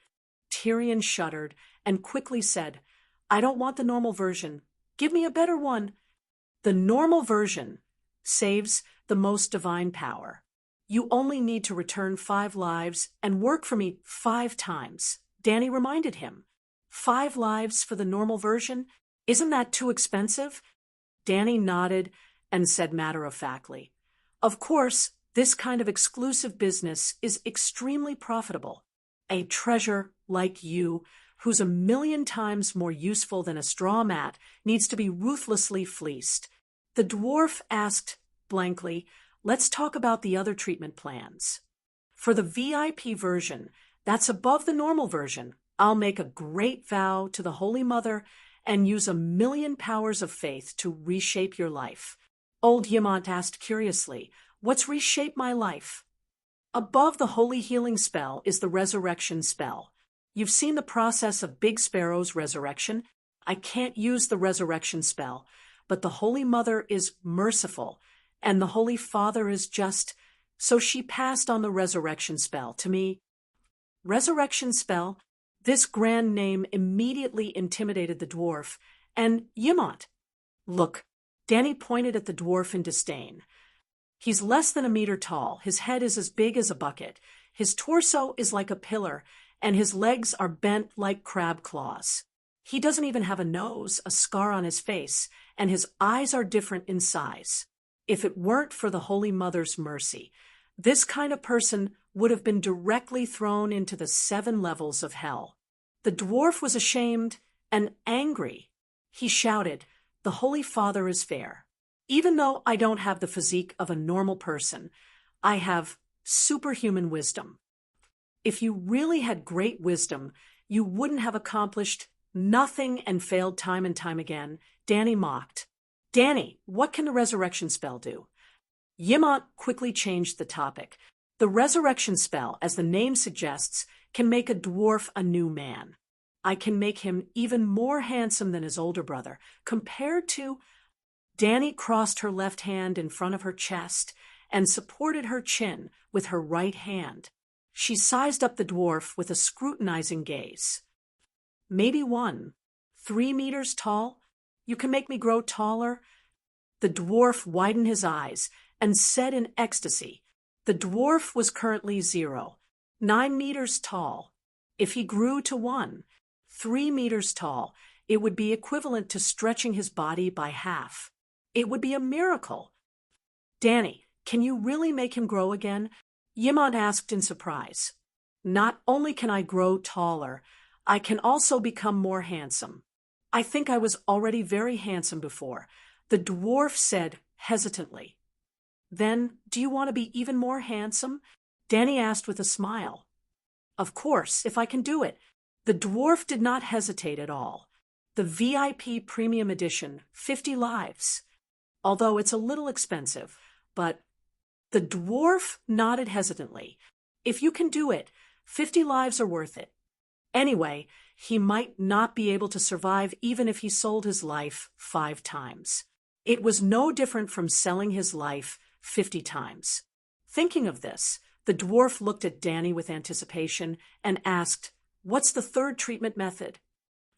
Speaker 1: Tyrion shuddered and quickly said, "I don't want the normal version. Give me a better one." "The normal version saves the most divine power. You only need to return 5 lives and work for me 5 times." Dany reminded him. 5 lives for the normal version? Isn't that too expensive? Dany nodded and said matter-of-factly, "Of course, this kind of exclusive business is extremely profitable. A treasure like you, who's 1,000,000 times more useful than a straw mat, needs to be ruthlessly fleeced." The dwarf asked blankly, "Let's talk about the other treatment plans." "For the VIP version, that's above the normal version, I'll make a great vow to the Holy Mother and use 1,000,000 powers of faith to reshape your life." Old Ymont asked curiously, "What's reshape my life?" "Above the holy healing spell is the resurrection spell. You've seen the process of Big Sparrow's resurrection. I can't use the resurrection spell, but the Holy Mother is merciful, and the Holy Father is just, so she passed on the resurrection spell to me." Resurrection spell? This grand name immediately intimidated the dwarf, and Ymont. "Look," Dany pointed at the dwarf in disdain. "He's less than 1 meter tall, his head is as big as a bucket, his torso is like a pillar, and his legs are bent like crab claws. He doesn't even have a nose, a scar on his face, and his eyes are different in size. If it weren't for the Holy Mother's mercy, this kind of person would have been directly thrown into the 7 levels of hell." The dwarf was ashamed and angry. He shouted, "The Holy Father is fair. Even though I don't have the physique of a normal person, I have superhuman wisdom. If you really had great wisdom, you wouldn't have accomplished nothing and failed time and time again." Dany mocked. "Dany, what can the resurrection spell do?" Ymont quickly changed the topic. "The resurrection spell, as the name suggests, can make a dwarf a new man. I can make him even more handsome than his older brother, compared to—" Dany crossed her left hand in front of her chest and supported her chin with her right hand. She sized up the dwarf with a scrutinizing gaze. "Maybe 1. 3 meters tall? You can make me grow taller?" The dwarf widened his eyes and said in ecstasy, the dwarf was currently 0, 9 meters tall. If he grew to 1, 3 meters tall, it would be equivalent to stretching his body by half. It would be a miracle. "Dany, can you really make him grow again?" Ymont asked in surprise. Not only can I grow taller, I can also become more handsome. I think I was already very handsome before, the dwarf said hesitantly. Then, do you want to be even more handsome? Danny asked with a smile. Of course, if I can do it. The dwarf did not hesitate at all. The VIP Premium Edition, 50 lives. Although it's a little expensive, but the dwarf nodded hesitantly. If you can do it, 50 lives are worth it. Anyway, he might not be able to survive even if he sold his life 5 times. It was no different from selling his life 50 times. Thinking of this, the dwarf looked at Danny with anticipation and asked, "What's the third treatment method?"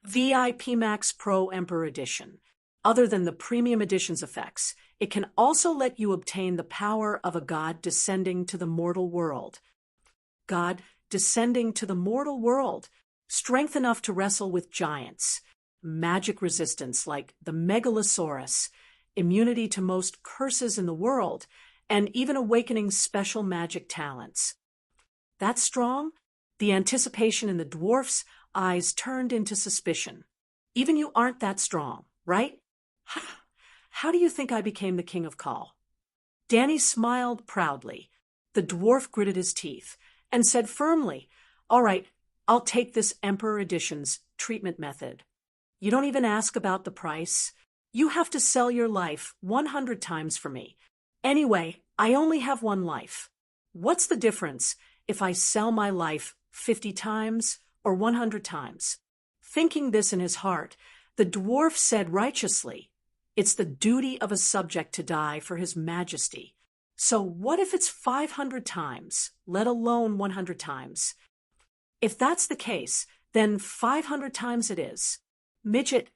Speaker 1: VIP Max Pro Emperor Edition. Other than the Premium Edition's effects, it can also let you obtain the power of a god descending to the mortal world. God descending to the mortal world, strength enough to wrestle with giants, magic resistance like the Megalosaurus, immunity to most curses in the world, and even awakening special magic talents. That strong? The anticipation in the dwarf's eyes turned into suspicion. Even you aren't that strong, right? How do you think I became the King of Kal? Danny smiled proudly. The dwarf gritted his teeth and said firmly, "All right, I'll take this Emperor Edition's treatment method. You don't even ask about the price. You have to sell your life 100 times for me. Anyway, I only have one life. What's the difference if I sell my life 50 times or 100 times?" Thinking this in his heart, the dwarf said righteously, "It's the duty of a subject to die for his majesty. So what if it's 500 times, let alone 100 times? If that's the case, then 500 times it is." Midget,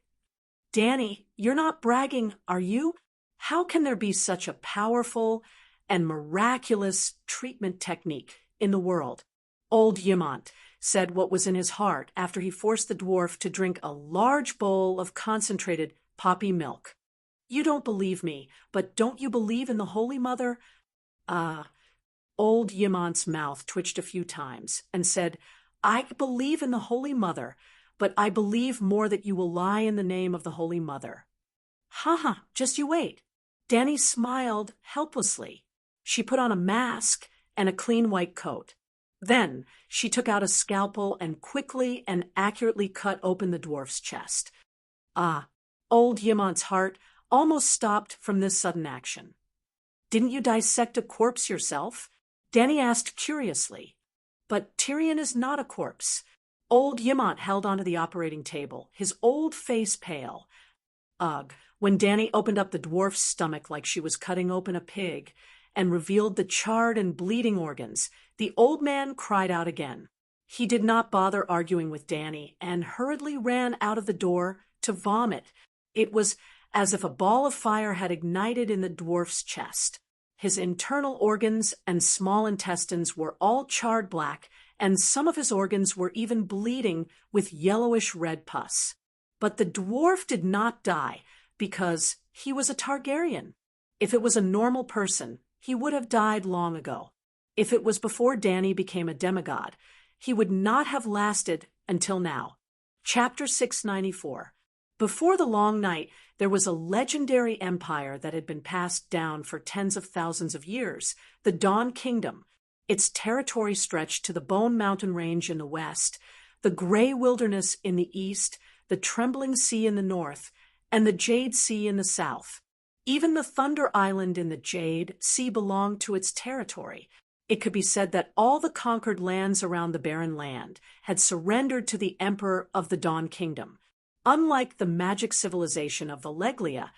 Speaker 1: Danny, you're not bragging, are you? How can there be such a powerful and miraculous treatment technique in the world? Old Yimont said what was in his heart after he forced the dwarf to drink a large bowl of concentrated poppy milk. "You don't believe me, but don't you believe in the Holy Mother?" Old Yimont's mouth twitched a few times and said, "I believe in the Holy Mother, but I believe more that you will lie in the name of the Holy Mother." "Ha, just you wait." Danny smiled helplessly. She put on a mask and a clean white coat. Then she took out a scalpel and quickly and accurately cut open the dwarf's chest. Old Yimont's heart almost stopped from this sudden action. "Didn't you dissect a corpse yourself?" Danny asked curiously. "But Tyrion is not a corpse." Old Yimont held onto the operating table, his old face pale. Ugh, when Danny opened up the dwarf's stomach like she was cutting open a pig and revealed the charred and bleeding organs, the old man cried out again. He did not bother arguing with Danny and hurriedly ran out of the door to vomit. It was as if a ball of fire had ignited in the dwarf's chest. His internal organs and small intestines were all charred black, and some of his organs were even bleeding with yellowish red pus. But the dwarf did not die because he was a Targaryen. If it was a normal person, he would have died long ago. If it was before Danny became a demigod, he would not have lasted until now. Chapter 694. Before the long night, there was a legendary empire that had been passed down for tens of thousands of years, the Dawn Kingdom. Its territory stretched to the Bone Mountain Range in the west, the Gray Wilderness in the east, the Trembling Sea in the north, and the Jade Sea in the south. Even the Thunder Island in the Jade Sea belonged to its territory. It could be said that all the conquered lands around the Barren Land had surrendered to the Emperor of the Dawn Kingdom. Unlike the magic civilization of the Leglia,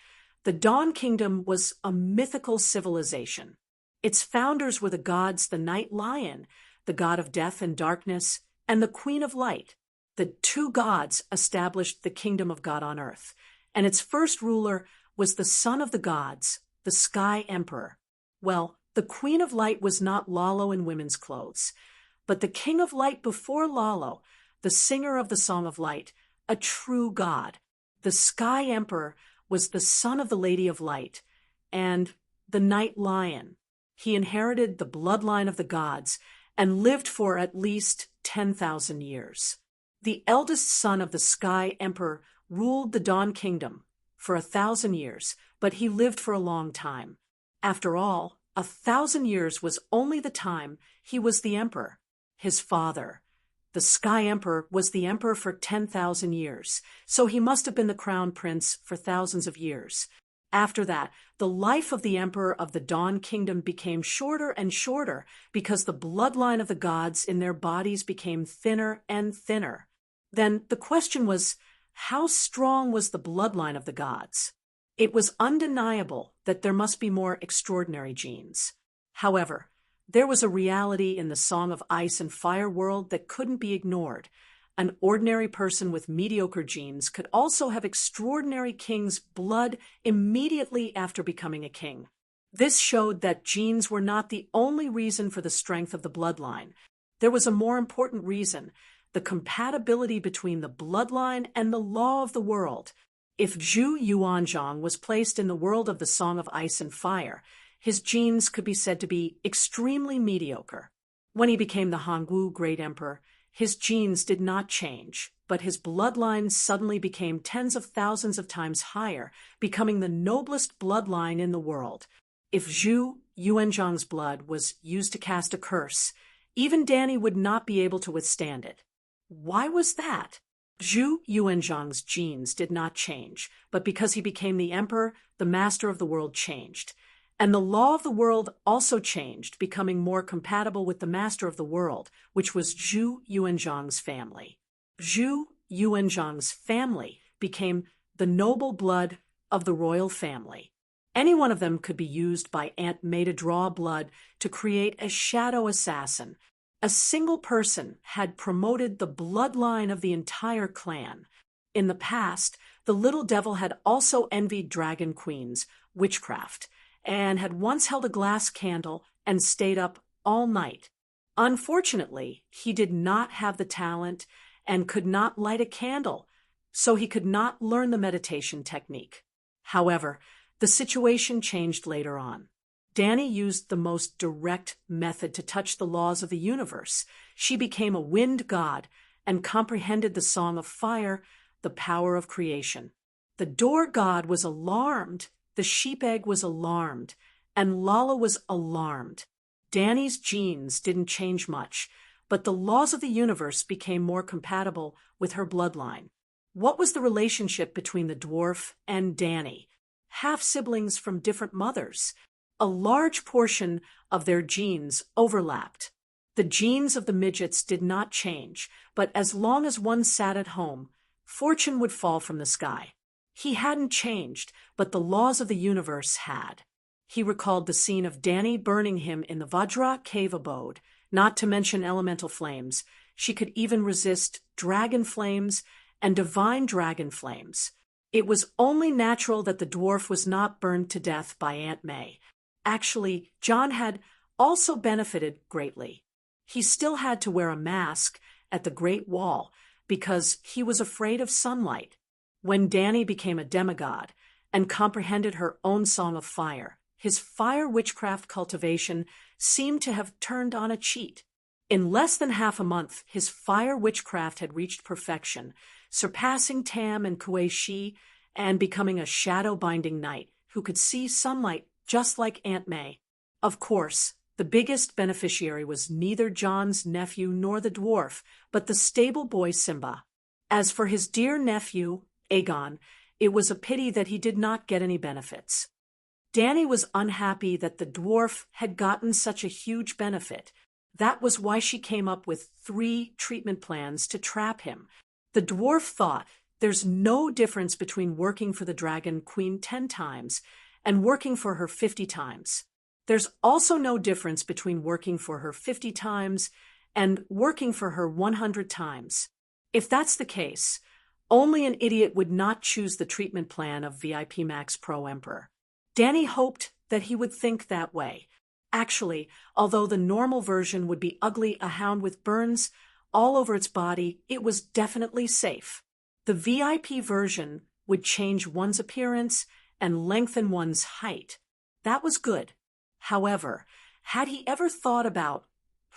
Speaker 1: the Dawn Kingdom was a mythical civilization. Its founders were the gods the Night Lion, the god of death and darkness, and the Queen of Light. The two gods established the kingdom of God on earth, and its first ruler was the son of the gods, the Sky Emperor. Well, the Queen of Light was not Lalo in women's clothes, but the King of Light before Lalo, the singer of the Song of Light, a true god. The Sky Emperor was the son of the Lady of Light and the Night Lion. He inherited the bloodline of the gods and lived for at least 10,000 years. The eldest son of the Sky Emperor ruled the Dawn Kingdom for 1,000 years, but he lived for a long time. After all, 1,000 years was only the time he was the emperor. His father, the Sky Emperor, was the emperor for 10,000 years, so he must have been the crown prince for thousands of years. After that, the life of the emperor of the Dawn Kingdom became shorter and shorter because the bloodline of the gods in their bodies became thinner and thinner. Then the question was, how strong was the bloodline of the gods? It was undeniable that there must be more extraordinary genes. However, there was a reality in the Song of Ice and Fire world that couldn't be ignored. An ordinary person with mediocre genes could also have extraordinary king's blood immediately after becoming a king. This showed that genes were not the only reason for the strength of the bloodline. There was a more important reason: the compatibility between the bloodline and the law of the world. If Zhu Yuanzhang was placed in the world of the Song of Ice and Fire, his genes could be said to be extremely mediocre. When he became the Hongwu Great Emperor, his genes did not change, but his bloodline suddenly became tens of thousands of times higher, becoming the noblest bloodline in the world. If Zhu Yuanzhang's blood was used to cast a curse, even Danny would not be able to withstand it. Why was that? Zhu Yuanzhang's genes did not change, but because he became the emperor, the master of the world changed. And the law of the world also changed, becoming more compatible with the master of the world, which was Zhu Yuanzhang's family. Zhu Yuanzhang's family became the noble blood of the royal family. Any one of them could be used by Aunt May to draw blood to create a shadow assassin. A single person had promoted the bloodline of the entire clan. In the past, the little devil had also envied dragon queens, witchcraft, and had once held a glass candle and stayed up all night. Unfortunately, he did not have the talent and could not light a candle, so he could not learn the meditation technique. However, the situation changed later on. Danny used the most direct method to touch the laws of the universe. She became a wind god and comprehended the Song of Fire, the power of creation. The door god was alarmed. The sheep egg was alarmed, and Lala was alarmed. Danny's genes didn't change much, but the laws of the universe became more compatible with her bloodline. What was the relationship between the dwarf and Danny? Half-siblings from different mothers. A large portion of their genes overlapped. The genes of the midgets did not change, but as long as one sat at home, fortune would fall from the sky. He hadn't changed, but the laws of the universe had. He recalled the scene of Danny burning him in the Vajra cave abode, not to mention elemental flames. She could even resist dragon flames and divine dragon flames. It was only natural that the dwarf was not burned to death by Aunt May. Actually, John had also benefited greatly. He still had to wear a mask at the Great Wall because he was afraid of sunlight. When Danny became a demigod and comprehended her own Song of Fire, his fire witchcraft cultivation seemed to have turned on a cheat. In less than half a month, his fire witchcraft had reached perfection, surpassing Tam and Kuei Shi and becoming a shadow-binding knight who could see sunlight just like Aunt May. Of course, the biggest beneficiary was neither John's nephew nor the dwarf, but the stable boy Simba. As for his dear nephew, Aegon, it was a pity that he did not get any benefits. Danny was unhappy that the dwarf had gotten such a huge benefit. That was why she came up with 3 treatment plans to trap him. The dwarf thought there's no difference between working for the Dragon Queen 10 times and working for her 50 times. There's also no difference between working for her 50 times and working for her 100 times. If that's the case, only an idiot would not choose the treatment plan of VIP Max Pro Emperor. Danny hoped that he would think that way. Actually, although the normal version would be ugly, a hound with burns all over its body, it was definitely safe. The VIP version would change one's appearance and lengthen one's height. That was good. However, had he ever thought about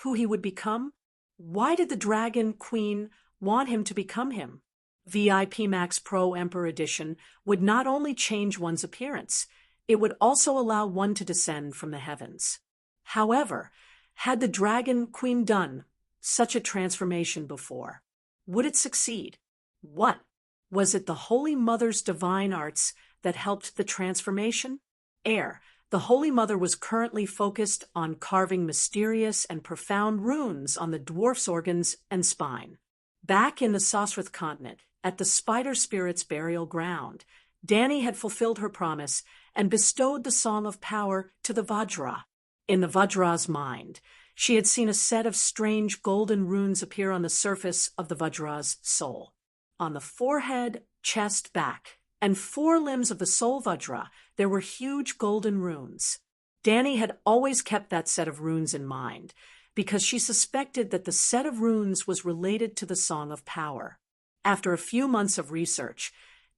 Speaker 1: Who he would become? Why did the Dragon Queen want him to become him? VIP Max Pro Emperor Edition would not only change one's appearance, it would also allow one to descend from the heavens. However, had the Dragon Queen done such a transformation before? Would it succeed? What? Was it the Holy Mother's divine arts that helped the transformation? The Holy Mother was currently focused on carving mysterious and profound runes on the dwarf's organs and spine. Back in the Sosrath continent, at the Spider Spirit's burial ground, Dani had fulfilled her promise and bestowed the Song of Power to the Vajra. In the Vajra's mind, she had seen a set of strange golden runes appear on the surface of the Vajra's soul. On the forehead, chest, back, and forelimbs of the soul Vajra, there were huge golden runes. Dani had always kept that set of runes in mind, because she suspected that the set of runes was related to the Song of Power. After a few months of research,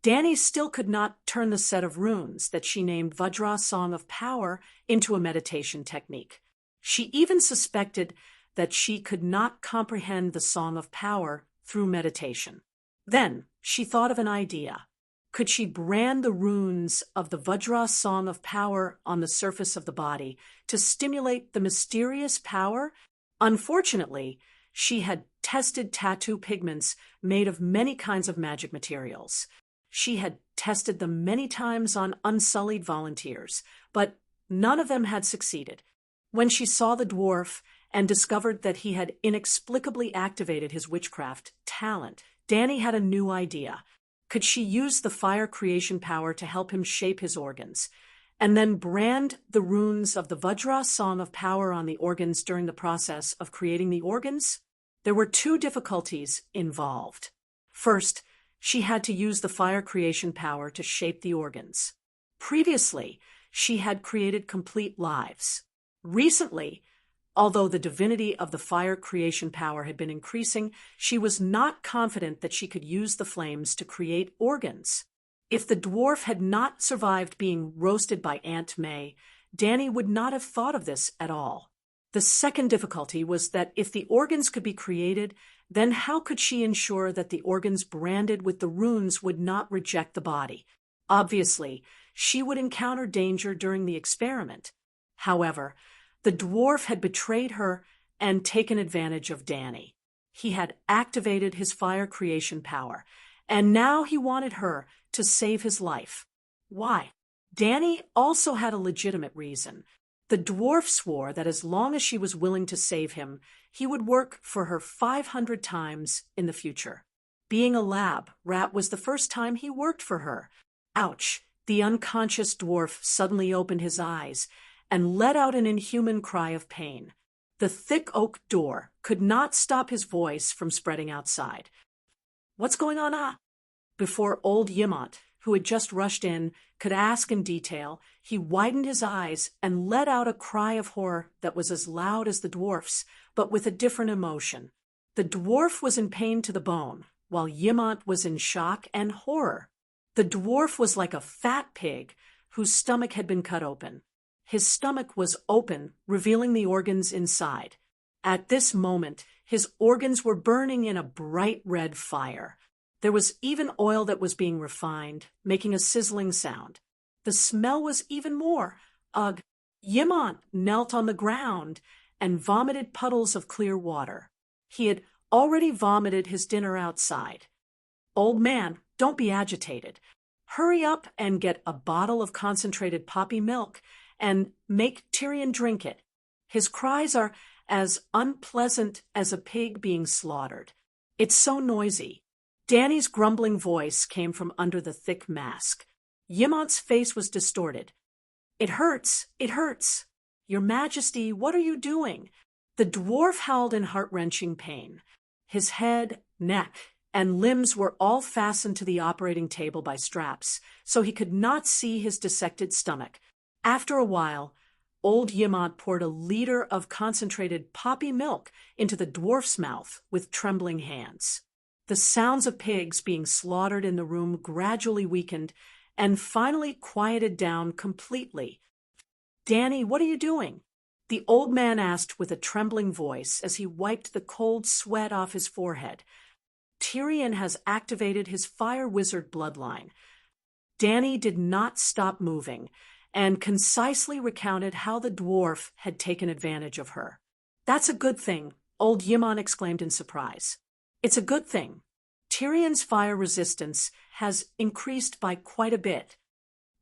Speaker 1: Dani still could not turn the set of runes that she named Vajra Song of Power into a meditation technique. She even suspected that she could not comprehend the Song of Power through meditation. Then she thought of an idea. Could she brand the runes of the Vajra Song of Power on the surface of the body to stimulate the mysterious power? Unfortunately, she had tested tattoo pigments made of many kinds of magic materials. She had tested them many times on unsullied volunteers, but none of them had succeeded. When she saw the dwarf and discovered that he had inexplicably activated his witchcraft talent, Dani had a new idea. Could she use the fire creation power to help him shape his organs, and then brand the runes of the Vajra Song of Power on the organs during the process of creating the organs? There were two difficulties involved. First, she had to use the fire creation power to shape the organs. Previously, she had created complete lives. Recently, although the divinity of the fire creation power had been increasing, she was not confident that she could use the flames to create organs. If the dwarf had not survived being roasted by Aunt May, Dani would not have thought of this at all. The second difficulty was that if the organs could be created, then how could she ensure that the organs branded with the runes would not reject the body? Obviously, she would encounter danger during the experiment. However, the dwarf had betrayed her and taken advantage of Dani. He had activated his fire creation power, and now he wanted her to save his life. Why? Dani also had a legitimate reason. The dwarf swore that as long as she was willing to save him, he would work for her 500 times in the future. Being a lab rat was the first time he worked for her. Ouch! The unconscious dwarf suddenly opened his eyes and let out an inhuman cry of pain. The thick oak door could not stop his voice from spreading outside. "What's going on?" Before old Yimont, who had just rushed in, could ask in detail, he widened his eyes and let out a cry of horror that was as loud as the dwarf's, but with a different emotion. The dwarf was in pain to the bone, while Yimont was in shock and horror. The dwarf was like a fat pig whose stomach had been cut open. His stomach was open, revealing the organs inside. At this moment, his organs were burning in a bright red fire. There was even oil that was being refined, making a sizzling sound. The smell was even more. Ugh! Yimont knelt on the ground and vomited puddles of clear water. He had already vomited his dinner outside. "Old man, don't be agitated. Hurry up and get a bottle of concentrated poppy milk and make Tyrion drink it. His cries are as unpleasant as a pig being slaughtered. It's so noisy." Dani's grumbling voice came from under the thick mask. Yimont's face was distorted. "It hurts! It hurts! Your Majesty, what are you doing?" The dwarf howled in heart-wrenching pain. His head, neck, and limbs were all fastened to the operating table by straps, so he could not see his dissected stomach. After a while, old Yimont poured a liter of concentrated poppy milk into the dwarf's mouth with trembling hands. The sounds of pigs being slaughtered in the room gradually weakened and finally quieted down completely. "Dani, what are you doing?" The old man asked with a trembling voice as he wiped the cold sweat off his forehead. Tyrion has activated his fire wizard bloodline. Dany did not stop moving and concisely recounted how the dwarf had taken advantage of her. That's a good thing, old Ymon exclaimed in surprise. It's a good thing. Tyrion's fire resistance has increased by quite a bit.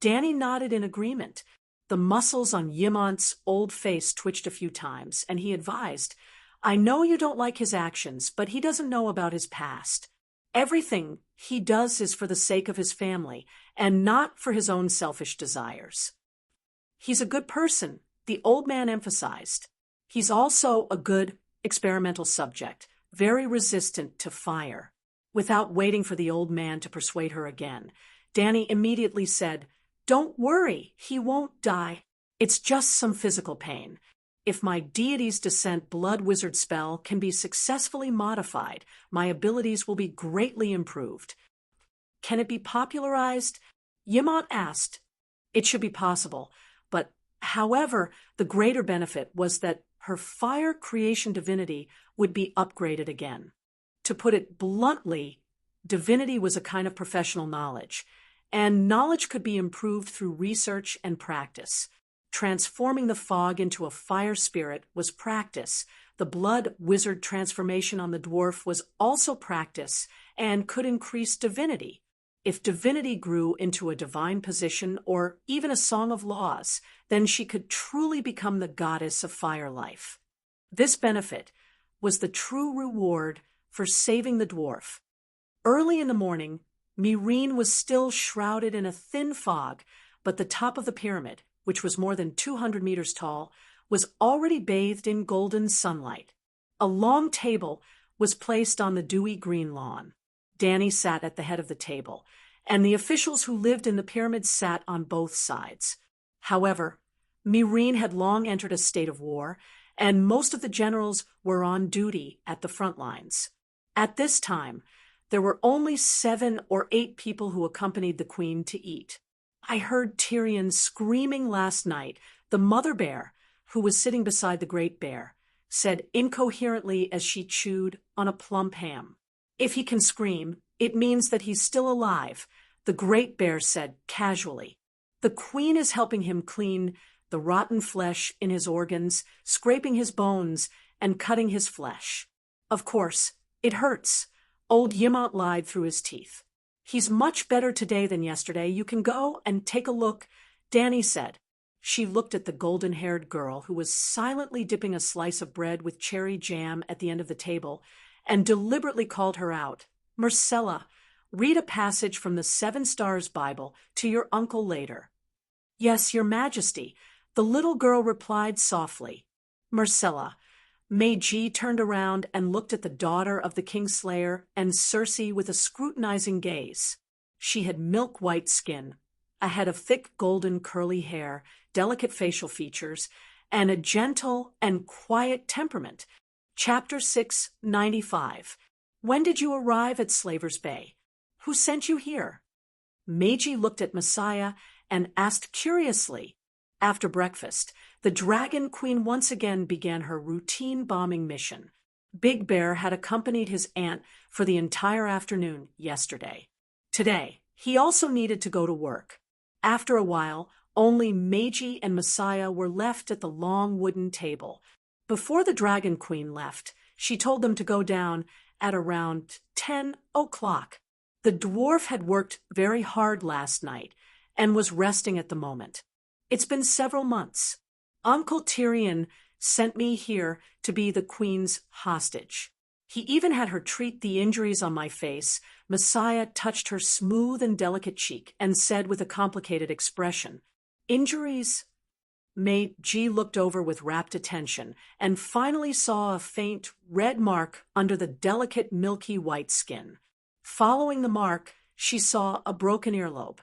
Speaker 1: Dany nodded in agreement. The muscles on Ymon's old face twitched a few times, and he advised, I know you don't like his actions, but he doesn't know about his past. Everything he does is for the sake of his family, and not for his own selfish desires. He's a good person, the old man emphasized. He's also a good experimental subject, very resistant to fire. Without waiting for the old man to persuade her again, Dany immediately said, Don't worry, he won't die. It's just some physical pain. If my deity's descent blood wizard spell can be successfully modified, my abilities will be greatly improved. Can it be popularized? Ymont asked. It should be possible, but however, the greater benefit was that her fire creation divinity would be upgraded again. To put it bluntly, divinity was a kind of professional knowledge, and knowledge could be improved through research and practice. Transforming the fog into a fire spirit was practice. The blood wizard transformation on the dwarf was also practice and could increase divinity. If divinity grew into a divine position or even a song of laws, then she could truly become the goddess of fire life. This benefit was the true reward for saving the dwarf. Early in the morning, Meereen was still shrouded in a thin fog, but the top of the pyramid, which was more than 200 meters tall, was already bathed in golden sunlight. A long table was placed on the dewy green lawn. Dany sat at the head of the table, and the officials who lived in the pyramid sat on both sides. However, Meereen had long entered a state of war, and most of the generals were on duty at the front lines. At this time, there were only 7 or 8 people who accompanied the queen to eat. I heard Tyrion screaming last night. The mother bear, who was sitting beside the great bear, said incoherently as she chewed on a plump ham. If he can scream, it means that he's still alive, the great bear said casually. The queen is helping him clean the rotten flesh in his organs, scraping his bones, and cutting his flesh. Of course, it hurts. Old Ymont lied through his teeth. He's much better today than yesterday. You can go and take a look, Dany said. She looked at the golden-haired girl who was silently dipping a slice of bread with cherry jam at the end of the table and deliberately called her out. Marcella, read a passage from the 7 Stars Bible to your uncle later. Yes, your majesty, the little girl replied softly. Marcella. Meiji turned around and looked at the daughter of the Kingslayer and Cersei with a scrutinizing gaze. She had milk-white skin, a head of thick golden curly hair, delicate facial features, and a gentle and quiet temperament. Chapter 695. When did you arrive at Slaver's Bay? Who sent you here? Meiji looked at Messiah and asked curiously. After breakfast, the Dragon Queen once again began her routine bombing mission. Big Bear had accompanied his aunt for the entire afternoon yesterday. Today, he also needed to go to work. After a while, only Meiji and Messiah were left at the long wooden table. Before the Dragon Queen left, she told them to go down at around 10 o'clock. The dwarf had worked very hard last night and was resting at the moment. It's been several months. Uncle Tyrion sent me here to be the queen's hostage. He even had her treat the injuries on my face. Messiah touched her smooth and delicate cheek and said with a complicated expression, Injuries? Meiji looked over with rapt attention and finally saw a faint red mark under the delicate milky white skin. Following the mark, she saw a broken earlobe.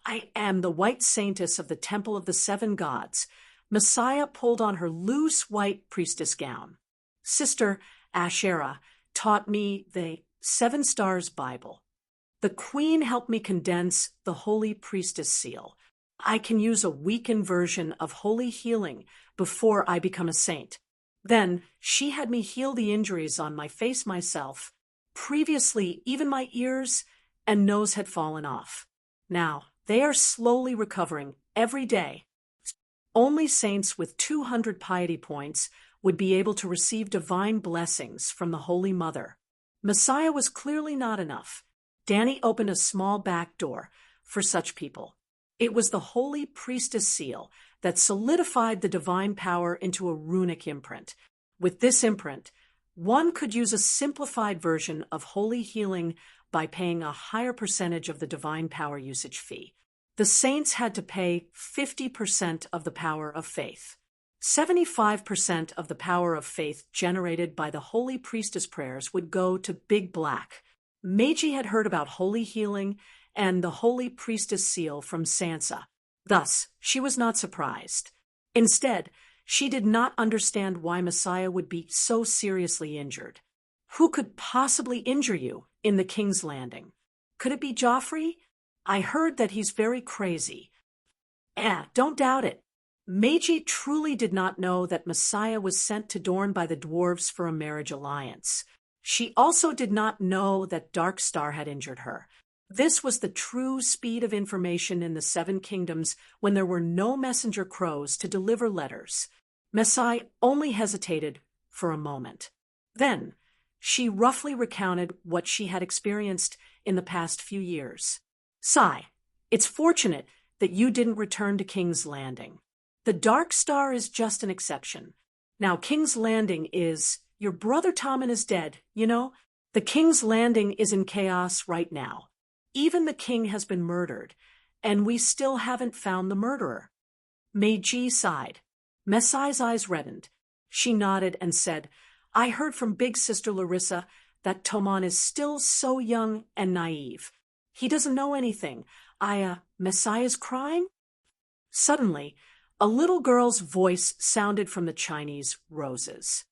Speaker 1: I am the white saintess of the Temple of the 7 Gods. Messiah pulled on her loose white priestess gown. Sister Asherah taught me the 7 Stars Bible. The queen helped me condense the holy priestess seal. I can use a weakened version of holy healing before I become a saint. Then she had me heal the injuries on my face myself. Previously, even my ears and nose had fallen off. Now, they are slowly recovering every day. Only saints with 200 piety points would be able to receive divine blessings from the Holy Mother. Messiah was clearly not enough. Danny opened a small back door for such people. It was the Holy Priestess seal that solidified the divine power into a runic imprint. With this imprint, one could use a simplified version of holy healing by paying a higher percentage of the divine power usage fee. The saints had to pay 50% of the power of faith. 75% of the power of faith generated by the Holy Priestess prayers would go to Big Black. Meiji had heard about holy healing and the Holy Priestess seal from Sansa. Thus, she was not surprised. Instead, she did not understand why Messiah would be so seriously injured. Who could possibly injure you in the King's Landing? Could it be Joffrey? I heard that he's very crazy. Don't doubt it. Meiji truly did not know that Messiah was sent to Dorne by the dwarves for a marriage alliance. She also did not know that Darkstar had injured her. This was the true speed of information in the Seven Kingdoms when there were no messenger crows to deliver letters. Messiah only hesitated for a moment. Then, she roughly recounted what she had experienced in the past few years. Sigh, it's fortunate that you didn't return to King's Landing. The Dark Star is just an exception. Now, King's Landing is, your brother Tommen is dead, you know? The King's Landing is in chaos right now. Even the king has been murdered, and we still haven't found the murderer. Meiji sighed. Messiah's eyes reddened. She nodded and said, I heard from Big Sister Larissa that Tommen is still so young and naive. He doesn't know anything. Messiah's crying? Suddenly, a little girl's voice sounded from the Chinese roses.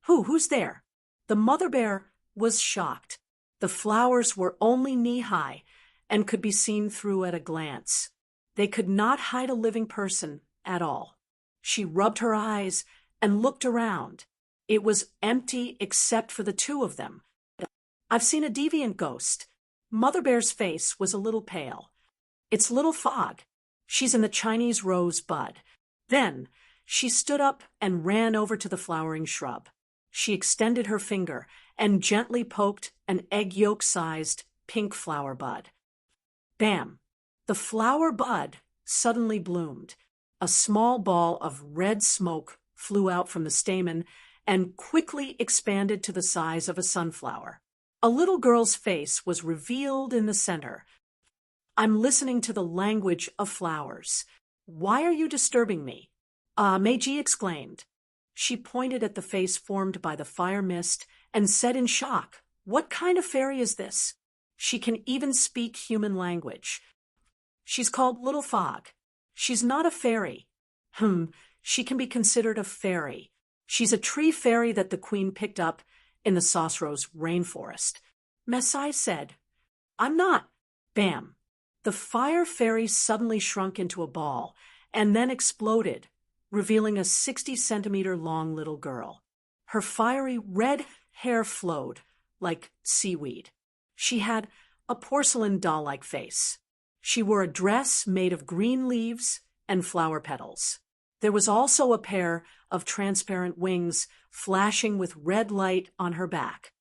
Speaker 1: Who's there? The mother bear was shocked. The flowers were only knee-high and could be seen through at a glance. They could not hide a living person at all. She rubbed her eyes and looked around. It was empty except for the two of them. I've seen a deviant ghost. Mother Bear's face was a little pale. It's Little Fog. She's in the Chinese rose bud. Then she stood up and ran over to the flowering shrub. She extended her finger and gently poked an egg yolk-sized pink flower bud. Bam! The flower bud suddenly bloomed. A small ball of red smoke flew out from the stamen and quickly expanded to the size of a sunflower. A little girl's face was revealed in the center. I'm listening to the language of flowers. Why are you disturbing me? Meiji exclaimed. She pointed at the face formed by the fire mist and said in shock, What kind of fairy is this? She can even speak human language. She's called Little Fog. She's not a fairy. She can be considered a fairy. She's a tree fairy that the queen picked up in the Sosros rainforest. Messiah said, I'm not. Bam! The fire fairy suddenly shrunk into a ball and then exploded, revealing a 60-centimeter long little girl. Her fiery red hair flowed like seaweed. She had a porcelain doll-like face. She wore a dress made of green leaves and flower petals. There was also a pair of transparent wings flashing with red light on her back.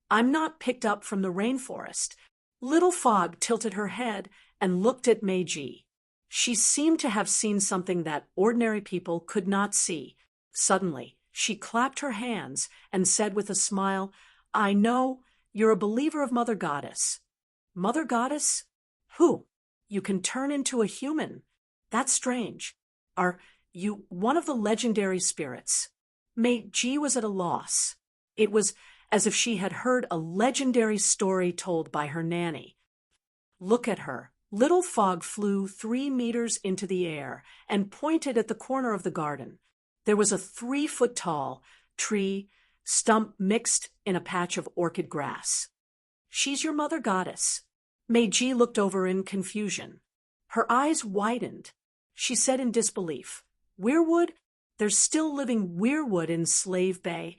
Speaker 1: I'm not picked up from the rainforest. Little Fog tilted her head and looked at Meiji. She seemed to have seen something that ordinary people could not see. Suddenly, she clapped her hands and said with a smile, I know you're a believer of Mother Goddess. Mother Goddess? Who? You can turn into a human. That's strange. Are you one of the legendary spirits? Meiji was at a loss. It was as if she had heard a legendary story told by her nanny. Look at her. Little Fog flew 3 meters into the air and pointed at the corner of the garden. There was a 3-foot-tall tree stump mixed in a patch of orchid grass. She's your Mother Goddess. Meiji looked over in confusion. Her eyes widened. she said in disbelief. Weirwood? There's still living weirwood in Slave Bay.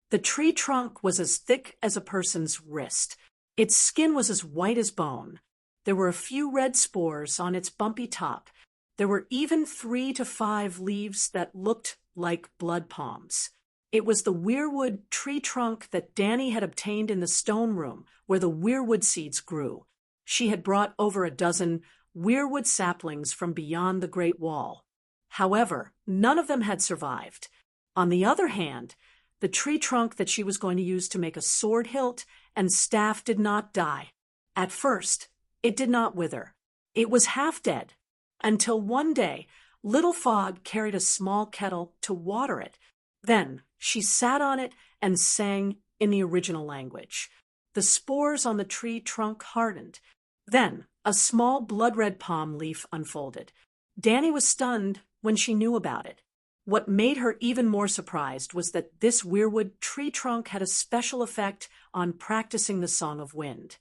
Speaker 1: The tree trunk was as thick as a person's wrist. Its skin was as white as bone. There were a few red spores on its bumpy top. There were even 3 to 5 leaves that looked like blood palms. It was the weirwood tree trunk that Danny had obtained in the stone room where the weirwood seeds grew. She had brought over a dozen weirwood saplings from beyond the Great Wall. However, none of them had survived. On the other hand, the tree trunk that she was going to use to make a sword hilt and staff did not die. At first, it did not wither. It was half dead, until one day, Little Fog carried a small kettle to water it. Then she sat on it and sang in the original language. The spores on the tree trunk hardened. Then a small blood-red palm leaf unfolded. Danny was stunned when she knew about it. What made her even more surprised was that this weirwood tree trunk had a special effect on practicing the Song of Wind.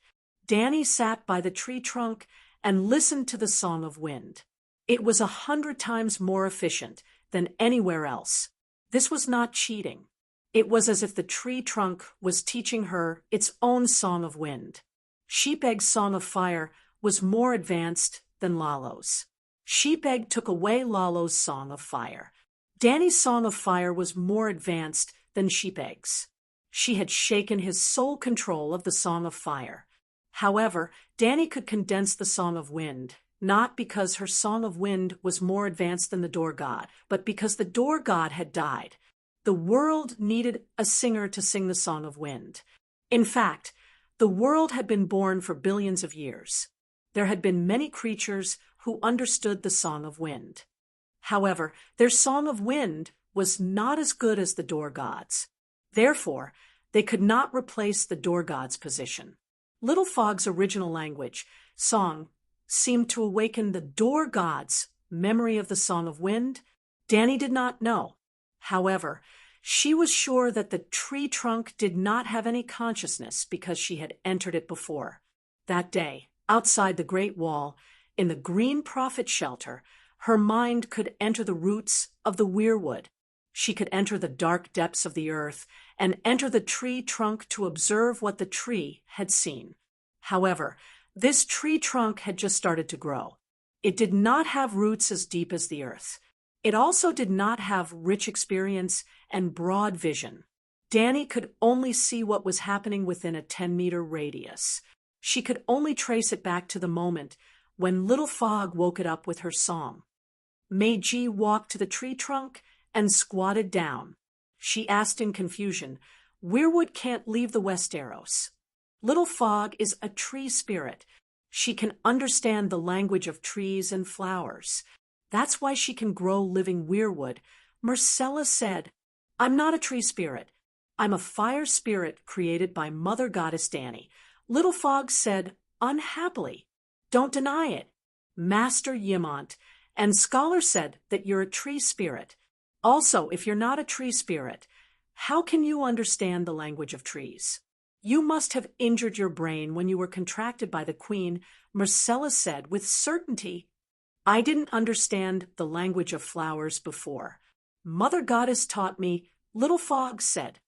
Speaker 1: Danny sat by the tree trunk and listened to the Song of Wind. It was 100 times more efficient than anywhere else. This was not cheating. It was as if the tree trunk was teaching her its own Song of Wind. Sheep-Egg's Song of Fire was more advanced than Lalo's. Sheep-Egg took away Lalo's Song of Fire. Danny's Song of Fire was more advanced than Sheep-Egg's. She had shaken his sole control of the Song of Fire. However, Danny could condense the Song of Wind, not because her Song of Wind was more advanced than the Door God, but because the Door God had died. The world needed a singer to sing the Song of Wind. In fact, the world had been born for billions of years. There had been many creatures who understood the Song of Wind. However, their Song of Wind was not as good as the Door God's. Therefore, they could not replace the Door God's position. Little Fog's original language, song, seemed to awaken the Door God's memory of the Song of Wind. Danny did not know. However, she was sure that the tree trunk did not have any consciousness because she had entered it before. That day, outside the Great Wall, in the Green Prophet Shelter, her mind could enter the roots of the weirwood. She could enter the dark depths of the earth and enter the tree trunk to observe what the tree had seen. However, this tree trunk had just started to grow. It did not have roots as deep as the earth. It also did not have rich experience and broad vision. Danny could only see what was happening within a 10-meter radius. She could only trace it back to the moment when Little Fog woke it up with her song. Meiji walked to the tree trunk and squatted down. She asked in confusion, "Weirwood can't leave the Westeros. Little Fog is a tree spirit. She can understand the language of trees and flowers. That's why she can grow living weirwood." Marcella said, "I'm not a tree spirit. I'm a fire spirit created by Mother Goddess Danny." Little Fog said, unhappily, "Don't deny it. Master Yimont and Scholar said that you're a tree spirit. Also, if you're not a tree spirit, how can you understand the language of trees? You must have injured your brain when you were contracted by the Queen," Marcella said with certainty. "I didn't understand the language of flowers before. Mother Goddess taught me," Little Fog said.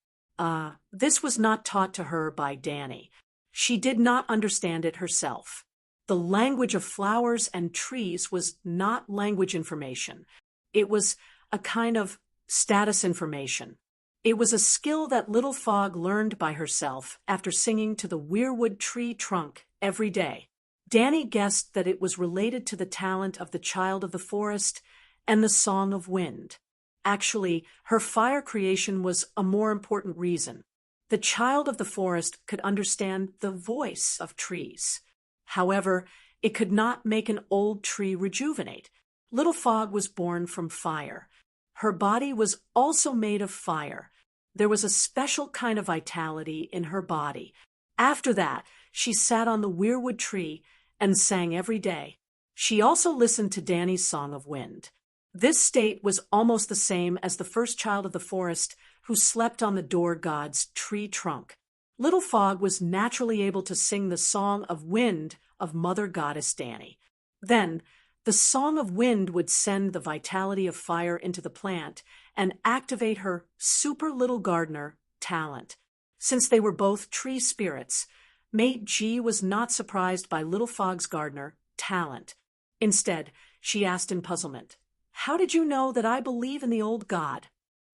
Speaker 1: This was not taught to her by Danny. She did not understand it herself. The language of flowers and trees was not language information. It was a kind of status information. It was a skill that Little Fog learned by herself after singing to the weirwood tree trunk every day. Danny guessed that it was related to the talent of the Child of the Forest and the Song of Wind. Actually, her fire creation was a more important reason. The Child of the Forest could understand the voice of trees. However, it could not make an old tree rejuvenate. Little Fog was born from fire. Her body was also made of fire. There was a special kind of vitality in her body. After that, she sat on the weirwood tree and sang every day. She also listened to Danny's Song of Wind. This state was almost the same as the first Child of the Forest who slept on the Door God's tree trunk. Little Fog was naturally able to sing the Song of Wind of Mother Goddess Danny. Then, The Song of Wind would send the vitality of fire into the plant and activate her super little gardener talent. Since they were both tree spirits, Mate G was not surprised by Little Fog's gardener talent. Instead, she asked in puzzlement, "How did you know that I believe in the old god?"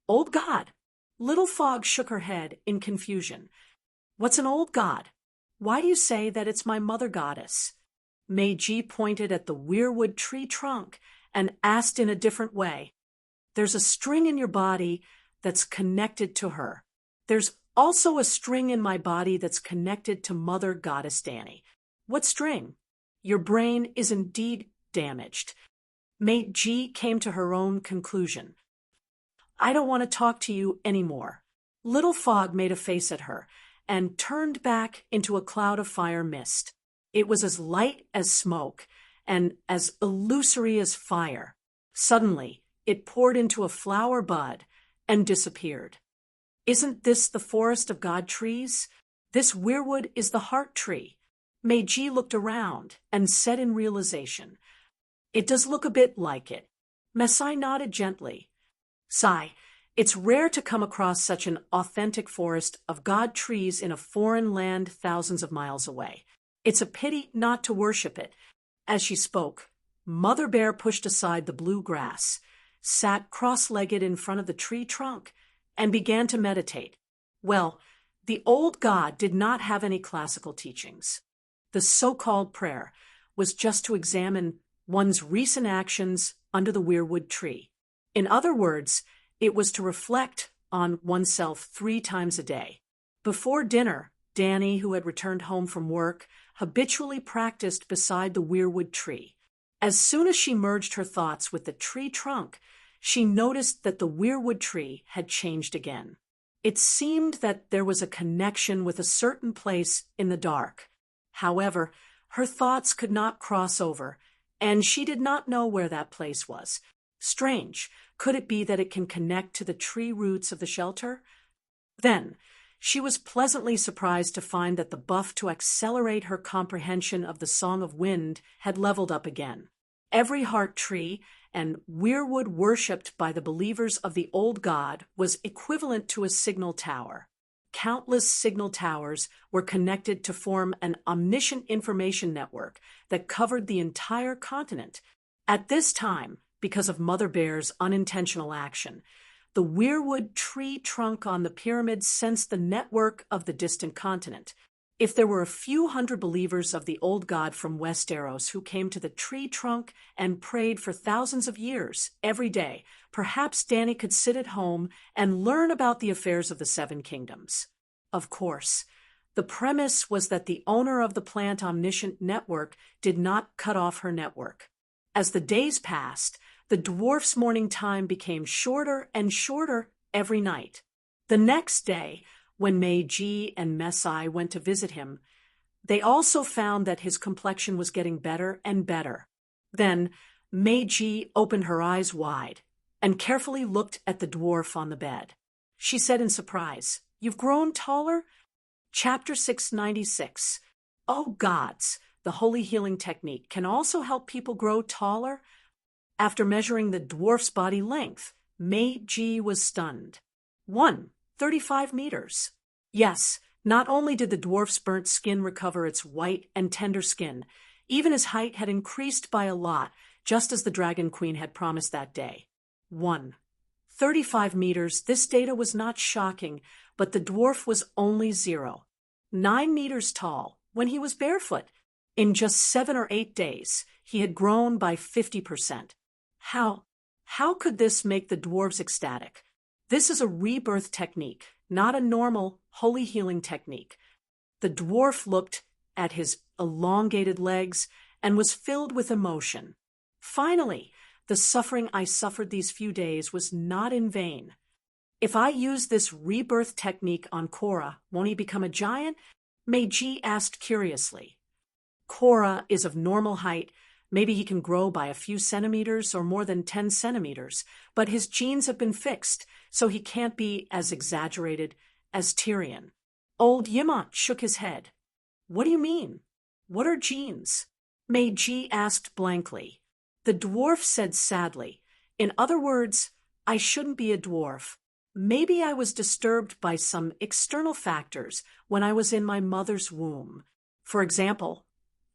Speaker 1: "Old god?" Little Fog shook her head in confusion. "What's an old god? Why do you say that it's my mother goddess?" Meiji pointed at the weirwood tree trunk and asked in a different way, "There's a string in your body that's connected to her. There's also a string in my body that's connected to Mother Goddess Danny." "What string?" "Your brain is indeed damaged." Mate G came to her own conclusion. "I don't want to talk to you anymore." Little Fog made a face at her and turned back into a cloud of fire mist. It was as light as smoke and as illusory as fire. Suddenly, it poured into a flower bud and disappeared. "Isn't this the forest of god trees? This weirwood is the heart tree." Meiji looked around and said in realization, "It does look a bit like it." Mesai nodded gently. "Sai, it's rare to come across such an authentic forest of god trees in a foreign land thousands of miles away. It's a pity not to worship it." As she spoke, Mother Bear pushed aside the blue grass, sat cross-legged in front of the tree trunk, and began to meditate. Well, the old god did not have any classical teachings. The so-called prayer was just to examine one's recent actions under the weirwood tree. In other words, it was to reflect on oneself 3 times a day. Before dinner, Danny, who had returned home from work, habitually practiced beside the weirwood tree. As soon as she merged her thoughts with the tree trunk, she noticed that the weirwood tree had changed again. It seemed that there was a connection with a certain place in the dark. However, her thoughts could not cross over, and she did not know where that place was. Strange, could it be that it can connect to the tree roots of the shelter? Then, she was pleasantly surprised to find that the buff to accelerate her comprehension of the Song of Wind had leveled up again. Every heart tree and weirwood worshipped by the believers of the old god was equivalent to a signal tower. Countless signal towers were connected to form an omniscient information network that covered the entire continent. At this time, because of Mother Bear's unintentional action, the weirwood tree trunk on the pyramid sensed the network of the distant continent. If there were a few hundred believers of the old god from Westeros who came to the tree trunk and prayed for thousands of years, every day, perhaps Danny could sit at home and learn about the affairs of the 7 kingdoms. Of course, the premise was that the owner of the plant omniscient network did not cut off her network. As the days passed, the dwarf's morning time became shorter and shorter every night. The next day, when Meiji and Mesai went to visit him, they also found that his complexion was getting better and better. Then Meiji opened her eyes wide and carefully looked at the dwarf on the bed. She said in surprise, "You've grown taller?" Chapter 696. Oh gods, the holy healing technique can also help people grow taller? After measuring the dwarf's body length, Meiji was stunned. 35 meters. Yes, not only did the dwarf's burnt skin recover its white and tender skin, even his height had increased by a lot, just as the Dragon Queen had promised that day. 35 meters, this data was not shocking, but the dwarf was only 9 meters tall when he was barefoot. In just 7 or 8 days, he had grown by 50%. How could this make the dwarves ecstatic? This is a rebirth technique, not a normal holy healing technique. The dwarf looked at his elongated legs and was filled with emotion. Finally, the suffering I suffered these few days was not in vain. If I use this rebirth technique on Korra, won't he become a giant? Meiji asked curiously. Korra is of normal height. Maybe he can grow by a few centimeters or more than 10 centimeters, but his genes have been fixed, so he can't be as exaggerated as Tyrion. Old Yimont shook his head. What do you mean? What are genes? Meiji asked blankly. The dwarf said sadly, "In other words, I shouldn't be a dwarf. Maybe I was disturbed by some external factors when I was in my mother's womb. For example,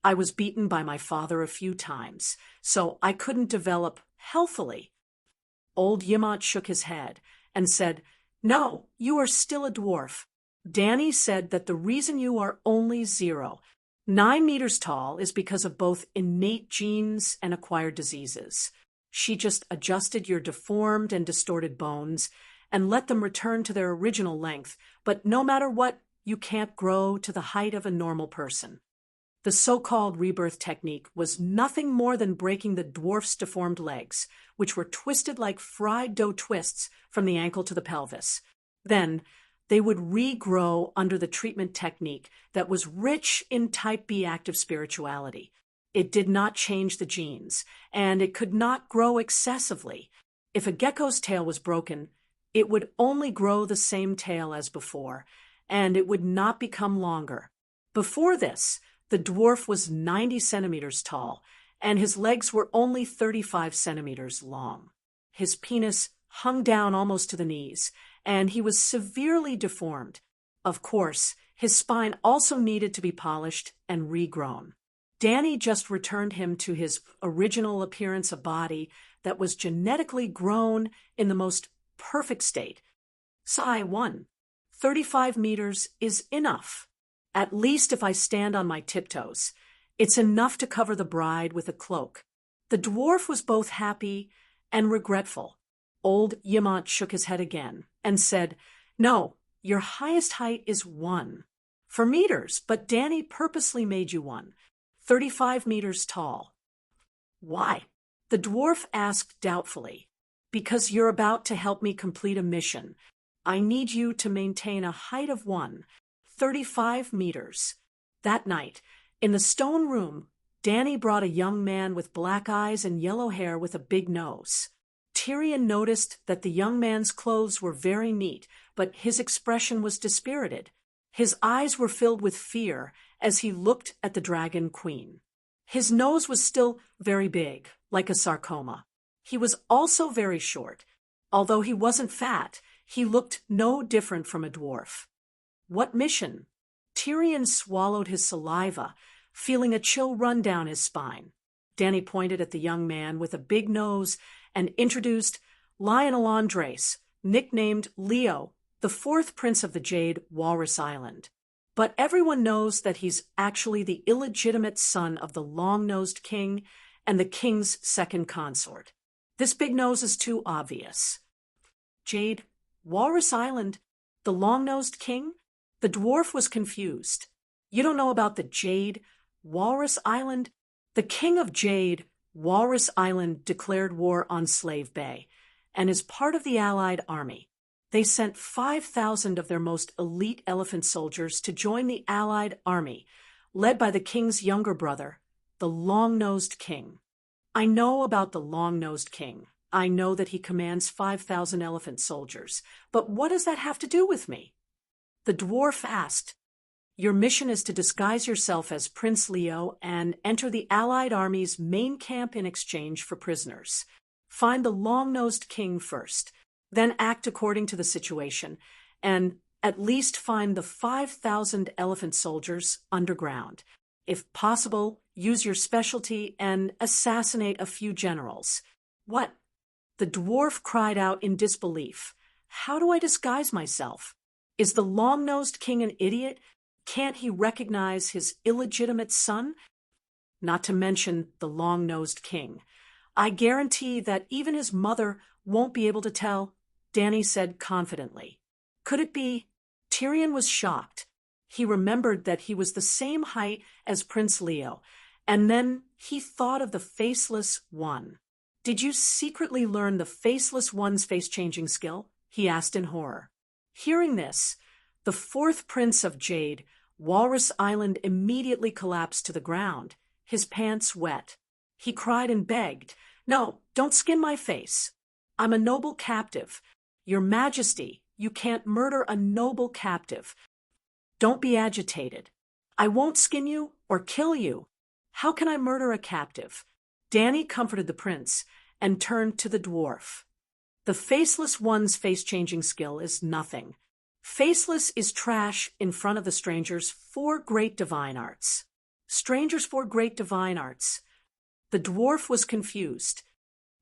Speaker 1: I was beaten by my father a few times, so I couldn't develop healthily." Old Yimot shook his head and said, "No, you are still a dwarf. Danny said that the reason you are only 0.9 meters tall is because of both innate genes and acquired diseases. She just adjusted your deformed and distorted bones and let them return to their original length, but no matter what, you can't grow to the height of a normal person." The so-called rebirth technique was nothing more than breaking the dwarf's deformed legs, which were twisted like fried dough twists from the ankle to the pelvis. Then, they would regrow under the treatment technique that was rich in type B active spirituality. It did not change the genes, and it could not grow excessively. If a gecko's tail was broken, it would only grow the same tail as before, and it would not become longer. Before this, the dwarf was 90 centimeters tall, and his legs were only 35 centimeters long. His penis hung down almost to the knees, and he was severely deformed. Of course, his spine also needed to be polished and regrown. Danny just returned him to his original appearance, a body that was genetically grown in the most perfect state. Sigh 1. 35 meters is enough. At least if I stand on my tiptoes. It's enough to cover the bride with a cloak. The dwarf was both happy and regretful. Old Yimot shook his head again and said, "No, your highest height is 1. For meters, but Danny purposely made you 1. 35 meters tall." "Why?" the dwarf asked doubtfully. "Because you're about to help me complete a mission. I need you to maintain a height of 1.35 meters. That night, in the stone room, Danny brought a young man with black eyes and yellow hair with a big nose. Tyrion noticed that the young man's clothes were very neat, but his expression was dispirited. His eyes were filled with fear as he looked at the dragon queen. His nose was still very big, like a sarcoma. He was also very short. Although he wasn't fat, he looked no different from a dwarf. "What mission?" Tyrion swallowed his saliva, feeling a chill run down his spine. Danny pointed at the young man with a big nose and introduced Lionel Andres, nicknamed Leo, the 4th prince of the Jade, Walrus Island. But everyone knows that he's actually the illegitimate son of the long-nosed king and the king's second consort. This big nose is too obvious. "Jade, Walrus Island, the long-nosed king?" The dwarf was confused. "You don't know about the Jade, Walrus Island?" The king of Jade, Walrus Island declared war on Slave Bay and is part of the Allied army. They sent 5,000 of their most elite elephant soldiers to join the Allied army, led by the king's younger brother, the long-nosed king. "I know about the long-nosed king. I know that he commands 5,000 elephant soldiers. But what does that have to do with me?" The dwarf asked, "Your mission is to disguise yourself as Prince Leo and enter the Allied army's main camp in exchange for prisoners. Find the long-nosed king first, then act according to the situation, and at least find the 5,000 elephant soldiers underground. If possible, use your specialty and assassinate a few generals." "What?" The dwarf cried out in disbelief. "How do I disguise myself? Is the long-nosed king an idiot? Can't he recognize his illegitimate son? Not to mention the long-nosed king. I guarantee that even his mother won't be able to tell," Danny said confidently. "Could it be?" Tyrion was shocked. He remembered that he was the same height as Prince Leo, and then he thought of the Faceless One. "Did you secretly learn the Faceless One's face-changing skill?" he asked in horror. Hearing this, the 4th prince of Jade, Walrus Island, immediately collapsed to the ground, his pants wet. He cried and begged, "No, don't skin my face. I'm a noble captive. Your Majesty, you can't murder a noble captive. Don't be agitated. I won't skin you or kill you. How can I murder a captive? Danny comforted the prince and turned to the dwarf. The Faceless One's face-changing skill is nothing. Faceless is trash in front of the stranger's 4 great divine arts. Stranger's 4 great divine arts. The dwarf was confused.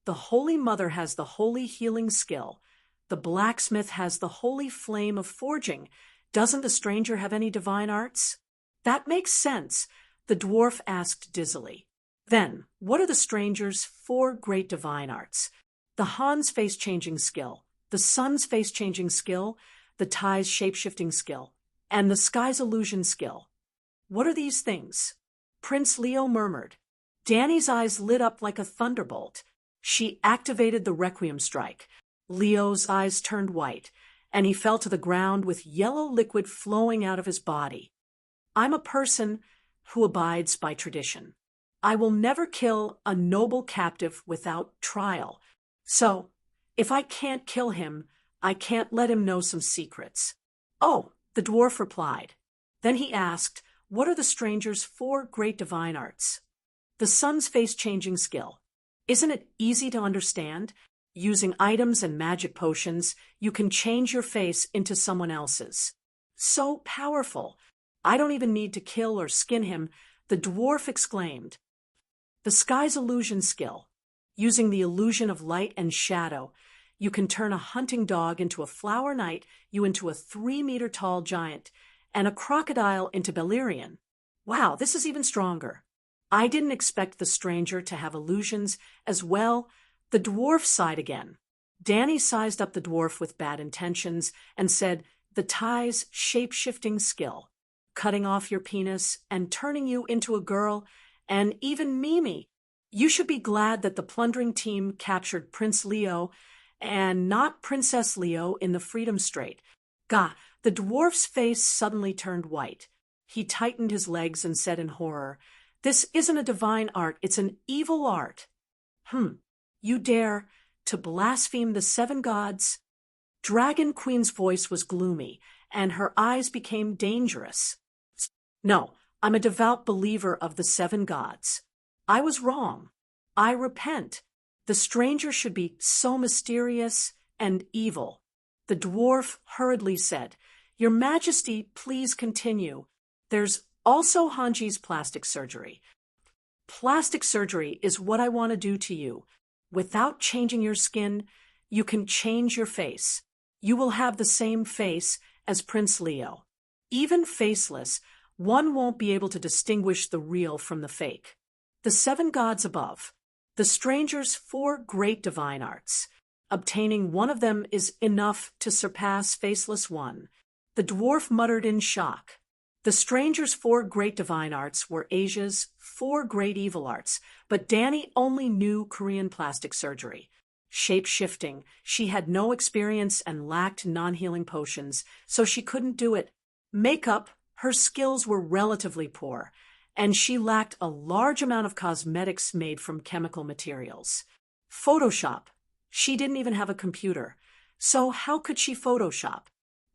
Speaker 1: The Holy Mother has the holy healing skill. The blacksmith has the holy flame of forging. Doesn't the stranger have any divine arts? That makes sense, the dwarf asked dizzily. Then, what are the stranger's 4 great divine arts? The Han's face-changing skill, the sun's face-changing skill, the tie's shape-shifting skill, and the sky's illusion skill. What are these things? Prince Leo murmured. Danny's eyes lit up like a thunderbolt. She activated the Requiem strike. Leo's eyes turned white, and he fell to the ground with yellow liquid flowing out of his body. I'm a person who abides by tradition. I will never kill a noble captive without trial. So, if I can't kill him, I can't let him know some secrets. Oh, the dwarf replied. Then he asked, what are the stranger's 4 great divine arts? The sun's face-changing skill. Isn't it easy to understand? Using items and magic potions, you can change your face into someone else's. So powerful. I don't even need to kill or skin him, the dwarf exclaimed. The sky's illusion skill. Using the illusion of light and shadow, you can turn a hunting dog into a flower knight, you into a 3-meter-tall giant, and a crocodile into Beleriand. Wow, this is even stronger. I didn't expect the stranger to have illusions as well. The dwarf sighed again. Danny sized up the dwarf with bad intentions and said, the tie's shape-shifting skill, cutting off your penis and turning you into a girl, and even Mimi. You should be glad that the plundering team captured Prince Leo and not Princess Leo in the Freedom Strait. Gah, the dwarf's face suddenly turned white. He tightened his legs and said in horror, this isn't a divine art, it's an evil art. You dare to blaspheme the 7 gods? Dragon Queen's voice was gloomy, and her eyes became dangerous. No, I'm a devout believer of the 7 gods. I was wrong. I repent. The stranger should be so mysterious and evil. The dwarf hurriedly said, Your Majesty, please continue. There's also Hanji's plastic surgery. Plastic surgery is what I want to do to you. Without changing your skin, you can change your face. You will have the same face as Prince Leo. Even faceless, one won't be able to distinguish the real from the fake. The 7 gods above. The stranger's 4 great divine arts. Obtaining one of them is enough to surpass Faceless One. The dwarf muttered in shock. The stranger's 4 great divine arts were Asia's 4 great evil arts, but Danny only knew Korean plastic surgery. Shape-shifting, she had no experience and lacked non-healing potions, so she couldn't do it. Makeup, her skills were relatively poor, and she lacked a large amount of cosmetics made from chemical materials. Photoshop, she didn't even have a computer, so how could she Photoshop?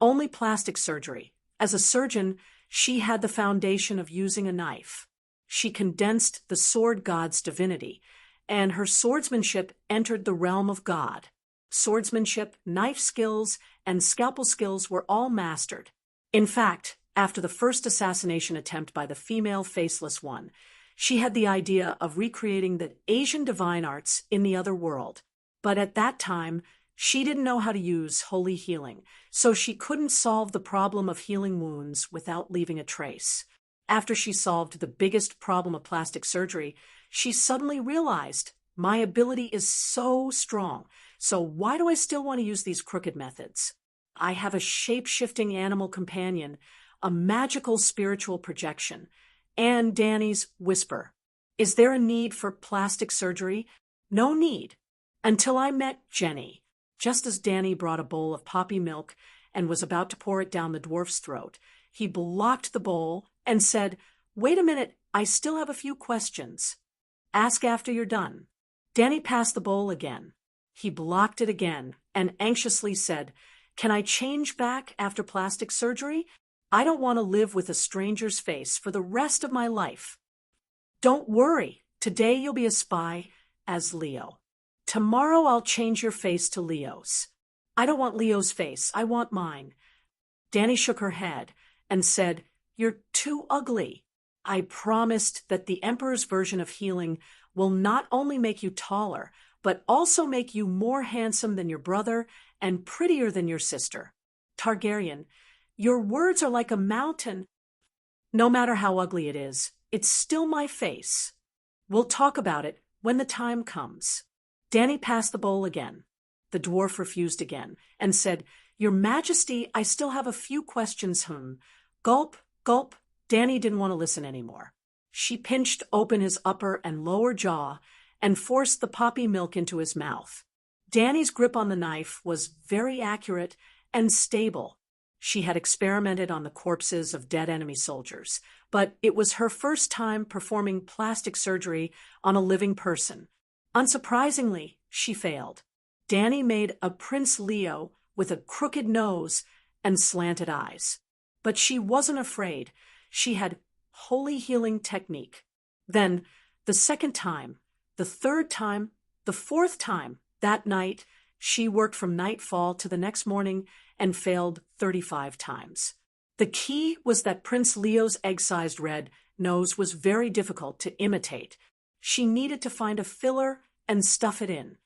Speaker 1: Only plastic surgery. As a surgeon, she had the foundation of using a knife. She condensed the sword god's divinity, and her swordsmanship entered the realm of God. Swordsmanship, knife skills, and scalpel skills were all mastered. In fact, after the first assassination attempt by the female Faceless One, she had the idea of recreating the Asian divine arts in the other world. But at that time, she didn't know how to use holy healing, so she couldn't solve the problem of healing wounds without leaving a trace. After she solved the biggest problem of plastic surgery, she suddenly realized, my ability is so strong, so why do I still want to use these crooked methods? I have a shape-shifting animal companion, a magical spiritual projection, and Danny's whisper. Is there a need for plastic surgery? No need. Until I met Jenny. Just as Danny brought a bowl of poppy milk and was about to pour it down the dwarf's throat, he blocked the bowl and said, Wait a minute, I still have a few questions. Ask after you're done. Danny passed the bowl again. He blocked it again and anxiously said, Can I change back after plastic surgery? I don't want to live with a stranger's face for the rest of my life. Don't worry, Today you'll be a spy as Leo. Tomorrow I'll change your face to Leo's. I don't want Leo's face, I want mine. Danny shook her head and said, You're too ugly. I promised that the Emperor's version of healing will not only make you taller, but also make you more handsome than your brother and prettier than your sister. Targaryen, your words are like a mountain. No matter how ugly it is, it's still my face. We'll talk about it when the time comes. Danny passed the bowl again. The dwarf refused again and said, Your Majesty, I still have a few questions. Gulp, gulp. Danny didn't want to listen anymore. She pinched open his upper and lower jaw and forced the poppy milk into his mouth. Danny's grip on the knife was very accurate and stable. She had experimented on the corpses of dead enemy soldiers, but it was her first time performing plastic surgery on a living person. Unsurprisingly, she failed. Danny made a Prince Leo with a crooked nose and slanted eyes. But she wasn't afraid. She had holy healing technique. Then, the second time, the third time, the fourth time, that night, she worked from nightfall to the next morning and failed 35 times. The key was that Prince Leo's egg-sized red nose was very difficult to imitate. She needed to find a filler and stuff it in.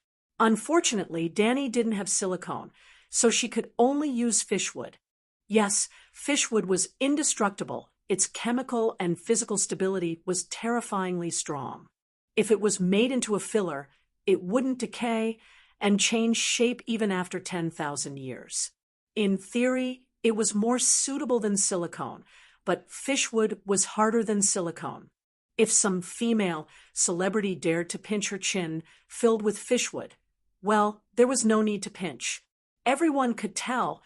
Speaker 1: Unfortunately, Danny didn't have silicone, so she could only use fishwood. Yes, fishwood was indestructible. Its chemical and physical stability was terrifyingly strong. If it was made into a filler, it wouldn't decay and change shape even after 10,000 years. In theory, it was more suitable than silicone, but fishwood was harder than silicone. If some female celebrity dared to pinch her chin filled with fishwood, well, there was no need to pinch. Everyone could tell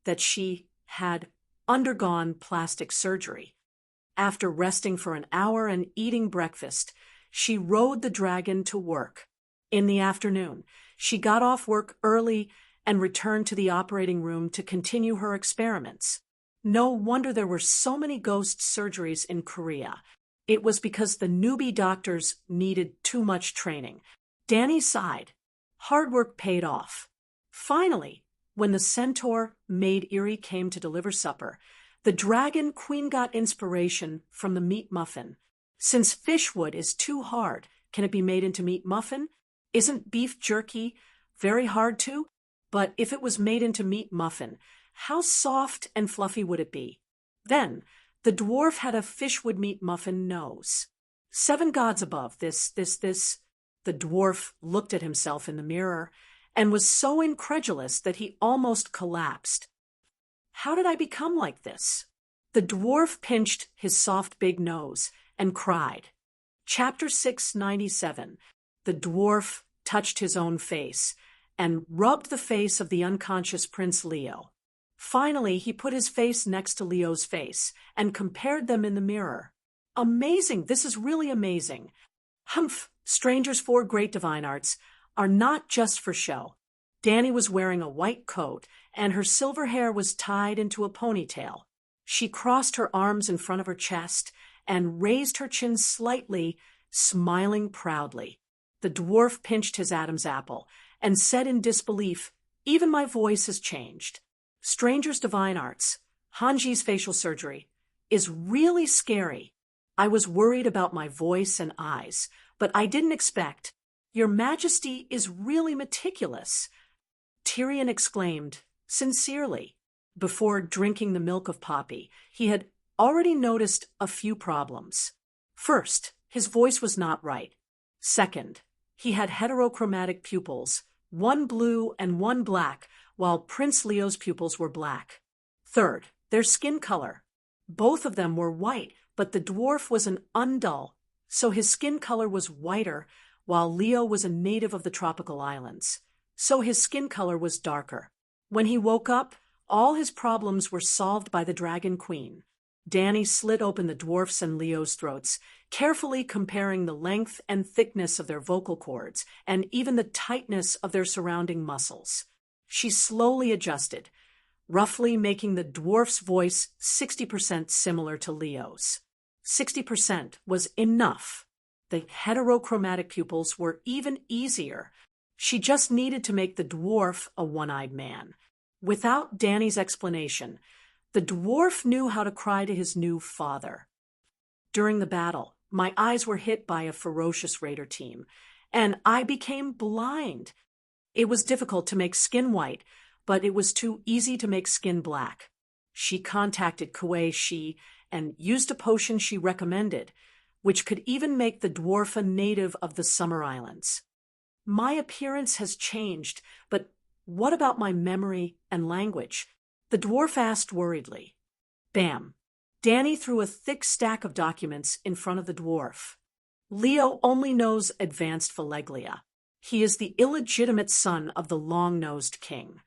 Speaker 1: that she had undergone plastic surgery. After resting for an hour and eating breakfast, she rode the dragon to work. In the afternoon, she got off work early and returned to the operating room to continue her experiments. No wonder there were so many ghost surgeries in Korea. It was because the newbie doctors needed too much training. Danny sighed. Hard work paid off. Finally, when the centaur maid Eerie came to deliver supper, the dragon queen got inspiration from the meat muffin. Since fishwood is too hard, can it be made into meat muffin? Isn't beef jerky very hard too? But if it was made into meat muffin, how soft and fluffy would it be? Then, the dwarf had a fishwood meat muffin nose. 7 gods above, this. The dwarf looked at himself in the mirror and was so incredulous that he almost collapsed. How did I become like this? The dwarf pinched his soft big nose and cried. Chapter 697. The dwarf touched his own face and rubbed the face of the unconscious Prince Leo. Finally, he put his face next to Leo's face and compared them in the mirror. Amazing! This is really amazing. Humph! Stranger's 4 great divine arts are not just for show. Danny was wearing a white coat, and her silver hair was tied into a ponytail. She crossed her arms in front of her chest and raised her chin slightly, smiling proudly. The dwarf pinched his Adam's apple and said in disbelief, Even my voice has changed. Stranger's divine arts, Hanji's facial surgery, is really scary. I was worried about my voice and eyes, but I didn't expect. Your Majesty is really meticulous. Tyrion exclaimed, sincerely. Before drinking the milk of Poppy, he had already noticed a few problems. First, his voice was not right. Second, he had heterochromatic pupils, one blue and one black, while Prince Leo's pupils were black. Third, their skin color. Both of them were white, but the dwarf was an undull, so his skin color was whiter, while Leo was a native of the tropical islands, so his skin color was darker. When he woke up, all his problems were solved by the Dragon Queen. Danny slit open the dwarf's and Leo's throats, carefully comparing the length and thickness of their vocal cords and even the tightness of their surrounding muscles. She slowly adjusted, roughly making the dwarf's voice 60% similar to Leo's. 60% was enough. The heterochromatic pupils were even easier. She just needed to make the dwarf a one-eyed man. Without Danny's explanation, the dwarf knew how to cry to his new father. During the battle, my eyes were hit by a ferocious raider team, and I became blind. It was difficult to make skin white, but it was too easy to make skin black. She contacted Kuei Shi and used a potion she recommended, which could even make the dwarf a native of the Summer Islands. My appearance has changed, but what about my memory and language? The dwarf asked worriedly. Bam! Danny threw a thick stack of documents in front of the dwarf. Leo only knows advanced Phileglia. He is the illegitimate son of the long-nosed king.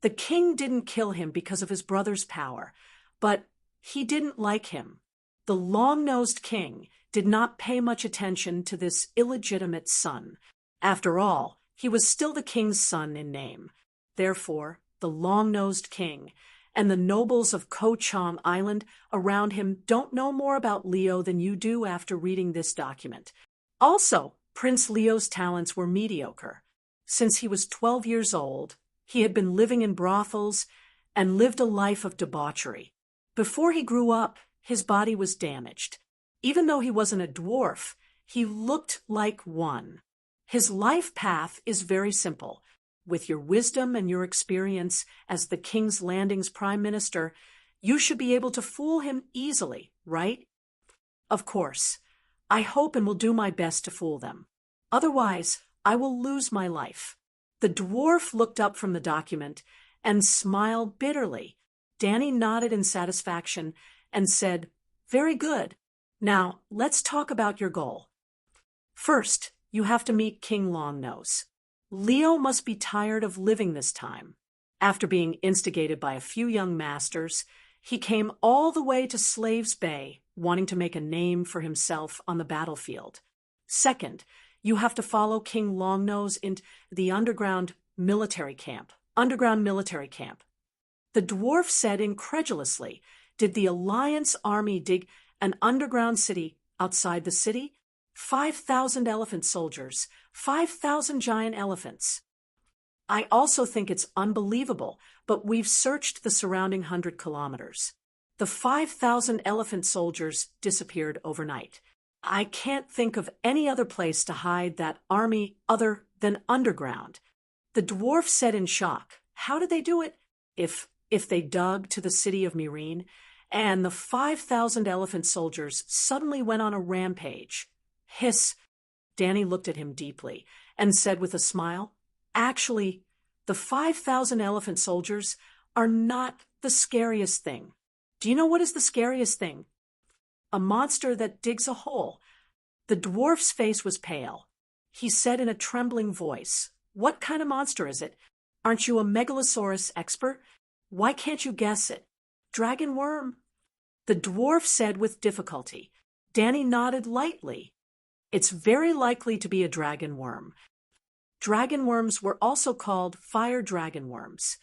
Speaker 1: The king didn't kill him because of his brother's power, but he didn't like him. The long-nosed king did not pay much attention to this illegitimate son. After all, he was still the king's son in name. Therefore, the long-nosed king and the nobles of Ko-Chang Island around him don't know more about Leo than you do after reading this document. Also, Prince Leo's talents were mediocre. Since he was 12 years old, he had been living in brothels and lived a life of debauchery. Before he grew up, his body was damaged. Even though he wasn't a dwarf, he looked like one. His life path is very simple. With your wisdom and your experience as the King's Landing's prime minister, you should be able to fool him easily, right? Of course. I hope and will do my best to fool them. Otherwise, I will lose my life. The dwarf looked up from the document and smiled bitterly. Danny nodded in satisfaction and said, "Very good. Now, let's talk about your goal. First, you have to meet King Longnose. Leo must be tired of living this time. After being instigated by a few young masters, he came all the way to Slaves Bay, wanting to make a name for himself on the battlefield. Second, you have to follow King Longnose into the underground military camp. The dwarf said incredulously, "Did the Alliance army dig an underground city outside the city? 5,000 elephant soldiers, 5,000 giant elephants." I also think it's unbelievable, but we've searched the surrounding 100 kilometers. The 5,000 elephant soldiers disappeared overnight. I can't think of any other place to hide that army other than underground. The dwarf said in shock, "How did they do it?" If they dug to the city of Myrene, and the 5,000 elephant soldiers suddenly went on a rampage. Hiss. Danny looked at him deeply and said with a smile, "Actually, the 5,000 elephant soldiers are not the scariest thing. Do you know what is the scariest thing? A monster that digs a hole." The dwarf's face was pale. He said in a trembling voice, "What kind of monster is it? Aren't you a megalosaurus expert? Why can't you guess it? Dragon worm?" The dwarf said with difficulty. Danny nodded lightly. "It's very likely to be a dragon worm." Dragon worms were also called fire dragon worms.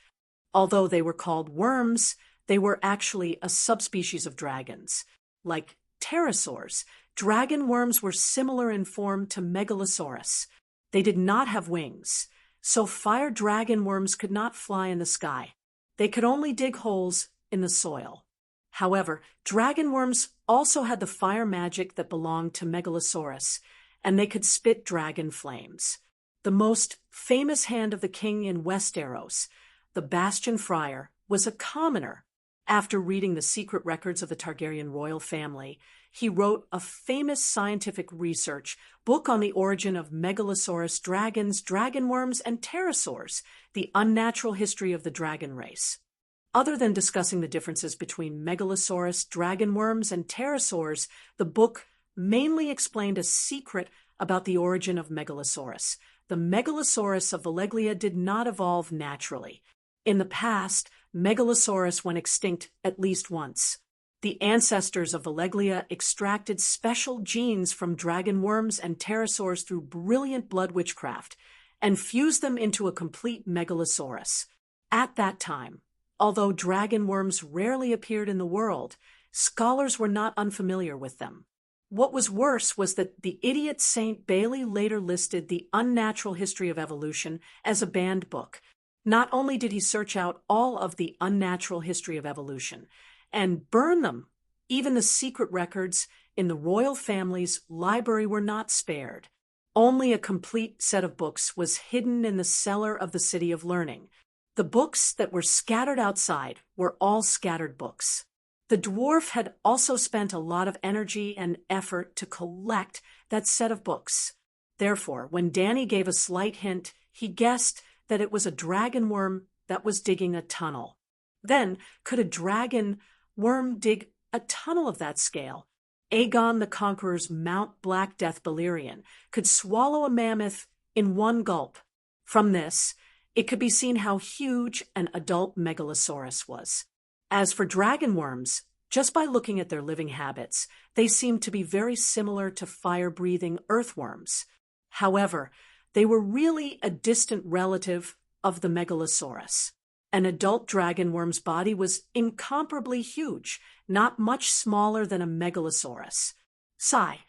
Speaker 1: Although they were called worms, they were actually a subspecies of dragons. Like pterosaurs, dragon worms were similar in form to megalosaurus. They did not have wings, so fire dragon worms could not fly in the sky. They could only dig holes in the soil. However, dragon worms also had the fire magic that belonged to Megalosaurus, and they could spit dragon flames. The most famous hand of the king in Westeros, the Bastion Friar, was a commoner. After reading the secret records of the Targaryen royal family, he wrote a famous scientific research book on the origin of Megalosaurus dragons, dragon worms, and pterosaurs, the unnatural history of the dragon race. Other than discussing the differences between Megalosaurus, dragon worms, and pterosaurs, the book mainly explained a secret about the origin of Megalosaurus. The Megalosaurus of Valeglia did not evolve naturally. In the past, Megalosaurus went extinct at least once. The ancestors of Valeglia extracted special genes from dragon worms and pterosaurs through brilliant blood witchcraft and fused them into a complete Megalosaurus. At that time, although dragon worms rarely appeared in the world, scholars were not unfamiliar with them. What was worse was that the idiot Saint Bailey later listed The Unnatural History of Evolution as a banned book. Not only did he search out all of The Unnatural History of Evolution and burn them, even the secret records in the royal family's library were not spared. Only a complete set of books was hidden in the cellar of the City of Learning. The books that were scattered outside were all scattered books. The dwarf had also spent a lot of energy and effort to collect that set of books. Therefore, when Danny gave a slight hint, he guessed that it was a dragon worm that was digging a tunnel. Then, could a dragon worm dig a tunnel of that scale? Aegon the Conqueror's Mount Black Death Balerion could swallow a mammoth in one gulp. From this, it could be seen how huge an adult megalosaurus was. As for dragon worms, just by looking at their living habits, they seemed to be very similar to fire-breathing earthworms. However, they were really a distant relative of the megalosaurus. An adult dragon worm's body was incomparably huge, not much smaller than a megalosaurus. Sigh,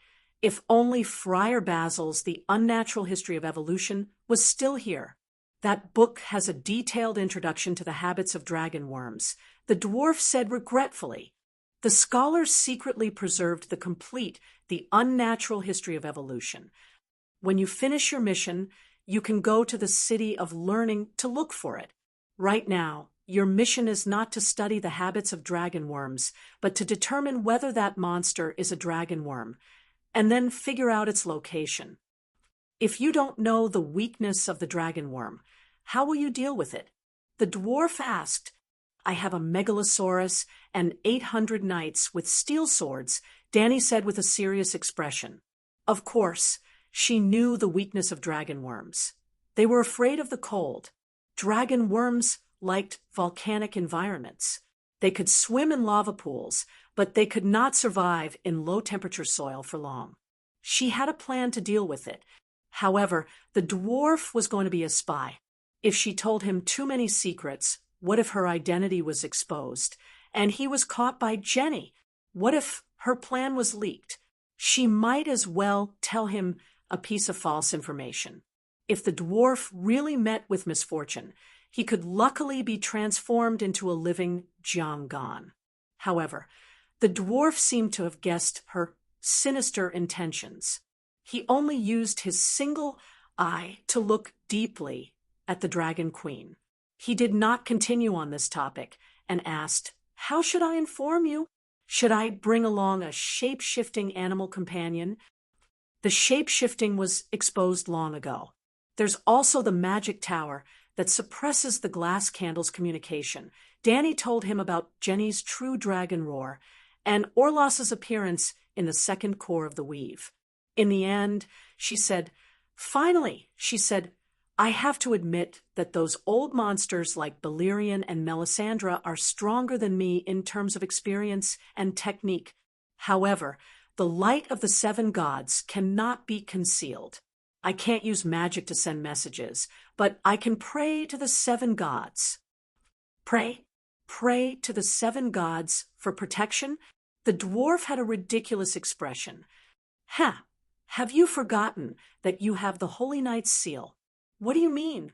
Speaker 1: if only Friar Basil's The Unnatural History of Evolution was still here. That book has a detailed introduction to the habits of dragon worms. The dwarf said regretfully. The scholars secretly preserved the complete The Unnatural History of Evolution. When you finish your mission, you can go to the City of Learning to look for it. Right now, your mission is not to study the habits of dragon worms, but to determine whether that monster is a dragon worm, and then figure out its location. If you don't know the weakness of the dragon worm, how will you deal with it? The dwarf asked. I have a megalosaurus and 800 knights with steel swords, Danny said with a serious expression. Of course, she knew the weakness of dragon worms. They were afraid of the cold. Dragon worms liked volcanic environments. They could swim in lava pools, but they could not survive in low-temperature soil for long. She had a plan to deal with it. However, the dwarf was going to be a spy. If she told him too many secrets, what if her identity was exposed? And he was caught by Jenny. What if her plan was leaked? She might as well tell him a piece of false information. If the dwarf really met with misfortune, he could luckily be transformed into a living Jongon. However, the dwarf seemed to have guessed her sinister intentions. He only used his single eye to look deeply at the Dragon Queen. He did not continue on this topic and asked, How should I inform you? Should I bring along a shape-shifting animal companion? The shape-shifting was exposed long ago. There's also the magic tower that suppresses the glass candle's communication. Danny told him about Jenny's true dragon roar and Orlos's appearance in the second core of the weave. In the end, she said, Finally, she said, I have to admit that those old monsters like Balerion and Melisandre are stronger than me in terms of experience and technique. However, the light of the seven gods cannot be concealed. I can't use magic to send messages, but I can pray to the seven gods. Pray to the seven gods for protection? The dwarf had a ridiculous expression. Have you forgotten that you have the Holy Knight's seal? What do you mean?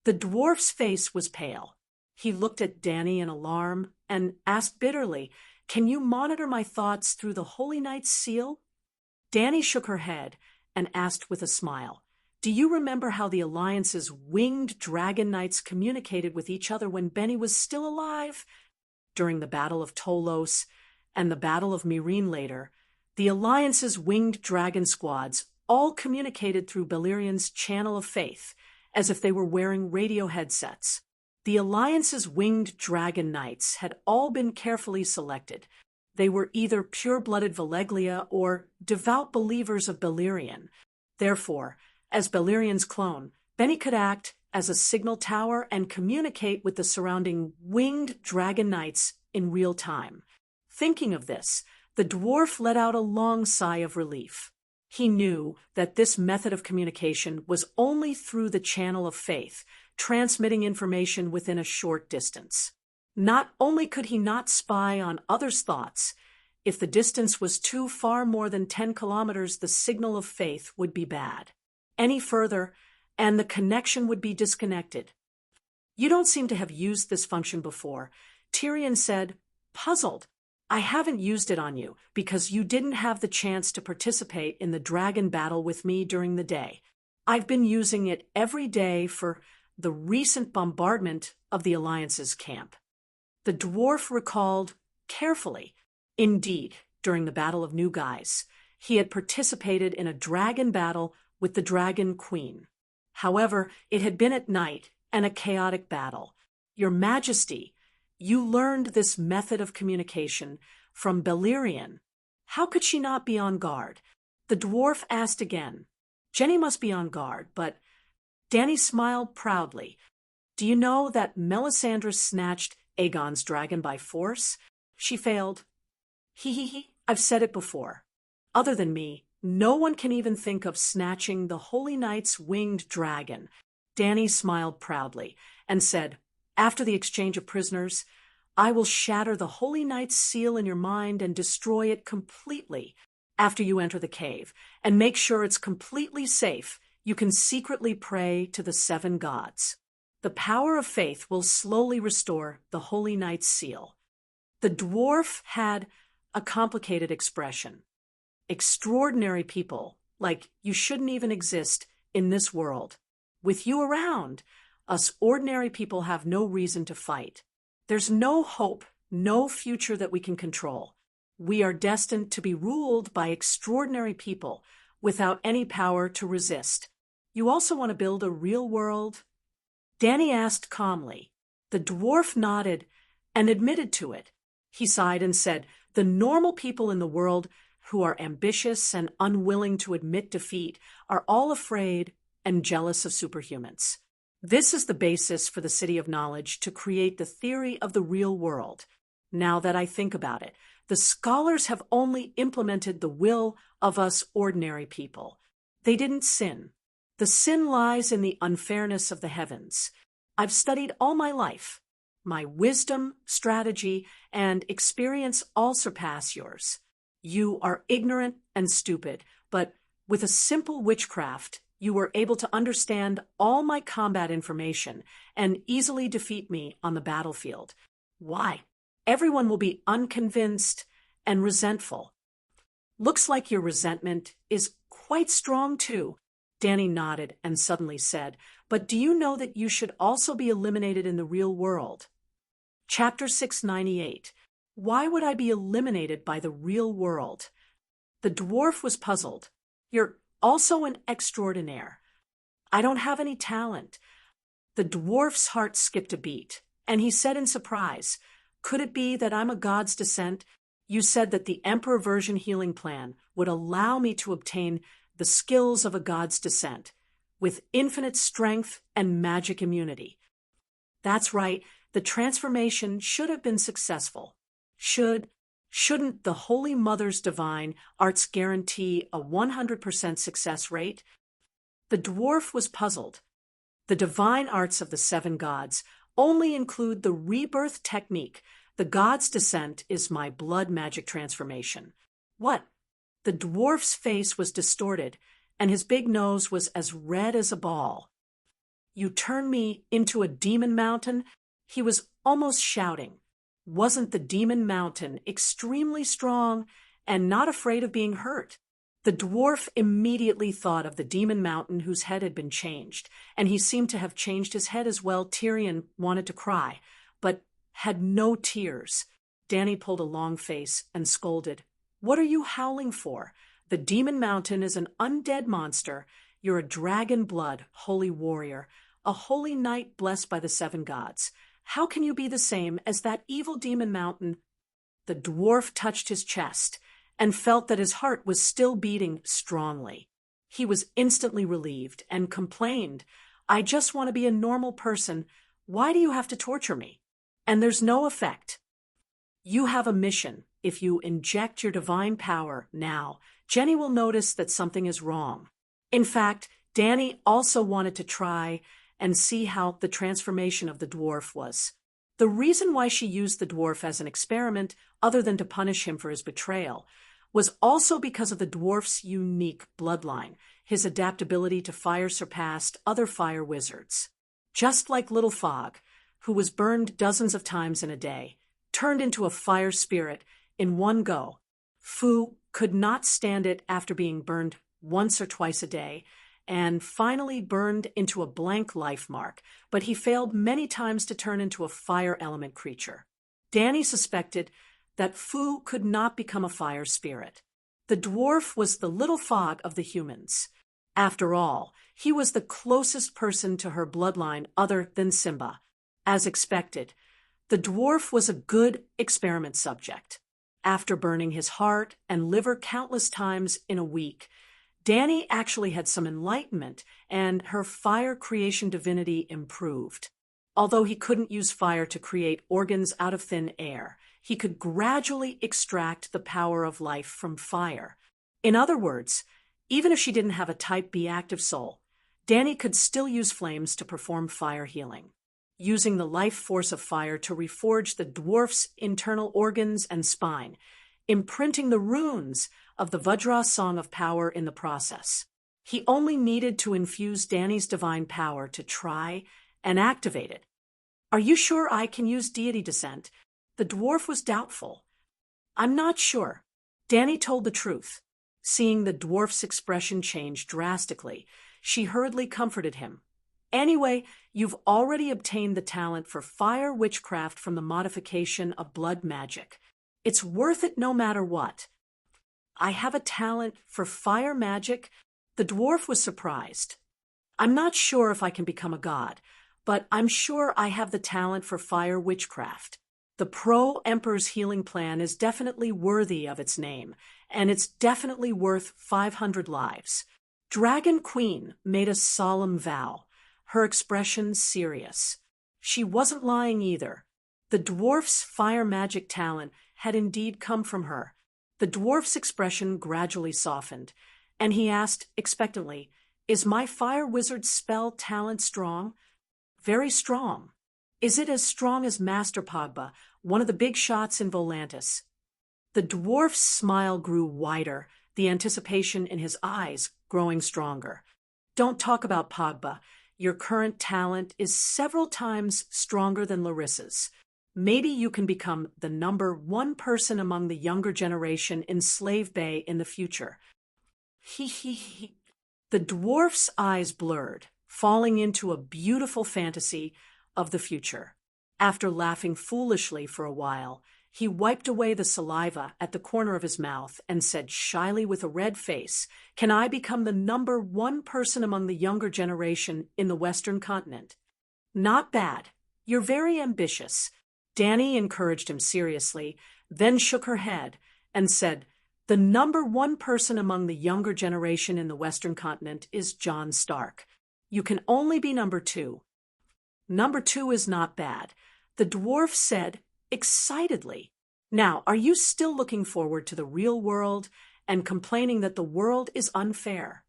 Speaker 1: The dwarf's face was pale. He looked at Danny in alarm and asked bitterly, Can you monitor my thoughts through the Holy Knight's seal? Danny shook her head and asked with a smile, Do you remember how the Alliance's winged dragon knights communicated with each other when Benny was still alive? During the Battle of Tolos and the Battle of Meereen later, the Alliance's winged dragon squads all communicated through Balerion's channel of faith, as if they were wearing radio headsets. The Alliance's winged dragon knights had all been carefully selected. They were either pure-blooded Valeglia or devout believers of Balerion. Therefore, as Balerion's clone, Benny could act as a signal tower and communicate with the surrounding winged dragon knights in real time. Thinking of this, the dwarf let out a long sigh of relief. He knew that this method of communication was only through the channel of faith, transmitting information within a short distance. Not only could he not spy on others' thoughts, If the distance was too far more than 10 kilometers, the signal of faith would be bad. Any further, and the connection would be disconnected. You don't seem to have used this function before, Tyrion said, puzzled. I haven't used it on you because you didn't have the chance to participate in the dragon battle with me during the day. I've been using it every day for the recent bombardment of the Alliance's camp. The dwarf recalled carefully. Indeed, during the Battle of New Guise, he had participated in a dragon battle with the Dragon Queen. However, it had been at night and a chaotic battle. Your Majesty, you learned this method of communication from Balerion. How could she not be on guard? The dwarf asked again. Jenny must be on guard, but Dany smiled proudly. Do you know that Melisandre snatched Aegon's dragon by force? She failed. I've said it before. Other than me, no one can even think of snatching the Holy Knight's winged dragon. Dany smiled proudly and said, after the exchange of prisoners, I will shatter the Holy Knight's seal in your mind and destroy it completely. After you enter the cave, and make sure it's completely safe, you can secretly pray to the 7 gods. The power of faith will slowly restore the Holy Knight's seal. The dwarf had a complicated expression. Extraordinary people, like you shouldn't even exist in this world. With you around, us ordinary people have no reason to fight. There's no hope, no future that we can control. We are destined to be ruled by extraordinary people without any power to resist. You also want to build a real world? Dany asked calmly. The dwarf nodded and admitted to it. He sighed and said, the normal people in the world who are ambitious and unwilling to admit defeat are all afraid and jealous of superhumans. This is the basis for the City of Knowledge to create the theory of the real world. Now that I think about it, the scholars have only implemented the will of us ordinary people. They didn't sin. The sin lies in the unfairness of the heavens. I've studied all my life. My wisdom, strategy, and experience all surpass yours. You are ignorant and stupid, but with a simple witchcraft, you were able to understand all my combat information and easily defeat me on the battlefield. Why? Everyone will be unconvinced and resentful. Looks like your resentment is quite strong, too. Dany nodded and suddenly said, but do you know that you should also be eliminated in the real world? Chapter 698. Why would I be eliminated by the real world? The dwarf was puzzled. You're also an extraordinaire. I don't have any talent. The dwarf's heart skipped a beat, and he said in surprise, could it be that I'm a god's descent? You said that the Emperor version healing plan would allow me to obtain the skills of a god's descent, with infinite strength and magic immunity. That's right, the transformation should have been successful. Shouldn't the Holy Mother's divine arts guarantee a 100% success rate? The dwarf was puzzled. The divine arts of the 7 gods only include the rebirth technique. The god's descent is my blood magic transformation. What? The dwarf's face was distorted, and his big nose was as red as a ball. You turn me into a demon mountain? He was almost shouting. Wasn't the demon mountain extremely strong and not afraid of being hurt? The dwarf immediately thought of the demon mountain whose head had been changed, and he seemed to have changed his head as well. Tyrion wanted to cry, but had no tears. Dany pulled a long face and scolded. What are you howling for? The demon mountain is an undead monster. You're a dragon blood, holy warrior, a holy knight blessed by the 7 gods. How can you be the same as that evil demon mountain? The dwarf touched his chest and felt that his heart was still beating strongly. He was instantly relieved and complained, I just want to be a normal person. Why do you have to torture me? And there's no effect. You have a mission. If you inject your divine power now, Jenny will notice that something is wrong. In fact, Dany also wanted to try and see how the transformation of the dwarf was. The reason why she used the dwarf as an experiment, other than to punish him for his betrayal, was also because of the dwarf's unique bloodline. His adaptability to fire surpassed other fire wizards. Just like Little Fog, who was burned dozens of times in a day, turned into a fire spirit in one go, Fu could not stand it after being burned once or twice a day, and finally burned into a blank life mark, but he failed many times to turn into a fire element creature. Danny suspected that Fu could not become a fire spirit. The dwarf was the Little Fog of the humans. After all, he was the closest person to her bloodline other than Simba. As expected, the dwarf was a good experiment subject. After burning his heart and liver countless times in a week, Danny actually had some enlightenment, and her fire creation divinity improved. Although he couldn't use fire to create organs out of thin air, he could gradually extract the power of life from fire. In other words, even if she didn't have a Type B active soul, Danny could still use flames to perform fire healing, using the life force of fire to reforge the dwarf's internal organs and spine, imprinting the runes of the Vajra Song of Power in the process. He only needed to infuse Danny's divine power to try and activate it. "Are you sure I can use deity descent?" The dwarf was doubtful. "I'm not sure." Danny told the truth. Seeing the dwarf's expression change drastically, she hurriedly comforted him. "Anyway, you've already obtained the talent for fire witchcraft from the modification of blood magic. It's worth it no matter what." "I have a talent for fire magic?" The dwarf was surprised. "I'm not sure if I can become a god, but I'm sure I have the talent for fire witchcraft. The Pro-Emperor's healing plan is definitely worthy of its name, and it's definitely worth 500 lives." Dragon Queen made a solemn vow, her expression serious. She wasn't lying either. The dwarf's fire magic talent had indeed come from her. The dwarf's expression gradually softened, and he asked expectantly, "Is my fire wizard's spell talent strong?" "Very strong." "Is it as strong as Master Pogba, one of the big shots in Volantis?" The dwarf's smile grew wider, the anticipation in his eyes growing stronger. "Don't talk about Pogba. Your current talent is several times stronger than Larissa's. Maybe you can become the #1 person among the younger generation in Slave Bay in the future." He. The dwarf's eyes blurred, falling into a beautiful fantasy of the future. After laughing foolishly for a while, he wiped away the saliva at the corner of his mouth and said shyly with a red face, "Can I become the #1 person among the younger generation in the Western continent?" "Not bad. You're very ambitious." Danny encouraged him seriously, then shook her head and said, "The #1 person among the younger generation in the Western continent is John Stark. You can only be #2. #2 is not bad," the dwarf said excitedly. "Now, are you still looking forward to the real world and complaining that the world is unfair?"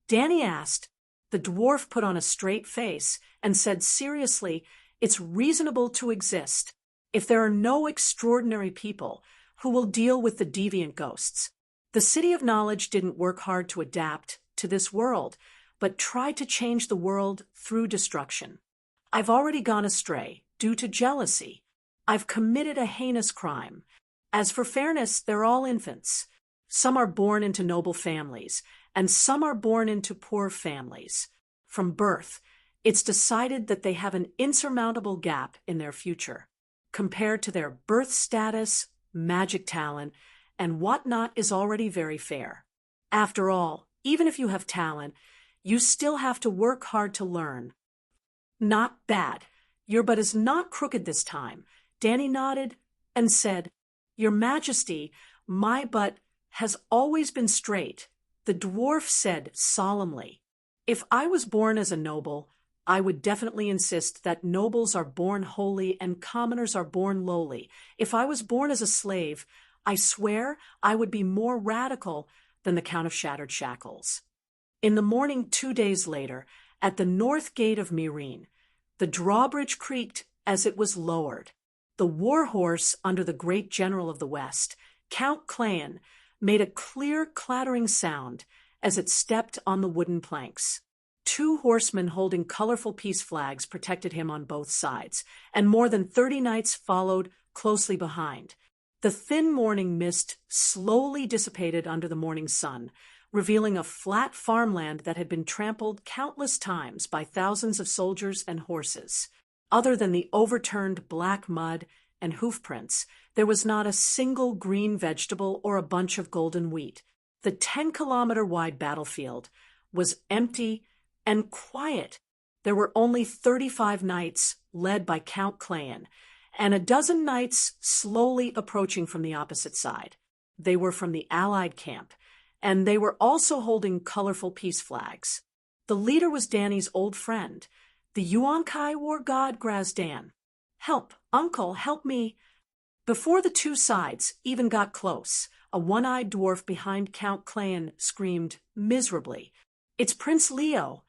Speaker 1: Danny asked. The dwarf put on a straight face and said seriously, "It's reasonable to exist if there are no extraordinary people who will deal with the deviant ghosts. The City of Knowledge didn't work hard to adapt to this world, but tried to change the world through destruction. I've already gone astray due to jealousy. I've committed a heinous crime. As for fairness, they're all infants. Some are born into noble families, and some are born into poor families. From birth, it's decided that they have an insurmountable gap in their future. Compared to their birth status, magic talent, and whatnot is already very fair. After all, even if you have talent, you still have to work hard to learn." "Not bad. Your butt is not crooked this time." Danny nodded and said, "Your Majesty, my butt has always been straight." The dwarf said solemnly, "If I was born as a noble, I would definitely insist that nobles are born holy and commoners are born lowly. If I was born as a slave, I swear I would be more radical than the Count of Shattered Shackles." In the morning 2 days later, at the north gate of Myrene, the drawbridge creaked as it was lowered. The war horse under the great general of the West, Count Clayan, made a clear clattering sound as it stepped on the wooden planks. 2 horsemen holding colorful peace flags protected him on both sides, and more than 30 knights followed closely behind. The thin morning mist slowly dissipated under the morning sun, revealing a flat farmland that had been trampled countless times by thousands of soldiers and horses. Other than the overturned black mud and hoof prints, there was not a single green vegetable or a bunch of golden wheat. The 10-kilometer-wide battlefield was empty and quiet. There were only 35 knights led by Count Clayan, and a dozen knights slowly approaching from the opposite side. They were from the Allied camp, and they were also holding colorful peace flags. The leader was Danny's old friend, the Yuan-Kai war god Grazdan. "Help, uncle, help me." Before the 2 sides even got close, a one-eyed dwarf behind Count Clayan screamed miserably, "It's Prince Leo!"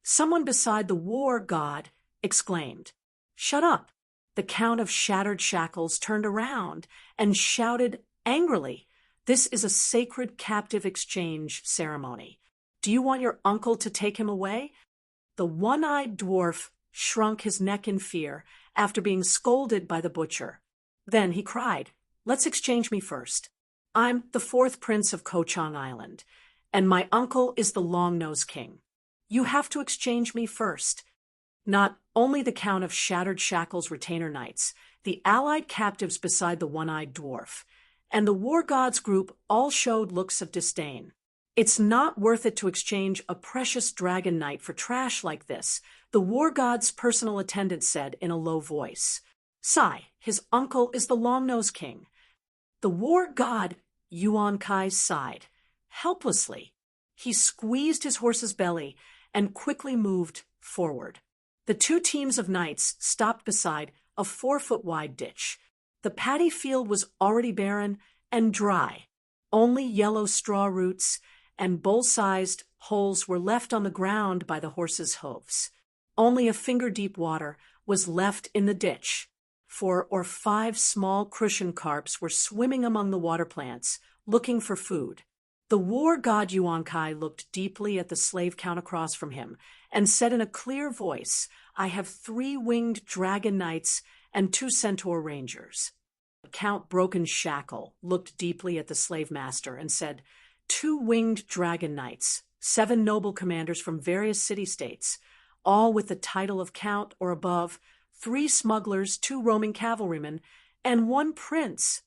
Speaker 1: Someone beside the war god exclaimed, "Shut up!" The Count of Shattered Shackles turned around and shouted angrily, "This is a sacred captive exchange ceremony. Do you want your uncle to take him away?" The one-eyed dwarf shrunk his neck in fear after being scolded by the butcher. Then he cried, "Let's exchange me first. I'm the 4th Prince of Ko-Chang Island, and my uncle is the Long-Nosed King. You have to exchange me first." Not only the Count of Shattered Shackles retainer knights, the allied captives beside the one-eyed dwarf, and the war gods group all showed looks of disdain. "It's not worth it to exchange a precious dragon knight for trash like this," the war god's personal attendant said in a low voice. "Sigh, his uncle is the Long-Nosed King." The war god Yuan-Kai sighed, helplessly. He squeezed his horse's belly and quickly moved forward. The 2 teams of knights stopped beside a 4-foot-wide ditch. The paddy field was already barren and dry. Only yellow straw roots and bowl-sized holes were left on the ground by the horses' hooves. Only a finger-deep water was left in the ditch. 4 or 5 small crucian carps were swimming among the water plants, looking for food. The war god Yuan-Kai looked deeply at the slave count across from him and said in a clear voice, "I have 3 winged dragon knights and 2 centaur rangers." Count Broken Shackle looked deeply at the slave master and said, 2 winged dragon knights, 7 noble commanders from various city-states, all with the title of count or above, 3 smugglers, 2 roaming cavalrymen, and 1 prince.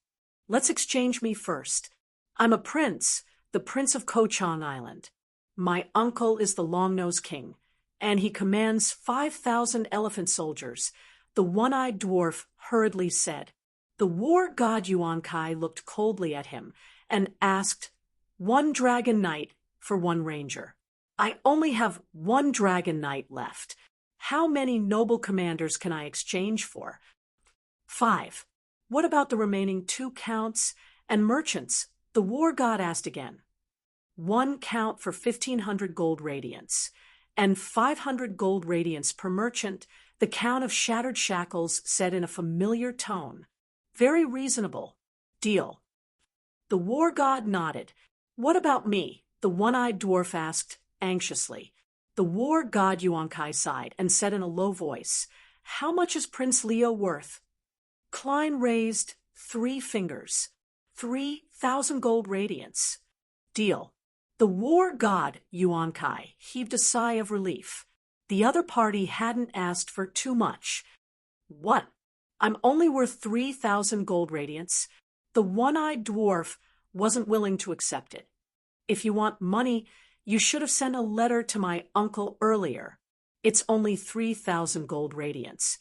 Speaker 1: Let's exchange me first. I'm a prince, the Prince of Ko-Chang Island. My uncle is the Long-Nosed King, and he commands 5,000 elephant soldiers," the one-eyed dwarf hurriedly said. The war god Yuan-Kai looked coldly at him and asked, 1 dragon knight for 1 ranger. I only have 1 dragon knight left. How many noble commanders can I exchange for? 5. What about the remaining 2 counts and merchants? The war god asked again. 1 count for 1,500 gold radiance, and 500 gold radiance per merchant, the Count of Shattered Shackles said in a familiar tone. Very reasonable. Deal. The war god nodded. What about me? The one-eyed dwarf asked anxiously. The war god Yuan-Kai sighed and said in a low voice, How much is Prince Leo worth? Klein raised 3 fingers. 3,000 gold radiance. Deal. The war god Yuan-Kai heaved a sigh of relief. The other party hadn't asked for too much. What? I'm only worth 3,000 gold radiance. The one-eyed dwarf wasn't willing to accept it. If you want money, you should have sent a letter to my uncle earlier. It's only 3,000 gold radiance,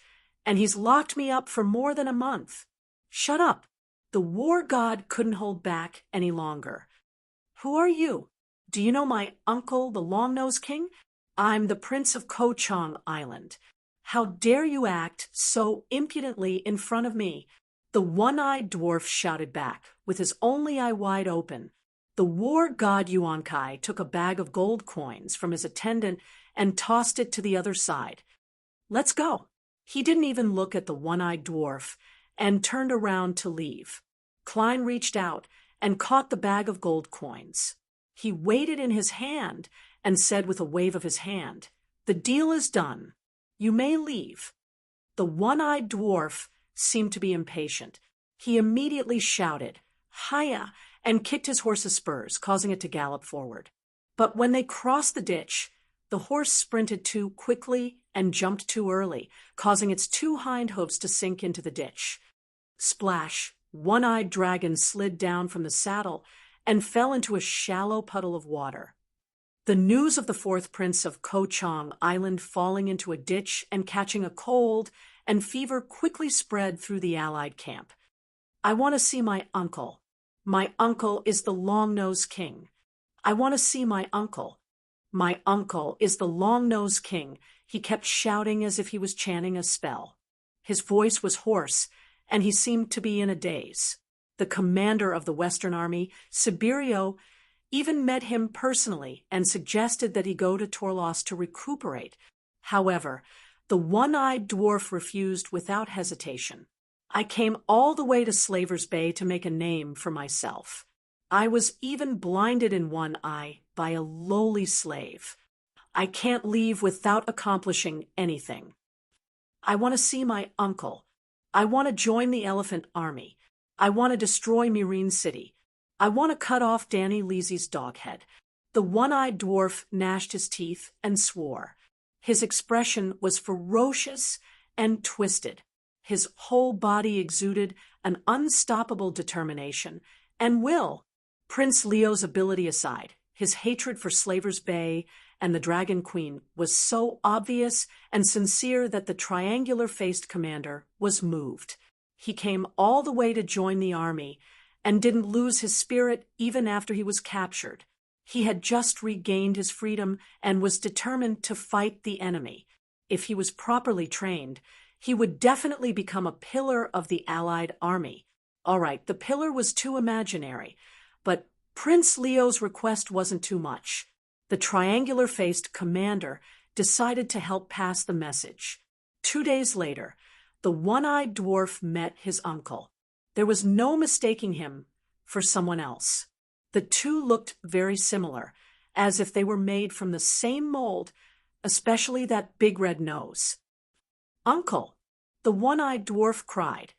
Speaker 1: and he's locked me up for more than a month. Shut up. The war god couldn't hold back any longer. Who are you? Do you know my uncle, the Long-Nosed King? I'm the Prince of Ko-Chang Island. How dare you act so impudently in front of me? The one-eyed dwarf shouted back, with his only eye wide open. The war god Yuan-Kai took a bag of gold coins from his attendant and tossed it to the other side. Let's go. He didn't even look at the one-eyed dwarf and turned around to leave. Klein reached out and caught the bag of gold coins. He weighed it in his hand and said with a wave of his hand, "The deal is done. You may leave." The one-eyed dwarf seemed to be impatient. He immediately shouted, "Hiya!" and kicked his horse's spurs, causing it to gallop forward. But when they crossed the ditch, the horse sprinted too quickly and jumped too early, causing its two hind hooves to sink into the ditch. Splash! One-eyed dragon slid down from the saddle and fell into a shallow puddle of water. The news of the fourth prince of Ko-Chang Island falling into a ditch and catching a cold and fever quickly spread through the Allied camp. "I want to see my uncle. My uncle is the long-nosed king. I want to see my uncle. My uncle is the long-nosed king," he kept shouting as if he was chanting a spell. His voice was hoarse, and he seemed to be in a daze. The commander of the Western Army, Siberio, even met him personally and suggested that he go to Torlos to recuperate. However, the one-eyed dwarf refused without hesitation. "I came all the way to Slaver's Bay to make a name for myself. I was even blinded in one eye by a lowly slave. I can't leave without accomplishing anything. I want to see my uncle. I want to join the Elephant Army. I want to destroy Murine City. I want to cut off Danny Leesy's dog head." The one-eyed dwarf gnashed his teeth and swore. His expression was ferocious and twisted. His whole body exuded an unstoppable determination and will. Prince Leo's ability aside, his hatred for Slaver's Bay and the Dragon Queen was so obvious and sincere that the triangular-faced commander was moved. He came all the way to join the army and didn't lose his spirit even after he was captured. He had just regained his freedom and was determined to fight the enemy. If he was properly trained, he would definitely become a pillar of the Allied army. All right, the pillar was too imaginary, but Prince Leo's request wasn't too much. The triangular-faced commander decided to help pass the message. 2 days later, the one-eyed dwarf met his uncle. There was no mistaking him for someone else. The two looked very similar, as if they were made from the same mold, especially that big red nose. "Uncle!" the one-eyed dwarf cried.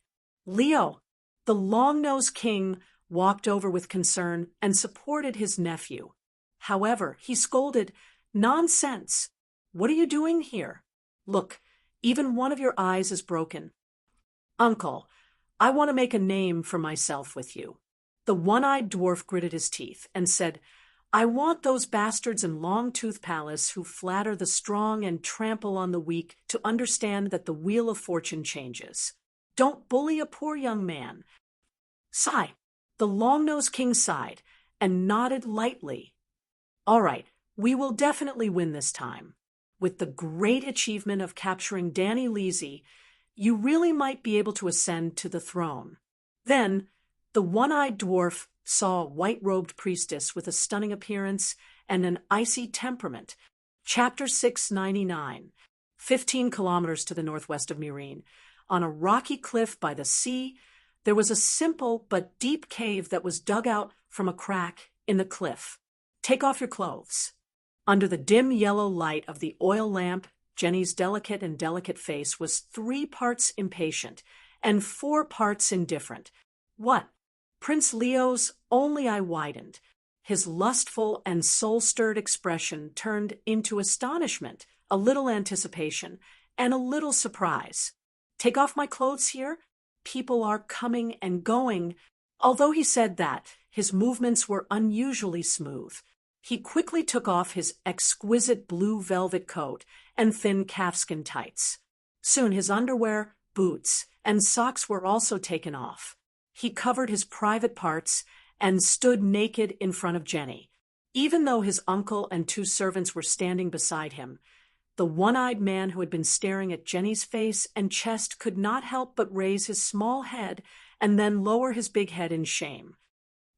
Speaker 1: Leo, the long-nosed king, walked over with concern and supported his nephew. However, he scolded, "Nonsense! What are you doing here? Look, even one of your eyes is broken." "Uncle, I want to make a name for myself with you." The one-eyed dwarf gritted his teeth and said, "I want those bastards in Longtooth Palace who flatter the strong and trample on the weak to understand that the wheel of fortune changes. Don't bully a poor young man." Sigh. The long-nosed king sighed and nodded lightly. "All right, we will definitely win this time. With the great achievement of capturing Danny Leesy, you really might be able to ascend to the throne." Then the one-eyed dwarf saw a white-robed priestess with a stunning appearance and an icy temperament. Chapter 699, 15 kilometers to the northwest of Murine. On a rocky cliff by the sea, there was a simple but deep cave that was dug out from a crack in the cliff. "Take off your clothes." Under the dim yellow light of the oil lamp, Jenny's delicate face was 3 parts impatient and 4 parts indifferent. "What?" Prince Leo's only eye widened. His lustful and soul-stirred expression turned into astonishment, a little anticipation, and a little surprise. "Take off my clothes here? People are coming and going." Although he said that, his movements were unusually smooth. He quickly took off his exquisite blue velvet coat and thin calfskin tights. Soon his underwear, boots, and socks were also taken off. He covered his private parts and stood naked in front of Jenny. Even though his uncle and 2 servants were standing beside him, the one-eyed man who had been staring at Jenny's face and chest could not help but raise his small head and then lower his big head in shame.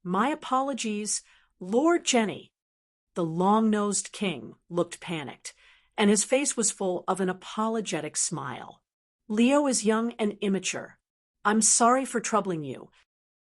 Speaker 1: "My apologies, Lord Jenny." The long-nosed king looked panicked, and his face was full of an apologetic smile. Leo is young and immature. I'm sorry for troubling you.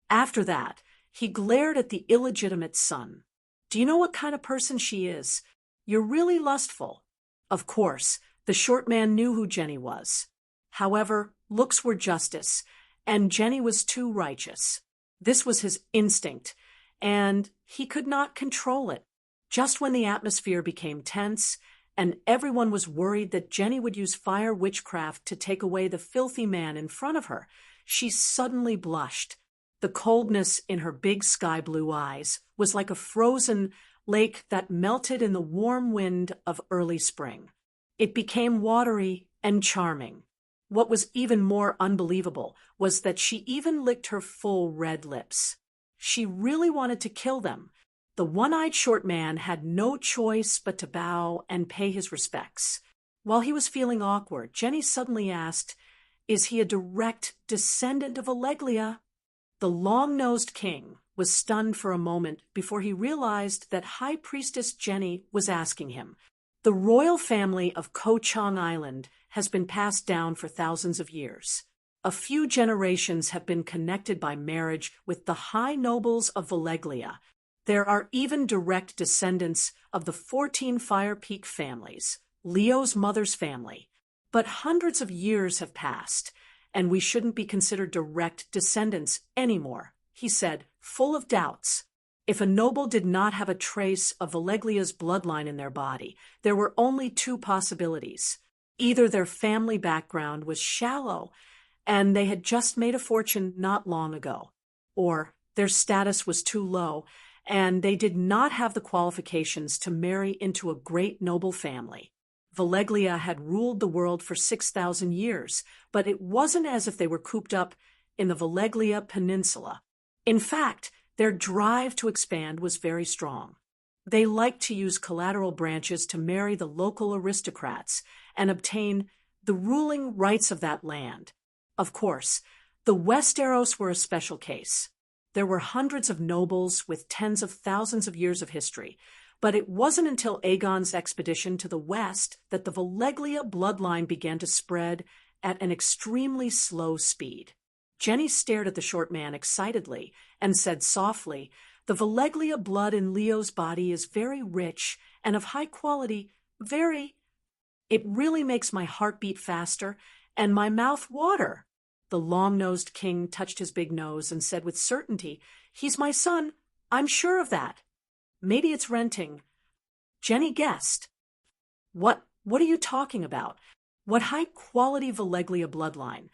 Speaker 1: After that, he glared at the illegitimate son. Do you know what kind of person she is? You're really lustful. Of course, the short man knew who Jenny was. However, looks were justice, and Jenny was too righteous. This was his instinct, and he could not control it. Just when the atmosphere became tense, and everyone was worried that Jenny would use fire witchcraft to take away the filthy man in front of her, she suddenly blushed. The coldness in her big sky-blue eyes was like a frozen lake that melted in the warm wind of early spring. It became watery and charming. What was even more unbelievable was that she even licked her full red lips. She really wanted to kill them. The one-eyed short man had no choice but to bow and pay his respects. While he was feeling awkward, Jenny suddenly asked, "Is he a direct descendant of Alleglia?" The long-nosed king was stunned for a moment before he realized that High Priestess Jenny was asking him. The royal family of Ko Chang Island has been passed down for thousands of years. A few generations have been connected by marriage with the high nobles of Valleglia. There are even direct descendants of the 14 Fire Peak families, Leo's mother's family. But hundreds of years have passed, and we shouldn't be considered direct descendants anymore, he said, full of doubts. If a noble did not have a trace of Valleglia's bloodline in their body, there were only two possibilities. Either their family background was shallow, and they had just made a fortune not long ago, or their status was too low, and they did not have the qualifications to marry into a great noble family. Valleglia had ruled the world for 6,000 years, but it wasn't as if they were cooped up in the Valleglia Peninsula. In fact, their drive to expand was very strong. They liked to use collateral branches to marry the local aristocrats and obtain the ruling rights of that land. Of course, the Westeros were a special case. There were hundreds of nobles with tens of thousands of years of history, but it wasn't until Aegon's expedition to the west that the Valleglia bloodline began to spread at an extremely slow speed. Jenny stared at the short man excitedly and said softly, "The Valleglia blood in Leo's body is very rich and of high quality, It really makes my heart beat faster and my mouth water." The long-nosed king touched his big nose and said with certainty, "He's my son. I'm sure of that." "Maybe it's renting." Jenny guessed. What are you talking about? What high-quality Valleglia bloodline?"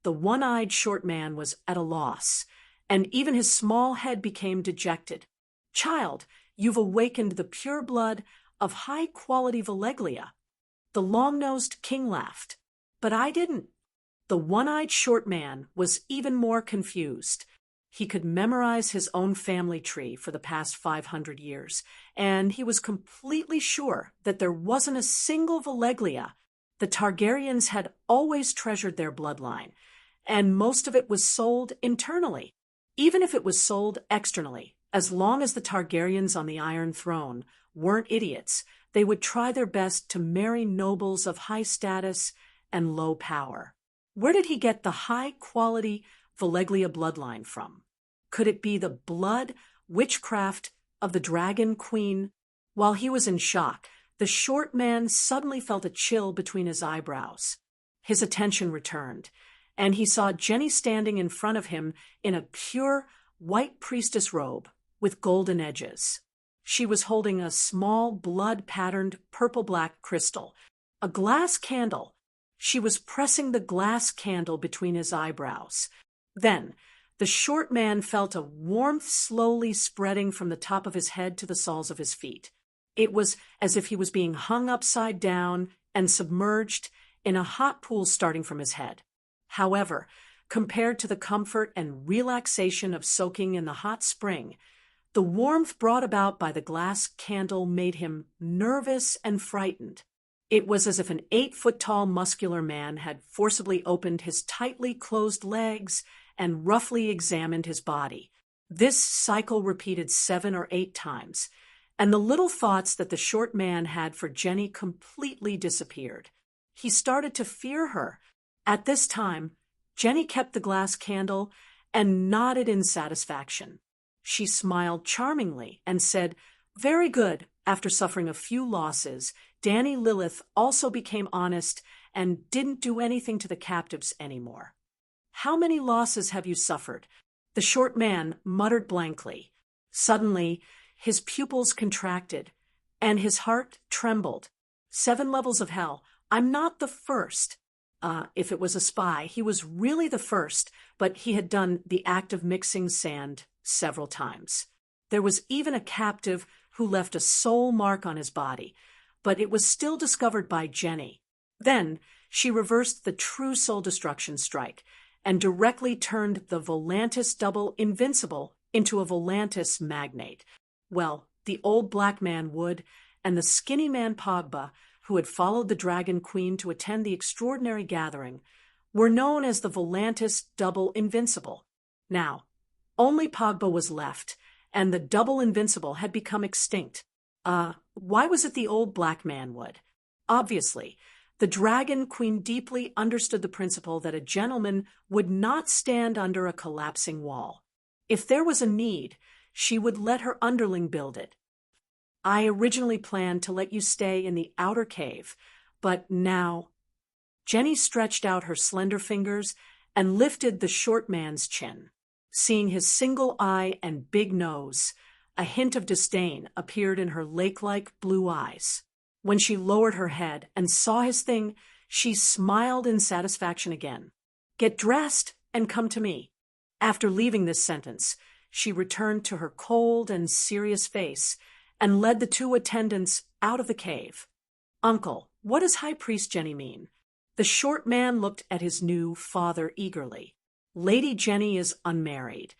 Speaker 1: The one-eyed short man was at a loss, and even his small head became dejected. "Child, you've awakened the pure blood of high-quality Valleglia." The long-nosed king laughed. "But I didn't." The one-eyed short man was even more confused. He could memorize his own family tree for the past 500 years, and he was completely sure that there wasn't a single Valleglia. The Targaryens had always treasured their bloodline, and most of it was sold internally. Even if it was sold externally, as long as the Targaryens on the Iron Throne weren't idiots, they would try their best to marry nobles of high status and low power. Where did he get the high-quality Valleglia bloodline from? Could it be the blood witchcraft of the Dragon Queen? While he was in shock, the short man suddenly felt a chill between his eyebrows. His attention returned, and he saw Jenny standing in front of him in a pure white priestess robe with golden edges. She was holding a small blood-patterned purple-black crystal, a glass candle. She was pressing the glass candle between his eyebrows. Then, the short man felt a warmth slowly spreading from the top of his head to the soles of his feet. It was as if he was being hung upside down and submerged in a hot pool starting from his head. However, compared to the comfort and relaxation of soaking in the hot spring, the warmth brought about by the glass candle made him nervous and frightened. It was as if an 8-foot-tall muscular man had forcibly opened his tightly closed legs and roughly examined his body. This cycle repeated 7 or 8 times, and the little thoughts that the short man had for Jenny completely disappeared. He started to fear her. At this time, Jenny kept the glass candle and nodded in satisfaction. She smiled charmingly and said, "Very good." After suffering a few losses, Danny Lilith also became honest and didn't do anything to the captives anymore. "How many losses have you suffered?" The short man muttered blankly. Suddenly, his pupils contracted, and his heart trembled. 7 levels of hell. I'm not the first. If it was a spy, he was really the first, but he had done the act of mixing sand several times. There was even a captive who left a soul mark on his body, but it was still discovered by Jenny. Then she reversed the true soul destruction strike and directly turned the Volantis double invincible into a Volantis magnate. Well, the old black man Wood and the skinny man Pogba, who had followed the Dragon Queen to attend the extraordinary gathering, were known as the Volantis double invincible. Now, only Pogba was left, and the double invincible had become extinct. Why was it the old black man Wood? Obviously, the Dragon Queen deeply understood the principle that a gentleman would not stand under a collapsing wall. If there was a need, she would let her underling build it. "I originally planned to let you stay in the outer cave, but now—" Jenny stretched out her slender fingers and lifted the short man's chin. Seeing his single eye and big nose, a hint of disdain appeared in her lake-like blue eyes. When she lowered her head and saw his thing, she smiled in satisfaction again. "Get dressed and come to me." After leaving this sentence, she returned to her cold and serious face and led the 2 attendants out of the cave. "Uncle, what does High Priest Jenny mean?" The short man looked at his new father eagerly. "Lady Jenny is unmarried,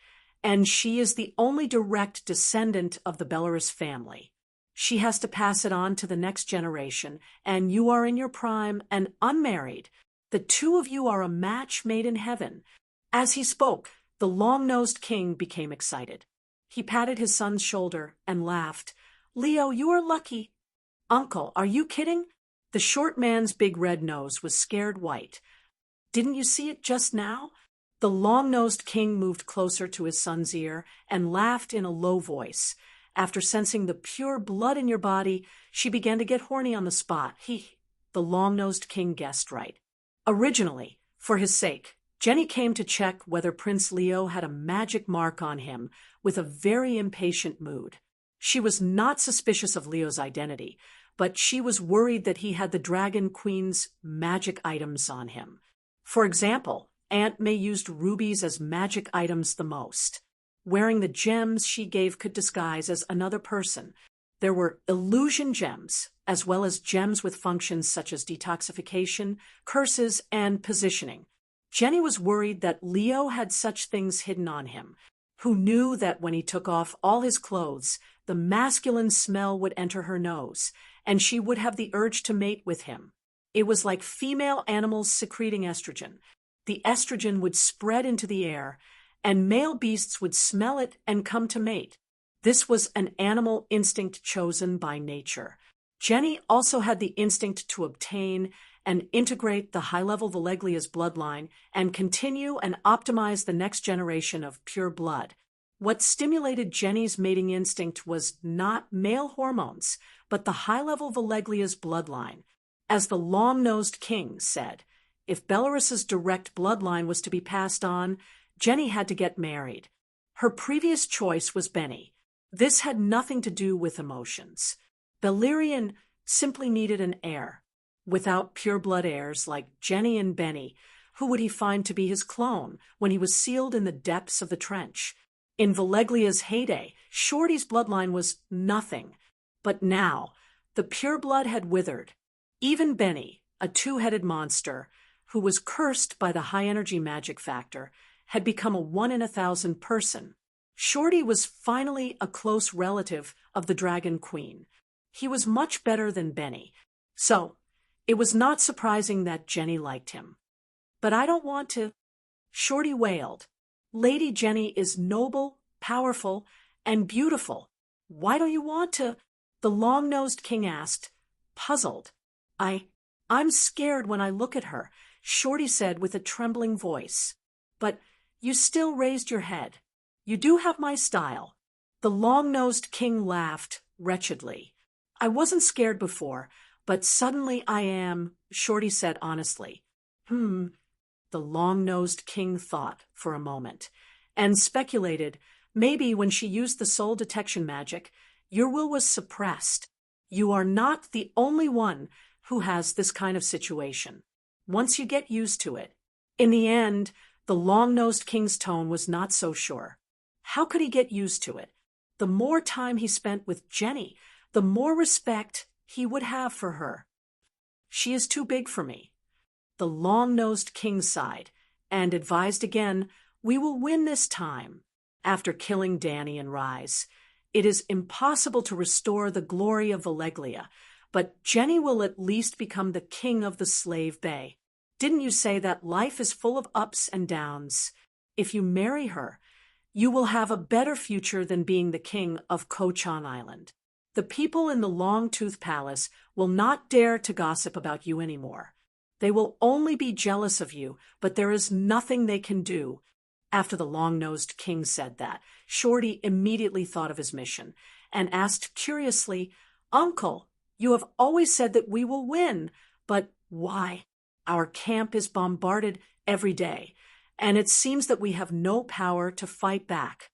Speaker 1: and she is the only direct descendant of the Belarus family. She has to pass it on to the next generation, and you are in your prime and unmarried. The 2 of you are a match made in heaven." As he spoke, the long-nosed king became excited. He patted his son's shoulder and laughed. "Leo, you are lucky." "Uncle, are you kidding?" The short man's big red nose was scared white. "Didn't you see it just now?" The long-nosed king moved closer to his son's ear and laughed in a low voice. After sensing the pure blood in your body, she began to get horny on the spot. The long-nosed king guessed right. Originally, for his sake, Jenny came to check whether Prince Leo had a magic mark on him with a very impatient mood. She was not suspicious of Leo's identity, but she was worried that he had the Dragon Queen's magic items on him. For example, Aunt May used rubies as magic items the most. Wearing the gems she gave could disguise as another person. There were illusion gems, as well as gems with functions such as detoxification, curses, and positioning. Jenny was worried that Leo had such things hidden on him, who knew that when he took off all his clothes, the masculine smell would enter her nose, and she would have the urge to mate with him. It was like female animals secreting estrogen. The estrogen would spread into the air, and male beasts would smell it and come to mate. This was an animal instinct chosen by nature. Jenny also had the instinct to obtain and integrate the high-level Valeglia's bloodline and continue and optimize the next generation of pure blood. What stimulated Jenny's mating instinct was not male hormones, but the high-level Valeglia's bloodline. As the long-nosed king said, if Belarus's direct bloodline was to be passed on, Jenny had to get married. Her previous choice was Benny. This had nothing to do with emotions. Beleriand simply needed an heir. Without pure-blood heirs like Jenny and Benny, who would he find to be his clone when he was sealed in the depths of the trench? In Valeglia's heyday, Shorty's bloodline was nothing. But now, the pure blood had withered. Even Benny, a 2-headed monster, who was cursed by the high-energy magic factor, had become a 1 in 1,000 person. Shorty was finally a close relative of the Dragon Queen. He was much better than Benny. So, it was not surprising that Jenny liked him. "But I don't want to," Shorty wailed. "Lady Jenny is noble, powerful, and beautiful. Why don't you want to?" the long-nosed king asked, puzzled. I'm scared when I look at her. Shorty said with a trembling voice. But you still raised your head. You do have my style. The long-nosed king laughed wretchedly. I wasn't scared before, but suddenly I am, Shorty said honestly. The long-nosed king thought for a moment, and speculated, maybe when she used the soul detection magic, your will was suppressed. You are not the only one who has this kind of situation. Once you get used to it. In the end, the long-nosed king's tone was not so sure. How could he get used to it? The more time he spent with Jenny, the more respect he would have for her. She is too big for me. The long-nosed king sighed, and advised again, we will win this time. After killing Danny and Rise, it is impossible to restore the glory of Valeglia, but Jenny will at least become the king of the Slave Bay. Didn't you say that life is full of ups and downs? If you marry her, you will have a better future than being the king of Ko-Chan Island. The people in the Long-Tooth Palace will not dare to gossip about you anymore. They will only be jealous of you, but there is nothing they can do. After the long-nosed king said that, Shorty immediately thought of his mission and asked curiously, Uncle, you have always said that we will win, but why? Our camp is bombarded every day, and it seems that we have no power to fight back.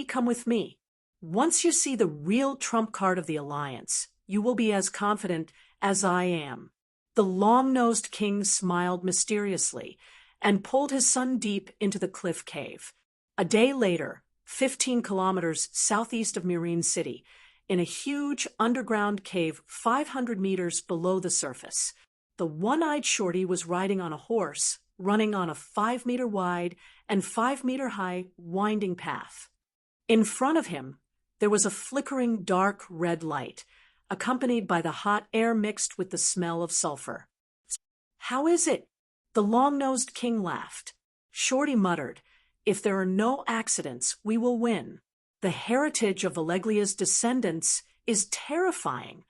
Speaker 1: Come with me. Once you see the real trump card of the alliance, you will be as confident as I am. The long-nosed king smiled mysteriously and pulled his son deep into the cliff cave. A day later, 15 kilometers southeast of Marine City, in a huge underground cave 500 meters below the surface, the one-eyed Shorty was riding on a horse, running on a 5-meter wide and 5-meter high winding path. In front of him, there was a flickering dark red light, accompanied by the hot air mixed with the smell of sulfur. How is it? The long-nosed king laughed. Shorty muttered, if there are no accidents, we will win. The heritage of Valeglia's descendants is terrifying.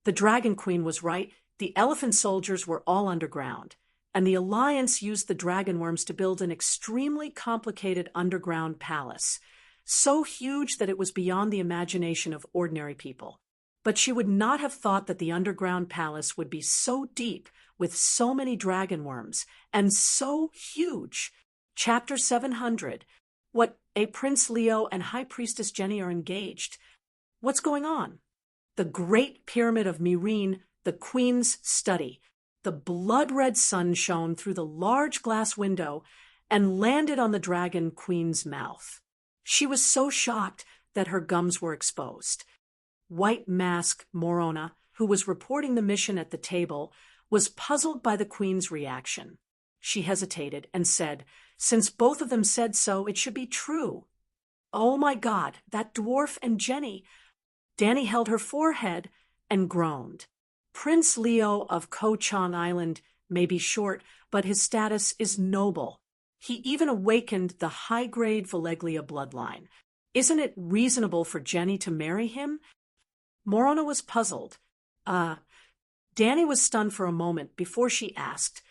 Speaker 1: The Dragon Queen was right. The elephant soldiers were all underground, and the Alliance used the dragon worms to build an extremely complicated underground palace, so huge that it was beyond the imagination of ordinary people. But she would not have thought that the underground palace would be so deep with so many dragon worms and so huge. Chapter 700. What, Prince Leo and High Priestess Jenny are engaged. What's going on? The Great Pyramid of Myrene, the Queen's study. The blood-red sun shone through the large glass window and landed on the Dragon Queen's mouth. She was so shocked that her gums were exposed. White Mask Morona, who was reporting the mission at the table, was puzzled by the Queen's reaction. She hesitated and said, since both of them said so, it should be true. Oh my God, that dwarf and Jenny. Danny held her forehead and groaned. Prince Leo of Ko-Chan Island may be short, but his status is noble. He even awakened the high-grade Valeglia bloodline. Isn't it reasonable for Jenny to marry him? Morona was puzzled. Danny was stunned for a moment before she asked,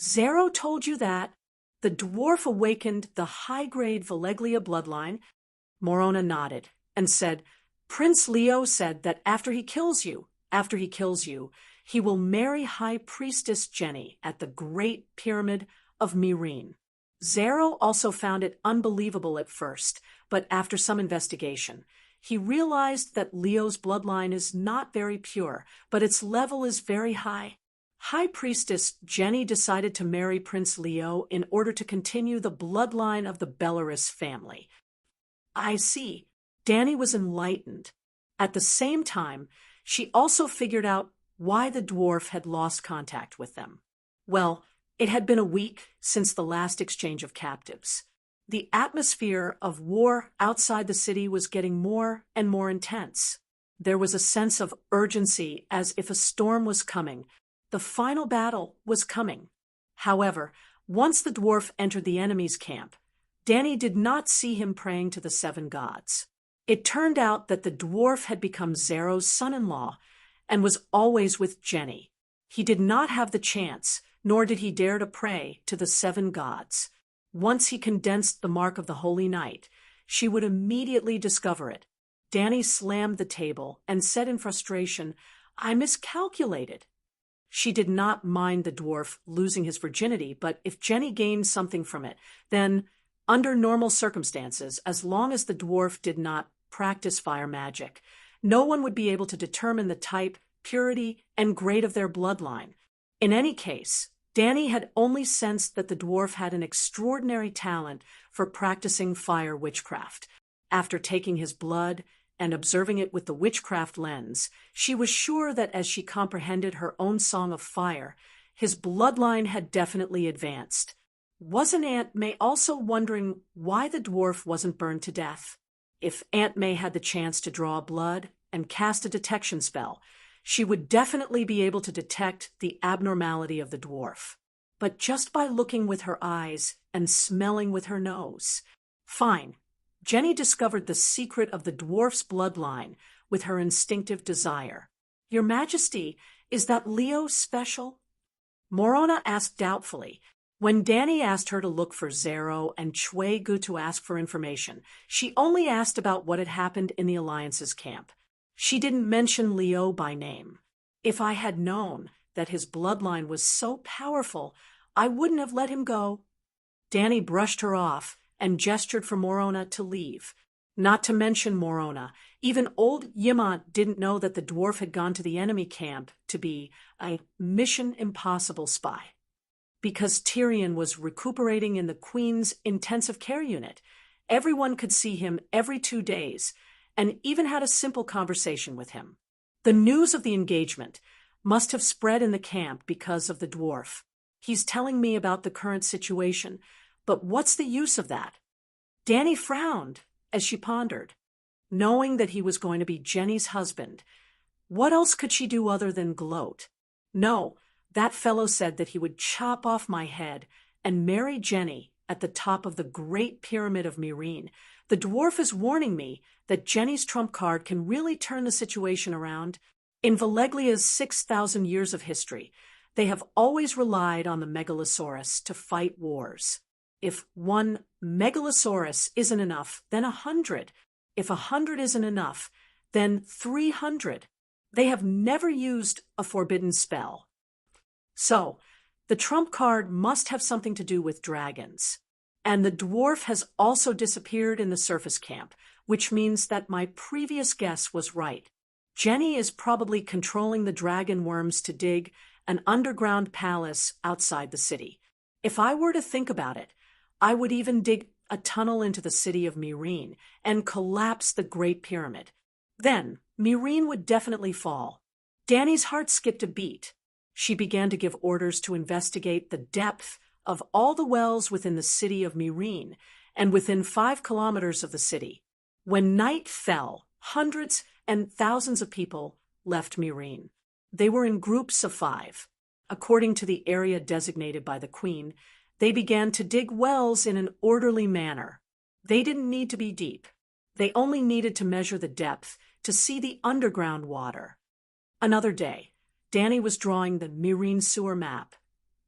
Speaker 1: Zero told you that? The dwarf awakened the high-grade Valeglia bloodline. Morona nodded and said, Prince Leo said that after he kills you, he will marry High Priestess Jenny at the Great Pyramid of Myrene. Zero also found it unbelievable at first, but after some investigation, he realized that Leo's bloodline is not very pure, but its level is very high. High Priestess Jenny decided to marry Prince Leo in order to continue the bloodline of the Belarus family. I see. Danny was enlightened. At the same time, she also figured out why the dwarf had lost contact with them. Well, it had been a week since the last exchange of captives. The atmosphere of war outside the city was getting more and more intense. There was a sense of urgency as if a storm was coming. The final battle was coming. However, once the dwarf entered the enemy's camp, Danny did not see him praying to the 7 gods. It turned out that the dwarf had become Zero's son-in-law and was always with Jenny. He did not have the chance nor did he dare to pray to the 7 gods. Once he condensed the mark of the Holy Night, she would immediately discover it. Danny slammed the table and said in frustration, "I miscalculated." She did not mind the dwarf losing his virginity, but if Jenny gained something from it, then, under normal circumstances, as long as the dwarf did not practice fire magic, no one would be able to determine the type, purity, and grade of their bloodline. In any case, Danny had only sensed that the dwarf had an extraordinary talent for practicing fire witchcraft. After taking his blood and observing it with the witchcraft lens, she was sure that as she comprehended her own song of fire, his bloodline had definitely advanced. Wasn't Aunt May also wondering why the dwarf wasn't burned to death? If Aunt May had the chance to draw blood and cast a detection spell, she would definitely be able to detect the abnormality of the dwarf. But just by looking with her eyes and smelling with her nose. Fine. Jenny discovered the secret of the dwarf's bloodline with her instinctive desire. "Your Majesty, is that Leo special?" Morona asked doubtfully. When Danny asked her to look for Zero and Chuegu to ask for information, she only asked about what had happened in the Alliance's camp. She didn't mention Leo by name. If I had known that his bloodline was so powerful, I wouldn't have let him go. Danny brushed her off and gestured for Morona to leave. Not to mention Morona, even old Yima didn't know that the dwarf had gone to the enemy camp to be a Mission Impossible spy. Because Tyrion was recuperating in the Queen's intensive care unit, everyone could see him every 2 days, and even had a simple conversation with him. The news of the engagement must have spread in the camp because of the dwarf. He's telling me about the current situation, but what's the use of that? Danny frowned as she pondered. Knowing that he was going to be Jenny's husband, what else could she do other than gloat? No, that fellow said that he would chop off my head and marry Jenny at the top of the Great Pyramid of Myrene. The dwarf is warning me that Jenny's trump card can really turn the situation around. In Valeglia's 6,000 years of history, they have always relied on the megalosaurus to fight wars. If 1 megalosaurus isn't enough, then 100. If 100 isn't enough, then 300. They have never used a forbidden spell. So, the trump card must have something to do with dragons. And the dwarf has also disappeared in the surface camp, which means that my previous guess was right. Jenny is probably controlling the dragon worms to dig an underground palace outside the city. If I were to think about it, I would even dig a tunnel into the city of Myrene and collapse the Great Pyramid. Then, Myrene would definitely fall. Danny's heart skipped a beat. She began to give orders to investigate the depth of all the wells within the city of Myrene and within 5 kilometers of the city. When night fell, hundreds and thousands of people left Myrene. They were in groups of 5. According to the area designated by the Queen, they began to dig wells in an orderly manner. They didn't need to be deep. They only needed to measure the depth to see the underground water. Another day, Danny was drawing the Myrene sewer map.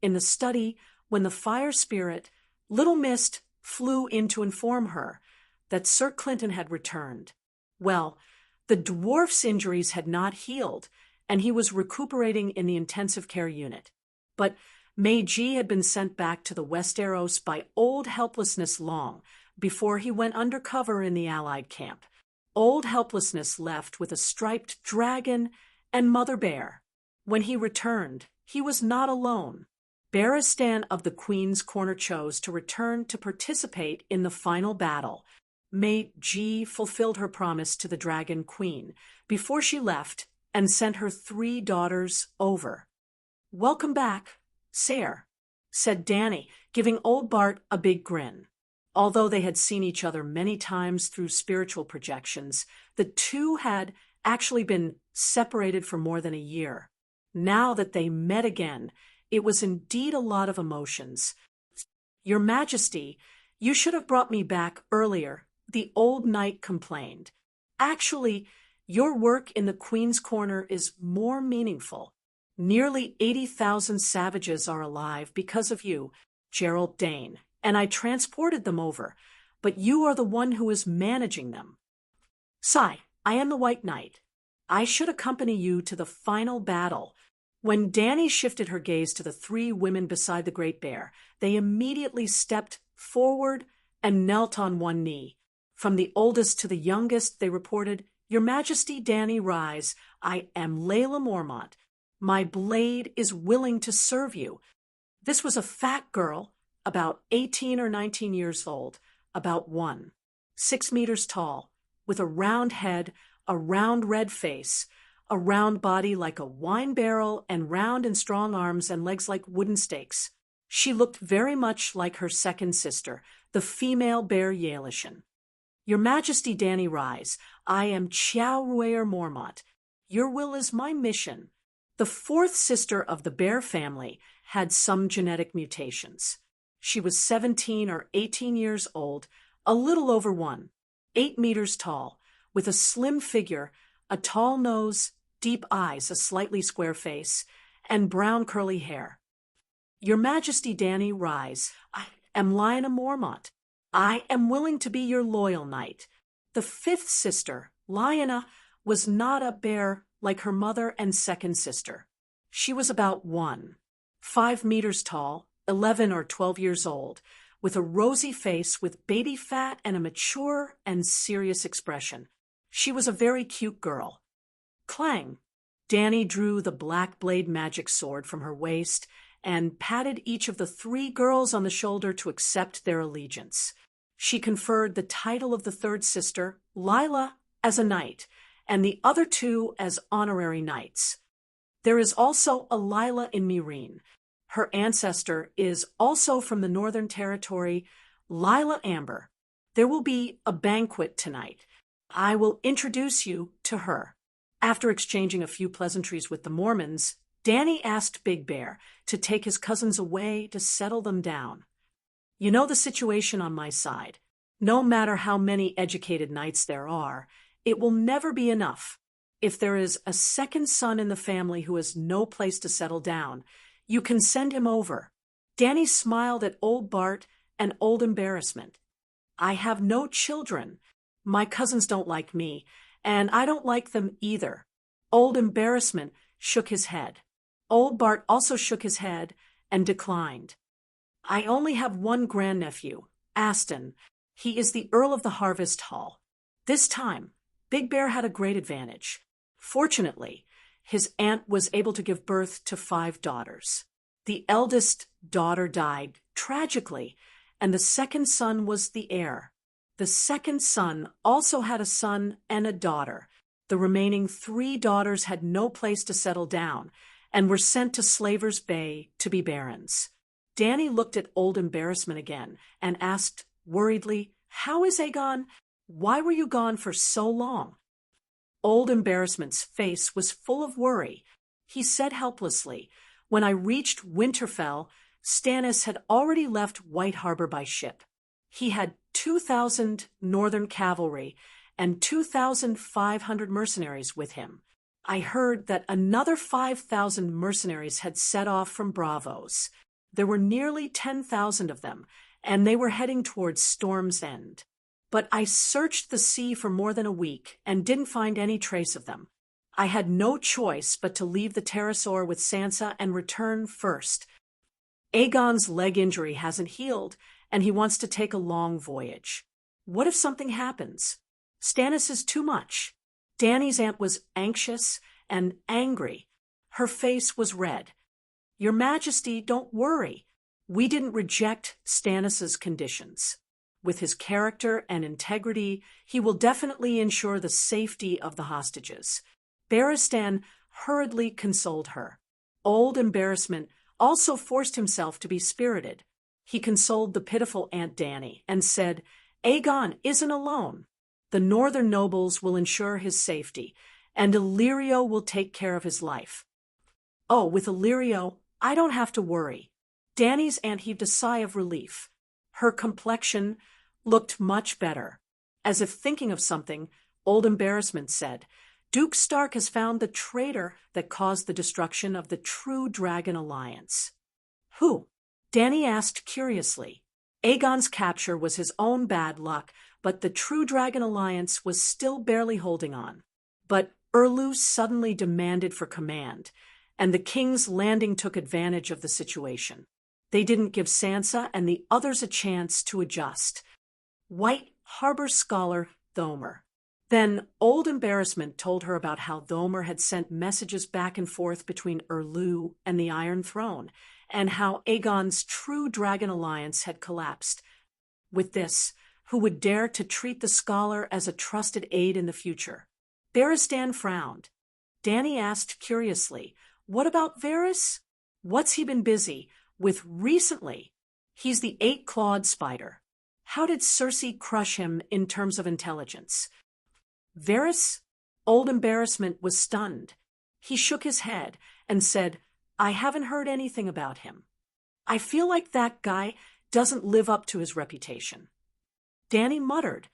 Speaker 1: In the study, when the fire spirit, Little Mist, flew in to inform her that Sir Clinton had returned. Well, the dwarf's injuries had not healed, and he was recuperating in the intensive care unit. But Meiji had been sent back to the Westeros by Old Helplessness Long before he went undercover in the Allied camp. Old Helplessness left with a striped dragon and Mother Bear. When he returned, he was not alone. Barristan of the Queen's Corner chose to return to participate in the final battle. Meiji fulfilled her promise to the Dragon Queen before she left and sent her 3 daughters over. "Welcome back, Sire," said Danny, giving old Bart a big grin. Although they had seen each other many times through spiritual projections, the two had actually been separated for more than a year. Now that they met again, it was indeed a lot of emotions. "Your Majesty, you should have brought me back earlier," the old knight complained. "Actually, your work in the Queen's Corner is more meaningful." Nearly 80,000 savages are alive because of you, Gerald Dane, and I transported them over, but you are the one who is managing them. Sigh, I am the White Knight. I should accompany you to the final battle. When Danny shifted her gaze to the three women beside the Great Bear, they immediately stepped forward and knelt on one knee. From the oldest to the youngest, they reported, Your Majesty, Danny, rise. I am Layla Mormont. My blade is willing to serve you. This was a fat girl, about 18 or 19 years old, about 6 meters tall, with a round head, a round red face, a round body like a wine barrel, and round and strong arms and legs like wooden stakes. She looked very much like her second sister, the female bear Yalishan. Your Majesty, Danny, rise. I am Chiao-Ruer Mormont. Your will is my mission. The fourth sister of the bear family had some genetic mutations. She was 17 or 18 years old, a little over 8 meters tall, with a slim figure, a tall nose, deep eyes, a slightly square face, and brown curly hair. Your Majesty, Danny, rise. I am Lyanna Mormont. I am willing to be your loyal knight. The fifth sister, Lyanna, was not a bear like her mother and second sister. She was about 5 meters tall, 11 or 12 years old, with a rosy face with baby fat and a mature and serious expression. She was a very cute girl. Clang! Danny drew the black blade magic sword from her waist and patted each of the three girls on the shoulder to accept their allegiance. She conferred the title of the third sister, Lila, as a knight, and the other two as honorary knights. There is also a Lila in Meereen. Her ancestor is also from the Northern Territory, Lila Amber. There will be a banquet tonight. I will introduce you to her. After exchanging a few pleasantries with the Mormons, Danny asked Big Bear to take his cousins away to settle them down. You know the situation on my side. No matter how many educated knights there are, it will never be enough. If there is a second son in the family who has no place to settle down, you can send him over. Danny smiled at old Bart and old Embarrassment. I have no children. My cousins don't like me, and I don't like them either. Old Embarrassment shook his head. Old Bart also shook his head and declined. I only have one grandnephew, Aston. He is the Earl of the Harvest Hall. This time, Big Bear had a great advantage. Fortunately, his aunt was able to give birth to 5 daughters. The eldest daughter died tragically, and the second son was the heir. The second son also had a son and a daughter. The remaining 3 daughters had no place to settle down and were sent to Slaver's Bay to be barons. Danny looked at old Embarrassment again and asked worriedly, How is Aegon? Why were you gone for so long? Old Embarrassment's face was full of worry. He said helplessly, When I reached Winterfell, Stannis had already left White Harbor by ship. He had 2,000 Northern cavalry and 2,500 mercenaries with him. I heard that another 5,000 mercenaries had set off from Braavos. There were nearly 10,000 of them, and they were heading towards Storm's End. But I searched the sea for more than a week and didn't find any trace of them. I had no choice but to leave the Pterosaur with Sansa and return first. Aegon's leg injury hasn't healed, and he wants to take a long voyage. What if something happens? Stannis is too much. Danny's aunt was anxious and angry. Her face was red. Your Majesty, don't worry. We didn't reject Stannis's conditions. With his character and integrity, he will definitely ensure the safety of the hostages. Barristan hurriedly consoled her. Old Embarrassment also forced himself to be spirited. He consoled the pitiful Aunt Dany and said, Aegon isn't alone. The northern nobles will ensure his safety, and Illyrio will take care of his life. Oh, with Illyrio, I don't have to worry. Dany's aunt heaved a sigh of relief. Her complexion looked much better. As if thinking of something, old Embarrassment said, Duke Stark has found the traitor that caused the destruction of the true Dragon Alliance. Who? Dany asked curiously. Aegon's capture was his own bad luck, but the true Dragon Alliance was still barely holding on. But Erlu suddenly demanded for command, and the King's Landing took advantage of the situation. They didn't give Sansa and the others a chance to adjust. White Harbor scholar Thomer. Then Old Embarrassment told her about how Thomer had sent messages back and forth between Erlu and the Iron Throne, and how Aegon's true Dragon Alliance had collapsed. With this, who would dare to treat the scholar as a trusted aide in the future? Barristan frowned. Dany asked curiously, "What about Varys? What's he been busy with recently?" "He's the 8-clawed spider. How did Cersei crush him in terms of intelligence?" Varys? Old Embarrassment was stunned. He shook his head and said, "I haven't heard anything about him. I feel like that guy doesn't live up to his reputation." Dany muttered.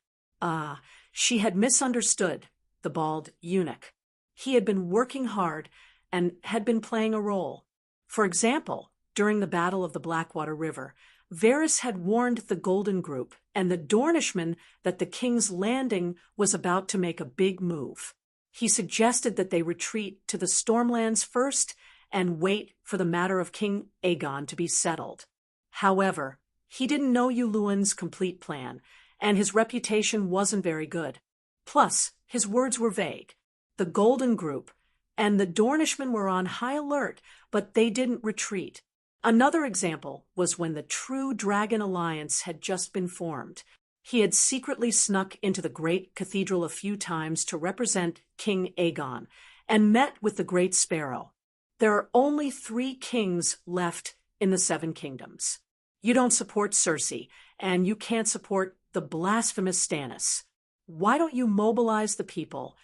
Speaker 1: She had misunderstood the bald eunuch. He had been working hard and had been playing a role. For example, during the Battle of the Blackwater River, Varys had warned the Golden Group and the Dornishmen that the King's Landing was about to make a big move. He suggested that they retreat to the Stormlands first and wait for the matter of King Aegon to be settled. However, he didn't know Yuluin's complete plan, and his reputation wasn't very good. Plus, his words were vague. The Golden Group and the Dornishmen were on high alert, but they didn't retreat. Another example was when the true Dragon Alliance had just been formed. He had secretly snuck into the Great Cathedral a few times to represent King Aegon, and met with the Great Sparrow. There are only 3 kings left in the 7 kingdoms. You don't support Cersei, and you can't support the blasphemous Stannis. Why don't you mobilize the people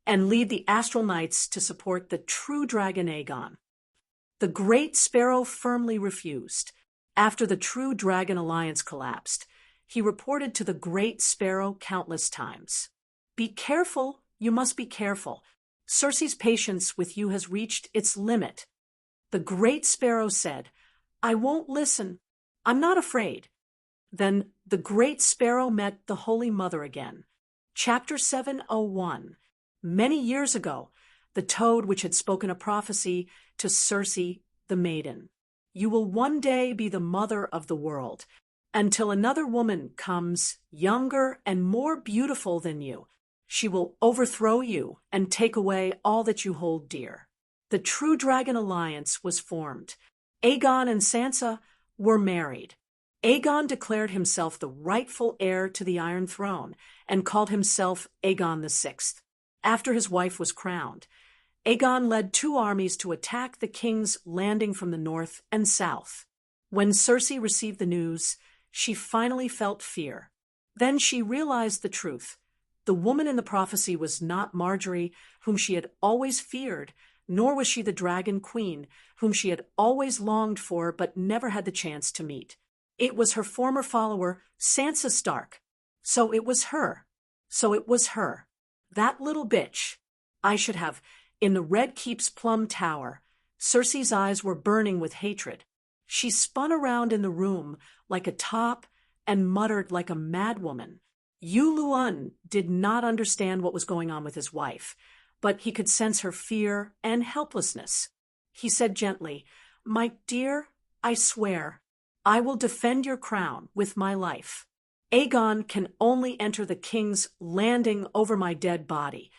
Speaker 1: and lead the Astral Knights to support the true Dragon Aegon? The Great Sparrow firmly refused. After the true Dragon Alliance collapsed, he reported to the Great Sparrow countless times. "Be careful, you must be careful. Cersei's patience with you has reached its limit." The Great Sparrow said, "I won't listen. I'm not afraid." Then the Great Sparrow met the Holy Mother again. Chapter 701. Many years ago, the toad which had spoken a prophecy to Cersei the maiden. "You will one day be the mother of the world, until another woman comes, younger and more beautiful than you. She will overthrow you and take away all that you hold dear." The true Dragon Alliance was formed. Aegon and Sansa were married. Aegon declared himself the rightful heir to the Iron Throne and called himself Aegon VI. After his wife was crowned, Aegon led 2 armies to attack the King's Landing from the north and south. When Cersei received the news, she finally felt fear. Then she realized the truth. The woman in the prophecy was not Margaery, whom she had always feared, nor was she the Dragon Queen, whom she had always longed for but never had the chance to meet. It was her former follower, Sansa Stark. So it was her. That little bitch. I should have. In the Red Keep's Plum Tower, Cersei's eyes were burning with hatred. She spun around in the room like a top and muttered like a madwoman. Yuluin did not understand what was going on with his wife, but he could sense her fear and helplessness. He said gently, "My dear, I swear, I will defend your crown with my life. Aegon can only enter the King's Landing over my dead body."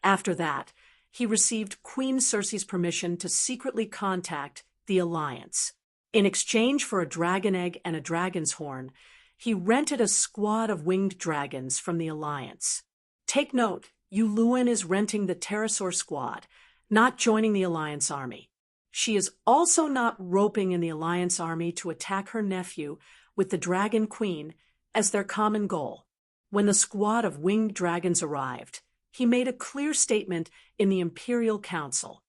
Speaker 1: After that, he received Queen Cersei's permission to secretly contact the Alliance. In exchange for a dragon egg and a dragon's horn, he rented a squad of winged dragons from the Alliance. Take note, Yuluin is renting the pterosaur squad, not joining the Alliance army. She is also not roping in the Alliance army to attack her nephew with the Dragon Queen as their common goal. When the squad of winged dragons arrived, he made a clear statement in the Imperial Council.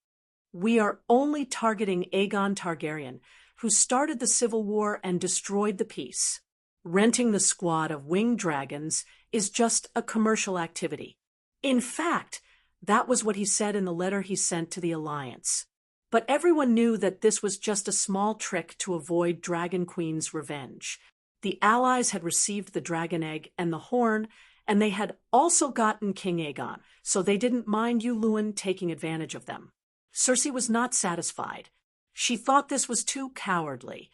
Speaker 1: "We are only targeting Aegon Targaryen, who started the civil war and destroyed the peace. Renting the squad of winged dragons is just a commercial activity. In fact, That was what he said in the letter he sent to the Alliance. But everyone knew that this was just a small trick to avoid Dragon Queen's revenge. The allies had received the dragon egg and the horn, and they had also gotten King Aegon, so they didn't mind Luwin taking advantage of them. Cersei was not satisfied. She thought this was too cowardly.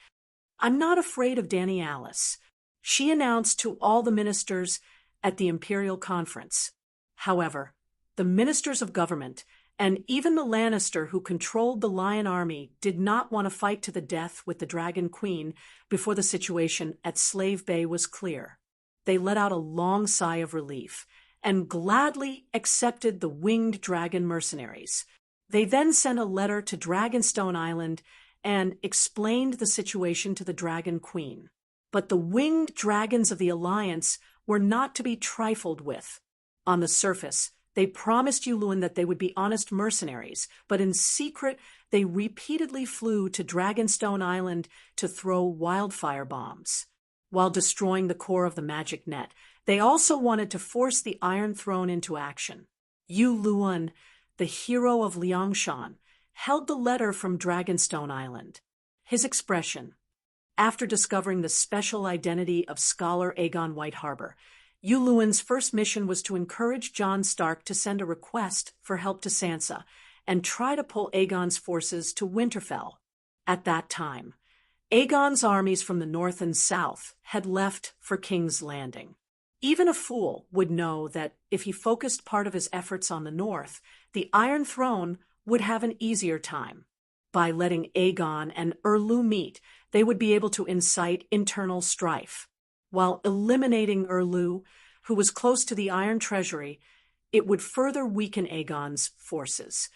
Speaker 1: "I'm not afraid of Dany Alice," she announced to all the ministers at the Imperial Conference. However, the ministers of government, and even the Lannister who controlled the Lion Army, did not want to fight to the death with the Dragon Queen before the situation at Slave Bay was clear. They let out a long sigh of relief and gladly accepted the winged dragon mercenaries. They then sent a letter to Dragonstone Island and explained the situation to the Dragon Queen. But the winged dragons of the Alliance were not to be trifled with. On the surface, they promised Luwin that they would be honest mercenaries, but in secret they repeatedly flew to Dragonstone Island to throw wildfire bombs. While destroying the core of the magic net, they also wanted to force the Iron Throne into action. Luwin, the hero of Liangshan, held the letter from Dragonstone Island. His expression, after discovering the special identity of scholar Aegon Whiteharbour, Luwin's first mission was to encourage Jon Stark to send a request for help to Sansa and try to pull Aegon's forces to Winterfell. At that time, Aegon's armies from the north and south had left for King's Landing. Even a fool would know that if he focused part of his efforts on the north, the Iron Throne would have an easier time. By letting Aegon and meet, they would be able to incite internal strife. While eliminating who was close to the Iron Treasury, it would further weaken Aegon's forces.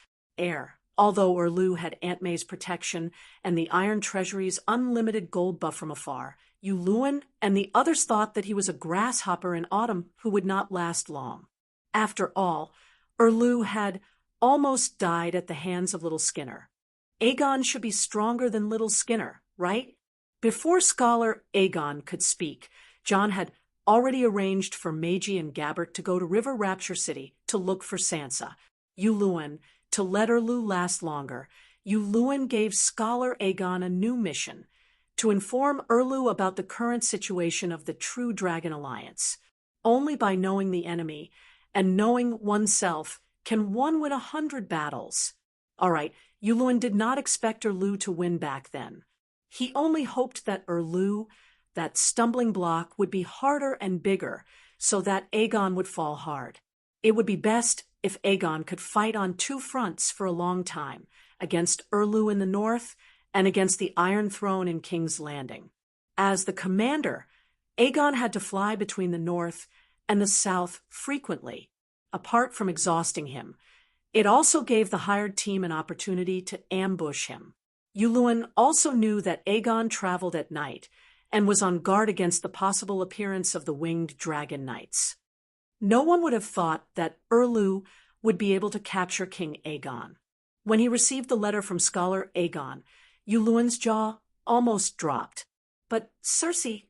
Speaker 1: Although had Aunt May's protection and the Iron Treasury's unlimited gold buff from afar, Luwin and the others thought that he was a grasshopper in autumn who would not last long. After all, had almost died at the hands of Little Skinner. Aegon should be stronger than Little Skinner, right? Before Scholar Aegon could speak, Jon had already arranged for Magie and Gabbert to go to River Rapture City to look for Sansa. Luwin, to let last longer, Luwin gave Scholar Aegon a new mission, to inform about the current situation of the True Dragon Alliance. Only by knowing the enemy and knowing oneself can one win 100 battles. All right, Luwin did not expect to win back then. He only hoped that that stumbling block, would be harder and bigger so that Aegon would fall hard. It would be best if Aegon could fight on two fronts for a long time, against in the north and against the Iron Throne in King's Landing. As the commander, Aegon had to fly between the north and the south frequently. Apart from exhausting him, it also gave the hired team an opportunity to ambush him. Luwin also knew that Aegon traveled at night and was on guard against the possible appearance of the winged dragon knights. No one would have thought that would be able to capture King Aegon. When he received the letter from Scholar Aegon, Luwin's jaw almost dropped. "But Cersei,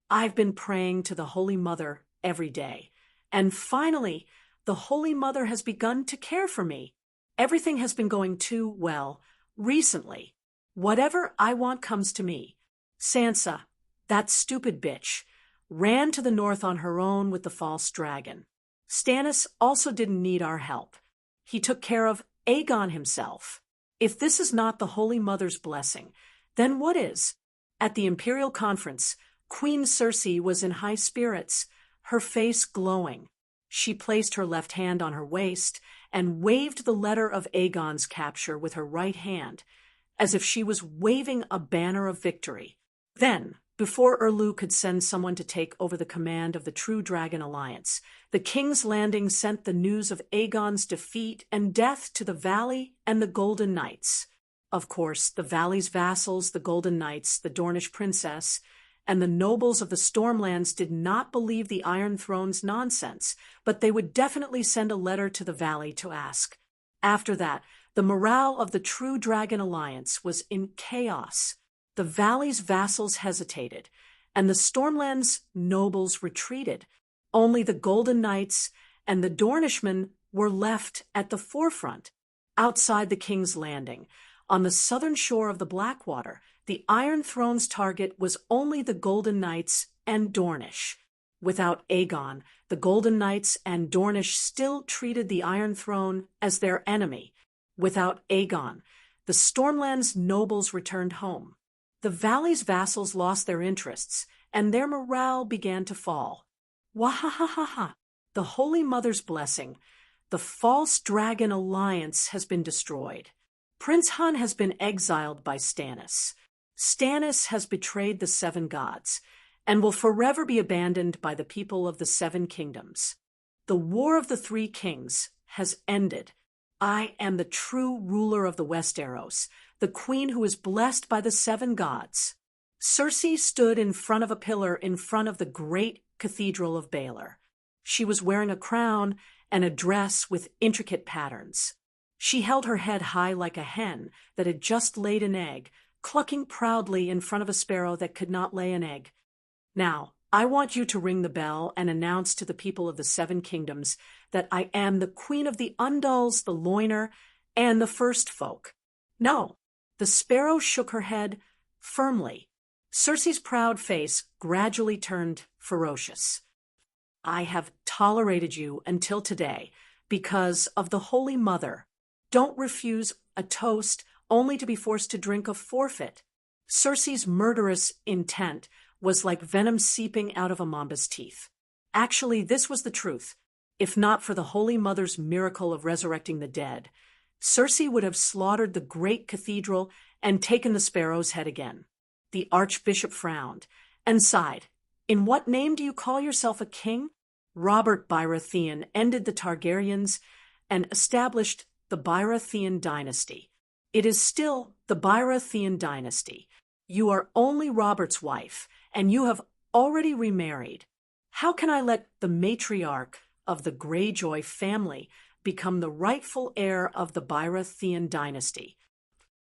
Speaker 1: I've been praying to the Holy Mother every day, and finally, the Holy Mother has begun to care for me. Everything has been going too well recently. Whatever I want comes to me. Sansa, that stupid bitch, ran to the north on her own with the false dragon. Stannis also didn't need our help. He took care of Aegon himself. If this is not the Holy Mother's blessing, then what is?" At the Imperial Conference, Queen Cersei was in high spirits, her face glowing. She placed her left hand on her waist and waved the letter of Aegon's capture with her right hand, as if she was waving a banner of victory. Then, before could send someone to take over the command of the True Dragon Alliance, the King's Landing sent the news of Aegon's defeat and death to the Valley and the Golden Knights. Of course, the Valley's vassals, the Golden Knights, the Dornish princess, and the nobles of the Stormlands did not believe the Iron Throne's nonsense, but they would definitely send a letter to the Valley to ask. After that, the morale of the True Dragon Alliance was in chaos. The Valley's vassals hesitated, and the Stormlands nobles retreated. Only the Golden Knights and the Dornishmen were left at the forefront, outside the King's Landing. On the southern shore of the Blackwater, the Iron Throne's target was only the Golden Knights and Dornish. Without Aegon, the Golden Knights and Dornish still treated the Iron Throne as their enemy. Without Aegon, the Stormland's nobles returned home. The Valley's vassals lost their interests, and their morale began to fall. Wahahaha! The Holy Mother's blessing. The false dragon alliance has been destroyed. Prince Hun has been exiled by Stannis. Stannis has betrayed the Seven Gods, and will forever be abandoned by the people of the Seven Kingdoms. The War of the Three Kings has ended. I am the true ruler of the Westeros, the queen who is blessed by the Seven Gods. Cersei stood in front of a pillar in front of the great cathedral of Baelor. She was wearing a crown and a dress with intricate patterns. She held her head high like a hen that had just laid an egg, clucking proudly in front of a sparrow that could not lay an egg. Now, I want you to ring the bell and announce to the people of the Seven Kingdoms that I am the Queen of the Undulls, the Loiner, and the First Folk. No, the sparrow shook her head firmly. Cersei's proud face gradually turned ferocious. I have tolerated you until today because of the Holy Mother. Don't refuse a toast only to be forced to drink a forfeit. Cersei's murderous intent was like venom seeping out of a mamba's teeth. Actually, this was the truth. If not for the Holy Mother's miracle of resurrecting the dead, Cersei would have slaughtered the great cathedral and taken the sparrow's head again. The archbishop frowned and sighed. In what name do you call yourself a king? Robert Baratheon ended the Targaryens and established the Baratheon dynasty. It is still the Baratheon dynasty. You are only Robert's wife, and you have already remarried. How can I let the matriarch of the Greyjoy family become the rightful heir of the Baratheon dynasty?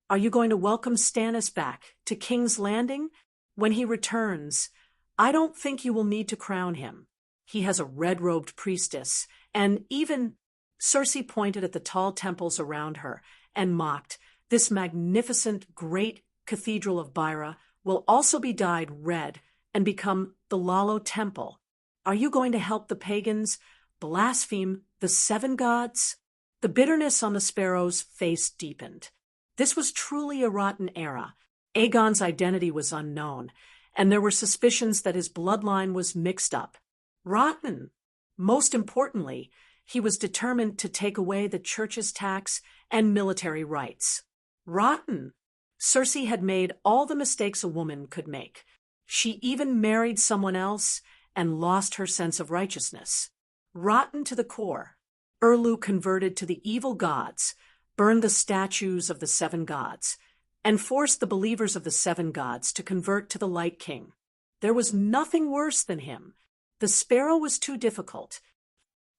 Speaker 1: Are you going to welcome Stannis back to King's Landing? When he returns, I don't think you will need to crown him. He has a red-robed priestess, and even Cersei pointed at the tall temples around her and mocked, this magnificent great cathedral of Byra will also be dyed red and become the Lalo Temple. Are you going to help the pagans blaspheme the Seven Gods? The bitterness on the sparrow's face deepened. This was truly a rotten era. Aegon's identity was unknown, and there were suspicions that his bloodline was mixed up. Rotten. Most importantly, he was determined to take away the church's tax and military rights. Rotten. Cersei had made all the mistakes a woman could make. She even married someone else and lost her sense of righteousness. Rotten to the core. Erlu converted to the evil gods, burned the statues of the Seven Gods, and forced the believers of the Seven Gods to convert to the Light King. There was nothing worse than him. The sparrow was too difficult.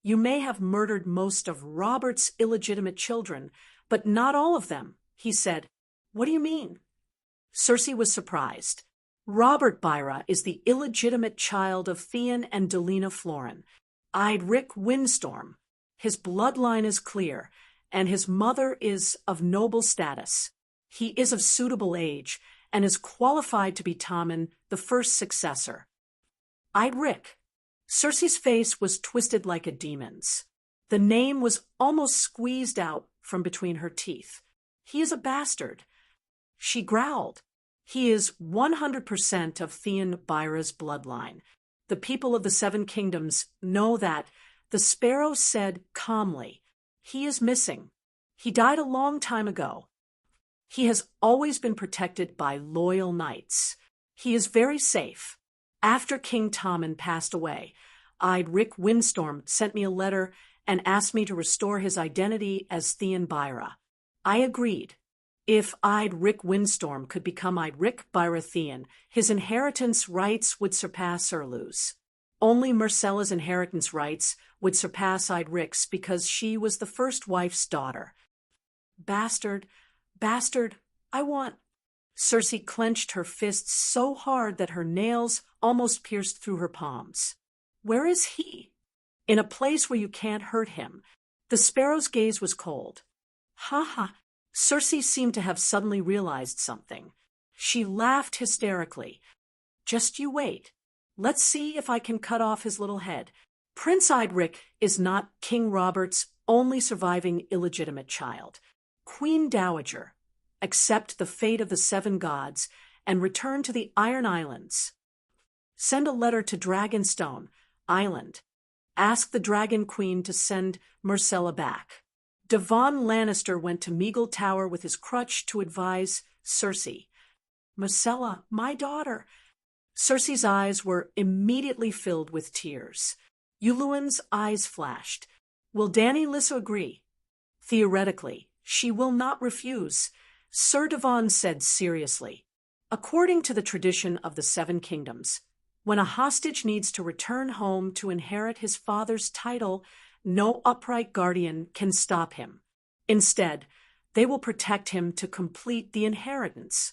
Speaker 1: You may have murdered most of Robert's illegitimate children, but not all of them, he said. What do you mean? Cersei was surprised. Robert Byra is the illegitimate child of Theon and Delena Florin. Rick Windstorm. His bloodline is clear, and his mother is of noble status. He is of suitable age, and is qualified to be Tommen, the first successor. Rick. Cersei's face was twisted like a demon's. The name was almost squeezed out from between her teeth. He is a bastard. She growled. He is 100% of Theon Byra's bloodline. The people of the Seven Kingdoms know that. The sparrow said calmly, he is missing. He died a long time ago. He has always been protected by loyal knights. He is very safe. After King Tommen passed away, Rick Windstorm sent me a letter and asked me to restore his identity as Theon Byra. I agreed. If Rick Windstorm could become Rick Baratheon, his inheritance rights would surpass Erlu's. Only Myrcella's inheritance rights would surpass Rick's because she was the first wife's daughter. Bastard, bastard, I want... Cersei clenched her fists so hard that her nails almost pierced through her palms. Where is he? In a place where you can't hurt him. The sparrow's gaze was cold. Ha ha! Circe seemed to have suddenly realized something. She laughed hysterically. Just you wait. Let's see if I can cut off his little head. Prince Eidric is not King Robert's only surviving illegitimate child. Queen Dowager, accept the fate of the 7 gods and return to the Iron Islands. Send a letter to Dragonstone Island. Ask the Dragon Queen to send Myrcella back. Devon Lannister went to Meagle Tower with his crutch to advise Circe. Myrcella, my daughter. Circe's eyes were immediately filled with tears. Yuluin's eyes flashed. Will Dany Lissa agree? Theoretically, she will not refuse, Sir Devon said seriously. According to the tradition of the 7 kingdoms, when a hostage needs to return home to inherit his father's title, no upright guardian can stop him. Instead, they will protect him to complete the inheritance.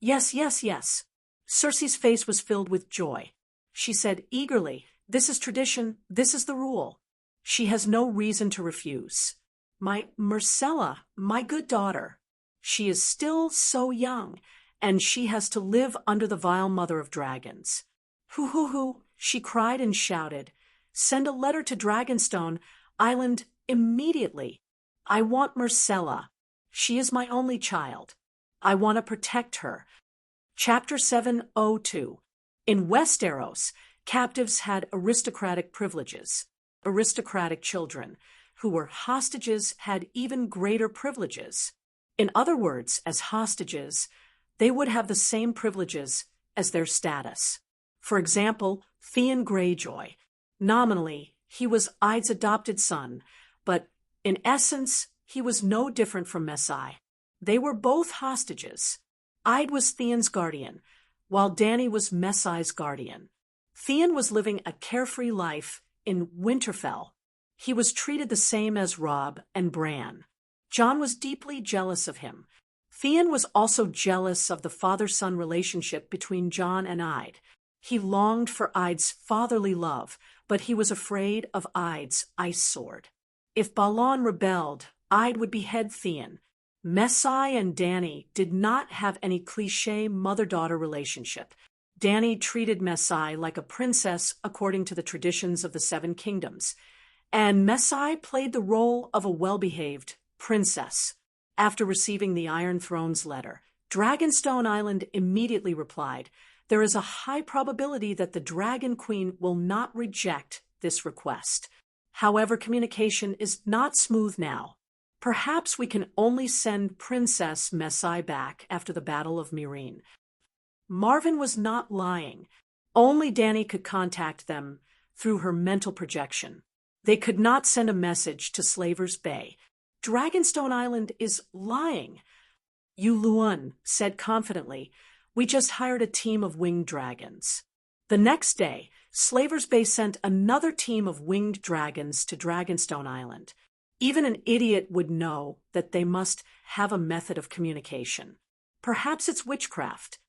Speaker 1: Yes, yes, yes. Circe's face was filled with joy. She said eagerly, this is tradition, this is the rule. She has no reason to refuse. My Myrcella, my good daughter. She is still so young, and she has to live under the vile mother of dragons. Hoo hoo hoo, she cried and shouted. Send a letter to Dragonstone Island immediately. I want Myrcella. She is my only child. I want to protect her. Chapter 702. In Westeros, captives had aristocratic privileges. Aristocratic children, who were hostages, had even greater privileges. In other words, as hostages, they would have the same privileges as their status. For example, Theon Greyjoy. Nominally, he was Eid's adopted son, but in essence, he was no different from Messai. They were both hostages. Eid was Theon's guardian, while Dany was Messai's guardian. Theon was living a carefree life in Winterfell. He was treated the same as Robb and Bran. Jon was deeply jealous of him. Theon was also jealous of the father-son relationship between Jon and Eid. He longed for Eid's fatherly love, but he was afraid of Eid's ice sword. If Balon rebelled, Eid would behead Theon. Messai and Dany did not have any cliché mother-daughter relationship. Dany treated Messai like a princess according to the traditions of the 7 kingdoms, and Messai played the role of a well-behaved princess. After receiving the Iron Throne's letter, Dragonstone Island immediately replied, there is a high probability that the Dragon Queen will not reject this request. However, communication is not smooth now. Perhaps we can only send Princess Messai back after the Battle of Meereen. Marvin was not lying. Only Dany could contact them through her mental projection. They could not send a message to Slaver's Bay. Dragonstone Island is lying. Yuluin said confidently, we just hired a team of winged dragons. The next day, Slaver's Bay sent another team of winged dragons to Dragonstone Island. Even an idiot would know that they must have a method of communication. Perhaps it's witchcraft.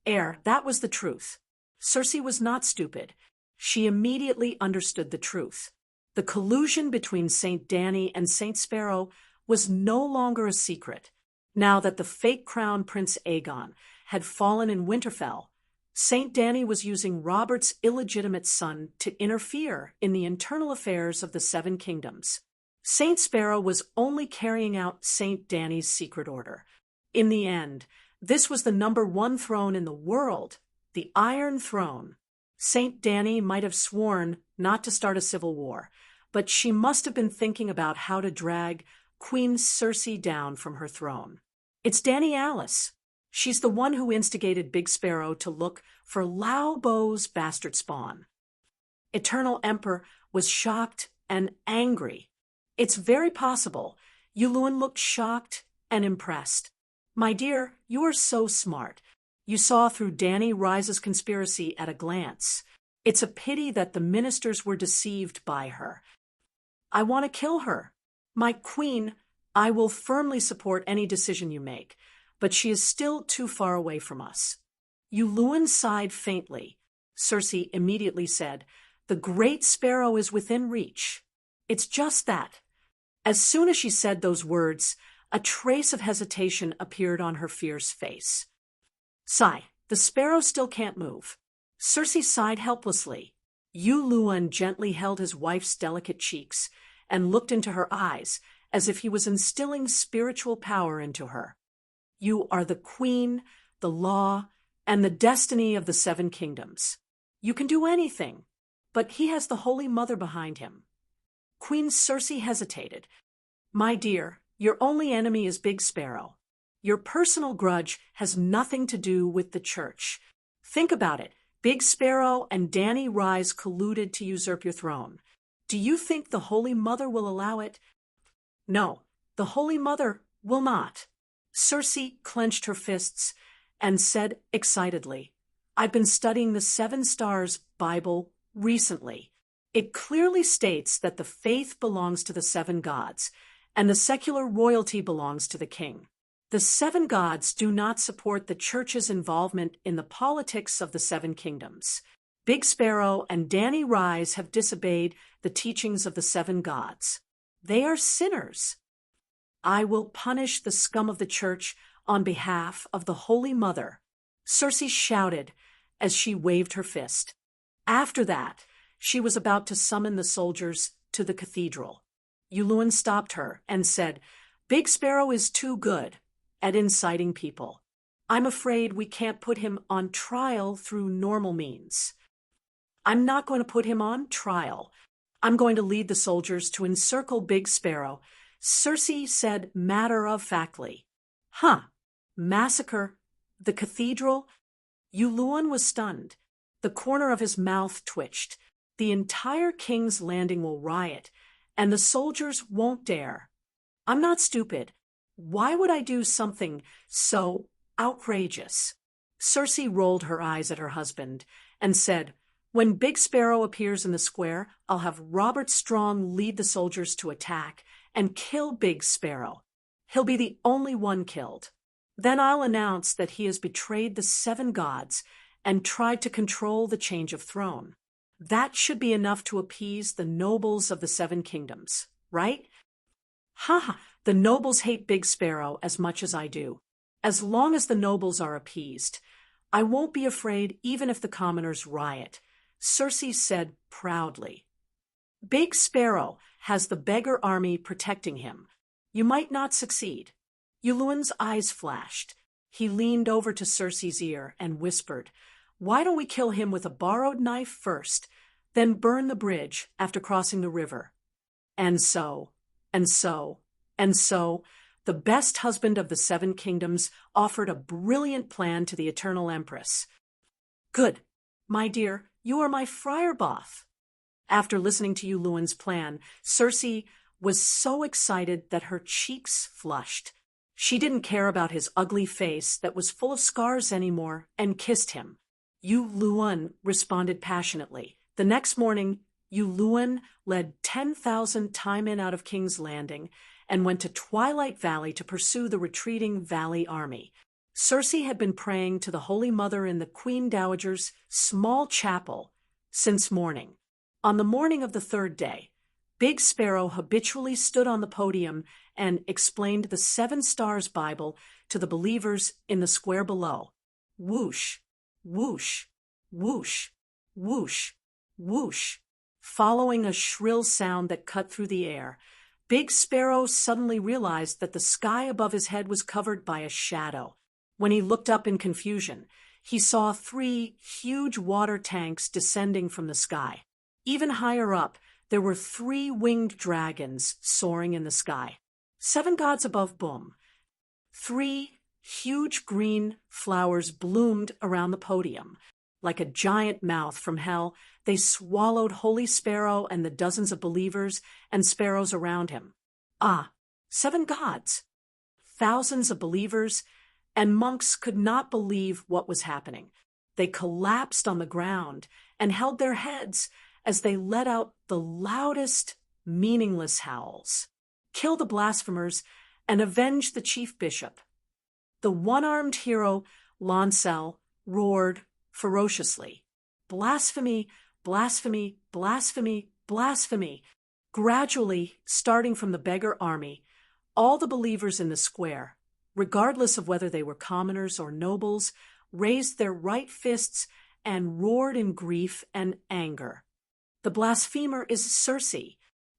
Speaker 1: That was the truth. Circe was not stupid. She immediately understood the truth. The collusion between Saint Dany and Saint Sparrow was no longer a secret. Now that the fake crown Prince Aegon had fallen in Winterfell, Saint Dany was using Robert's illegitimate son to interfere in the internal affairs of the 7 kingdoms. Saint Sparrow was only carrying out Saint Dany's secret order. In the end, this was the #1 throne in the world, the Iron Throne. Saint Dany might have sworn not to start a civil war, but she must have been thinking about how to drag Queen Circe down from her throne. It's Dany Alice. She's the one who instigated Big Sparrow to look for Lao Bo's bastard spawn. Eternal Emperor was shocked and angry. It's very possible. Yuluin looked shocked and impressed. My dear, you are so smart. You saw through Dany Rise's conspiracy at a glance. It's a pity that the ministers were deceived by her. I want to kill her. My queen, I will firmly support any decision you make, but she is still too far away from us. Yuluin sighed faintly. Circe immediately said, the Great Sparrow is within reach. It's just that. As soon as she said those words, a trace of hesitation appeared on her fierce face. Sigh, the sparrow still can't move. Circe sighed helplessly. Yu Luan gently held his wife's delicate cheeks and looked into her eyes as if he was instilling spiritual power into her. You are the queen, the law, and the destiny of the 7 kingdoms. You can do anything, but he has the Holy Mother behind him. Queen Circe hesitated. My dear, your only enemy is Big Sparrow. Your personal grudge has nothing to do with the church. Think about it. Big Sparrow and Danny Rise colluded to usurp your throne. Do you think the Holy Mother will allow it? No, the Holy Mother will not. Circe clenched her fists and said excitedly, I've been studying the 7 Stars Bible recently. It clearly states that the faith belongs to the 7 gods, and the secular royalty belongs to the king. The 7 gods do not support the church's involvement in the politics of the 7 kingdoms. Big Sparrow and Danny Rise have disobeyed the teachings of the 7 gods. They are sinners. I will punish the scum of the church on behalf of the Holy Mother, Circe shouted as she waved her fist. After that, she was about to summon the soldiers to the cathedral. Yulun stopped her and said, Big Sparrow is too good at inciting people. I'm afraid we can't put him on trial through normal means. I'm not going to put him on trial. I'm going to lead the soldiers to encircle Big Sparrow, Circe said matter-of-factly. Huh, massacre the cathedral? Yulun was stunned. The corner of his mouth twitched. The entire King's Landing will riot, and the soldiers won't dare. I'm not stupid. Why would I do something so outrageous? Circe rolled her eyes at her husband and said, When Big Sparrow appears in the square, I'll have Robert Strong lead the soldiers to attack and kill Big Sparrow. He'll be the only one killed. Then I'll announce that he has betrayed the 7 gods and tried to control the change of throne. That should be enough to appease the nobles of the 7 kingdoms, right? Ha! The nobles hate Big Sparrow as much as I do. As long as the nobles are appeased, I won't be afraid even if the commoners riot, Circe said proudly. Big Sparrow has the beggar army protecting him. You might not succeed. Yulun's eyes flashed. He leaned over to Circe's ear and whispered, Why don't we kill him with a borrowed knife first, then burn the bridge after crossing the river? And so, the best husband of the 7 kingdoms offered a brilliant plan to the Eternal Empress. Good, my dear, you are my Friarboth. After listening to Yulun's plan, Circe was so excited that her cheeks flushed. She didn't care about his ugly face that was full of scars anymore and kissed him. Yulun responded passionately. The next morning, Yulun led 10,000 Taimen out of King's Landing and went to Twilight Valley to pursue the retreating Valley army. Circe had been praying to the Holy Mother in the Queen Dowager's small chapel since morning. On the morning of the 3rd day, Big Sparrow habitually stood on the podium and explained the 7 Stars Bible to the believers in the square below. Whoosh, whoosh, whoosh, whoosh, whoosh. Following a shrill sound that cut through the air, Big Sparrow suddenly realized that the sky above his head was covered by a shadow. When he looked up in confusion, he saw 3 huge water tanks descending from the sky. Even higher up, there were 3 winged dragons soaring in the sky. 7 gods above Boom. 3 huge green flowers bloomed around the podium. Like a giant mouth from hell, they swallowed Holy Sparrow and the dozens of believers and sparrows around him. 7 gods! Thousands of believers and monks could not believe what was happening. They collapsed on the ground and held their heads as they let out the loudest, meaningless howls. Kill the blasphemers and avenge the chief bishop. The one-armed hero, Lancel, roared ferociously. Blasphemy, blasphemy, blasphemy, blasphemy. Gradually, starting from the beggar army, all the believers in the square, regardless of whether they were commoners or nobles, raised their right fists and roared in grief and anger. The blasphemer is Circe.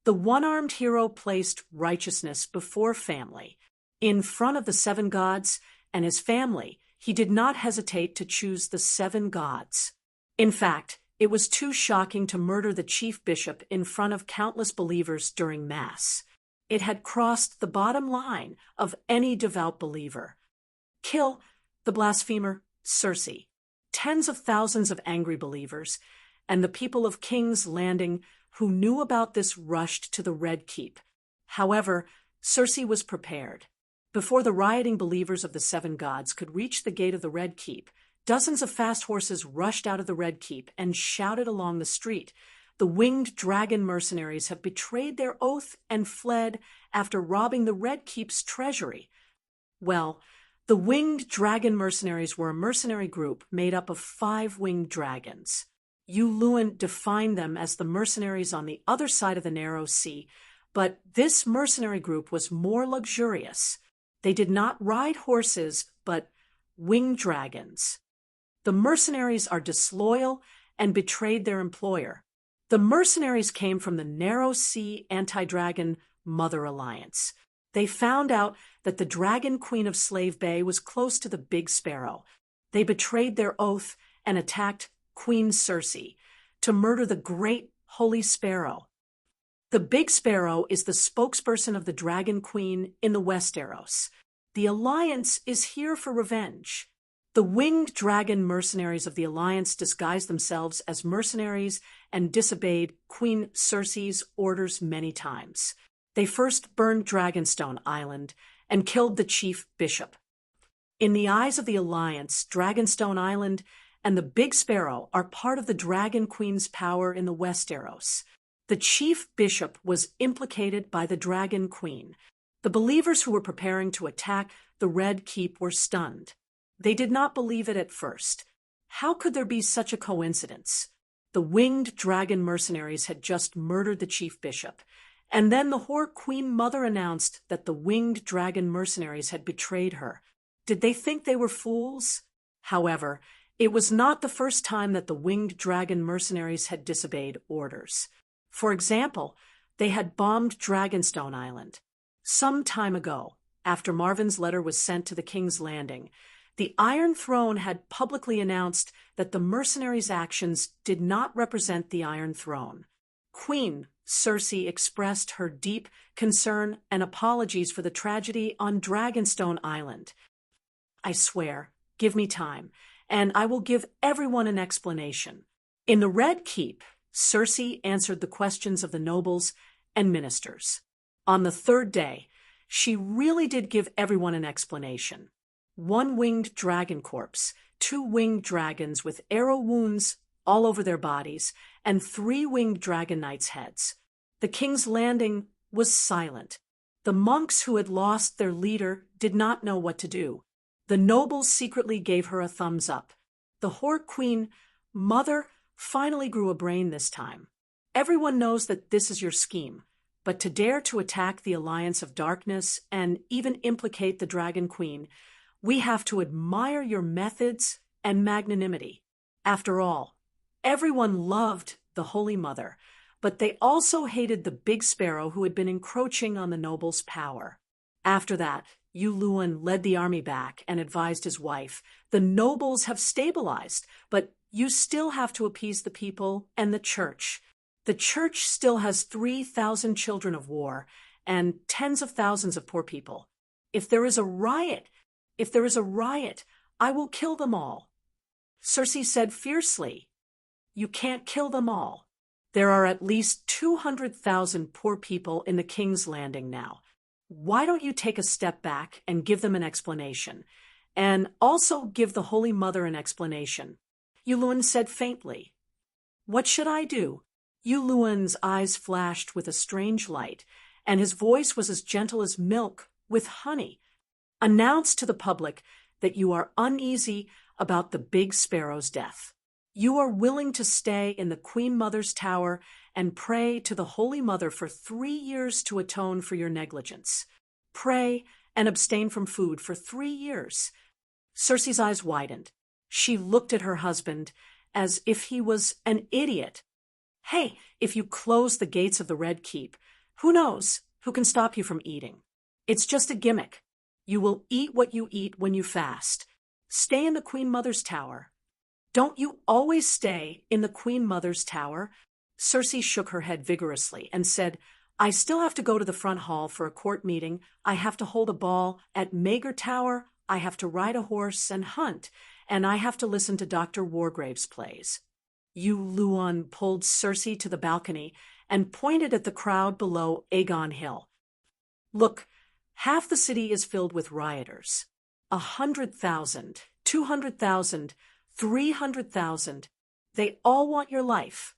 Speaker 1: The one-armed hero placed righteousness before family. In front of the 7 gods and his family, he did not hesitate to choose the 7 gods. In fact, it was too shocking to murder the chief bishop in front of countless believers during Mass. It had crossed the bottom line of any devout believer. Kill the blasphemer, Circe. Tens of thousands of angry believers and the people of King's Landing who knew about this rushed to the Red Keep. However, Circe was prepared. Before the rioting believers of the 7 gods could reach the gate of the Red Keep, dozens of fast horses rushed out of the Red Keep and shouted along the street, "The winged dragon mercenaries have betrayed their oath and fled after robbing the Red Keep's treasury." Well, the winged dragon mercenaries were a mercenary group made up of 5 winged dragons. Yulun defined them as the mercenaries on the other side of the narrow sea, but this mercenary group was more luxurious. They did not ride horses, but winged dragons. The mercenaries are disloyal and betrayed their employer. The mercenaries came from the Narrow Sea Anti-Dragon Mother Alliance. They found out that the Dragon Queen of Slave Bay was close to the Big Sparrow. They betrayed their oath and attacked Queen Circe to murder the great Holy Sparrow. The Big Sparrow is the spokesperson of the Dragon Queen in the Westeros. The Alliance is here for revenge. The winged dragon mercenaries of the Alliance disguised themselves as mercenaries and disobeyed Queen Circe's orders many times. They first burned Dragonstone Island and killed the chief bishop. In the eyes of the Alliance, Dragonstone Island and the Big Sparrow are part of the Dragon Queen's power in the Westeros. The chief bishop was implicated by the Dragon Queen. The believers who were preparing to attack the Red Keep were stunned. They did not believe it at first. How could there be such a coincidence? The winged dragon mercenaries had just murdered the chief bishop, and then the Whore Queen Mother announced that the winged dragon mercenaries had betrayed her. Did they think they were fools? However, it was not the first time that the winged dragon mercenaries had disobeyed orders. For example, they had bombed Dragonstone Island. Some time ago, after Marvin's letter was sent to the King's Landing, the Iron Throne had publicly announced that the mercenaries' actions did not represent the Iron Throne. Queen Circe expressed her deep concern and apologies for the tragedy on Dragonstone Island. "I swear, give me time, and I will give everyone an explanation." In the Red Keep, Circe answered the questions of the nobles and ministers. On the 3rd day, she really did give everyone an explanation. 1 winged dragon corpse, 2 winged dragons with arrow wounds all over their bodies, and 3 winged dragon knights' heads. The King's Landing was silent. The monks who had lost their leader did not know what to do. The nobles secretly gave her a thumbs up. The Whore Queen Mother finally grew a brain this time. "Everyone knows that this is your scheme, but to dare to attack the Alliance of Darkness and even implicate the Dragon Queen, we have to admire your methods and magnanimity. After all, everyone loved the Holy Mother, but they also hated the Big Sparrow who had been encroaching on the nobles' power." After that, Yulun led the army back and advised his wife, "The nobles have stabilized, but you still have to appease the people and the church. The church still has 3,000 children of war and tens of thousands of poor people. If there is a riot, I will kill them all." Circe said fiercely, "You can't kill them all. There are at least 200,000 poor people in the King's Landing now. Why don't you take a step back and give them an explanation, and also give the Holy Mother an explanation?" Yulun said faintly. "What should I do?" Yulun's eyes flashed with a strange light, and his voice was as gentle as milk with honey. "Announce to the public that you are uneasy about the Big Sparrow's death. You are willing to stay in the Queen Mother's tower and pray to the Holy Mother for 3 years to atone for your negligence. Pray and abstain from food for 3 years. Cersei's eyes widened. She looked at her husband as if he was an idiot. Hey, if you close the gates of the Red Keep, who knows who can stop you from eating? It's just a gimmick. You will eat what you eat when you fast. Stay in the Queen Mother's tower. Don't you always stay in the Queen Mother's tower? Cersei shook her head vigorously and said, I still have to go to the front hall for a court meeting. I have to hold a ball at Maegor Tower. I have to ride a horse and hunt. And I have to listen to Dr. Wargrave's plays. Yu Luon pulled Cersei to the balcony and pointed at the crowd below Aegon Hill. Look, half the city is filled with rioters. 100,000, 200,000, 300,000. They all want your life.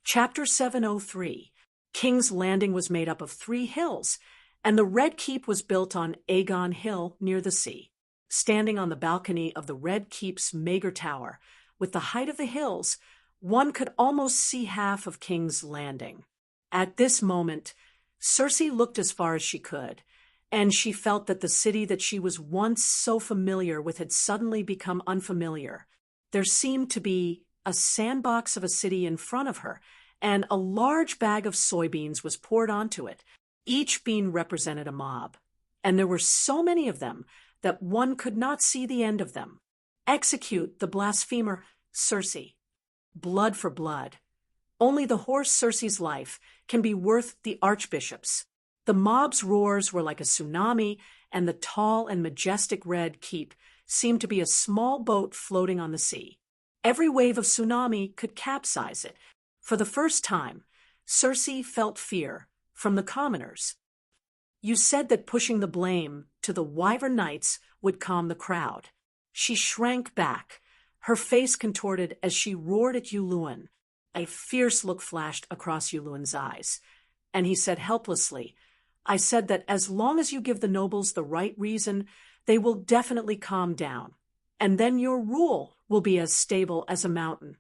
Speaker 1: Chapter 703. King's Landing was made up of 3 hills, and the Red Keep was built on Aegon Hill near the sea. Standing on the balcony of the Red Keep's Maegor Tower, with the height of the hills, one could almost see half of King's Landing. At this moment, Cersei looked as far as she could, and she felt that the city that she was once so familiar with had suddenly become unfamiliar. There seemed to be a sandbox of a city in front of her, and a large bag of soybeans was poured onto it. Each bean represented a mob, and there were so many of them that one could not see the end of them. Execute the blasphemer, Cersei. Blood for blood. Only the horse Cersei's life can be worth the archbishop's. The mob's roars were like a tsunami, and the tall and majestic Red Keep seemed to be a small boat floating on the sea. Every wave of tsunami could capsize it. For the first time, Cersei felt fear from the commoners. You said that pushing the blame to the Wyvern Knights would calm the crowd. She shrank back, her face contorted as she roared at Yuluin. A fierce look flashed across Yuluin's eyes, and he said helplessly, I said that as long as you give the nobles the right reason, they will definitely calm down, and then your rule will be as stable as a mountain.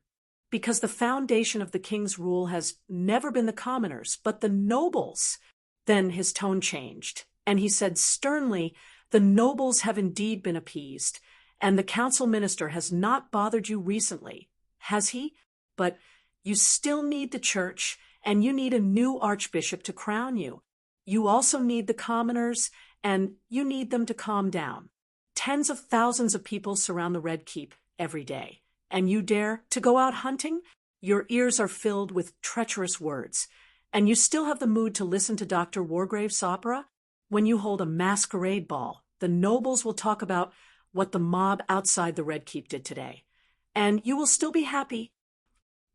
Speaker 1: Because the foundation of the king's rule has never been the commoners, but the nobles. Then his tone changed, and he said sternly, the nobles have indeed been appeased, and the council minister has not bothered you recently, has he? But you still need the church, and you need a new archbishop to crown you. You also need the commoners, and you need them to calm down. Tens of thousands of people surround the Red Keep every day, and you dare to go out hunting? Your ears are filled with treacherous words, and you still have the mood to listen to Dr. Wargrave's opera? When you hold a masquerade ball, the nobles will talk about what the mob outside the Red Keep did today, and you will still be happy.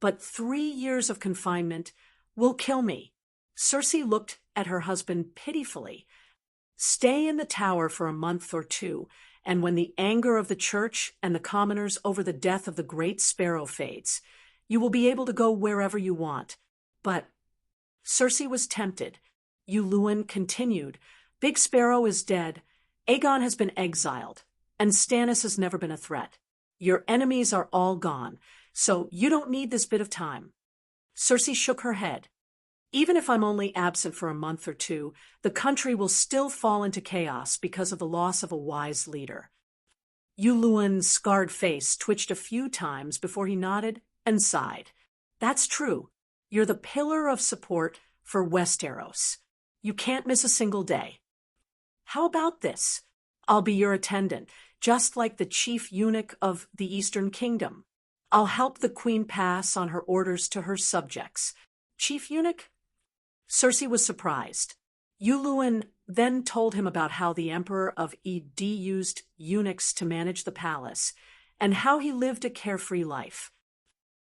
Speaker 1: But 3 years of confinement will kill me. Cersei looked at her husband pitifully. Stay in the tower for a month or 2, and when the anger of the church and the commoners over the death of the great sparrow fades, you will be able to go wherever you want. But Cersei was tempted. Yuluin continued, Big Sparrow is dead, Aegon has been exiled, and Stannis has never been a threat. Your enemies are all gone, so you don't need this bit of time. Cersei shook her head. Even if I'm only absent for a month or 2, the country will still fall into chaos because of the loss of a wise leader. Yuluin's scarred face twitched a few times before he nodded and sighed. That's true. You're the pillar of support for Westeros. You can't miss a single day. How about this? I'll be your attendant, just like the chief eunuch of the Eastern Kingdom. I'll help the queen pass on her orders to her subjects. Chief eunuch? Cersei was surprised. Yuluin then told him about how the Emperor of Ed used eunuchs to manage the palace, and how he lived a carefree life.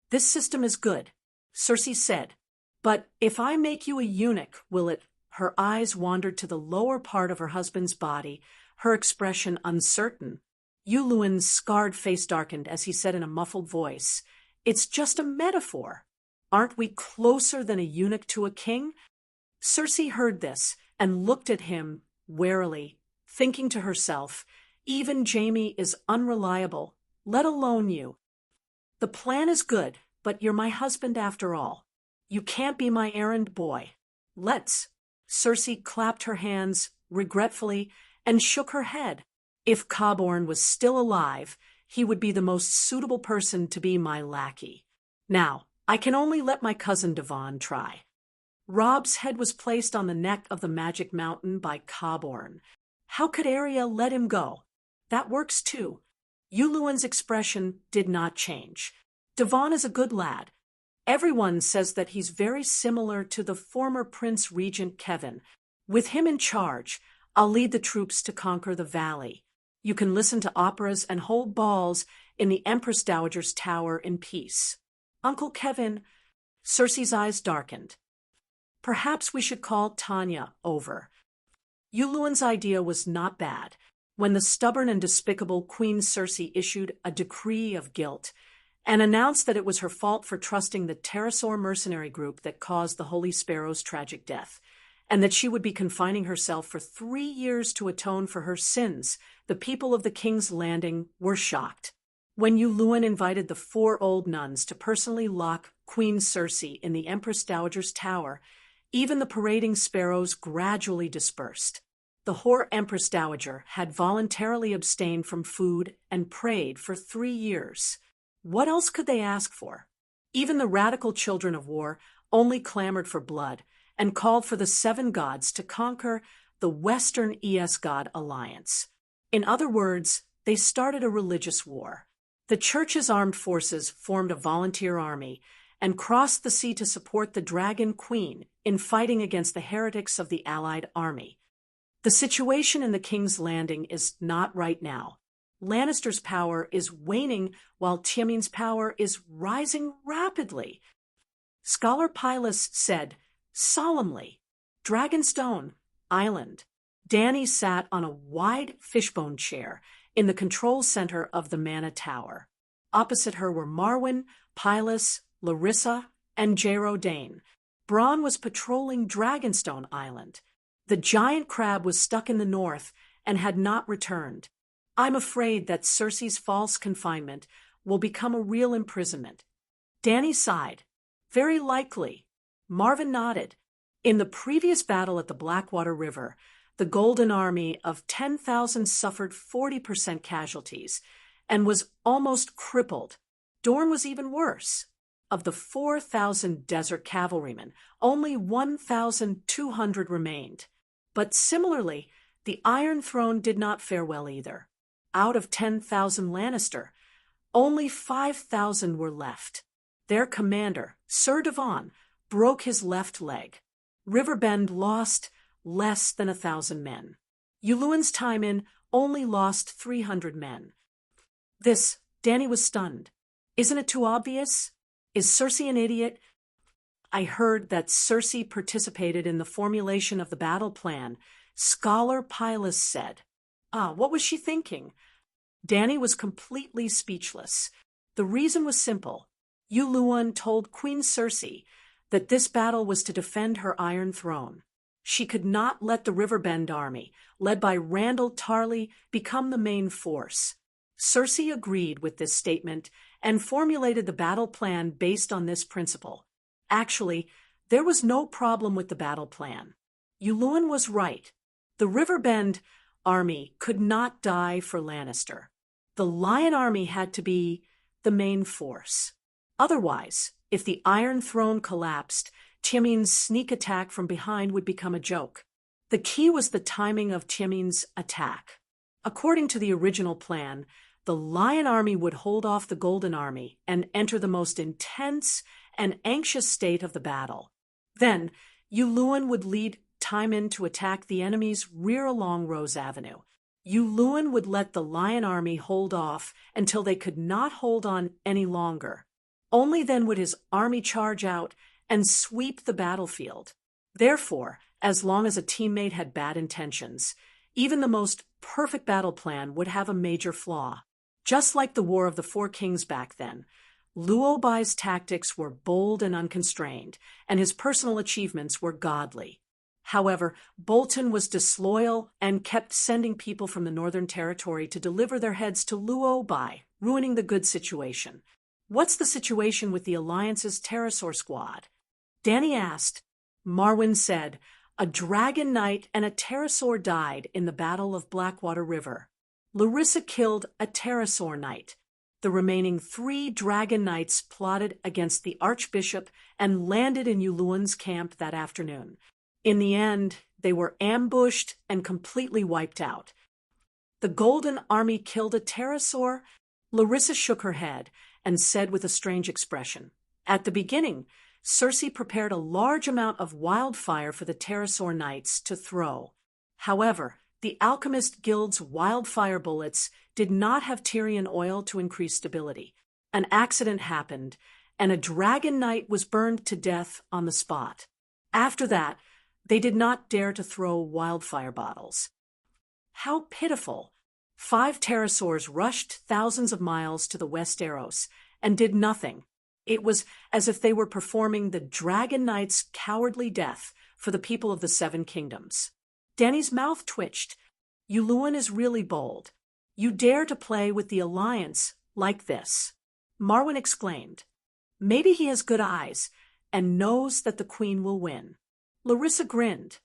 Speaker 1: This system is good, Cersei said, but if I make you a eunuch, will it? Her eyes wandered to the lower part of her husband's body, her expression uncertain. Yuluin's scarred face darkened as he said in a muffled voice, It's just a metaphor. Aren't we closer than a eunuch to a king? Cersei heard this and looked at him warily, thinking to herself, even Jaime is unreliable, let alone you. The plan is good, but you're my husband after all. You can't be my errand boy. Let's. Cersei clapped her hands regretfully and shook her head. If Cobborn was still alive, he would be the most suitable person to be my lackey. Now, I can only let my cousin Devon try. Robb's head was placed on the neck of the magic mountain by Cobborn. How could Arya let him go? That works too. Yuluan's expression did not change. Devon is a good lad. Everyone says that he's very similar to the former Prince Regent Kevin. With him in charge, I'll lead the troops to conquer the valley. You can listen to operas and hold balls in the Empress Dowager's tower in peace. Uncle Kevin, Cersei's eyes darkened. Perhaps we should call Tanya over. Yuluan's idea was not bad. When the stubborn and despicable Queen Cersei issued a decree of guilt and announced that it was her fault for trusting the Pterosaur mercenary group that caused the Holy Sparrow's tragic death, and that she would be confining herself for 3 years to atone for her sins, the people of the King's Landing were shocked. When Yuluan invited the 4 old nuns to personally lock Queen Cersei in the Empress Dowager's tower, even the parading sparrows gradually dispersed. The whore Empress Dowager had voluntarily abstained from food and prayed for 3 years. What else could they ask for? Even the radical children of war only clamored for blood and called for the 7 gods to conquer the Western Esgod alliance. In other words, they started a religious war. The Church's armed forces formed a volunteer army and crossed the sea to support the Dragon Queen in fighting against the heretics of the Allied army. The situation in the King's Landing is not right now. Lannister's power is waning while Tywin's power is rising rapidly. Scholar Pylus said, solemnly, Dragonstone Island. Dany sat on a wide fishbone chair in the control center of the Manor Tower. Opposite her were Marwyn, Pylus, Larissa, and Jairo Dane. Bronn was patrolling Dragonstone Island. The giant crab was stuck in the north and had not returned. I'm afraid that Cersei's false confinement will become a real imprisonment. Dany sighed. Very likely. Marvin nodded. In the previous battle at the Blackwater River, the Golden Army of 10,000 suffered 40% casualties and was almost crippled. Dorne was even worse. Of the 4,000 desert cavalrymen, only 1,200 remained. But similarly, the Iron Throne did not fare well either. Out of 10,000 Lannister, only 5,000 were left. Their commander, Sir Devon, broke his left leg. Riverbend lost less than 1,000 men. Yuluan's Tywin only lost 300 men. Dany was stunned. Isn't it too obvious? Is Cersei an idiot? I heard that Cersei participated in the formulation of the battle plan, Scholar Pylus said. What was she thinking? Dany was completely speechless. The reason was simple. Yuluan told Queen Cersei that this battle was to defend her Iron Throne. She could not let the Riverbend army, led by Randall Tarley, become the main force. Cersei agreed with this statement and formulated the battle plan based on this principle. Actually, there was no problem with the battle plan. Yuluan was right. The Riverbend army could not die for Lannister. The Lion army had to be the main force. Otherwise, if the Iron Throne collapsed, Tywin's sneak attack from behind would become a joke. The key was the timing of Tywin's attack. According to the original plan, the Lion army would hold off the Golden army and enter the most intense and anxious state of the battle. Then, Yuluan would lead Tywin to attack the enemy's rear along Rose Avenue. Yuluan would let the Lion army hold off until they could not hold on any longer. Only then would his army charge out and sweep the battlefield. Therefore, as long as a teammate had bad intentions, even the most perfect battle plan would have a major flaw. Just like the War of the Four Kings back then, Luo Bai's tactics were bold and unconstrained, and his personal achievements were godly. However, Bolton was disloyal and kept sending people from the Northern Territory to deliver their heads to Luo Bai, ruining the good situation. What's the situation with the Alliance's pterosaur squad? Danny asked. Marwyn said, a dragon knight and a pterosaur died in the Battle of Blackwater River. Larissa killed a pterosaur knight. The remaining 3 dragon knights plotted against the archbishop and landed in Yuluan's camp that afternoon. In the end, they were ambushed and completely wiped out. The Golden Army killed a pterosaur? Larissa shook her head and said with a strange expression. At the beginning, Cersei prepared a large amount of wildfire for the pterosaur knights to throw. However, the Alchemist Guild's wildfire bullets did not have Tyrian oil to increase stability. An accident happened, and a dragon knight was burned to death on the spot. After that, they did not dare to throw wildfire bottles. How pitiful! 5 pterosaurs rushed thousands of miles to the Westeros and did nothing. It was as if they were performing the Dragon Knight's cowardly death for the people of the 7 Kingdoms. Dany's mouth twitched. Yuluan is really bold. You dare to play with the Alliance like this. Marwyn exclaimed. Maybe he has good eyes and knows that the Queen will win. Larissa grinned.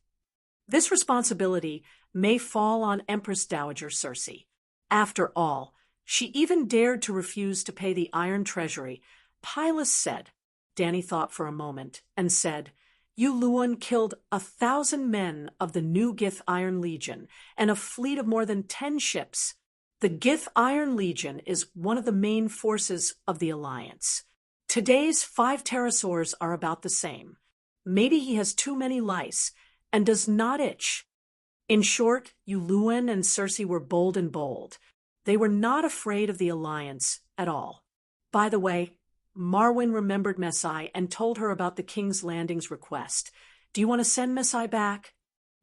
Speaker 1: This responsibility may fall on Empress Dowager Cersei. After all, she even dared to refuse to pay the Iron Treasury. Pylus said. Dany thought for a moment and said, Yuluan killed 1,000 men of the new Gith Iron Legion and a fleet of more than 10 ships. The Gith Iron Legion is one of the main forces of the Alliance. Today's 5 pterosaurs are about the same. Maybe he has too many lice and does not itch. In short, Yuluan and Cersei were bold and bold. They were not afraid of the Alliance at all. By the way, Marwyn remembered Messai and told her about the King's Landing's request. Do you want to send Messai back?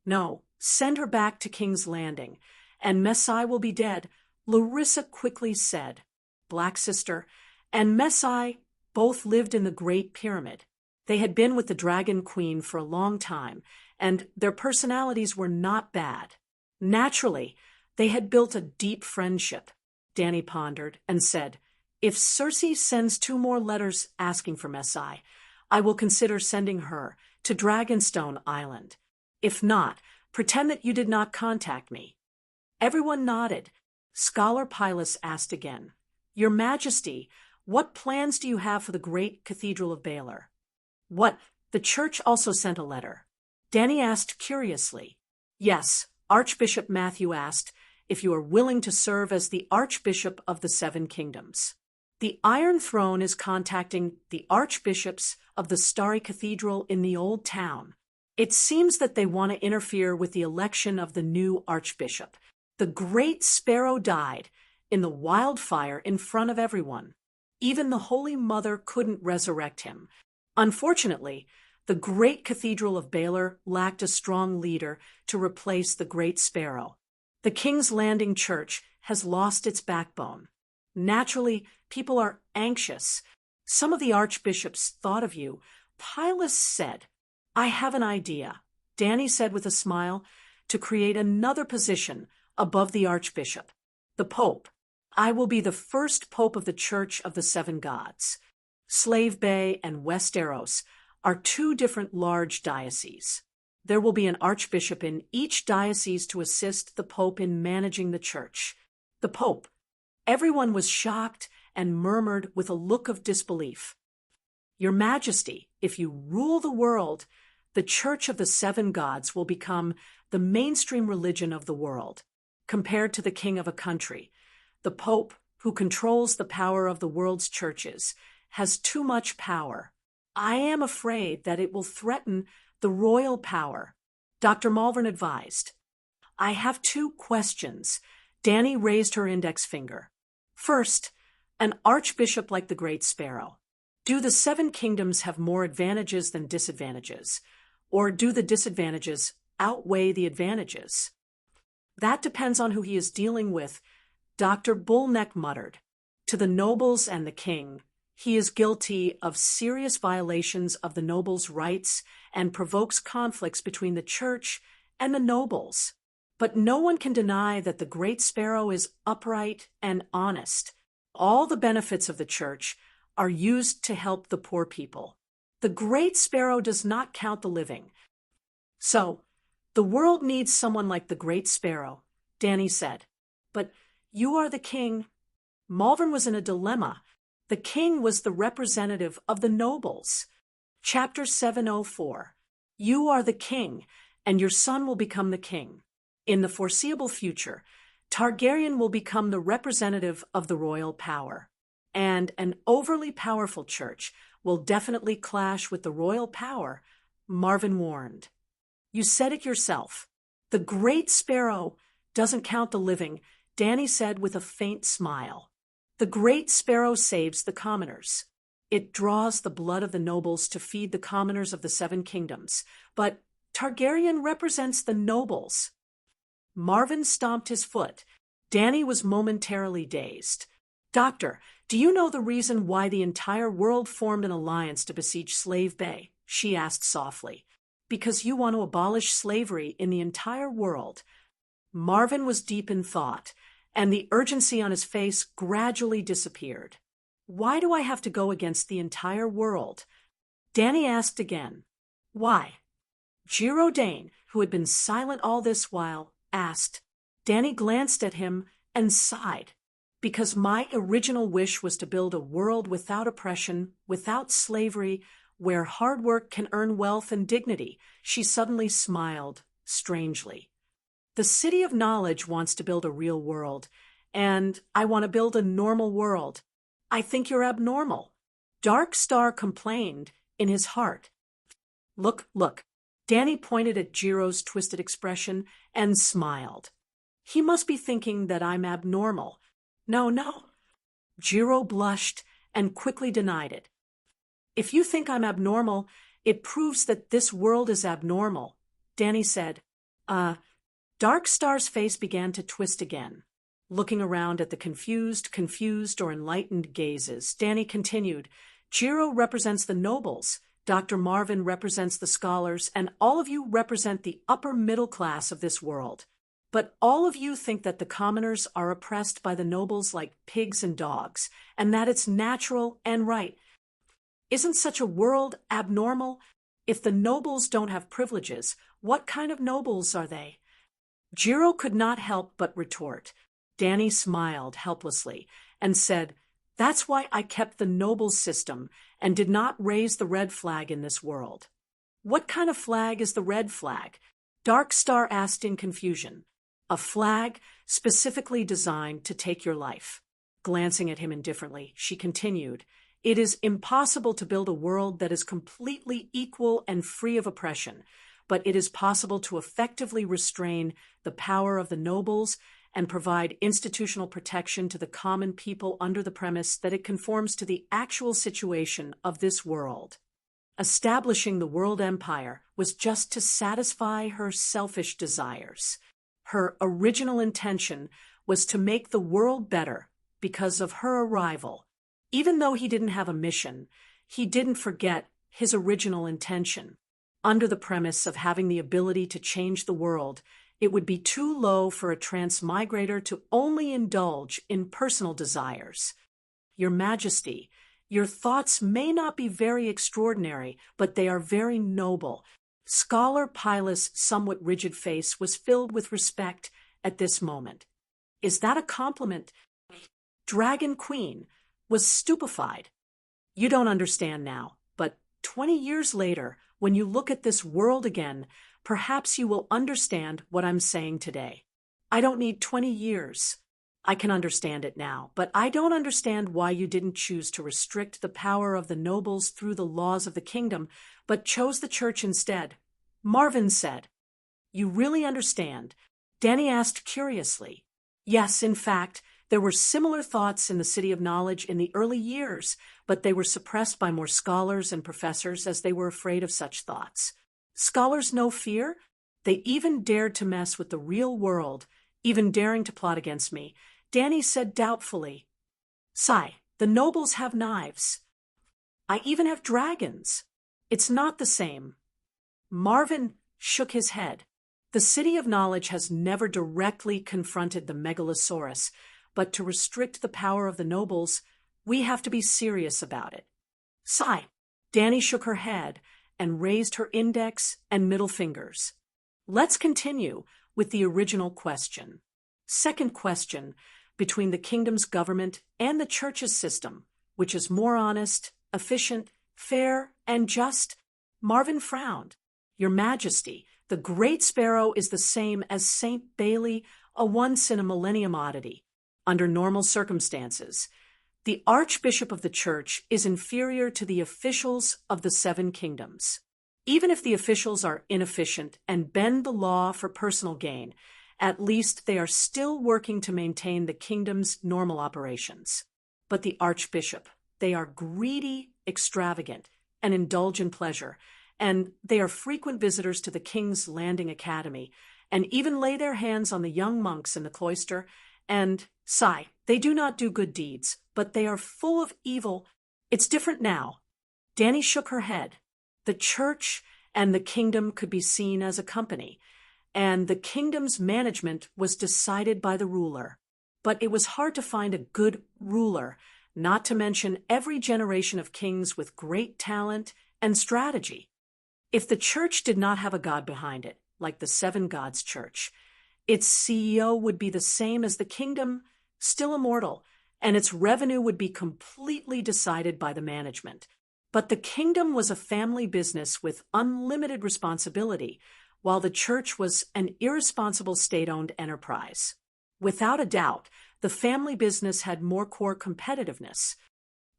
Speaker 1: No, send her back to King's Landing, and Messai will be dead, Larissa quickly said. Black Sister and Messai both lived in the Great Pyramid. They had been with the Dragon Queen for a long time, and their personalities were not bad. Naturally, they had built a deep friendship. Dany pondered and said, if Cersei sends 2 more letters asking for Messai, I will consider sending her to Dragonstone Island. If not, pretend that you did not contact me. Everyone nodded. Scholar Pylus asked again, Your Majesty, what plans do you have for the great Cathedral of Baelor? What? The church also sent a letter. Dany asked curiously. Yes, Archbishop Matthew asked if you are willing to serve as the Archbishop of the 7 Kingdoms. The Iron Throne is contacting the archbishops of the Starry Cathedral in the Old Town. It seems that they want to interfere with the election of the new archbishop. The Great Sparrow died in the wildfire in front of everyone. Even the Holy Mother couldn't resurrect him. Unfortunately, the Great Cathedral of Baelor lacked a strong leader to replace the Great Sparrow. The King's Landing Church has lost its backbone. Naturally, people are anxious. Some of the archbishops thought of you. Pylus said, I have an idea, Dany said with a smile, to create another position above the archbishop, the Pope. I will be the first Pope of the Church of the 7 Gods. Slave Bay and Westeros are 2 different large dioceses. There will be an archbishop in each diocese to assist the Pope in managing the church. The Pope. Everyone was shocked and murmured with a look of disbelief. Your Majesty, if you rule the world, the Church of the 7 Gods will become the mainstream religion of the world. Compared to the king of a country, the Pope, who controls the power of the world's churches, has too much power. I am afraid that it will threaten the royal power. Dr. Malvern advised. I have 2 questions. Dany raised her index finger. First, an archbishop like the Great Sparrow. Do the 7 kingdoms have more advantages than disadvantages? Or do the disadvantages outweigh the advantages? That depends on who he is dealing with, Dr. Bullneck muttered. To the nobles and the king, he is guilty of serious violations of the nobles' rights and provokes conflicts between the church and the nobles. But no one can deny that the Great Sparrow is upright and honest. All the benefits of the church are used to help the poor people. The great sparrow does not count the living. So, the world needs someone like the great sparrow, Danny said. But you are the king. Malvern was in a dilemma. The king was the representative of the nobles. Chapter 704. You are the king, and your son will become the king. In the foreseeable future, Targaryen will become the representative of the royal power. And an overly powerful church will definitely clash with the royal power, Marvin warned. You said it yourself. The great sparrow doesn't count the living, Danny said with a faint smile. The great sparrow saves the commoners. It draws the blood of the nobles to feed the commoners of the Seven Kingdoms. But Targaryen represents the nobles. Marvin stomped his foot. Danny was momentarily dazed. Doctor, do you know the reason why the entire world formed an alliance to besiege Slave Bay? She asked softly. Because you want to abolish slavery in the entire world. Marvin was deep in thought, and the urgency on his face gradually disappeared. Why do I have to go against the entire world? Danny asked again. Why? Jiro Dane, who had been silent all this while, asked. Danny glanced at him and sighed. Because my original wish was to build a world without oppression, without slavery, where hard work can earn wealth and dignity. She suddenly smiled, strangely. The City of Knowledge wants to build a real world, and I want to build a normal world. I think you're abnormal. Dark Star complained in his heart. Look. Danny pointed at Jiro's twisted expression and smiled. He must be thinking that I'm abnormal. No. Jiro blushed and quickly denied it. If you think I'm abnormal, it proves that this world is abnormal, Danny said. Dark Star's face began to twist again. Looking around at the confused or enlightened gazes, Danny continued, Jiro represents the nobles, Dr. Marvin represents the scholars, and all of you represent the upper middle class of this world. But all of you think that the commoners are oppressed by the nobles like pigs and dogs, and that it's natural and right. Isn't such a world abnormal? If the nobles don't have privileges, what kind of nobles are they? Jiro could not help but retort. Danny smiled helplessly and said, That's why I kept the nobles system and did not raise the red flag in this world. What kind of flag is the red flag? Dark Star asked in confusion. A flag specifically designed to take your life. Glancing at him indifferently, she continued, It is impossible to build a world that is completely equal and free of oppression, but it is possible to effectively restrain the power of the nobles and provide institutional protection to the common people under the premise that it conforms to the actual situation of this world. Establishing the world empire was just to satisfy her selfish desires. Her original intention was to make the world better because of her arrival. Even though he didn't have a mission, he didn't forget his original intention. Under the premise of having the ability to change the world, it would be too low for a transmigrator to only indulge in personal desires. Your Majesty, your thoughts may not be very extraordinary, but they are very noble. Scholar Pyla's somewhat rigid face was filled with respect at this moment. Is that a compliment? Dragon Queen was stupefied. You don't understand now, but 20 years later, when you look at this world again, perhaps you will understand what I'm saying today. I don't need 20 years. I can understand it now, but I don't understand why you didn't choose to restrict the power of the nobles through the laws of the kingdom, but chose the church instead. Marvin said. You really understand? Danny asked curiously. Yes, in fact, there were similar thoughts in the City of Knowledge in the early years, but they were suppressed by more scholars and professors as they were afraid of such thoughts. Scholars know fear? They even dared to mess with the real world, even daring to plot against me. Danny said doubtfully, Sigh, the nobles have knives. I even have dragons. It's not the same. Marvin shook his head. The City of Knowledge has never directly confronted the Megalosaurus, but to restrict the power of the nobles, We have to be serious about it. Sigh. Danny shook her head and raised her index and middle fingers. Let's continue with the original question. Second question, between the kingdom's government and the church's system, which is more honest, efficient, fair, and just? Marvin frowned. Your Majesty, the Great Sparrow is the same as St. Bailey, a once-in-a-millennium oddity. Under normal circumstances, the Archbishop of the Church is inferior to the officials of the seven kingdoms. Even if the officials are inefficient and bend the law for personal gain, at least they are still working to maintain the kingdom's normal operations. But the Archbishop, they are greedy, extravagant, and indulge in pleasure, and they are frequent visitors to the King's Landing Academy, and even lay their hands on the young monks in the cloister, and, sigh, they do not do good deeds, but they are full of evil. It's different now. Danny shook her head. The church and the kingdom could be seen as a company, and the kingdom's management was decided by the ruler. But it was hard to find a good ruler, not to mention every generation of kings with great talent and strategy. If the church did not have a god behind it, like the Seven Gods Church, its CEO would be the same as the kingdom, still immortal, and its revenue would be completely decided by the management. But the kingdom was a family business with unlimited responsibility, while the church was an irresponsible state-owned enterprise. Without a doubt, the family business had more core competitiveness.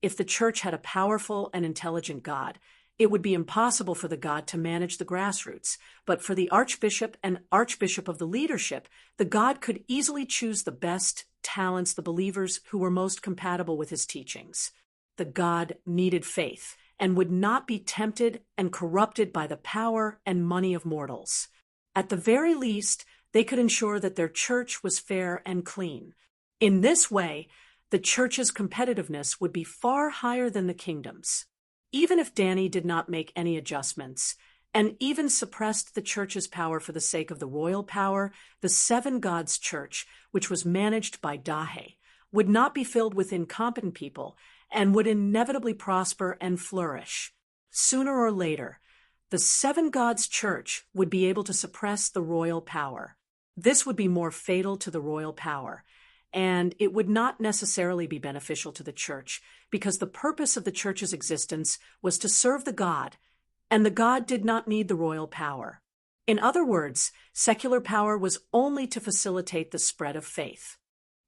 Speaker 1: If the church had a powerful and intelligent god, it would be impossible for the god to manage the grassroots, but for the archbishop and archbishop of the leadership, the god could easily choose the best talents, the believers who were most compatible with his teachings. The god needed faith and would not be tempted and corrupted by the power and money of mortals. At the very least, they could ensure that their church was fair and clean. In this way, the church's competitiveness would be far higher than the kingdom's. Even if Danny did not make any adjustments, and even suppressed the church's power for the sake of the royal power, the Seven Gods Church, which was managed by Dahe, would not be filled with incompetent people and would inevitably prosper and flourish. Sooner or later, the Seven Gods Church would be able to suppress the royal power. This would be more fatal to the royal power, and it would not necessarily be beneficial to the church, because the purpose of the church's existence was to serve the god, and the god did not need the royal power. In other words, secular power was only to facilitate the spread of faith.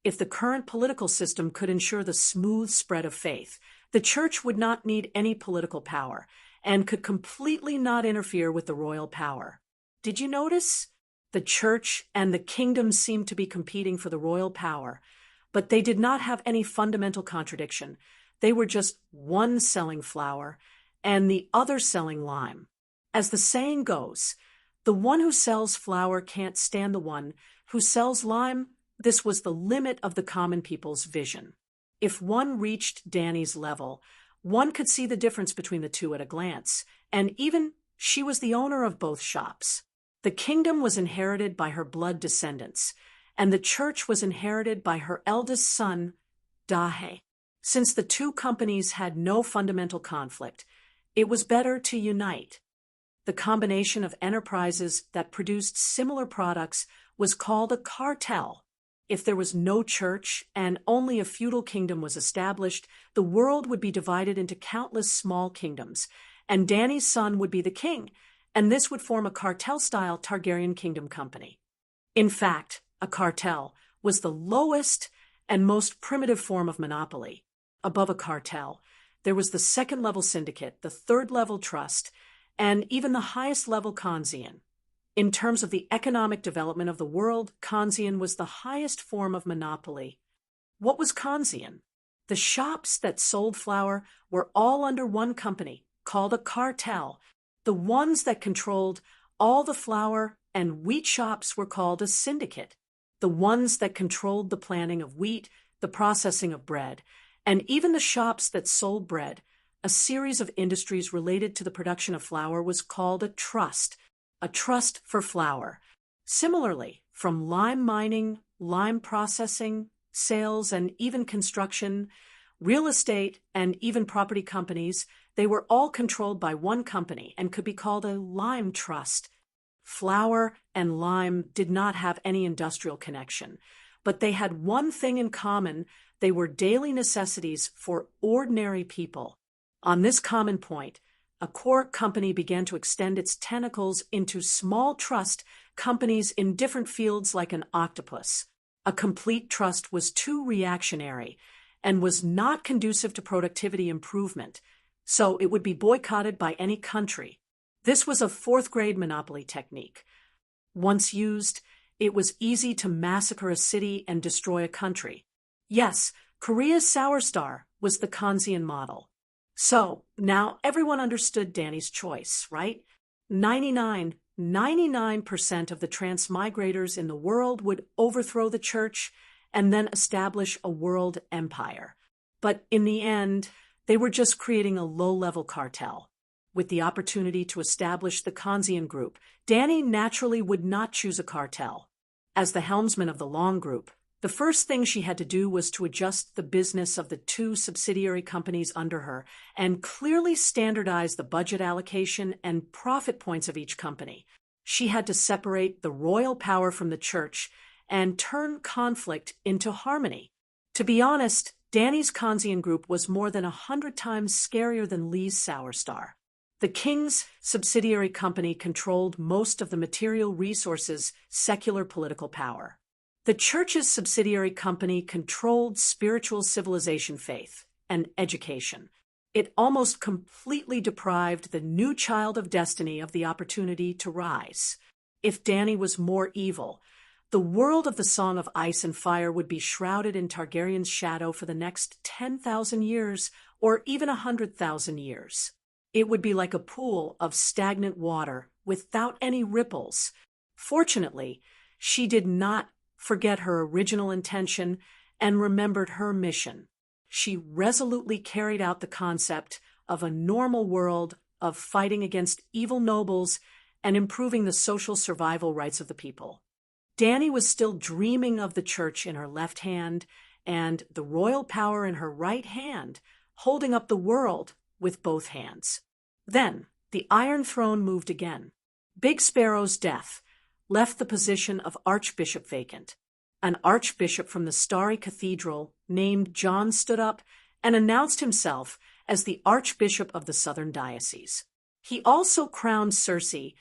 Speaker 1: If the current political system could ensure the smooth spread of faith, the church would not need any political power, and could completely not interfere with the royal power. Did you notice? The church and the kingdom seemed to be competing for the royal power, but they did not have any fundamental contradiction. They were just one selling flour and the other selling lime. As the saying goes, the one who sells flour can't stand the one who sells lime. This was the limit of the common people's vision. If one reached Danny's level, one could see the difference between the two at a glance, and even she was the owner of both shops. The kingdom was inherited by her blood descendants, and the church was inherited by her eldest son, Dahe. Since the two companies had no fundamental conflict, it was better to unite. The combination of enterprises that produced similar products was called a cartel. If there was no church and only a feudal kingdom was established, the world would be divided into countless small kingdoms, and Danny's son would be the king, and this would form a cartel-style Targaryen kingdom company. In fact, a cartel was the lowest and most primitive form of monopoly. Above a cartel, there was the second-level syndicate, the third-level trust, and even the highest-level Khansian. In terms of the economic development of the world, Khansian was the highest form of monopoly. What was Khansian? The shops that sold flour were all under one company, called a cartel. The ones that controlled all the flour and wheat shops were called a syndicate. The ones that controlled the planting of wheat, the processing of bread, and even the shops that sold bread, a series of industries related to the production of flour, was called a trust for flour. Similarly, from lime mining, lime processing, sales, and even construction, Real estate and even property companies, they were all controlled by one company and could be called a lime trust. Flour and lime did not have any industrial connection, but they had one thing in common: they were daily necessities for ordinary people. On this common point, a core company began to extend its tentacles into small trust companies in different fields like an octopus. A complete trust was too reactionary and was not conducive to productivity improvement, so it would be boycotted by any country. This was a fourth-grade monopoly technique. Once used, it was easy to massacre a city and destroy a country. Yes, Korea's Sour Star was the Kanzian model. So, now everyone understood Danny's choice, right? 99% of the transmigrators in the world would overthrow the church and then establish a world empire. But in the end, they were just creating a low-level cartel. With the opportunity to establish the Kanzian group, Danny naturally would not choose a cartel. As the helmsman of the Long group, the first thing she had to do was to adjust the business of the two subsidiary companies under her and clearly standardize the budget allocation and profit points of each company. She had to separate the royal power from the church and turn conflict into harmony. To be honest, Danny's Kanzian group was more than 100 times scarier than Lee's Sour Star. The king's subsidiary company controlled most of the material resources, secular political power. The church's subsidiary company controlled spiritual civilization, faith, and education. It almost completely deprived the new child of destiny of the opportunity to rise. If Danny was more evil, the world of the Song of Ice and Fire would be shrouded in Targaryen's shadow for the next 10,000 years or even 100,000 years. It would be like a pool of stagnant water without any ripples. Fortunately, she did not forget her original intention and remembered her mission. She resolutely carried out the concept of a normal world, of fighting against evil nobles and improving the social survival rights of the people. Danny was still dreaming of the church in her left hand and the royal power in her right hand, holding up the world with both hands. Then, the Iron Throne moved again. Big Sparrow's death left the position of archbishop vacant. An archbishop from the Starry Cathedral named John stood up and announced himself as the Archbishop of the Southern Diocese. He also crowned Cersei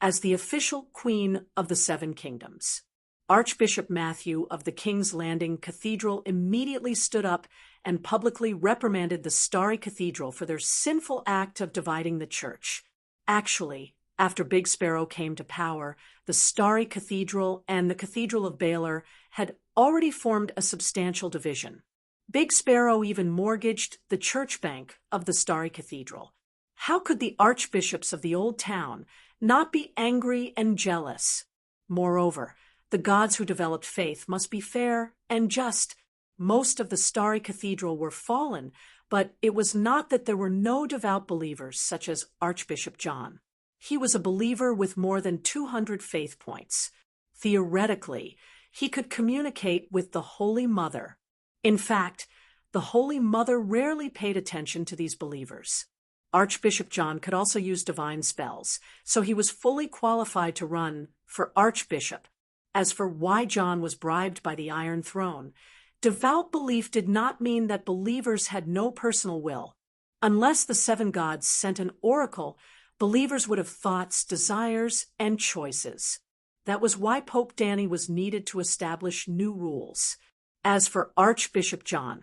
Speaker 1: as the official Queen of the Seven Kingdoms. Archbishop Matthew of the King's Landing Cathedral immediately stood up and publicly reprimanded the Starry Cathedral for their sinful act of dividing the church. Actually, after Big Sparrow came to power, the Starry Cathedral and the Cathedral of Baylor had already formed a substantial division. Big Sparrow even mortgaged the church bank of the Starry Cathedral. How could the archbishops of the old town not be angry and jealous? Moreover, the gods who developed faith must be fair and just. Most of the Starry Cathedral were fallen, but it was not that there were no devout believers, such as Archbishop John. He was a believer with more than 200 faith points. Theoretically, he could communicate with the Holy Mother. In fact, the Holy Mother rarely paid attention to these believers. Archbishop John could also use divine spells, so he was fully qualified to run for archbishop. As for why John was bribed by the Iron Throne, devout belief did not mean that believers had no personal will. Unless the seven gods sent an oracle, believers would have thoughts, desires, and choices. That was why Pope Danny was needed to establish new rules. As for Archbishop John,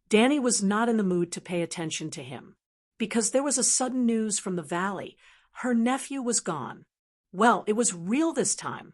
Speaker 1: Danny was not in the mood to pay attention to him, because there was a sudden news from the valley. Her nephew was gone. Well, it was real this time.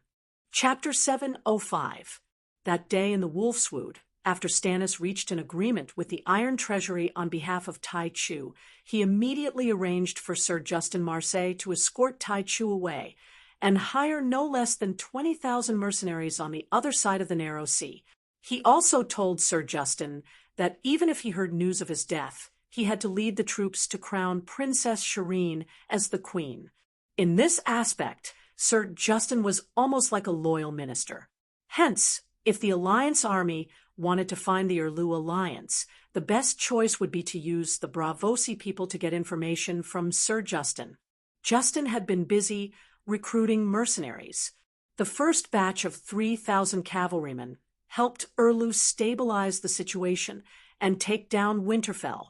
Speaker 1: Chapter 705. That day in the Wolfswood, after Stannis reached an agreement with the Iron Treasury on behalf of Tai Chu, he immediately arranged for Sir Justin Marseille to escort Tai Chu away and hire no less than 20,000 mercenaries on the other side of the Narrow Sea. He also told Sir Justin that even if he heard news of his death, he had to lead the troops to crown Princess Shireen as the queen. In this aspect, Sir Justin was almost like a loyal minister. Hence, if the Alliance army wanted to find the Erlu alliance, the best choice would be to use the Bravosi people to get information from Sir Justin. Justin had been busy recruiting mercenaries. The first batch of 3,000 cavalrymen helped Erlu stabilize the situation and take down Winterfell.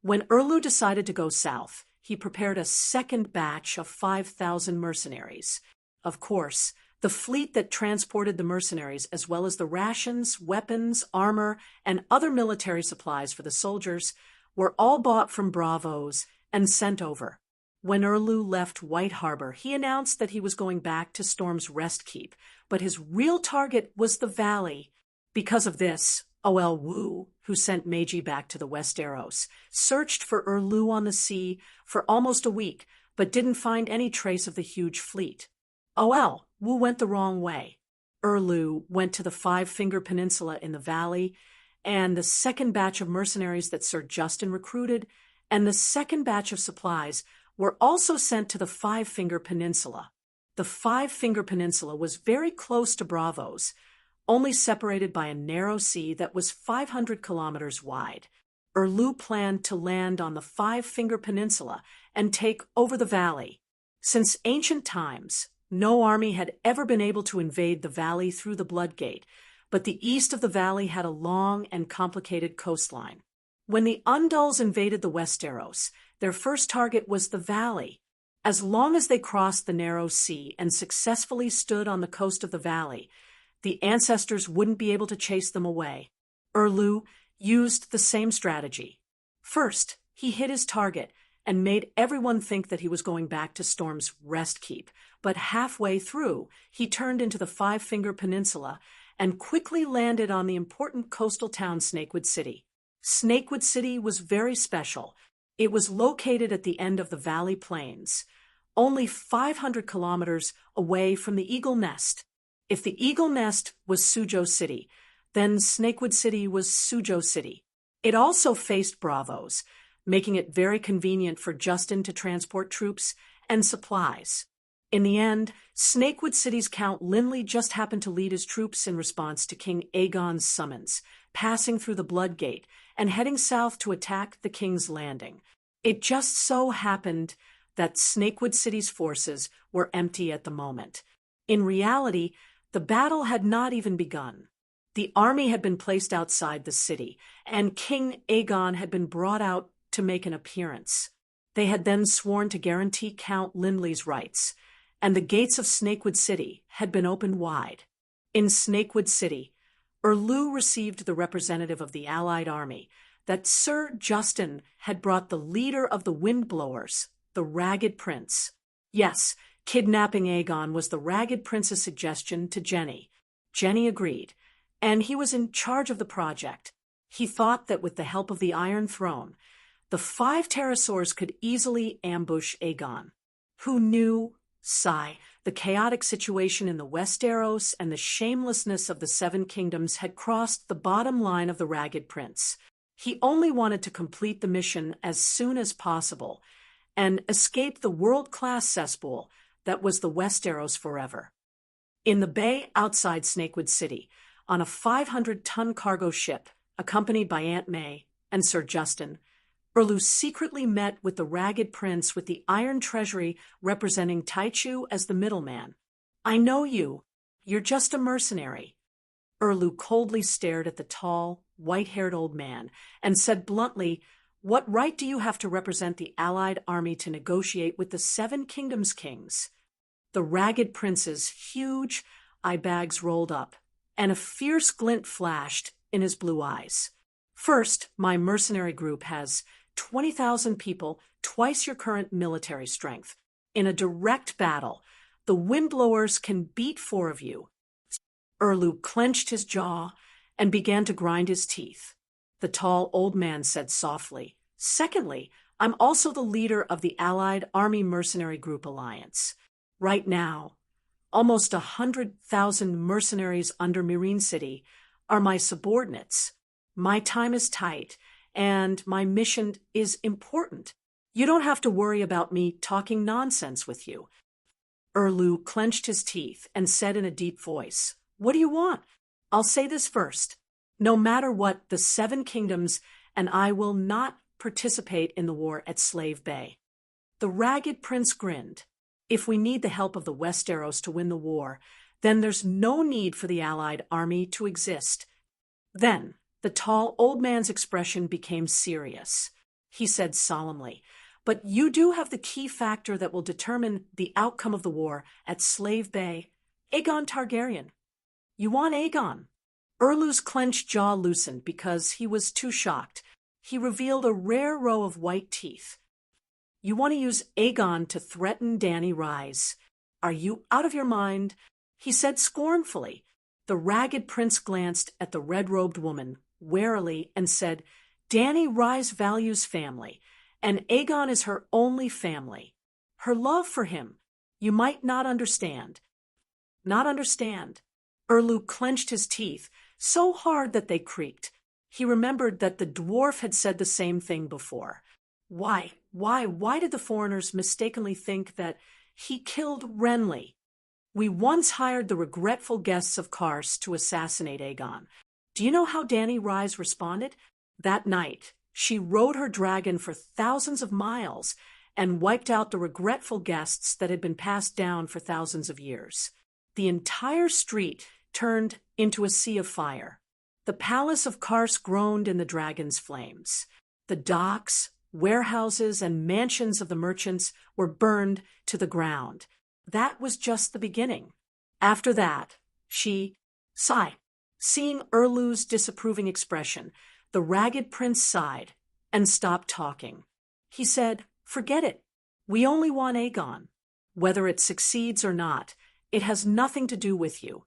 Speaker 1: When Erlu decided to go south, he prepared a second batch of 5,000 mercenaries. Of course, the fleet that transported the mercenaries, as well as the rations, weapons, armor, and other military supplies for the soldiers, were all bought from Bravos and sent over. When Erlu left White Harbor, he announced that he was going back to Storm's Rest Keep, but his real target was the valley. Because of this, Oel Wu, who sent Meiji back to the Westeros, searched for Erlu on the sea for almost a week, but didn't find any trace of the huge fleet. Oel Wu went the wrong way. Erlu went to the Five-Finger Peninsula in the valley, and the second batch of mercenaries that Sir Justin recruited, and the second batch of supplies were also sent to the Five-Finger Peninsula. The Five-Finger Peninsula was very close to Bravos, only separated by a narrow sea that was 500 kilometers wide. Erlu planned to land on the Five-Finger Peninsula and take over the valley. Since ancient times, no army had ever been able to invade the valley through the Blood Gate, but the east of the valley had a long and complicated coastline. When the Undulls invaded the Westeros, their first target was the valley. As long as they crossed the narrow sea and successfully stood on the coast of the valley, the ancestors wouldn't be able to chase them away. Erlu used the same strategy. First, he hit his target and made everyone think that he was going back to Storm's Rest Keep, but halfway through, he turned into the Five-Finger Peninsula and quickly landed on the important coastal town Snakewood City. Snakewood City was very special. It was located at the end of the Valley Plains, only 500 kilometers away from the Eagle Nest. If the Eagle Nest was Suzhou City, then Snakewood City was Suzhou City. It also faced Bravos, making it very convenient for Justin to transport troops and supplies. In the end, Snakewood City's Count Linley just happened to lead his troops in response to King Aegon's summons, passing through the Blood Gate and heading south to attack the King's Landing. It just so happened that Snakewood City's forces were empty at the moment. In reality, the battle had not even begun. The army had been placed outside the city, and King Aegon had been brought out to make an appearance. They had then sworn to guarantee Count Linley's rights, and the gates of Snakewood City had been opened wide. In Snakewood City, Erlu received the representative of the Allied army that Sir Justin had brought the leader of the Windblowers, the Ragged Prince. Yes, kidnapping Aegon was the Ragged Prince's suggestion to Jenny. Jenny agreed, and he was in charge of the project. He thought that with the help of the Iron Throne, the 5 pterosaurs could easily ambush Aegon. Who knew, the chaotic situation in the Westeros and the shamelessness of the 7 Kingdoms had crossed the bottom line of the Ragged Prince. He only wanted to complete the mission as soon as possible and escape the world-class cesspool that was the Westeros forever. In the bay outside Snakewood City, on a 500-ton cargo ship, accompanied by Aunt May and Sir Justin, Erlu secretly met with the Ragged Prince with the Iron Treasury representing Taichu as the middleman. "I know you. You're just a mercenary." Erlu coldly stared at the tall, white-haired old man and said bluntly, "What right do you have to represent the Allied army to negotiate with the 7 Kingdoms kings?" The Ragged Prince's huge eye bags rolled up, and a fierce glint flashed in his blue eyes. "First, my mercenary group has 20,000 people, twice your current military strength. In a direct battle, the Windblowers can beat 4 of you." Erlu clenched his jaw and began to grind his teeth. The tall old man said softly, "Secondly, I'm also the leader of the Allied Army Mercenary Group Alliance. Right now, almost 100,000 mercenaries under Meereen City are my subordinates. My time is tight, and my mission is important. You don't have to worry about me talking nonsense with you." Erlu clenched his teeth and said in a deep voice, "What do you want? I'll say this first. No matter what, the Seven Kingdoms and I will not participate in the war at Slave Bay. The ragged prince grinned. If we need the help of the Westeros to win the war, then there's no need for the Allied army to exist. Then, the tall old man's expression became serious. He said solemnly, "But you do have the key factor that will determine the outcome of the war at Slave Bay, Aegon Targaryen. You want Aegon." Erlu's clenched jaw loosened because he was too shocked. He revealed a rare row of white teeth. "You want to use Aegon to threaten Dany Rise. Are you out of your mind?" he said scornfully. The ragged prince glanced at the red-robed woman warily and said, "Dany Rise values family, and Aegon is her only family. Her love for him, you might not understand." Not understand. Erlu clenched his teeth so hard that they creaked. He remembered that the dwarf had said the same thing before. Why did the foreigners mistakenly think that he killed Renly? "We once hired the regretful guests of Kars to assassinate Aegon. Do you know how Dany Rise responded? That night, she rode her dragon for thousands of miles and wiped out the regretful guests that had been passed down for thousands of years. The entire street turned into a sea of fire. The palace of Kars groaned in the dragon's flames. The docks, warehouses, and mansions of the merchants were burned to the ground. That was just the beginning. After that, she sighed." Seeing Erlu's disapproving expression, the ragged prince sighed and stopped talking. He said, "Forget it. We only want Aegon. Whether it succeeds or not, it has nothing to do with you.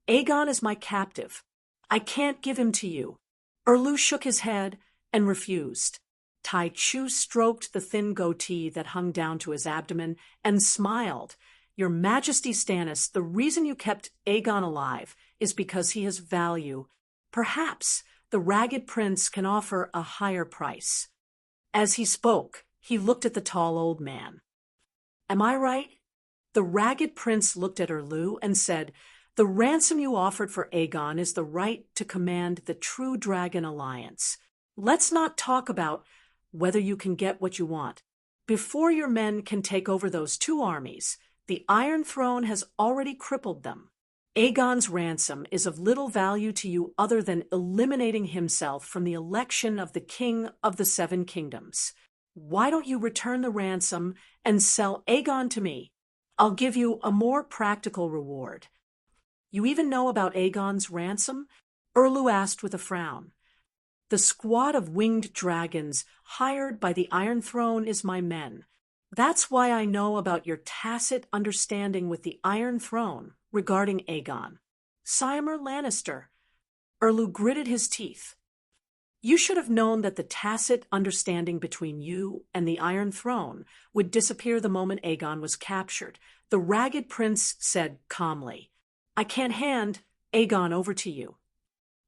Speaker 1: Aegon is my captive. I can't give him to you." Erlu shook his head and refused. Tai Chu stroked the thin goatee that hung down to his abdomen and smiled. "Your Majesty Stannis, the reason you kept Aegon alive is because he has value. Perhaps the ragged prince can offer a higher price." As he spoke, he looked at the tall old man. "Am I right?" The ragged prince looked at Erlu and said, "The ransom you offered for Aegon is the right to command the True Dragon Alliance. Let's not talk about whether you can get what you want. Before your men can take over those two armies, the Iron Throne has already crippled them. Aegon's ransom is of little value to you other than eliminating himself from the election of the King of the Seven Kingdoms. Why don't you return the ransom and sell Aegon to me? I'll give you a more practical reward." "You even know about Aegon's ransom?" Erlu asked with a frown. "The squad of winged dragons hired by the Iron Throne is my men. That's why I know about your tacit understanding with the Iron Throne regarding Aegon." "Symor Lannister." Erlu gritted his teeth. "You should have known that the tacit understanding between you and the Iron Throne would disappear the moment Aegon was captured," the ragged prince said calmly. "I can't hand Aegon over to you."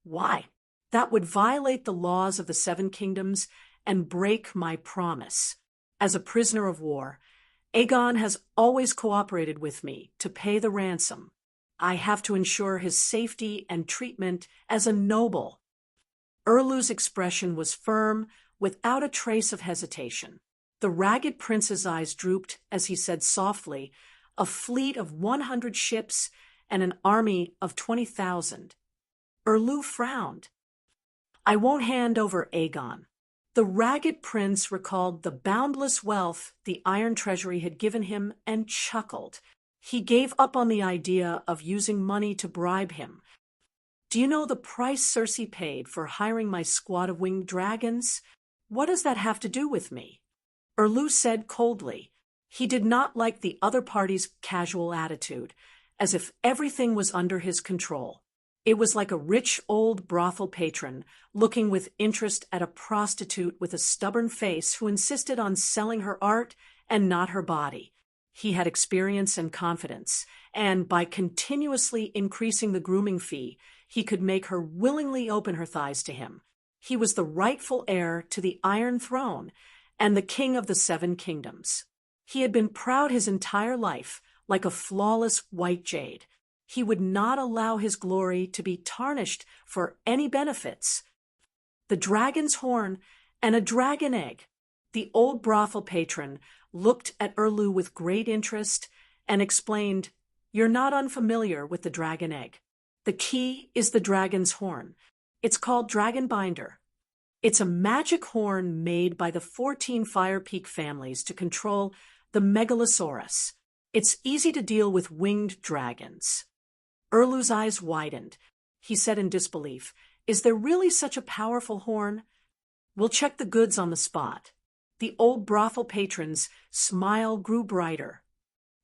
Speaker 1: "Why?" "That would violate the laws of the Seven Kingdoms and break my promise. As a prisoner of war, Aegon has always cooperated with me to pay the ransom. I have to ensure his safety and treatment as a noble." Erlu's expression was firm, without a trace of hesitation. The ragged prince's eyes drooped as he said softly, "A fleet of 100 ships and an army of 20,000. Erlu frowned. "I won't hand over Aegon." The ragged prince recalled the boundless wealth the Iron Treasury had given him and chuckled. He gave up on the idea of using money to bribe him. "Do you know the price Cersei paid for hiring my squad of winged dragons? What does that have to do with me?" Erlu said coldly. He did not like the other party's casual attitude, as if everything was under his control. It was like a rich old brothel patron looking with interest at a prostitute with a stubborn face who insisted on selling her art and not her body. He had experience and confidence, and by continuously increasing the grooming fee, he could make her willingly open her thighs to him. He was the rightful heir to the Iron Throne and the King of the Seven Kingdoms. He had been proud his entire life, like a flawless white jade. He would not allow his glory to be tarnished for any benefits. The dragon's horn and a dragon egg. The old brothel patron looked at Erlu with great interest and explained, "You're not unfamiliar with the dragon egg. The key is the dragon's horn. It's called Dragon Binder. It's a magic horn made by the 14 Fire Peak families to control the Megalosaurus. It's easy to deal with winged dragons." Erlu's eyes widened. He said in disbelief, "Is there really such a powerful horn?" "We'll check the goods on the spot." The old brothel patron's smile grew brighter.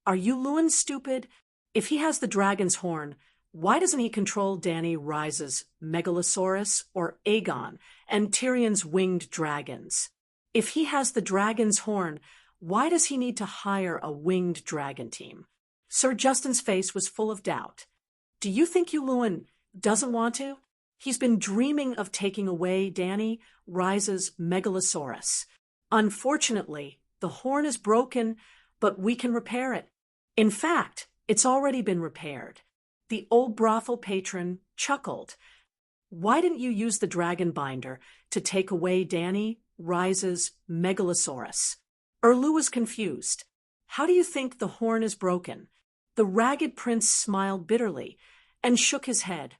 Speaker 1: "Are you Lewin stupid? If he has the dragon's horn, why doesn't he control Danny Rise's Megalosaurus or Aegon and Tyrion's winged dragons? If he has the dragon's horn, why does he need to hire a winged dragon team?" Sir Justin's face was full of doubt. "Do you think Lewin doesn't want to? He's been dreaming of taking away Danny Rise's Megalosaurus. Unfortunately, the horn is broken, but we can repair it. In fact, it's already been repaired." The old brothel patron chuckled. "Why didn't you use the dragon binder to take away Danny Rise's Megalosaurus?" Erlu was confused. "How do you think the horn is broken?" The ragged prince smiled bitterly and shook his head.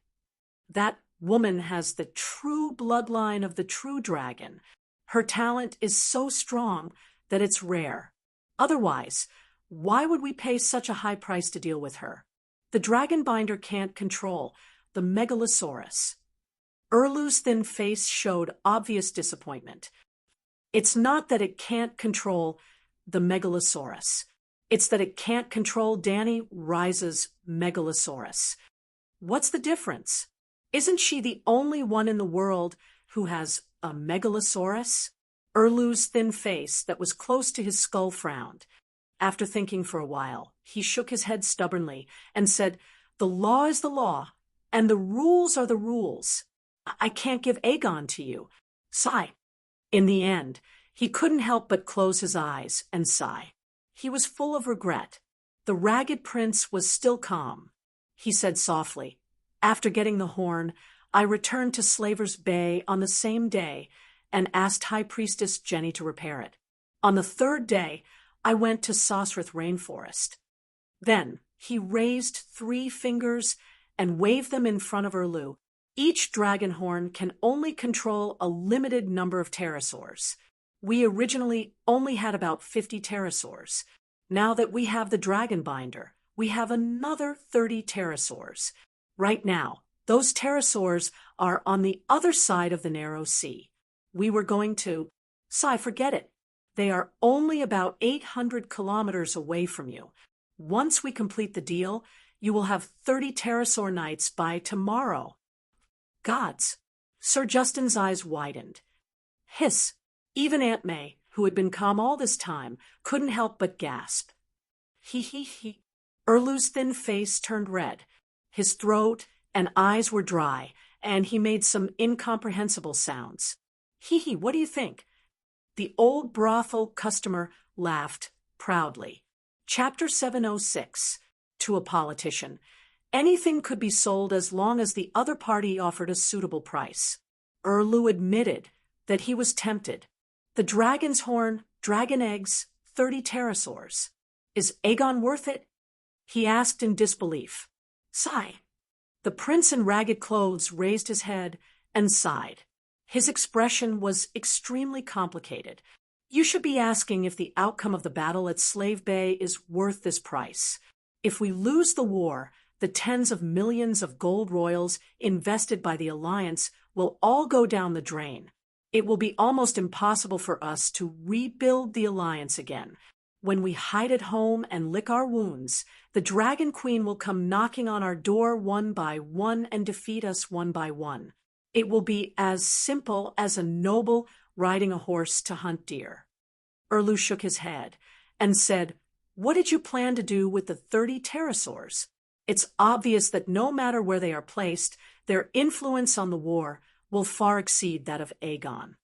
Speaker 1: "That woman has the true bloodline of the true dragon. Her talent is so strong that it's rare. Otherwise, why would we pay such a high price to deal with her? The dragon binder can't control the Megalosaurus." Erlu's thin face showed obvious disappointment. "It's not that it can't control the Megalosaurus. It's that it can't control Danny Rise's Megalosaurus. What's the difference? Isn't she the only one in the world who has a Megalosaurus?" Erlu's thin face that was close to his skull frowned. After thinking for a while, he shook his head stubbornly and said, "The law is the law, and the rules are the rules. I can't give Aegon to you. Sigh." In the end, he couldn't help but close his eyes and sigh. He was full of regret. The ragged prince was still calm. He said softly, "After getting the horn, I returned to Slaver's Bay on the same day and asked High Priestess Jenny to repair it. On the third day, I went to Sosrith Rainforest." Then he raised 3 fingers and waved them in front of Erlu. "Each dragon horn can only control a limited number of pterosaurs. We originally only had about 50 pterosaurs. Now that we have the dragon binder, we have another 30 pterosaurs. Right now, those pterosaurs are on the other side of the narrow sea. We were going to... forget it. They are only about 800 kilometers away from you. Once we complete the deal, you will have 30 pterosaur nights by tomorrow." "Gods!" Sir Justin's eyes widened. Hiss! Even Aunt May, who had been calm all this time, couldn't help but gasp. He. Erlu's thin face turned red. His throat and eyes were dry, and he made some incomprehensible sounds. "Hee, what do you think?" The old brothel customer laughed proudly. Chapter 706. To a politician. Anything could be sold as long as the other party offered a suitable price. Erlu admitted that he was tempted. The dragon's horn, dragon eggs, 30 pterosaurs. Is Aegon worth it? He asked in disbelief. Sigh. The prince in ragged clothes raised his head and sighed. His expression was extremely complicated. You should be asking if the outcome of the battle at Slave Bay is worth this price. If we lose the war, the tens of millions of gold royals invested by the Alliance will all go down the drain. It will be almost impossible for us to rebuild the Alliance again. When we hide at home and lick our wounds, the Dragon Queen will come knocking on our door one by one and defeat us one by one. It will be as simple as a noble riding a horse to hunt deer. Erlu shook his head and said, What did you plan to do with the 30 pterosaurs? It's obvious that no matter where they are placed, their influence on the war will far exceed that of Aegon.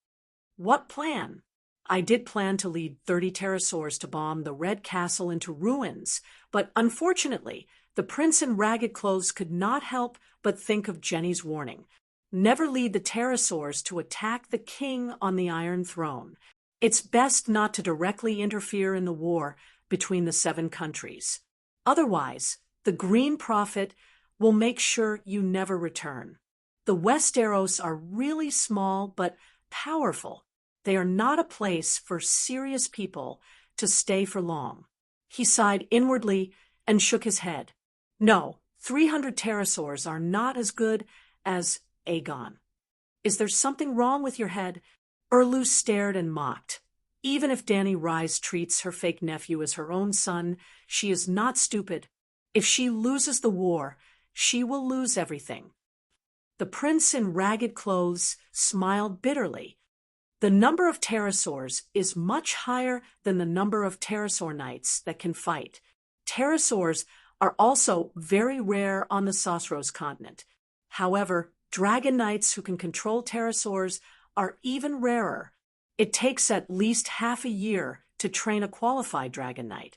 Speaker 1: What plan? I did plan to lead 30 pterosaurs to bomb the Red Castle into ruins, but unfortunately, the prince in ragged clothes could not help but think of Jenny's warning. Never lead the pterosaurs to attack the king on the Iron Throne. It's best not to directly interfere in the war between the 7 countries. Otherwise, the Green Prophet will make sure you never return. The Westeros are really small but powerful. They are not a place for serious people to stay for long. He sighed inwardly and shook his head. No, 300 pterosaurs are not as good as Aegon. Is there something wrong with your head? Erlu stared and mocked. Even if Dany Rise treats her fake nephew as her own son, she is not stupid. If she loses the war, she will lose everything. The prince in ragged clothes smiled bitterly. The number of pterosaurs is much higher than the number of pterosaur knights that can fight. Pterosaurs are also very rare on the Sosros continent. However, dragon knights who can control pterosaurs are even rarer. It takes at least half a year to train a qualified dragon knight,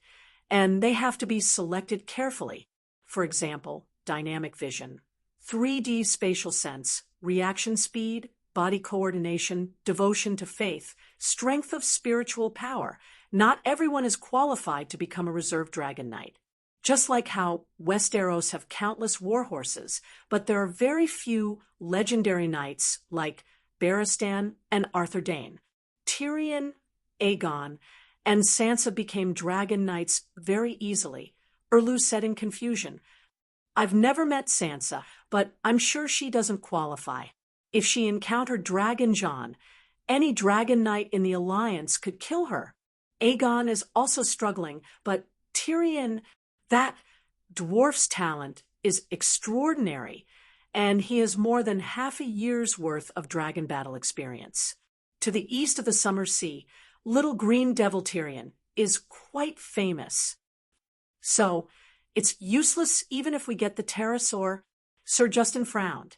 Speaker 1: and they have to be selected carefully. For example, dynamic vision, 3D spatial sense, reaction speed, body coordination, devotion to faith, strength of spiritual power. Not everyone is qualified to become a reserve dragon knight. Just like how Westeros have countless war horses, but there are very few legendary knights like Barristan and Arthur Dayne. Tyrion, Aegon, and Sansa became dragon knights very easily, Erlu said in confusion. I've never met Sansa, but I'm sure she doesn't qualify. If she encountered Dragon Jon, any dragon knight in the Alliance could kill her. Aegon is also struggling, but Tyrion, that dwarf's talent is extraordinary, and he has more than half a year's worth of dragon battle experience. To the east of the Summer Sea, little green devil Tyrion is quite famous. So, it's useless even if we get the pterosaur. Sir Justin frowned.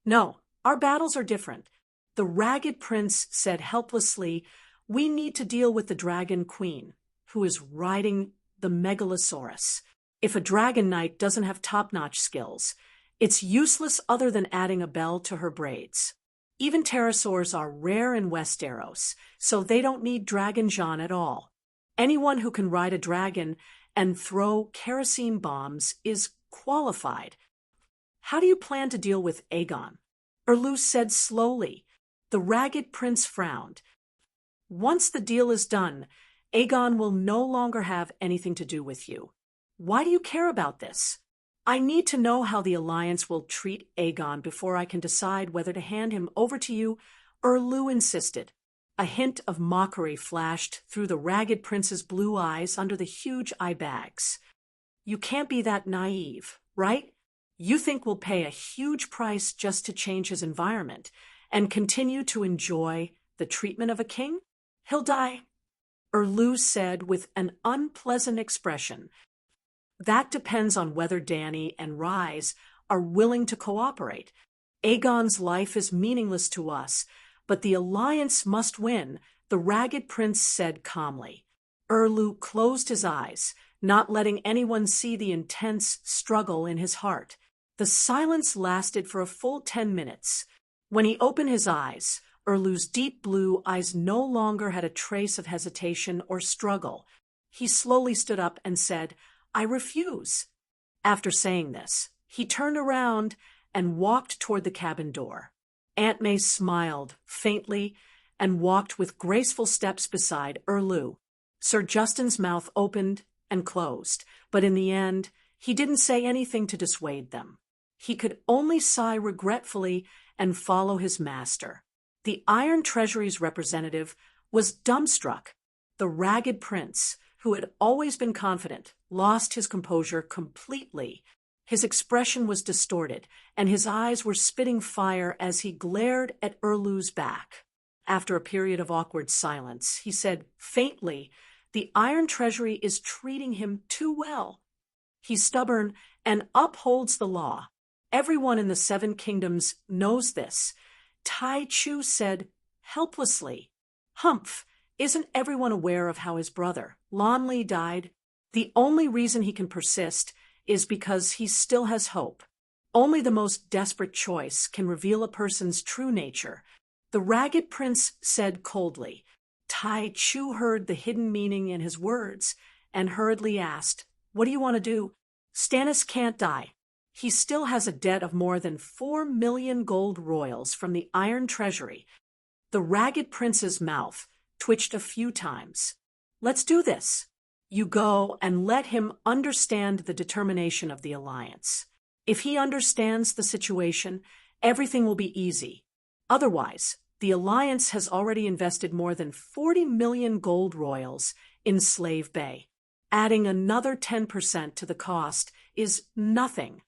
Speaker 1: No, our battles are different. The ragged prince said helplessly, we need to deal with the dragon queen, who is riding the megalosaurus. If a dragon knight doesn't have top-notch skills, it's useless other than adding a bell to her braids. Even pterosaurs are rare in Westeros, so they don't need Dragon Jon at all. Anyone who can ride a dragon and throw kerosene bombs is qualified. How do you plan to deal with Aegon? Erlu said slowly. The ragged prince frowned. Once the deal is done, Aegon will no longer have anything to do with you. Why do you care about this? I need to know how the Alliance will treat Aegon before I can decide whether to hand him over to you, Erlu insisted. A hint of mockery flashed through the ragged prince's blue eyes under the huge eye bags. You can't be that naive, right? You think we'll pay a huge price just to change his environment and continue to enjoy the treatment of a king? He'll die, Erlu said with an unpleasant expression. That depends on whether Dany and Rise are willing to cooperate. Aegon's life is meaningless to us, but the Alliance must win, the ragged prince said calmly. Erlu closed his eyes, not letting anyone see the intense struggle in his heart. The silence lasted for a full 10 minutes. When he opened his eyes, Erlu's deep blue eyes no longer had a trace of hesitation or struggle. He slowly stood up and said, I refuse. After saying this, he turned around and walked toward the cabin door. Aunt May smiled faintly and walked with graceful steps beside Erlu. Sir Justin's mouth opened and closed, but in the end, he didn't say anything to dissuade them. He could only sigh regretfully and follow his master. The Iron Treasury's representative was dumbstruck. The ragged prince, who had always been confident, lost his composure completely. His expression was distorted, and his eyes were spitting fire as he glared at Erlu's back. After a period of awkward silence, he said faintly, the Iron Treasury is treating him too well. He's stubborn and upholds the law. Everyone in the 7 Kingdoms knows this. Tai Chu said helplessly, Humph, Isn't everyone aware of how his brother, Lonley, died? The only reason he can persist is because he still has hope. Only the most desperate choice can reveal a person's true nature. The Ragged Prince said coldly. Tai Chu heard the hidden meaning in his words and hurriedly asked, "What do you want to do?" "Stannis can't die. He still has a debt of more than 4 million gold royals from the Iron Treasury." The Ragged Prince's mouth twitched a few times. "Let's do this. You go and let him understand the determination of the alliance. If he understands the situation, everything will be easy. Otherwise, the alliance has already invested more than 40 million gold royals in Slave Bay. Adding another 10% to the cost is nothing.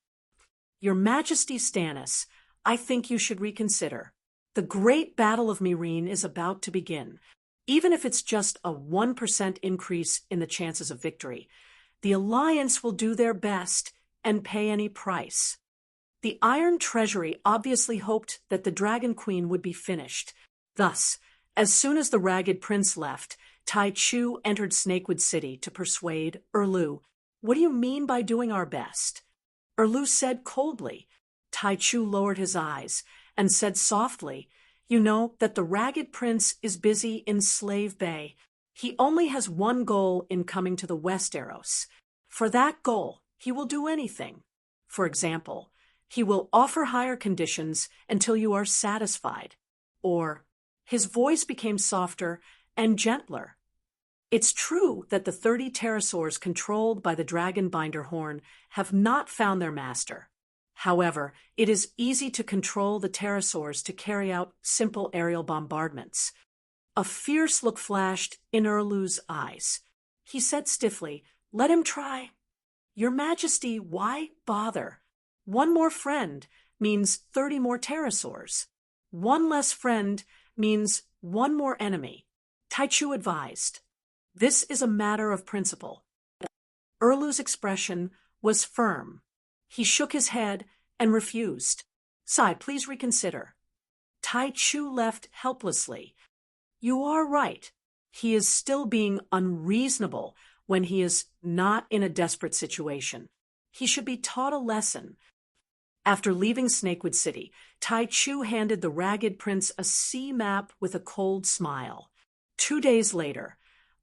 Speaker 1: Your Majesty Stannis, I think you should reconsider. The Great Battle of Meereen is about to begin. Even if it's just a 1% increase in the chances of victory, the alliance will do their best and pay any price. The Iron Treasury obviously hoped that the Dragon Queen would be finished. Thus, as soon as the Ragged Prince left, Tai Chu entered Snakewood City to persuade Erlu. "What do you mean by doing our best?" Erlu said coldly. Tai Chu lowered his eyes and said softly, "You know that the Ragged Prince is busy in Slave Bay. He only has one goal in coming to the Westeros. For that goal, he will do anything. For example, he will offer higher conditions until you are satisfied." Or, his voice became softer and gentler. "It's true that the 30 pterosaurs controlled by the dragon binder horn have not found their master. However, it is easy to control the pterosaurs to carry out simple aerial bombardments." A fierce look flashed in Erlu's eyes. He said stiffly, "Let him try." "Your Majesty, why bother? One more friend means 30 more pterosaurs. One less friend means one more enemy," Tai Chu advised. "This is a matter of principle." Erlu's expression was firm. He shook his head and refused. "Sai, please reconsider." Tai Chu left helplessly. "You are right. He is still being unreasonable when he is not in a desperate situation. He should be taught a lesson." After leaving Snakewood City, Tai Chu handed the Ragged Prince a sea map with a cold smile. 2 days later,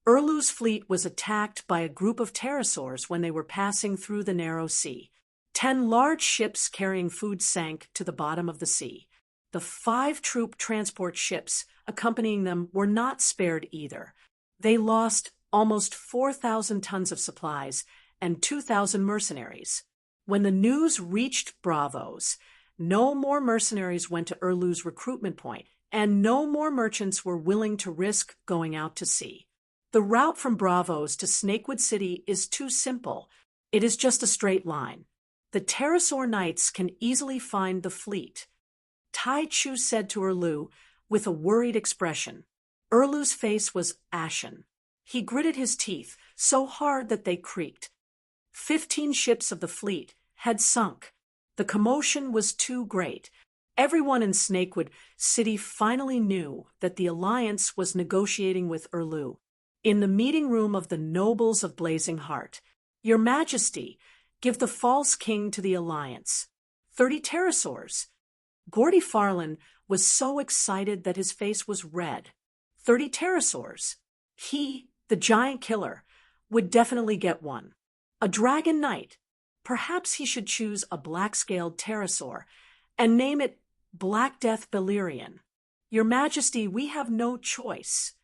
Speaker 1: Erlu's fleet was attacked by a group of pterosaurs when they were passing through the narrow sea. 10 large ships carrying food sank to the bottom of the sea. The 5 troop transport ships accompanying them were not spared either. They lost almost 4,000 tons of supplies and 2,000 mercenaries. When the news reached Braavos, no more mercenaries went to Erlu's recruitment point, and no more merchants were willing to risk going out to sea. The route from Braavos to Snakewood City is too simple. It is just a straight line. The pterosaur knights can easily find the fleet. Tai Chu said to Erlu with a worried expression. Erlu's face was ashen. He gritted his teeth so hard that they creaked. 15 ships of the fleet had sunk. The commotion was too great. Everyone in Snakewood City finally knew that the alliance was negotiating with Erlu. In the meeting room of the nobles of Blazing Heart, "Your Majesty, give the false king to the alliance. 30 pterosaurs." Gordy Farland was so excited that his face was red. 30 pterosaurs. He, the giant killer, would definitely get one. A dragon knight. Perhaps he should choose a black-scaled pterosaur and name it Black Death Balerion. "Your Majesty, we have no choice."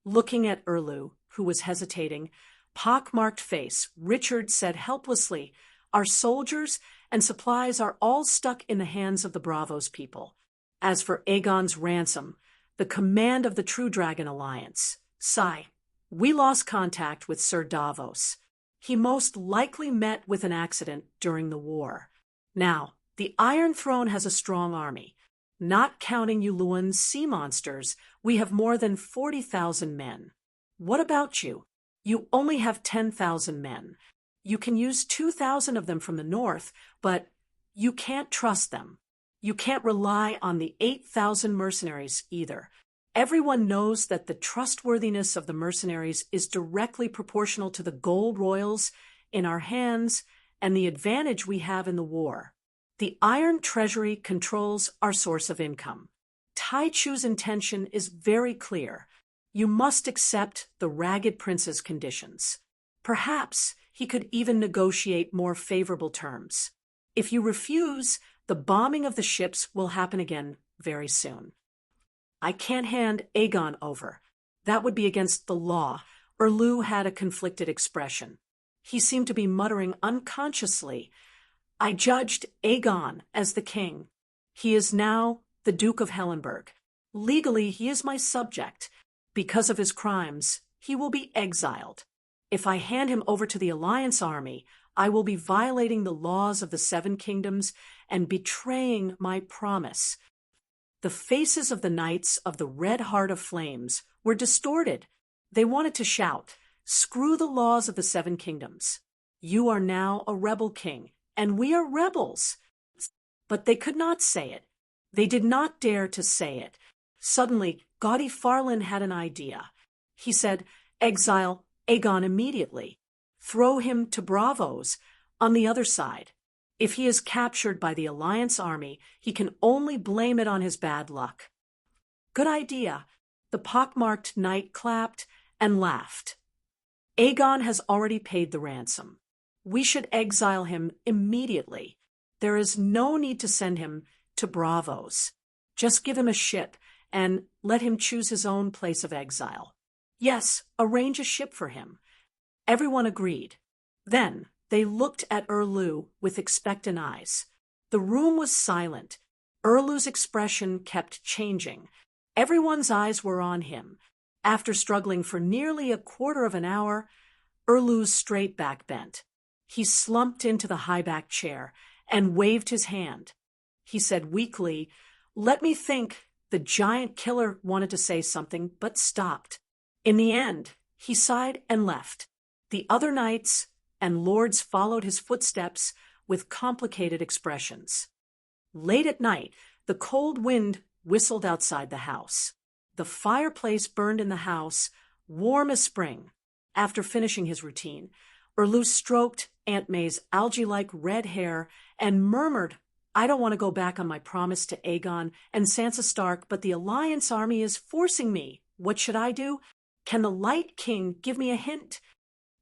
Speaker 1: Looking at Erlu, who was hesitating, pock-marked face, Richard said helplessly, "Our soldiers and supplies are all stuck in the hands of the Braavos people. As for Aegon's ransom, the command of the True Dragon Alliance, Sai, we lost contact with Sir Davos. He most likely met with an accident during the war. Now, the Iron Throne has a strong army. Not counting Yuluan's sea monsters, we have more than 40,000 men. What about you? You only have 10,000 men. You can use 2,000 of them from the north, but you can't trust them. You can't rely on the 8,000 mercenaries either. Everyone knows that the trustworthiness of the mercenaries is directly proportional to the gold royals in our hands and the advantage we have in the war. The Iron Treasury controls our source of income. Tai Chu's intention is very clear. You must accept the Ragged Prince's conditions. Perhaps he could even negotiate more favorable terms. If you refuse, the bombing of the ships will happen again very soon. I can't hand Aegon over. That would be against the law. Erlu had a conflicted expression. He seemed to be muttering unconsciously. I judged Aegon as the king. He is now the Duke of Hellenberg. Legally, he is my subject. Because of his crimes, he will be exiled. If I hand him over to the Alliance army, I will be violating the laws of the Seven Kingdoms and betraying my promise. The faces of the knights of the Red Heart of Flames were distorted. They wanted to shout, "Screw the laws of the Seven Kingdoms. You are now a rebel king, and we are rebels." But they could not say it. They did not dare to say it. Suddenly, Gaudy Farland had an idea. He said, "Exile Aegon immediately. Throw him to Bravos on the other side. If he is captured by the Alliance army, he can only blame it on his bad luck." Good idea. The pockmarked knight clapped and laughed. Aegon has already paid the ransom. We should exile him immediately. There is no need to send him to Bravos. Just give him a ship and let him choose his own place of exile. Yes, arrange a ship for him. Everyone agreed. Then they looked at Erlu with expectant eyes. The room was silent. Erlu's expression kept changing. Everyone's eyes were on him. After struggling for nearly a quarter of an hour, Erlu's straight back bent. He slumped into the high-backed chair and waved his hand. He said weakly, "Let me think." The giant killer wanted to say something, but stopped. In the end, he sighed and left. The other knights and lords followed his footsteps with complicated expressions. Late at night, the cold wind whistled outside the house. The fireplace burned in the house, warm as spring. After finishing his routine, Erlu stroked Aunt May's algae-like red hair and murmured, "I don't want to go back on my promise to Aegon and Sansa Stark, but the Alliance army is forcing me. What should I do? Can the Light King give me a hint?"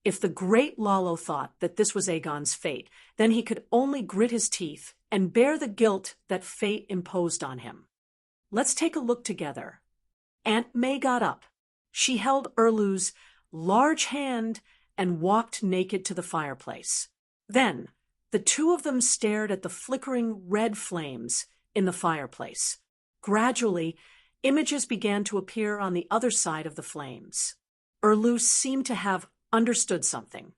Speaker 1: If the great Lalo thought that this was Aegon's fate, then he could only grit his teeth and bear the guilt that fate imposed on him. Let's take a look together. Aunt May got up. She held Erlu's large hand and walked naked to the fireplace. Then, the two of them stared at the flickering red flames in the fireplace. Gradually, images began to appear on the other side of the flames. Erlu seemed to have understood something.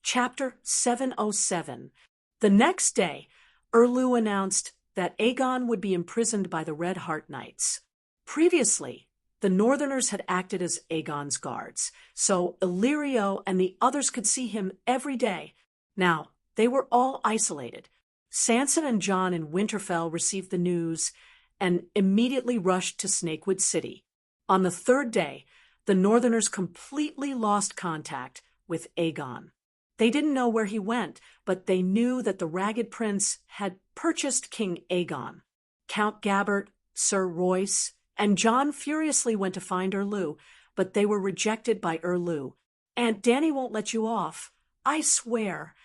Speaker 1: Chapter 707. The next day, Erlu announced that Aegon would be imprisoned by the Red Heart Knights. Previously, the Northerners had acted as Aegon's guards, so Illyrio and the others could see him every day. Now, they were all isolated. Sansa and Jon in Winterfell received the news and immediately rushed to Snakewood City. On the third day, the Northerners completely lost contact with Aegon. They didn't know where he went, but they knew that the Ragged Prince had purchased King Aegon. Count Gabbert, Sir Royce, and Jon furiously went to find Erlu, but they were rejected by Erlu. "Aunt Dany won't let you off. I swear."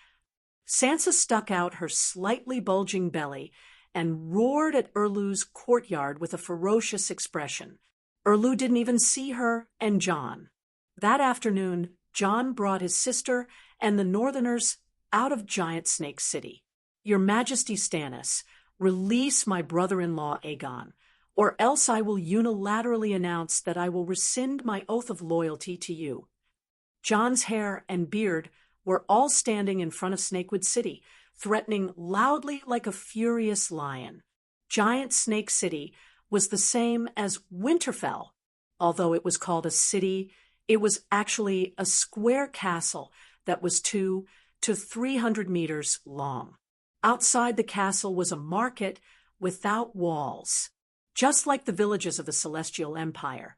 Speaker 1: Sansa stuck out her slightly bulging belly and roared at Erlu's courtyard with a ferocious expression. Erlu didn't even see her and Jon. That afternoon, Jon brought his sister and the Northerners out of Giant Snake City. "Your Majesty Stannis, release my brother-in-law Aegon, or else I will unilaterally announce that I will rescind my oath of loyalty to you." Jon's hair and beard were all standing in front of Snakewood City, threatening loudly like a furious lion. Giant Snake City was the same as Winterfell. Although it was called a city, it was actually a square castle that was 200 to 300 meters long. Outside the castle was a market without walls. Just like the villages of the Celestial Empire,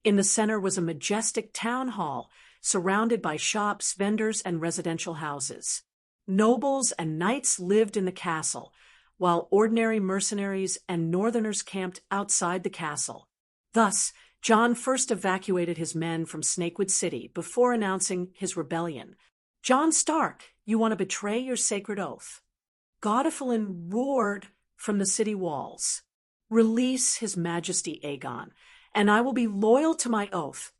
Speaker 1: In the center was a majestic town hall, surrounded by shops, vendors, and residential houses. Nobles and knights lived in the castle, while ordinary mercenaries and northerners camped outside the castle. Thus, Jon first evacuated his men from Snakewood City before announcing his rebellion. "Jon Stark, you want to betray your sacred oath?" Godifalin roared from the city walls. "Release His Majesty Aegon, and I will be loyal to my oath."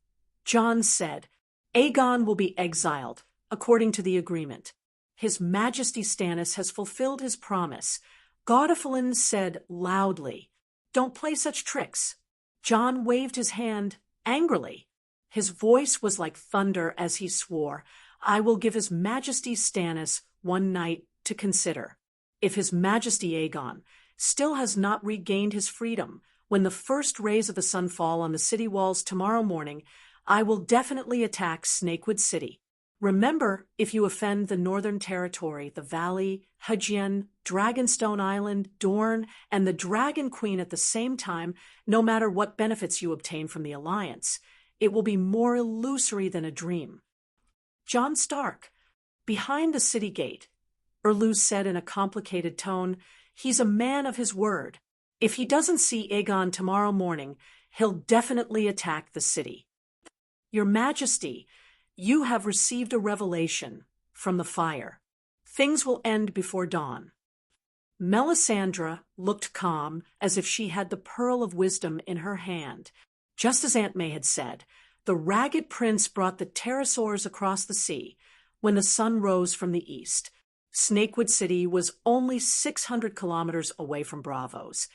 Speaker 1: Jon said, "Aegon will be exiled, according to the agreement. His Majesty Stannis has fulfilled his promise." Godifalin said loudly, "Don't play such tricks." Jon waved his hand angrily. His voice was like thunder as he swore, "I will give His Majesty Stannis one night to consider. If His Majesty Aegon still has not regained his freedom, when the first rays of the sun fall on the city walls tomorrow morning, I will definitely attack Snakewood City. Remember, if you offend the Northern Territory, the Valley, Hugien, Dragonstone Island, Dorne, and the Dragon Queen at the same time, no matter what benefits you obtain from the alliance, it will be more illusory than a dream." "Jon Stark, behind the city gate," Erlu said in a complicated tone, "he's a man of his word. If he doesn't see Aegon tomorrow morning, he'll definitely attack the city." "Your Majesty, you have received a revelation from the fire. Things will end before dawn." Melisandre looked calm, as if she had the pearl of wisdom in her hand. Just as Aunt May had said, the Ragged Prince brought the pterosaurs across the sea when the sun rose from the east. Snakewood City was only 600 kilometers away from Braavos,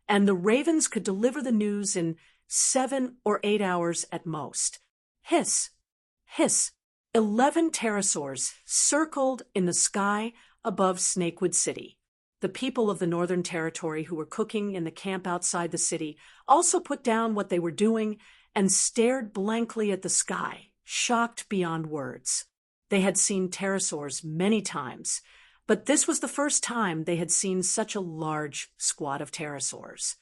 Speaker 1: and the ravens could deliver the news in 7 or 8 hours at most. Hiss! Hiss! 11 pterosaurs circled in the sky above Snakewood City. The people of the Northern Territory who were cooking in the camp outside the city also put down what they were doing and stared blankly at the sky, shocked beyond words. They had seen pterosaurs many times, but this was the first time they had seen such a large squad of pterosaurs.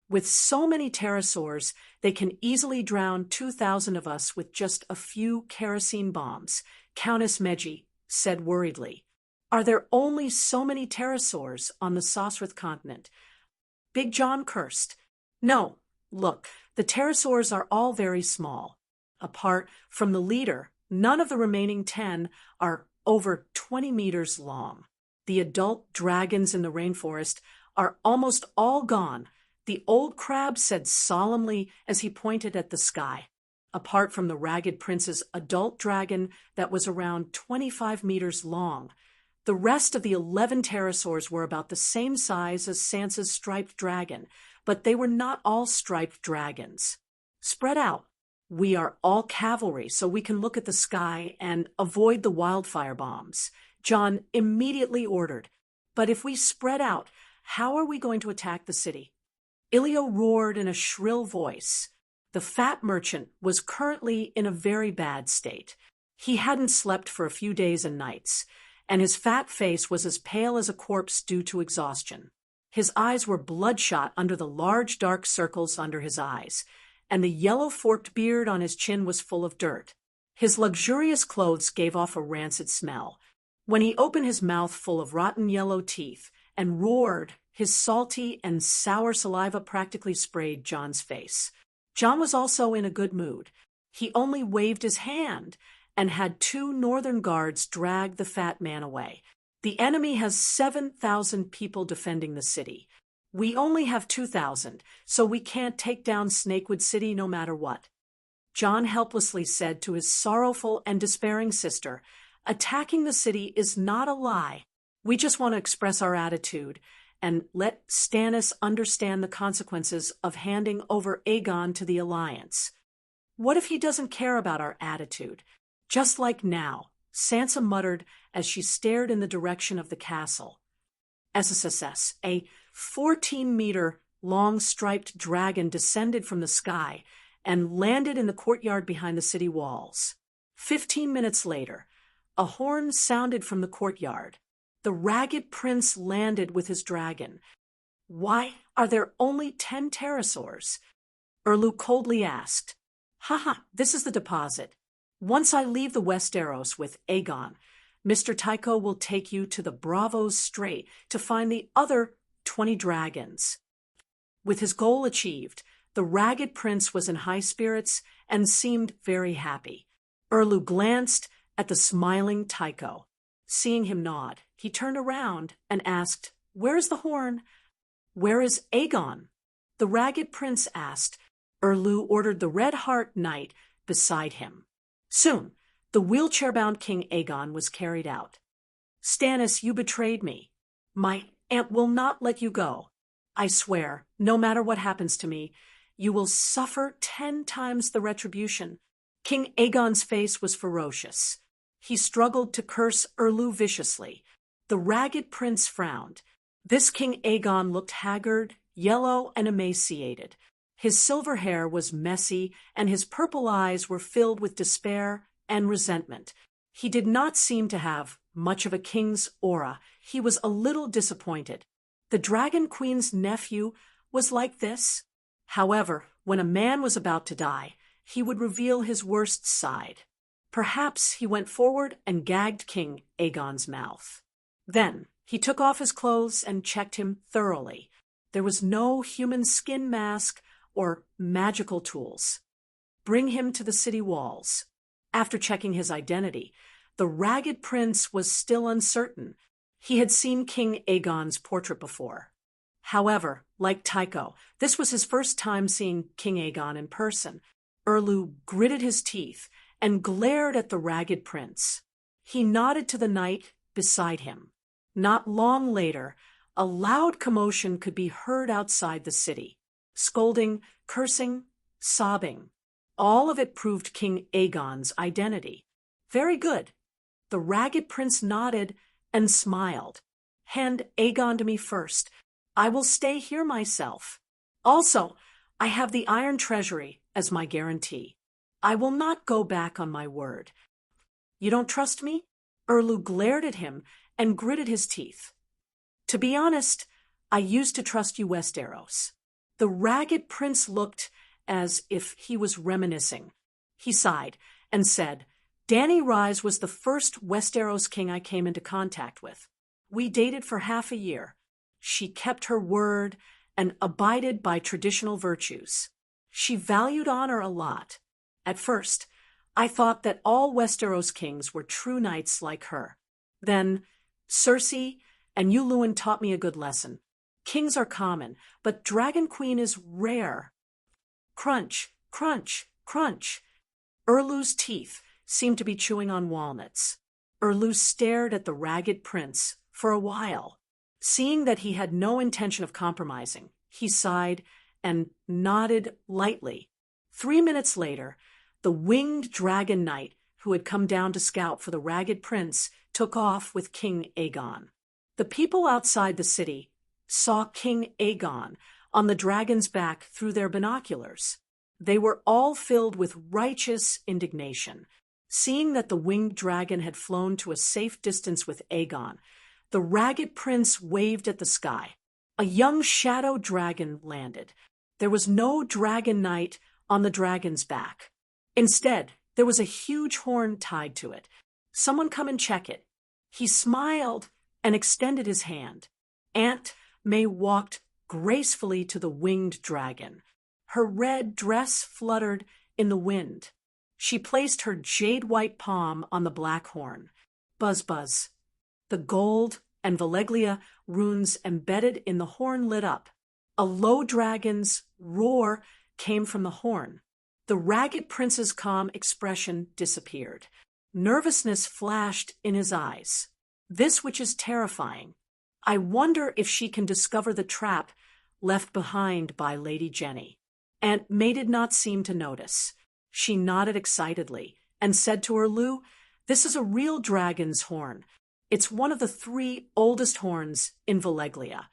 Speaker 1: "With so many pterosaurs, they can easily drown 2,000 of us with just a few kerosene bombs," Countess Meji said worriedly. "Are there only so many pterosaurs on the Sosrith continent?" Big John cursed. "No, look, the pterosaurs are all very small. Apart from the leader, none of the remaining 10 are over 20 meters long. The adult dragons in the rainforest are almost all gone," the old crab said solemnly as he pointed at the sky. "Apart from the Ragged Prince's adult dragon that was around 25 meters long, the rest of the 11 pterosaurs were about the same size as Sansa's striped dragon, but they were not all striped dragons. Spread out. We are all cavalry, so we can look at the sky and avoid the wildfire bombs," Jon immediately ordered. "But if we spread out, how are we going to attack the city?" Ilio roared in a shrill voice. The fat merchant was currently in a very bad state. He hadn't slept for a few days and nights, and his fat face was as pale as a corpse due to exhaustion. His eyes were bloodshot under the large dark circles under his eyes, and the yellow forked beard on his chin was full of dirt. His luxurious clothes gave off a rancid smell. When he opened his mouth full of rotten yellow teeth and roared, his salty and sour saliva practically sprayed Jon's face. Jon was also in a good mood. He only waved his hand and had 2 northern guards drag the fat man away. "The enemy has 7,000 people defending the city. We only have 2,000, so we can't take down Snakewood City no matter what." Jon helplessly said to his sorrowful and despairing sister, "Attacking the city is not a lie. We just want to express our attitude and let Stannis understand the consequences of handing over Aegon to the Alliance." "What if he doesn't care about our attitude?" "Just like now," Sansa muttered as she stared in the direction of the castle. SSSS, a 14-meter-long striped dragon descended from the sky and landed in the courtyard behind the city walls. 15 minutes later, a horn sounded from the courtyard. The Ragged Prince landed with his dragon. "Why are there only 10 pterosaurs?" Erlu coldly asked. Haha, this is the deposit. Once I leave the Westeros with Aegon, Mr. Tycho will take you to the Bravos Strait to find the other 20 dragons. With his goal achieved, the ragged prince was in high spirits and seemed very happy. Erlu glanced at the smiling Tycho. Seeing him nod, he turned around and asked, "Where is the horn?" "Where is Aegon?" the ragged prince asked. Erlu ordered the Red Heart Knight beside him. Soon, the wheelchair-bound King Aegon was carried out. "Stannis, you betrayed me. My aunt will not let you go. I swear, no matter what happens to me, you will suffer 10 times the retribution." King Aegon's face was ferocious. He struggled to curse Erlu viciously. The ragged prince frowned. This King Aegon looked haggard, yellow, and emaciated. His silver hair was messy, and his purple eyes were filled with despair and resentment. He did not seem to have much of a king's aura. He was a little disappointed. The Dragon Queen's nephew was like this. However, when a man was about to die, he would reveal his worst side. Perhaps he went forward and gagged King Aegon's mouth. Then he took off his clothes and checked him thoroughly. There was no human skin mask or magical tools. "Bring him to the city walls." After checking his identity, the ragged prince was still uncertain. He had seen King Aegon's portrait before. However, like Tycho, this was his first time seeing King Aegon in person. Erlu gritted his teeth and glared at the ragged prince. He nodded to the knight beside him. Not long later, a loud commotion could be heard outside the city. Scolding, cursing, sobbing. All of it proved King Aegon's identity. "Very good." The ragged prince nodded and smiled. "Hand Aegon to me first. I will stay here myself. Also, I have the Iron Treasury as my guarantee. I will not go back on my word." "You don't trust me?" Erlu glared at him and gritted his teeth. "To be honest, I used to trust you, Westeros." The ragged prince looked as if he was reminiscing. He sighed and said, "Dany Rise was the first Westeros king I came into contact with. We dated for half a year. She kept her word and abided by traditional virtues. She valued honor a lot. At first, I thought that all Westeros kings were true knights like her. Then, Cersei and Yuluen taught me a good lesson. Kings are common, but Dragon Queen is rare." Crunch, crunch, crunch. Erlu's teeth seemed to be chewing on walnuts. Erlu stared at the ragged prince for a while. Seeing that he had no intention of compromising, he sighed and nodded lightly. 3 minutes later, the winged dragon knight who had come down to scout for the ragged prince took off with King Aegon. The people outside the city saw King Aegon on the dragon's back through their binoculars. They were all filled with righteous indignation. Seeing that the winged dragon had flown to a safe distance with Aegon, the ragged prince waved at the sky. A young shadow dragon landed. There was no dragon knight on the dragon's back. Instead, there was a huge horn tied to it. "Someone come and check it." He smiled and extended his hand. Aunt May walked gracefully to the winged dragon. Her red dress fluttered in the wind. She placed her jade-white palm on the black horn. Buzz, buzz. The gold and Valeglia runes embedded in the horn lit up. A low dragon's roar came from the horn. The ragged prince's calm expression disappeared. Nervousness flashed in his eyes. "This witch is terrifying. I wonder if she can discover the trap left behind by Lady Jenny." Aunt May did not seem to notice. She nodded excitedly and said to Erlu, "This is a real dragon's horn. It's one of the 3 oldest horns in Valeglia."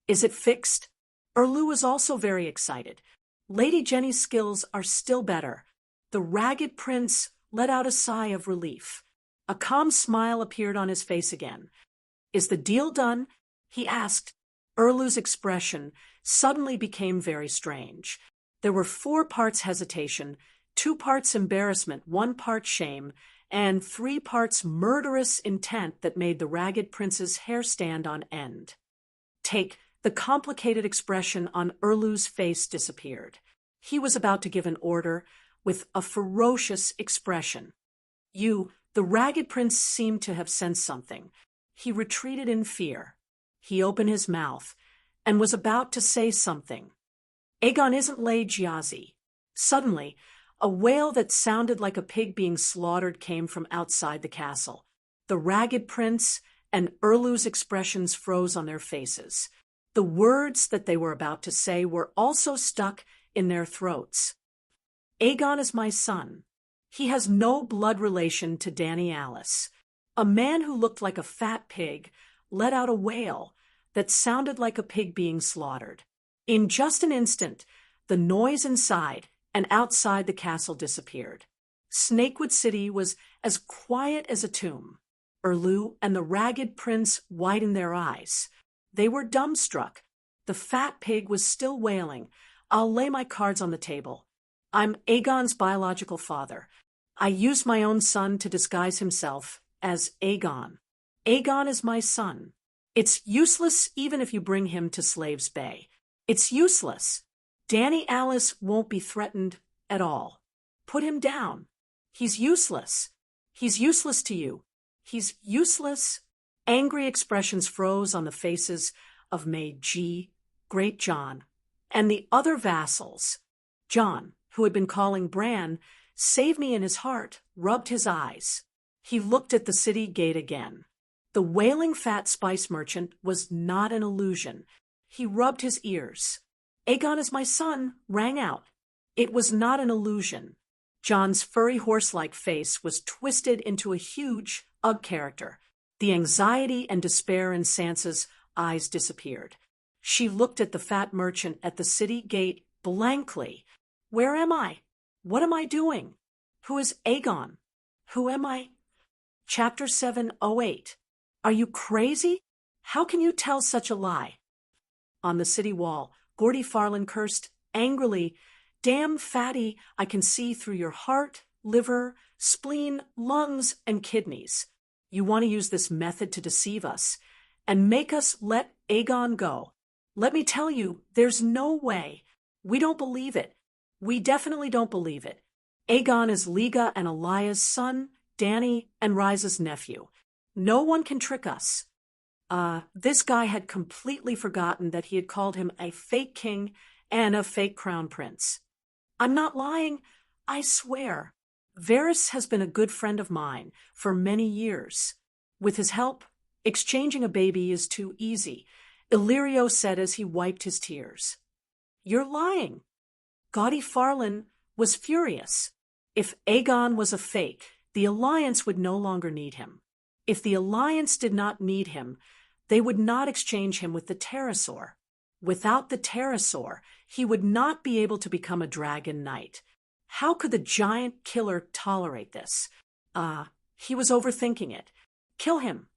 Speaker 1: "Is it fixed?" Erlu was also very excited. Lady Jenny's skills are still better. The ragged prince let out a sigh of relief. A calm smile appeared on his face again. "Is the deal done?" he asked. Erlu's expression suddenly became very strange. There were 4 parts hesitation, 2 parts embarrassment, 1 part shame, and 3 parts murderous intent that made the ragged prince's hair stand on end. Take the complicated expression on Erlu's face disappeared. He was about to give an order with a ferocious expression. The ragged prince seemed to have sensed something. He retreated in fear. He opened his mouth and was about to say something. Aegon isn't laid, Giazi. Suddenly, a wail that sounded like a pig being slaughtered came from outside the castle. The ragged prince and Erlu's expressions froze on their faces. The words that they were about to say were also stuck in their throats. Aegon is my son. He has no blood relation to Dany Alice. A man who looked like a fat pig let out a wail that sounded like a pig being slaughtered. In just an instant, the noise inside and outside the castle disappeared. Snakewood City was as quiet as a tomb. Erlu and the ragged prince widened their eyes. They were dumbstruck. The fat pig was still wailing. I'll lay my cards on the table. I'm Aegon's biological father. I used my own son to disguise himself as Aegon. Aegon is my son. It's useless even if you bring him to Slaves Bay. It's useless. Dany Alice won't be threatened at all. Put him down. He's useless. He's useless to you. He's useless. Angry expressions froze on the faces of Maid G, Great John, and the other vassals. John, who had been calling Bran, "Save me," in his heart, rubbed his eyes. He looked at the city gate again. The wailing fat spice merchant was not an illusion. He rubbed his ears. Aegon is my son rang out. It was not an illusion. John's furry horse-like face was twisted into a huge Ugg character. The anxiety and despair in Sansa's eyes disappeared. She looked at the fat merchant at the city gate blankly. Where am I? What am I doing? Who is Aegon? Who am I? Chapter 708. Are you crazy? How can you tell such a lie? On the city wall, Gordy Farland cursed angrily, "Damn fatty, I can see through your heart, liver, spleen, lungs, and kidneys. You want to use this method to deceive us and make us let Aegon go. Let me tell you, there's no way. We don't believe it. We definitely don't believe it. Aegon is Liga and Elia's son, Dany and Ryza's nephew. No one can trick us." This guy had completely forgotten that he had called him a fake king and a fake crown prince. "I'm not lying, I swear. Varys has been a good friend of mine for many years. With his help, exchanging a baby is too easy," Illyrio said as he wiped his tears. "You're lying." Gaudy Farland was furious. If Aegon was a fake, the Alliance would no longer need him. If the Alliance did not need him, they would not exchange him with the pterosaur. Without the pterosaur, he would not be able to become a dragon knight. How could the giant killer tolerate this? He was overthinking it. Kill him.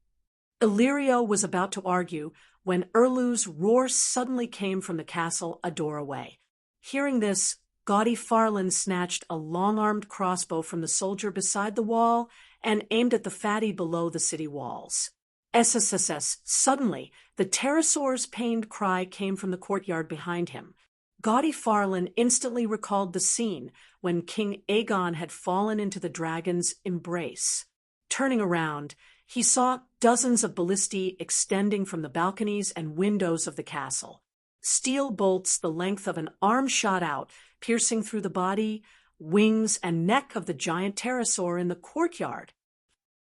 Speaker 1: Illyrio was about to argue when Erlu's roar suddenly came from the castle a door away. Hearing this, Gaudy Farland snatched a long-armed crossbow from the soldier beside the wall and aimed at the fatty below the city walls. SSSS. Suddenly, the pterosaur's pained cry came from the courtyard behind him. Gaudy Farland instantly recalled the scene when King Aegon had fallen into the dragon's embrace. Turning around, he saw dozens of ballistae extending from the balconies and windows of the castle. Steel bolts the length of an arm shot out, piercing through the body, wings, and neck of the giant pterosaur in the courtyard.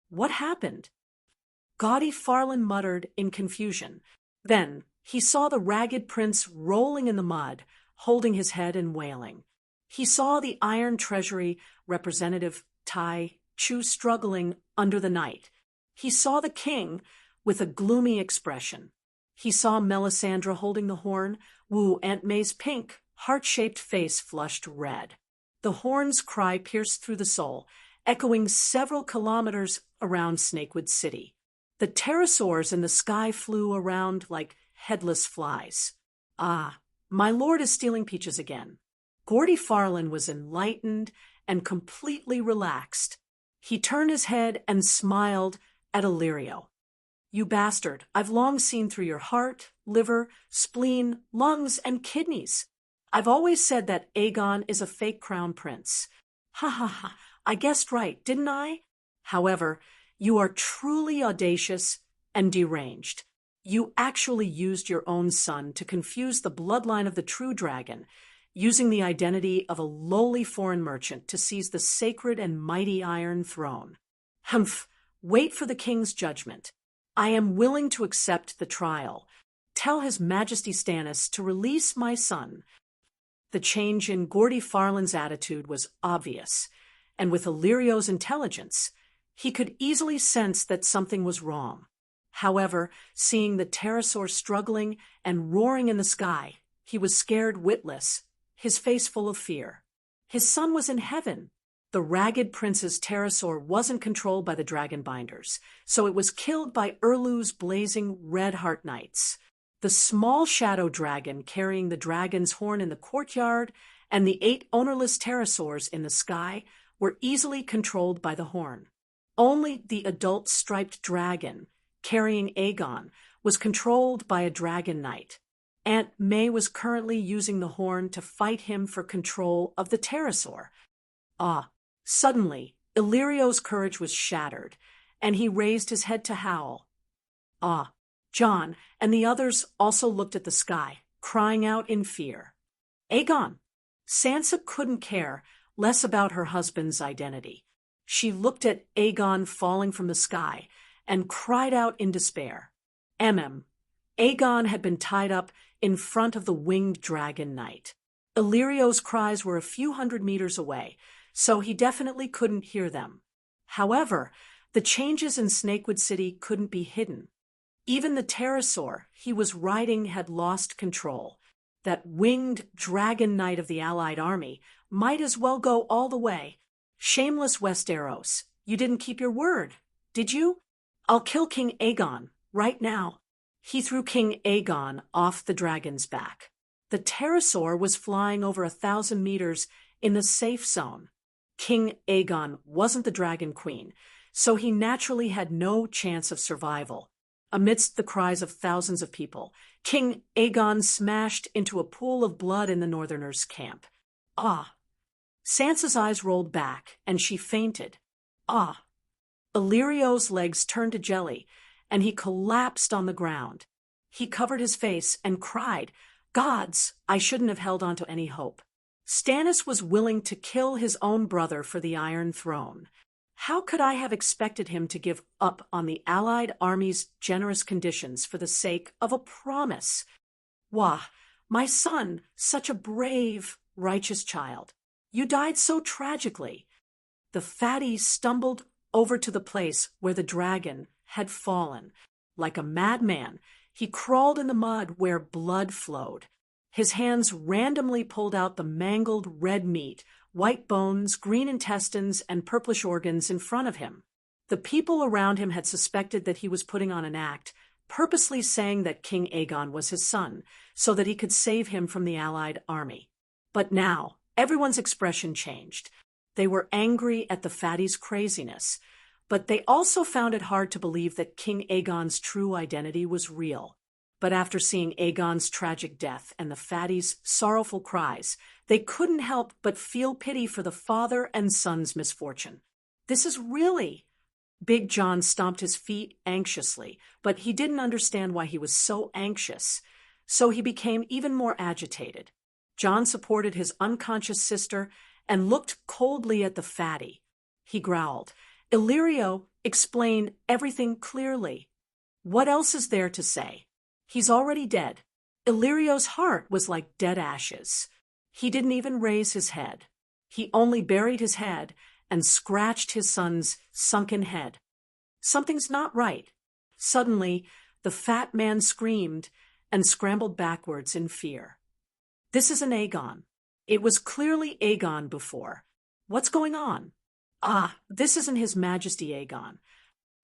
Speaker 1: What happened? Gaudy Farland muttered in confusion. Then he saw the ragged prince rolling in the mud, holding his head and wailing. He saw the Iron Treasury representative Tai Chu struggling under the night. He saw the king with a gloomy expression. He saw Melisandre holding the horn, Aunt May's pink, heart-shaped face flushed red. The horn's cry pierced through the soul, echoing several kilometers around Snakewood City. The pterosaurs in the sky flew around like headless flies. My lord is stealing peaches again. Gordy Farland was enlightened and completely relaxed. He turned his head and smiled at Illyrio. "You bastard, I've long seen through your heart, liver, spleen, lungs, and kidneys. I've always said that Aegon is a fake crown prince. Ha ha ha, I guessed right, didn't I? However, you are truly audacious and deranged. You actually used your own son to confuse the bloodline of the true dragon, using the identity of a lowly foreign merchant to seize the sacred and mighty Iron Throne. Humph, wait for the king's judgment. I am willing to accept the trial. Tell His Majesty Stannis to release my son." The change in Gordy Farland's attitude was obvious, and with Illyrio's intelligence, he could easily sense that something was wrong. However, seeing the pterosaur struggling and roaring in the sky, he was scared witless, his face full of fear. His son was in heaven. The ragged prince's pterosaur wasn't controlled by the dragonbinders, so it was killed by Erlu's blazing red heart knights. The small shadow dragon carrying the dragon's horn in the courtyard and the 8 ownerless pterosaurs in the sky were easily controlled by the horn. Only the adult striped dragon, carrying Aegon, was controlled by a dragon knight. Aunt May was currently using the horn to fight him for control of the pterosaur. Suddenly, Illyrio's courage was shattered, and he raised his head to howl. Jon and the others also looked at the sky, crying out in fear. Aegon! Sansa couldn't care less about her husband's identity. She looked at Aegon falling from the sky and cried out in despair. Aegon had been tied up in front of the winged dragon knight. Illyrio's cries were a few hundred meters away, so he definitely couldn't hear them. However, the changes in Snakewood City couldn't be hidden. Even the pterosaur he was riding had lost control. That winged dragon knight of the allied army might as well go all the way. Shameless Westeros, you didn't keep your word, did you? I'll kill King Aegon, right now. He threw King Aegon off the dragon's back. The pterosaur was flying over 1,000 meters in the safe zone. King Aegon wasn't the Dragon Queen, so he naturally had no chance of survival. Amidst the cries of thousands of people, King Aegon smashed into a pool of blood in the Northerners' camp. Sansa's eyes rolled back, and she fainted. Illyrio's legs turned to jelly, and he collapsed on the ground. He covered his face and cried, "Gods, I shouldn't have held on to any hope." Stannis was willing to kill his own brother for the Iron Throne. How could I have expected him to give up on the Allied army's generous conditions for the sake of a promise? Wah, my son, such a brave, righteous child. You died so tragically. The fatty stumbled over to the place where the dragon had fallen. Like a madman, he crawled in the mud where blood flowed. His hands randomly pulled out the mangled red meat, white bones, green intestines, and purplish organs in front of him. The people around him had suspected that he was putting on an act, purposely saying that King Aegon was his son, so that he could save him from the Allied army. But now, everyone's expression changed. They were angry at the fatty's craziness, but they also found it hard to believe that King Aegon's true identity was real. But after seeing Aegon's tragic death and the fatty's sorrowful cries, they couldn't help but feel pity for the father and son's misfortune. This is really... Big John stomped his feet anxiously, but he didn't understand why he was so anxious, so he became even more agitated. John supported his unconscious sister and looked coldly at the fatty. He growled, "Illyrio, explain everything clearly. What else is there to say? He's already dead." Illyrio's heart was like dead ashes. He didn't even raise his head. He only buried his head and scratched his son's sunken head. Something's not right. Suddenly, the fat man screamed and scrambled backwards in fear. This isn't Aegon. It was clearly Aegon before. What's going on? This isn't His Majesty Aegon.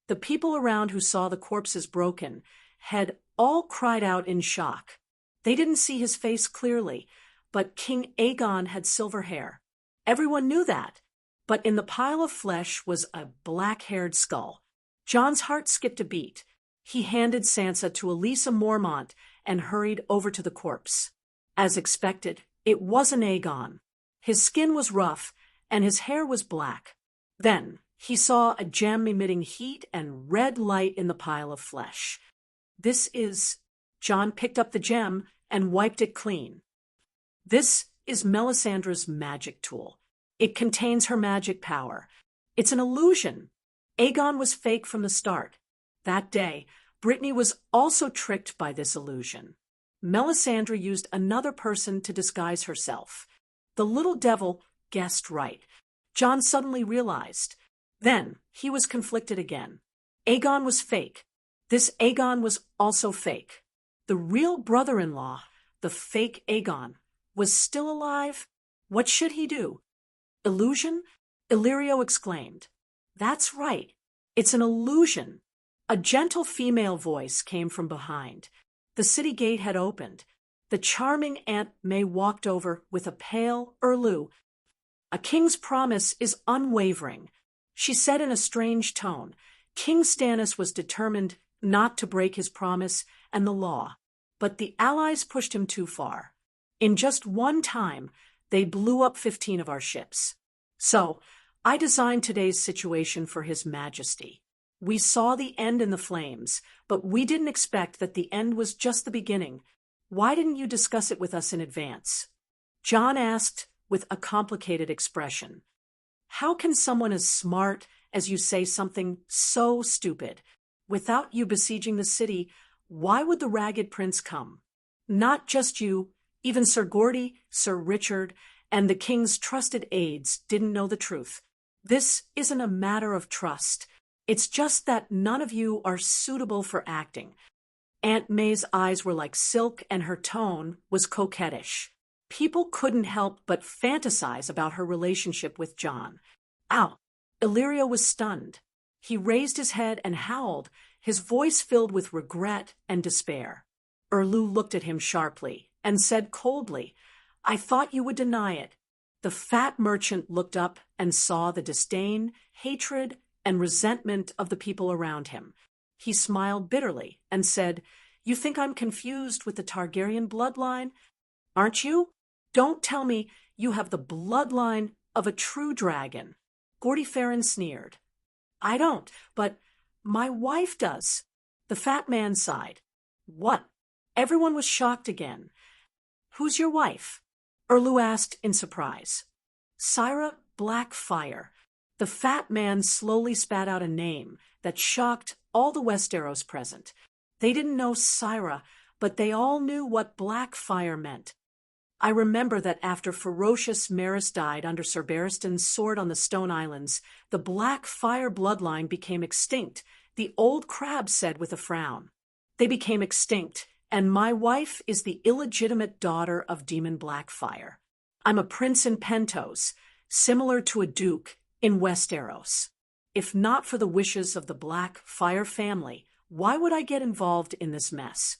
Speaker 1: The people around who saw the corpses broken had all cried out in shock. They didn't see his face clearly, but King Aegon had silver hair. Everyone knew that. But in the pile of flesh was a black-haired skull. John's heart skipped a beat. He handed Sansa to Elisa Mormont and hurried over to the corpse. As expected, it wasn't Aegon. His skin was rough, and his hair was black. Then he saw a gem emitting heat and red light in the pile of flesh. This is... John picked up the gem and wiped it clean. This is Melisandre's magic tool. It contains her magic power. It's an illusion. Aegon was fake from the start. That day, Brittany was also tricked by this illusion. Melisandre used another person to disguise herself. The little devil guessed right. John suddenly realized. Then he was conflicted again. Aegon was fake. This Aegon was also fake. The real brother-in-law, the fake Aegon, was still alive. What should he do? Illusion? Illyrio exclaimed. That's right. It's an illusion. A gentle female voice came from behind. The city gate had opened. The charming Aunt May walked over with a pale Erlu. A king's promise is unwavering, she said in a strange tone. King Stannis was determined not to break his promise and the law, but the allies pushed him too far. In just one time, they blew up 15 of our ships. So, I designed today's situation for His Majesty. We saw the end in the flames, but we didn't expect that the end was just the beginning. Why didn't you discuss it with us in advance? John asked with a complicated expression. How can someone as smart as you say something so stupid? Without you besieging the city, why would the Ragged Prince come? Not just you, even Sir Gordy, Sir Richard, and the king's trusted aides didn't know the truth. This isn't a matter of trust. It's just that none of you are suitable for acting. Aunt May's eyes were like silk and her tone was coquettish. People couldn't help but fantasize about her relationship with John. Ow! Illyrio was stunned. He raised his head and howled, his voice filled with regret and despair. Erlu looked at him sharply and said coldly, I thought you would deny it. The fat merchant looked up and saw the disdain, hatred, and resentment of the people around him. He smiled bitterly and said, You think I'm confused with the Targaryen bloodline? Aren't you? Don't tell me you have the bloodline of a true dragon. Gordy Farron sneered. I don't, but my wife does. The fat man sighed. What? Everyone was shocked again. Who's your wife? Erlu asked in surprise. Syra Blackfire. The fat man slowly spat out a name that shocked all the Westeros present. They didn't know Syra, but they all knew what Blackfire meant. I remember that after ferocious Maris died under Sir Barristan's sword on the Stone Islands, the Blackfire bloodline became extinct, the old crab said with a frown. They became extinct, and my wife is the illegitimate daughter of Demon Blackfire. I'm a prince in Pentos, similar to a duke in Westeros. If not for the wishes of the Blackfire family, why would I get involved in this mess?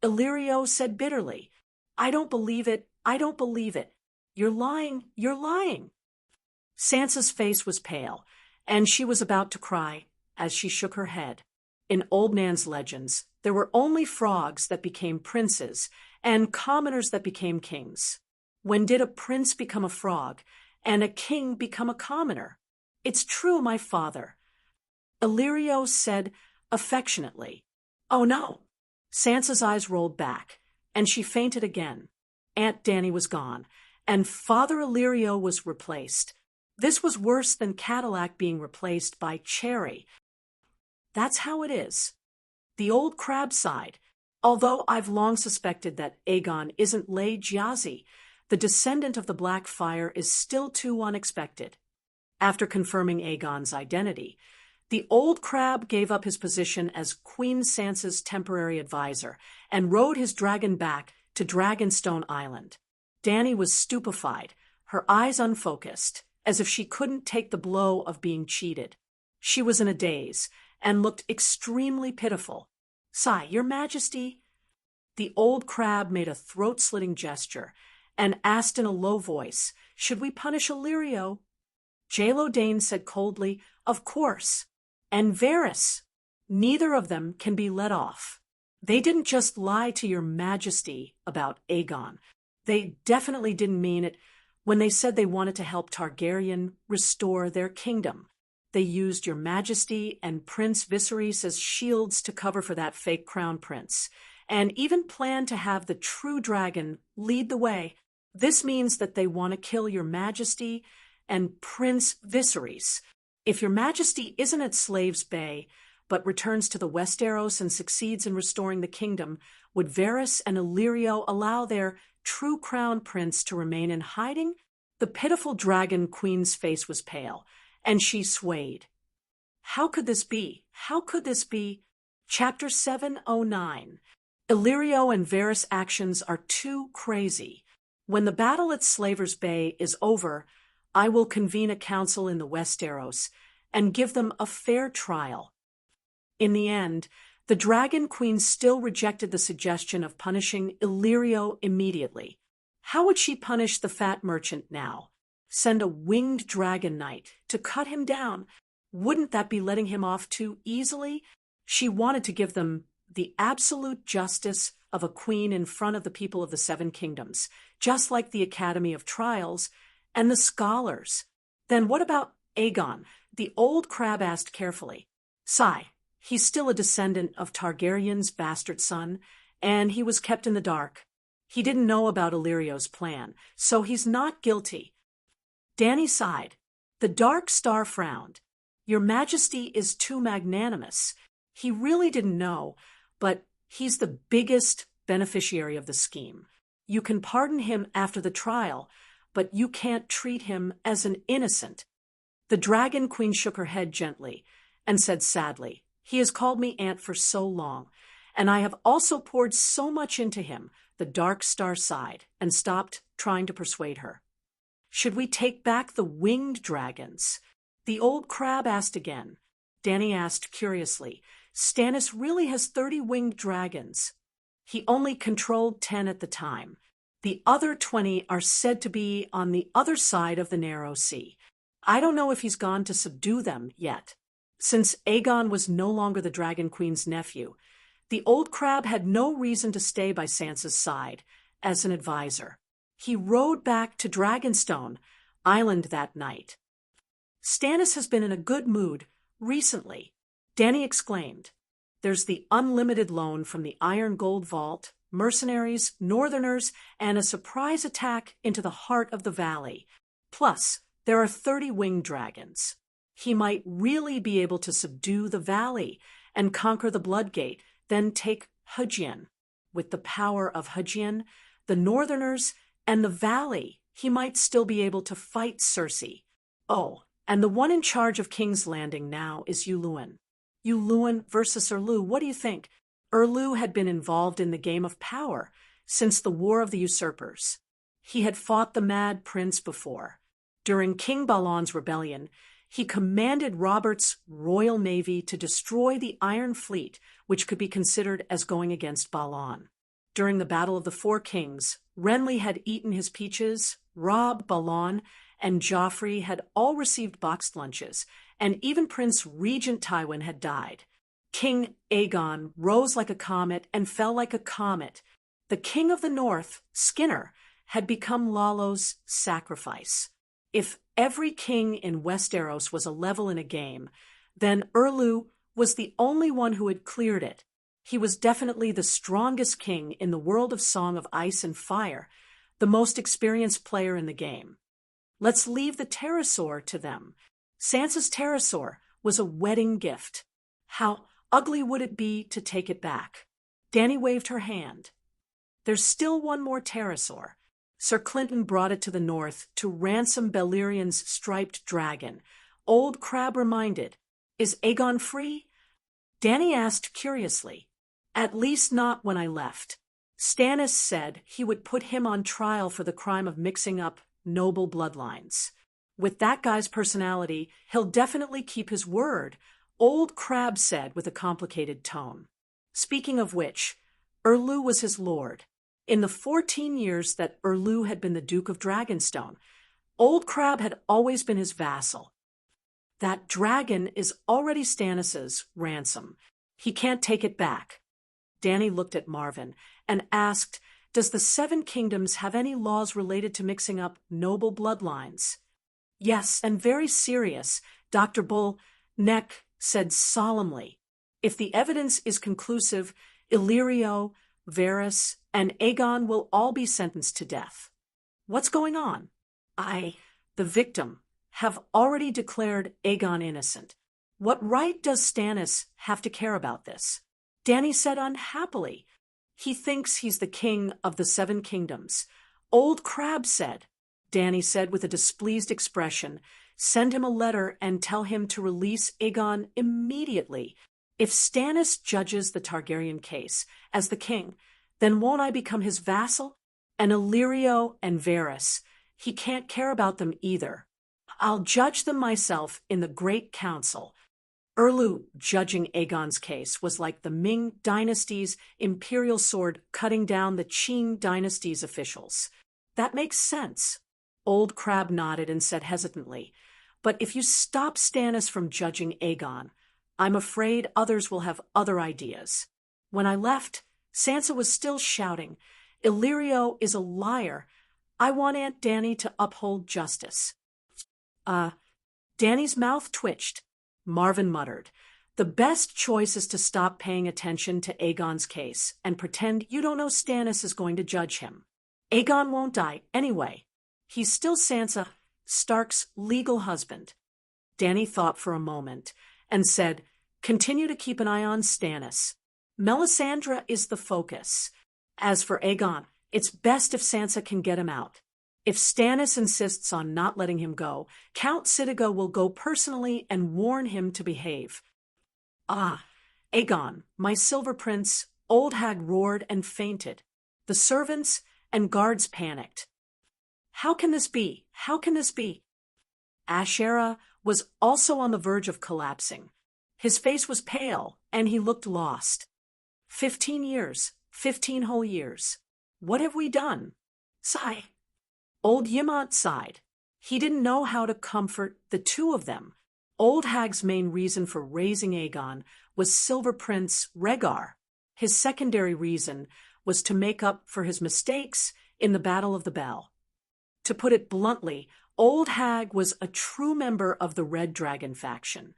Speaker 1: Illyrio said bitterly, I don't believe it, I don't believe it. You're lying, you're lying. Sansa's face was pale, and she was about to cry as she shook her head. In Old Nan's legends, there were only frogs that became princes and commoners that became kings. When did a prince become a frog and a king become a commoner? It's true, my father. Illyrio said affectionately. Oh no. Sansa's eyes rolled back, and she fainted again. Aunt Dany was gone, and Father Illyrio was replaced. This was worse than Cadillac being replaced by Cherry. That's how it is. The old crab sighed. Although I've long suspected that Aegon isn't Lay Giazi, the descendant of the Blackfire is still too unexpected. After confirming Aegon's identity, the old crab gave up his position as Queen Sansa's temporary advisor and rode his dragon back to Dragonstone Island. Dany was stupefied, her eyes unfocused, as if she couldn't take the blow of being cheated. She was in a daze and looked extremely pitiful. Sigh, Your Majesty. The old crab made a throat-slitting gesture and asked in a low voice, Should we punish Illyrio? Dane said coldly, "Of course. And Varys. Neither of them can be let off. They didn't just lie to your majesty about Aegon. They definitely didn't mean it when they said they wanted to help Targaryen restore their kingdom. They used your majesty and Prince Viserys as shields to cover for that fake crown prince, and even planned to have the true dragon lead the way. This means that they want to kill your majesty and Prince Viserys. If your majesty isn't at Slaves Bay, but returns to the Westeros and succeeds in restoring the kingdom, would Varys and Illyrio allow their true crown prince to remain in hiding?" The pitiful dragon queen's face was pale, and she swayed. How could this be? How could this be? Chapter 709. Illyrio and Varys' actions are too crazy. When the battle at Slavers Bay is over, I will convene a council in the Westeros and give them a fair trial. In the end, the Dragon Queen still rejected the suggestion of punishing Illyrio immediately. How would she punish the fat merchant now? Send a winged dragon knight to cut him down? Wouldn't that be letting him off too easily? She wanted to give them the absolute justice of a queen in front of the people of the Seven Kingdoms, just like the Academy of Trials and the scholars. Then what about Aegon? The old crab asked carefully. Sigh. He's still a descendant of Targaryen's bastard son, and he was kept in the dark. He didn't know about Illyrio's plan, so he's not guilty. Dany sighed. The Dark Star frowned. Your Majesty is too magnanimous. He really didn't know, but he's the biggest beneficiary of the scheme. You can pardon him after the trial, but you can't treat him as an innocent. The Dragon Queen shook her head gently and said sadly, He has called me aunt for so long, and I have also poured so much into him. The Dark Star sighed and stopped trying to persuade her. Should we take back the winged dragons? The old crab asked again. Dany asked curiously. Stannis really has 30 winged dragons. He only controlled 10 at the time. The other 20 are said to be on the other side of the narrow sea. I don't know if he's gone to subdue them yet. Since Aegon was no longer the Dragon Queen's nephew, the old crab had no reason to stay by Sansa's side as an advisor. He rode back to Dragonstone Island that night. Stannis has been in a good mood recently, Dany exclaimed. There's the unlimited loan from the Iron Gold Vault, mercenaries, northerners, and a surprise attack into the heart of the valley. Plus, there are 30 winged dragons. He might really be able to subdue the valley and conquer the Bloodgate, then take Hugin. With the power of Hugin, the northerners, and the valley, he might still be able to fight Cersei. Oh, and the one in charge of King's Landing now is Yuluen. Yuluen versus Erlu, what do you think? Erlu had been involved in the game of power since the War of the Usurpers. He had fought the Mad Prince before. During King Balon's rebellion, he commanded Robert's Royal Navy to destroy the Iron Fleet, which could be considered as going against Balon. During the Battle of the Four Kings, Renly had eaten his peaches, Robb, Balon, and Joffrey had all received boxed lunches, and even Prince Regent Tywin had died. King Aegon rose like a comet and fell like a comet. The King of the North, Skinner, had become Lalo's sacrifice. If every king in Westeros was a level in a game, then Erlu was the only one who had cleared it. He was definitely the strongest king in the world of Song of Ice and Fire, the most experienced player in the game. Let's leave the pterosaur to them. Sansa's pterosaur was a wedding gift. How ugly would it be to take it back? Dany waved her hand. There's still one more pterosaur. Sir Clinton brought it to the north to ransom Balerian's striped dragon. Old Crab reminded, Is Aegon free? Dany asked curiously. At least not when I left. Stannis said he would put him on trial for the crime of mixing up noble bloodlines. With that guy's personality, he'll definitely keep his word, Old Crab said with a complicated tone. Speaking of which, Erlu was his lord. In the 14 years that Erlu had been the Duke of Dragonstone, Old Crab had always been his vassal. That dragon is already Stannis's ransom. He can't take it back. Dany looked at Marvin and asked, "Does the Seven Kingdoms have any laws related to mixing up noble bloodlines?" "Yes, and very serious," Dr. Bull Neck said solemnly. "If the evidence is conclusive, Illyrio, Varys, and Aegon will all be sentenced to death." "What's going on?" The victim, have already declared Aegon innocent. What right does Stannis have to care about this?" Dany said unhappily. "He thinks he's the king of the Seven Kingdoms." Old Crab said. Dany said with a displeased expression, "Send him a letter and tell him to release Aegon immediately. If Stannis judges the Targaryen case as the king, then won't I become his vassal? And Illyrio and Varys, he can't care about them either. I'll judge them myself in the Great Council." Erlu judging Aegon's case was like the Ming dynasty's imperial sword cutting down the Qing dynasty's officials. "That makes sense." Old Crab nodded and said hesitantly, "But if you stop Stannis from judging Aegon, I'm afraid others will have other ideas." When I left, Sansa was still shouting, "Illyrio is a liar. I want Aunt Dany to uphold justice." Dany's mouth twitched. Marvin muttered, "The best choice is to stop paying attention to Aegon's case and pretend you don't know Stannis is going to judge him. Aegon won't die anyway. He's still Sansa Stark's legal husband." Dany thought for a moment and said, "Continue to keep an eye on Stannis. Melisandre is the focus. As for Aegon, it's best if Sansa can get him out. If Stannis insists on not letting him go, Count Sitiga will go personally and warn him to behave." "Aegon, my silver prince," Old Hag roared and fainted. The servants and guards panicked. "How can this be? How can this be?" Asherah was also on the verge of collapsing. His face was pale, and he looked lost. 15 years, 15 whole years. What have we done? Sigh. Old Ymont sighed. He didn't know how to comfort the two of them. Old Hag's main reason for raising Aegon was Silver Prince Rhaegar. His secondary reason was to make up for his mistakes in the Battle of the Bell. To put it bluntly, Old Hag was a true member of the Red Dragon faction.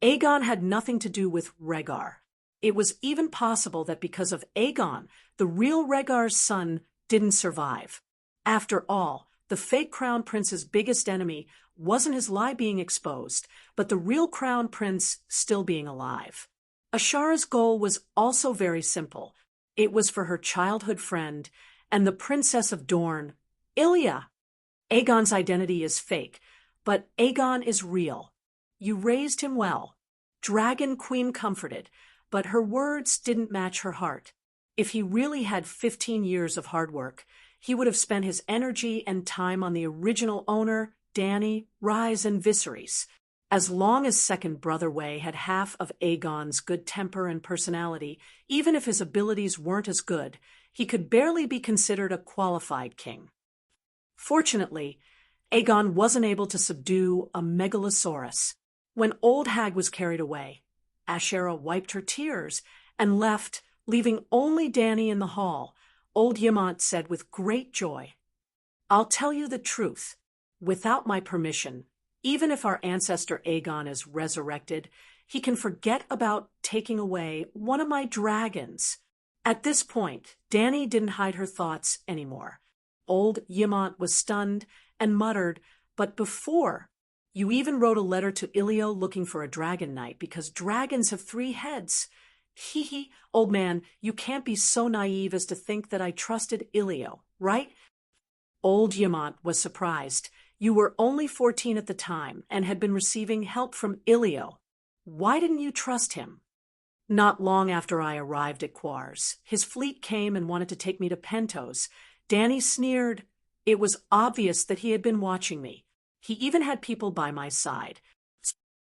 Speaker 1: Aegon had nothing to do with Rhaegar. It was even possible that because of Aegon, the real Rhaegar's son didn't survive. After all, the fake crown prince's biggest enemy wasn't his lie being exposed, but the real crown prince still being alive. Ashara's goal was also very simple. It was for her childhood friend and the Princess of Dorne, Ilya. Aegon's identity is fake, but Aegon is real. You raised him well. Dragon Queen comforted, but her words didn't match her heart. If he really had 15 years of hard work, he would have spent his energy and time on the original owner, Dany, Rhys, and Viserys. As long as Second Brother Way had half of Aegon's good temper and personality, even if his abilities weren't as good, he could barely be considered a qualified king. Fortunately, Aegon wasn't able to subdue a megalosaurus. When Old Hag was carried away, Asherah wiped her tears and left, leaving only Dany in the hall. Old Ymont said with great joy, "I'll tell you the truth. Without my permission, even if our ancestor Aegon is resurrected, he can forget about taking away one of my dragons." At this point, Dany didn't hide her thoughts anymore. Old Ymont was stunned and muttered, "But before, you even wrote a letter to Ilio looking for a dragon knight because dragons have 3 heads. Hee, old man, you can't be so naive as to think that I trusted Ilio, right?" Old Ymont was surprised. "You were only 14 at the time and had been receiving help from Ilio. Why didn't you trust him?" "Not long after I arrived at Quars, his fleet came and wanted to take me to Pentos. Dany sneered. It was obvious that he had been watching me. He even had people by my side."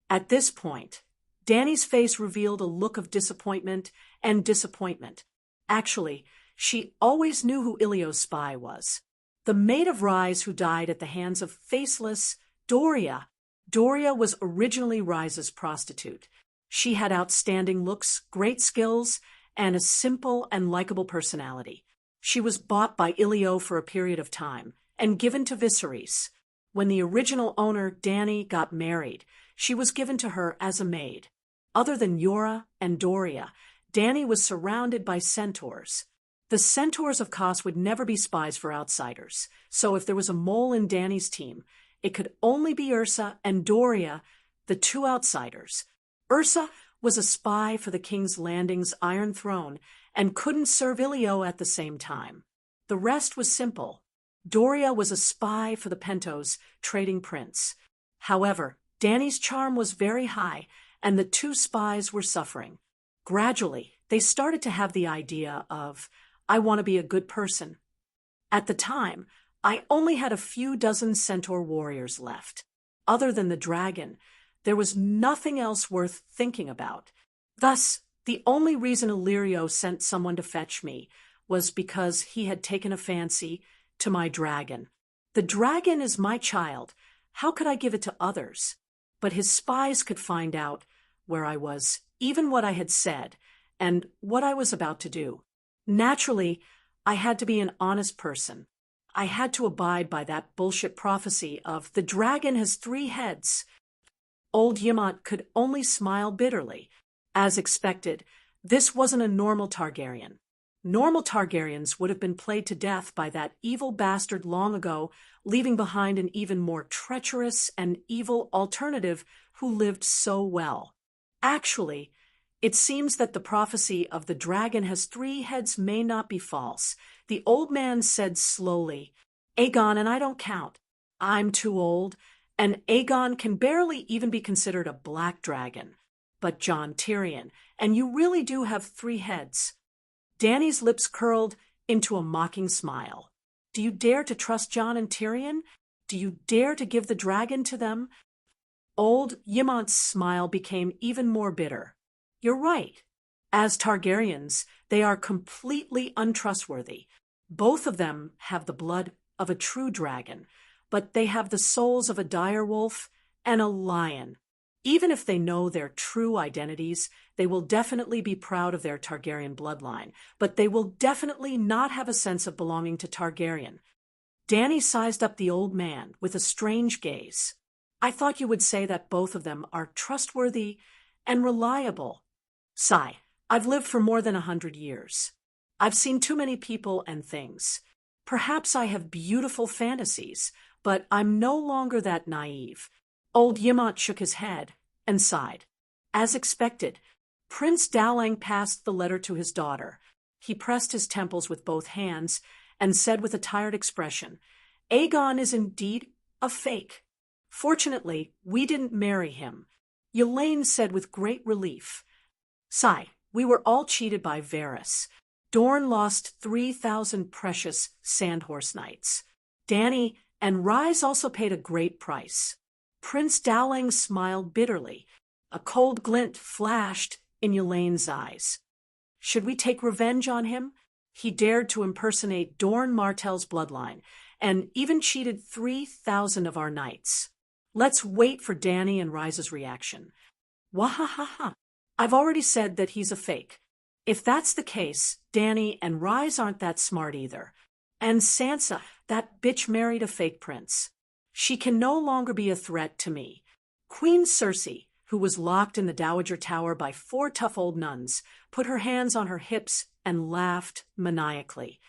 Speaker 1: At this point, Dany's face revealed a look of disappointment and disappointment. Actually, she always knew who Ilio's spy was. The maid of Rise who died at the hands of faceless Doria. Doria was originally Rise's prostitute. She had outstanding looks, great skills, and a simple and likable personality. She was bought by Ilio for a period of time and given to Viserys. When the original owner, Dany, got married, she was given to her as a maid. Other than Yora and Doria, Dany was surrounded by centaurs. The centaurs of Kos would never be spies for outsiders, so if there was a mole in Dany's team, it could only be Ursa and Doria, the two outsiders. Ursa was a spy for the King's Landing's Iron Throne and couldn't serve Ilio at the same time. The rest was simple. Doria was a spy for the Pentos, trading prince. However, Dany's charm was very high, and the two spies were suffering. Gradually, they started to have the idea of, I want to be a good person. At the time, I only had a few dozen centaur warriors left. Other than the dragon, there was nothing else worth thinking about. Thus, the only reason Illyrio sent someone to fetch me was because he had taken a fancy to my dragon. The dragon is my child. How could I give it to others? But his spies could find out where I was, even what I had said, and what I was about to do. Naturally, I had to be an honest person. I had to abide by that bullshit prophecy of the dragon has 3 heads. Old Ymont could only smile bitterly. As expected, this wasn't a normal Targaryen. Normal Targaryens would have been played to death by that evil bastard long ago, leaving behind an even more treacherous and evil alternative who lived so well. Actually, it seems that the prophecy of the dragon has 3 heads may not be false. The old man said slowly, Aegon and I don't count. I'm too old, and Aegon can barely even be considered a black dragon. But Jon Tyrion, and you really do have 3 heads. Dany's lips curled into a mocking smile. Do you dare to trust Jon and Tyrion? Do you dare to give the dragon to them? Old Ymont's smile became even more bitter. You're right. As Targaryens, they are completely untrustworthy. Both of them have the blood of a true dragon, but they have the souls of a direwolf and a lion. Even if they know their true identities, they will definitely be proud of their Targaryen bloodline, but they will definitely not have a sense of belonging to Targaryen. Dany sized up the old man with a strange gaze. I thought you would say that both of them are trustworthy and reliable. Sigh, I've lived for more than 100 years. I've seen too many people and things. Perhaps I have beautiful fantasies, but I'm no longer that naive. Old Ymont shook his head and sighed. As expected, Prince Dowling passed the letter to his daughter. He pressed his temples with both hands and said with a tired expression, Aegon is indeed a fake. Fortunately, we didn't marry him. Elaine said with great relief. Sigh, we were all cheated by Varys. Dorne lost 3,000 precious Sandhorse Knights. Dany and Rise also paid a great price. Prince Dowling smiled bitterly. A cold glint flashed in Elaine's eyes. Should we take revenge on him? He dared to impersonate Dorne Martell's bloodline, and even cheated 3,000 of our knights. Let's wait for Dany and Rise's reaction. Wahahaha. I've already said that he's a fake. If that's the case, Dany and Rise aren't that smart either. And Sansa, that bitch married a fake prince. She can no longer be a threat to me. Queen Cersei, who was locked in the Dowager Tower by 4 tough old nuns, put her hands on her hips and laughed maniacally.